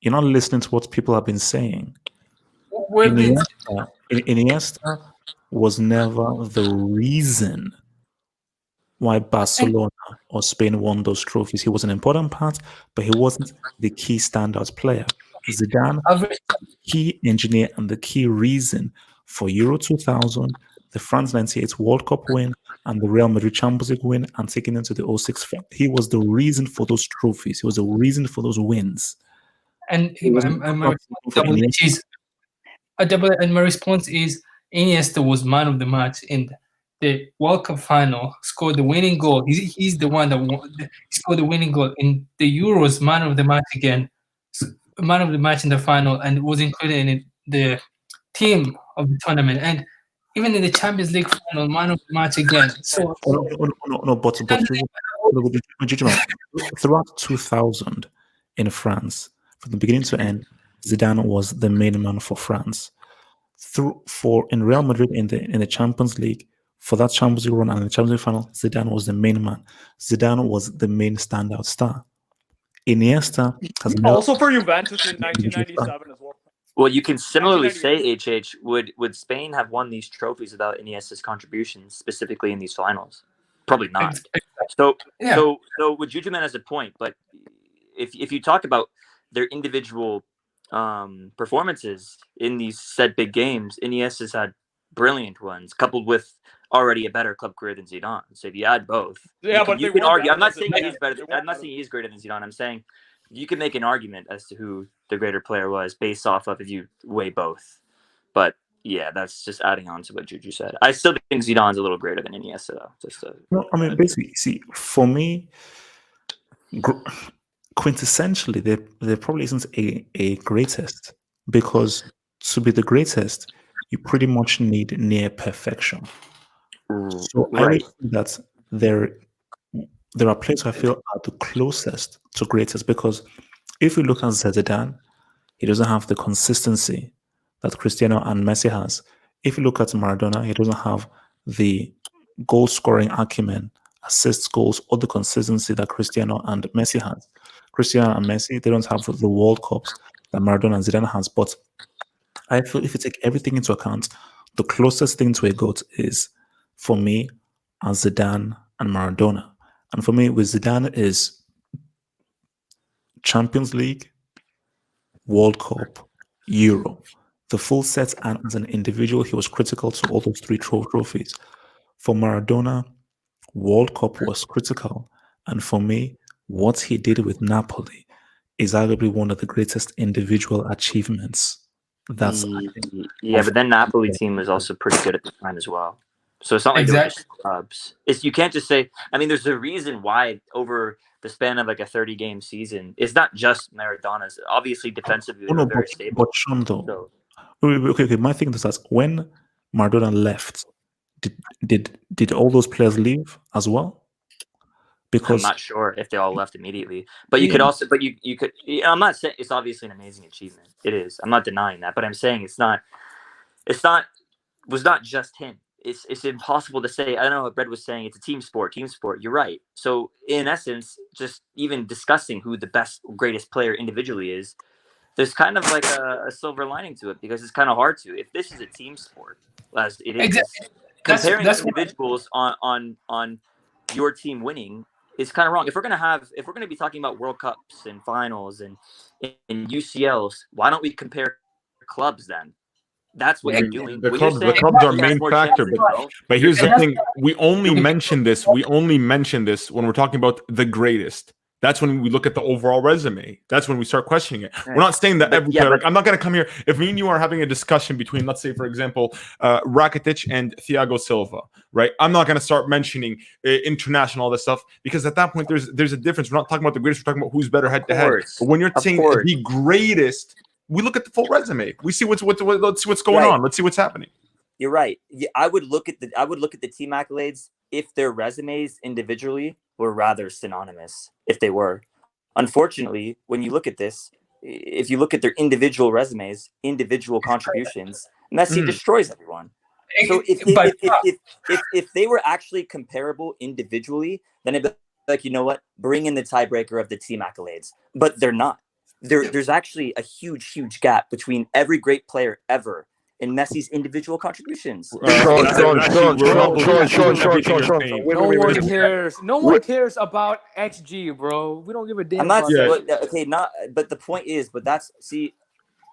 you're not listening to what people have been saying. Iniesta was never the reason why Barcelona or Spain won those trophies. He was an important part, but he wasn't the key standout player. Zidane, key engineer and the key reason for Euro 2000, the France 98 World Cup win, and the Real Madrid Champions League win, and taking into the 06 final. He was the reason for those trophies. He was the reason for those wins. And my response is Iniesta was man of the match in the World Cup final, scored the winning goal. He's the one that scored the winning goal in the Euros. Man of the match again, man of the match in the final, and was included in the team of the tournament. And even in the Champions League final, man of the match again. So but throughout 2000 in France, from the beginning to end, Zidane was the main man for France. In Real Madrid in the Champions League, for that Champions League run and the Champions League final, Zidane was the main man. Zidane was the main standout star. Iniesta has also for Juventus in 1997 as well. Well, you can similarly say, HH, would Spain have won these trophies without Iniesta's contributions, specifically in these finals? Probably not. So with Jujuman has a point, but if you talk about their individual performances in these said big games, Iniesta's had brilliant ones, coupled with already a better club career than Zidane. So if you add both, you can argue. I'm not saying he's better. I'm not saying he's greater than Zidane. I'm saying you can make an argument as to who the greater player was based off of if you weigh both. But yeah, that's just adding on to what Juju said. I still think Zidane's a little greater than Iniesta, though. No, I mean, basically, see, for me, quintessentially, there probably isn't a greatest, because to be the greatest, you pretty much need near perfection. So I think that there are players I feel are the closest to greatest, because if we look at Zidane, he doesn't have the consistency that Cristiano and Messi has. If you look at Maradona, he doesn't have the goal scoring acumen, assists, goals, or the consistency that Cristiano and Messi has. Cristiano and Messi, they don't have the World Cups that Maradona and Zidane has. But I feel if you take everything into account, the closest thing to a GOAT is, for me, as Zidane and Maradona. And for me, with Zidane is Champions League, World Cup, Euro. The full set, and as an individual, he was critical to all those three trophies. For Maradona, World Cup was critical. And for me, what he did with Napoli is arguably one of the greatest individual achievements. But then Napoli team was also pretty good at the time as well. So it's not like they were just Exactly. clubs. You can't just say. I mean, there's a reason why over the span of like a 30-game season, it's not just Maradona's. Obviously, defensively they were very stable. But Sean, though, So okay. My thing is that when Maradona left, did all those players leave as well? I'm Because not sure if they all left immediately. But you Yeah. could also, but you could. I'm not saying it's obviously an amazing achievement. It is. I'm not denying that. But I'm saying it's not. Was not just him. It's impossible to say. I don't know what Brett was saying. It's a team sport. Team sport. You're right. So in essence, just even discussing who the best, greatest player individually is, there's kind of like a silver lining to it because it's kind of hard to. If this is a team sport, as it is, Exactly. comparing That's what individuals on your team winning is kind of wrong. If we're gonna be talking about World Cups and finals and UCLs, why don't we compare clubs then? That's what you're doing. The When you're clubs, saying are he has main more factor, champions, bro, but here's the that's- thing: we only mention this. We only mention this when we're talking about the greatest. That's when we look at the overall resume. That's when we start questioning it. We're not saying that But, every yeah, player. but- Like, I'm not going to come here. If me and you are having a discussion between, let's say, for example, Rakitic and Thiago Silva, right? I'm not going to start mentioning international, all this stuff, because at that point, there's a difference. We're not talking about the greatest. We're talking about who's better head to head. But when you're saying the greatest, we look at the full resume. We see let's see what's going on. Let's see what's happening. You're right. Yeah, I would look at the team accolades if their resumes individually were rather synonymous. If they were, unfortunately, when you look at this, if you look at their individual resumes, individual contributions, Messi destroys everyone. So if they were actually comparable individually, then it'd be like, you know what, bring in the tiebreaker of the team accolades. But they're not. There's actually a huge gap between every great player ever and Messi's individual contributions. Sean, No one cares. No one cares about XG, bro. We don't give a damn. I'm not about that. okay. But the point is,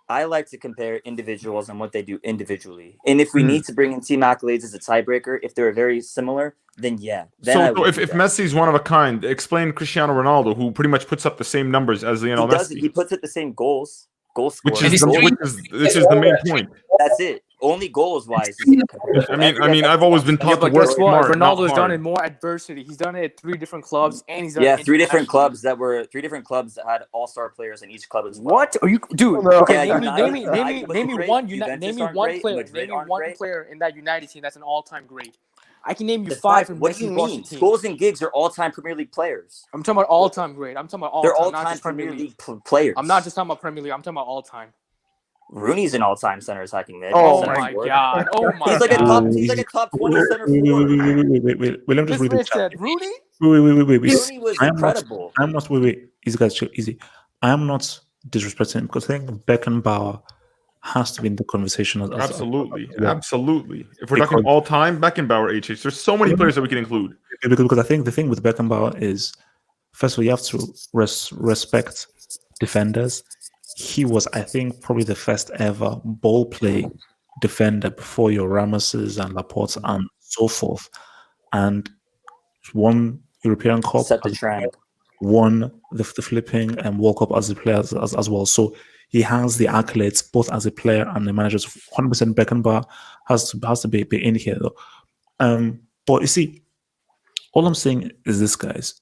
I like to compare individuals and what they do individually. And if we need to bring in team accolades as a tiebreaker, if they're very similar, then yeah. So if Messi's one of a kind, explain Cristiano Ronaldo, who pretty much puts up the same numbers as Lionel Messi. He puts up the same goal scoring. Which is the main point. That's it. Only goals wise. I mean, I've always been taught to work smart. Ronaldo's done in more adversity. He's done it at 3 different clubs, and he's done three different clubs that had all-star players in each club as well. What are you, dude? No. Okay, Yeah, name me one player in that United team that's an all-time great. I can name you 5 from What do you mean? Scholes and Giggs are all-time Premier League players. I'm talking about all-time great. I'm talking about all-time. They're all-time Premier League players. I'm not just talking about Premier League. I'm talking about all-time. Rooney's an all-time center attacking mid. Oh my god! Oh my god! He's like a top 20 center forward. Wait. Let me just read it. Rooney? Wait. Rooney was incredible. I'm not. Wait. Easy guys, chill. Easy. I am not disrespecting him because I think Beckenbauer has to be in the conversation. Absolutely. If we're talking all time, Beckenbauer, HH. There's so many players that we can include. Because I think the thing with Beckenbauer is, first of all, you have to respect defenders. He was, I think, probably the first ever ball play defender before your Ramoses and Laporte and so forth. And won European Cup, set the trend. Won the flipping and World Cup as a player as well. So he has the accolades both as a player and the manager. 100% Beckenbauer has to be in here though. But you see, all I'm saying is this, guys,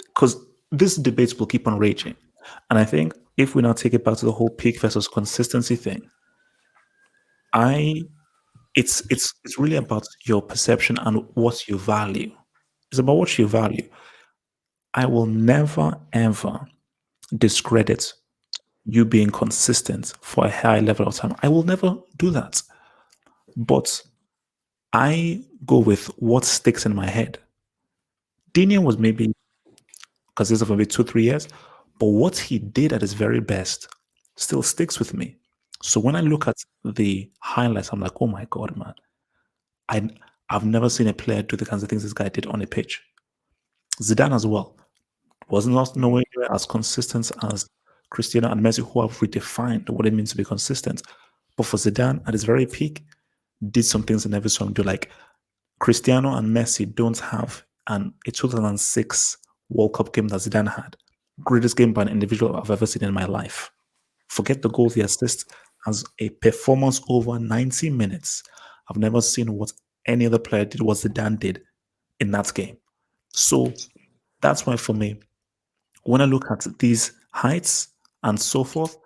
because this debate will keep on raging. And I think if we now take it back to the whole peak versus consistency thing, it's really about your perception and what you value. It's about what you value. I will never ever discredit you being consistent for a high level of time. I will never do that. But I go with what sticks in my head. Dinian was maybe consistent for maybe 2-3 years. But what he did at his very best still sticks with me. So when I look at the highlights, I'm like, oh my God, man. I've never seen a player do the kinds of things this guy did on a pitch. Zidane as well. Was nowhere near as consistent as Cristiano and Messi, who have redefined what it means to be consistent. But for Zidane, at his very peak, did some things that never saw him do. Like Cristiano and Messi don't have a 2006 World Cup game that Zidane had. Greatest game by an individual I've ever seen in my life. Forget the goal, the assist, as a performance over 90 minutes I've never seen what any other player did, what Zidane did in that game. So that's why for me, when I look at these heights and so forth,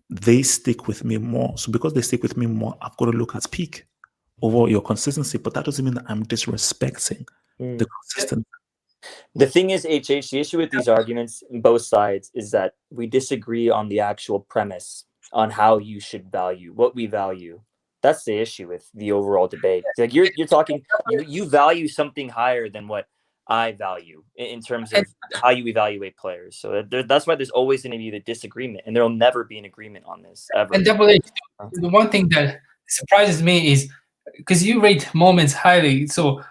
they stick with me more. So because they stick with me more, I've got to look at peak over your consistency. But that doesn't mean that I'm disrespecting the consistency. The thing is, HH, the issue with these arguments on both sides is that we disagree on the actual premise on how you should value, what we value. That's the issue with the overall debate. Like you're talking, you value something higher than what I value in terms of how you evaluate players. So that's why there's always going to be the disagreement, and there'll never be an agreement on this ever. And Double H, the one thing that surprises me is because you rate moments highly. So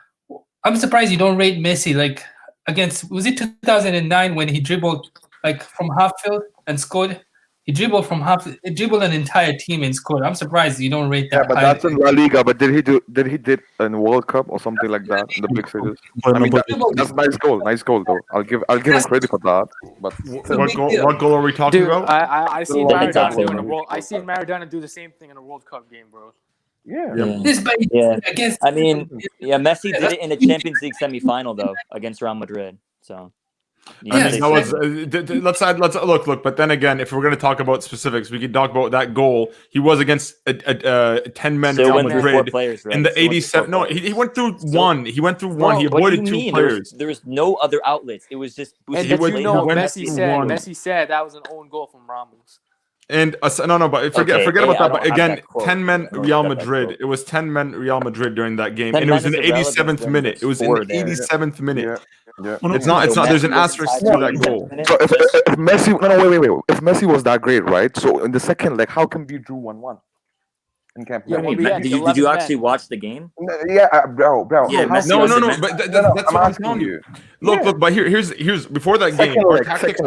I'm surprised you don't rate Messi like against, was it 2009 when he dribbled like from half field and scored? He dribbled an entire team and scored. I'm surprised you don't rate that. Yeah, but highly. that's in La Liga. But did he in World Cup or something like that in the big stages? I mean, that's a nice goal though. I'll give him credit for that. But what goal are we talking Dude, about? I seen Maradona do in the world. I seen Maradona do the same thing in a World Cup game, bro. Yeah. Against. I mean, Messi did it in a Champions League semifinal though against Real Madrid. So. I mean, that was let's look. But then again, if we're going to talk about specifics, we could talk about that goal. He was against a 10-man Real Madrid in the 87. No, he went through one. He went through one. He avoided two players. There was no other outlets. It was just. And Messi said that was an own goal from Ramos. And but forget about that. But again, 10 men Real Madrid. It was 10 men Real Madrid during that game, and it was in the 87th minute. It was in the 87th minute. Yeah. It's not. There's an asterisk to that goal. So if Messi, wait. If Messi was that great, right? So in the second leg, how come we drew 1-1 in Camp Nou? Did you actually watch the game? Yeah, bro. Yeah, no. But that's what I'm telling you. Look. But here's before that game, our tactics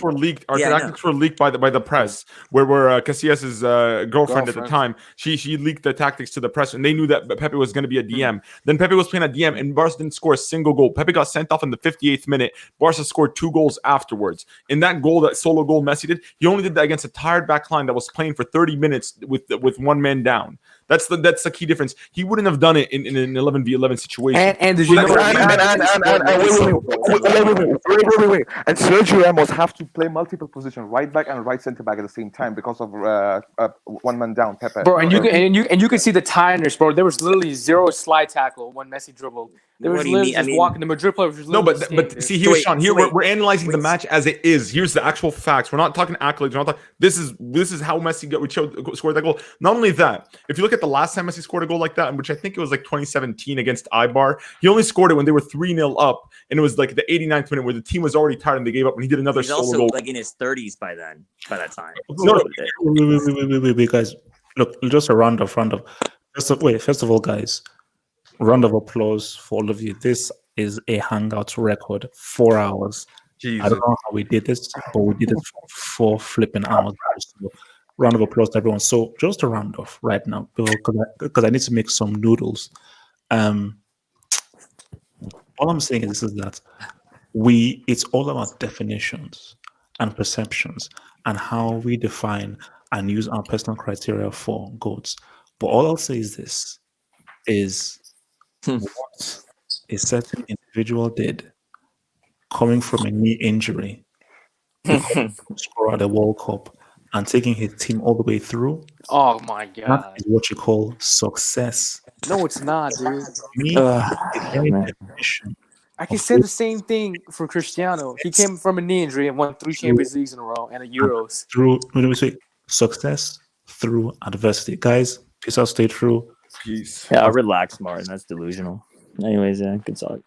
were leaked. Our tactics were leaked by the press, where Casillas' girlfriend at the time, she leaked the tactics to the press, and they knew that Pepe was going to be a DM. Then Pepe was playing a DM, and Barca didn't score a single goal. Pepe got sent off in the 58th minute. Barca scored 2 goals afterwards. In that goal, that solo goal Messi did, he only did that against a tired back line that was playing for 30 minutes with one man down. That's the key difference. He wouldn't have done it in an 11v11 situation. And did you know? Wait. And Sergio Ramos have to play multiple positions, right back and right center back at the same time because of one man down, Pepe. Bro, and you can see the timers, bro. There was literally 0 slide tackle when Messi dribbled. There was literally just walking. The Madrid player was just but see here, Sean. Here we're analyzing the match as it is. Here's the actual facts. We're not talking accolades. We're not talking. This is how Messi scored that goal. Not only that, if you look at the last time Messi scored a goal like that, which I think it was like 2017 against Eibar, he only scored it when they were 3-0 up, and it was like the 89th minute where the team was already tired and they gave up. And he did another solo goal. Like in his 30s by that time. Wait, guys. Look, just a round of. First of all, guys. Round of applause for all of you. This is a Hangout record, 4 hours. Jesus. I don't know how we did this, but we did it for 4 flipping hours. So, round of applause to everyone. So just a round off right now, because I need to make some noodles. All I'm saying is that it's all about definitions and perceptions and how we define and use our personal criteria for goals. But all I'll say is this is what a certain individual did coming from a knee injury, score at the World Cup and taking his team all the way through. Oh my god. That is what you call success. No, it's not, dude. Me, I can say the same thing for Cristiano. He came from a knee injury and won 3 Champions Leagues in a row and a Euros. Success through adversity. Guys, peace out, stay true. Peace. Yeah, relax, Martin. That's delusional. Anyways, yeah, good talk.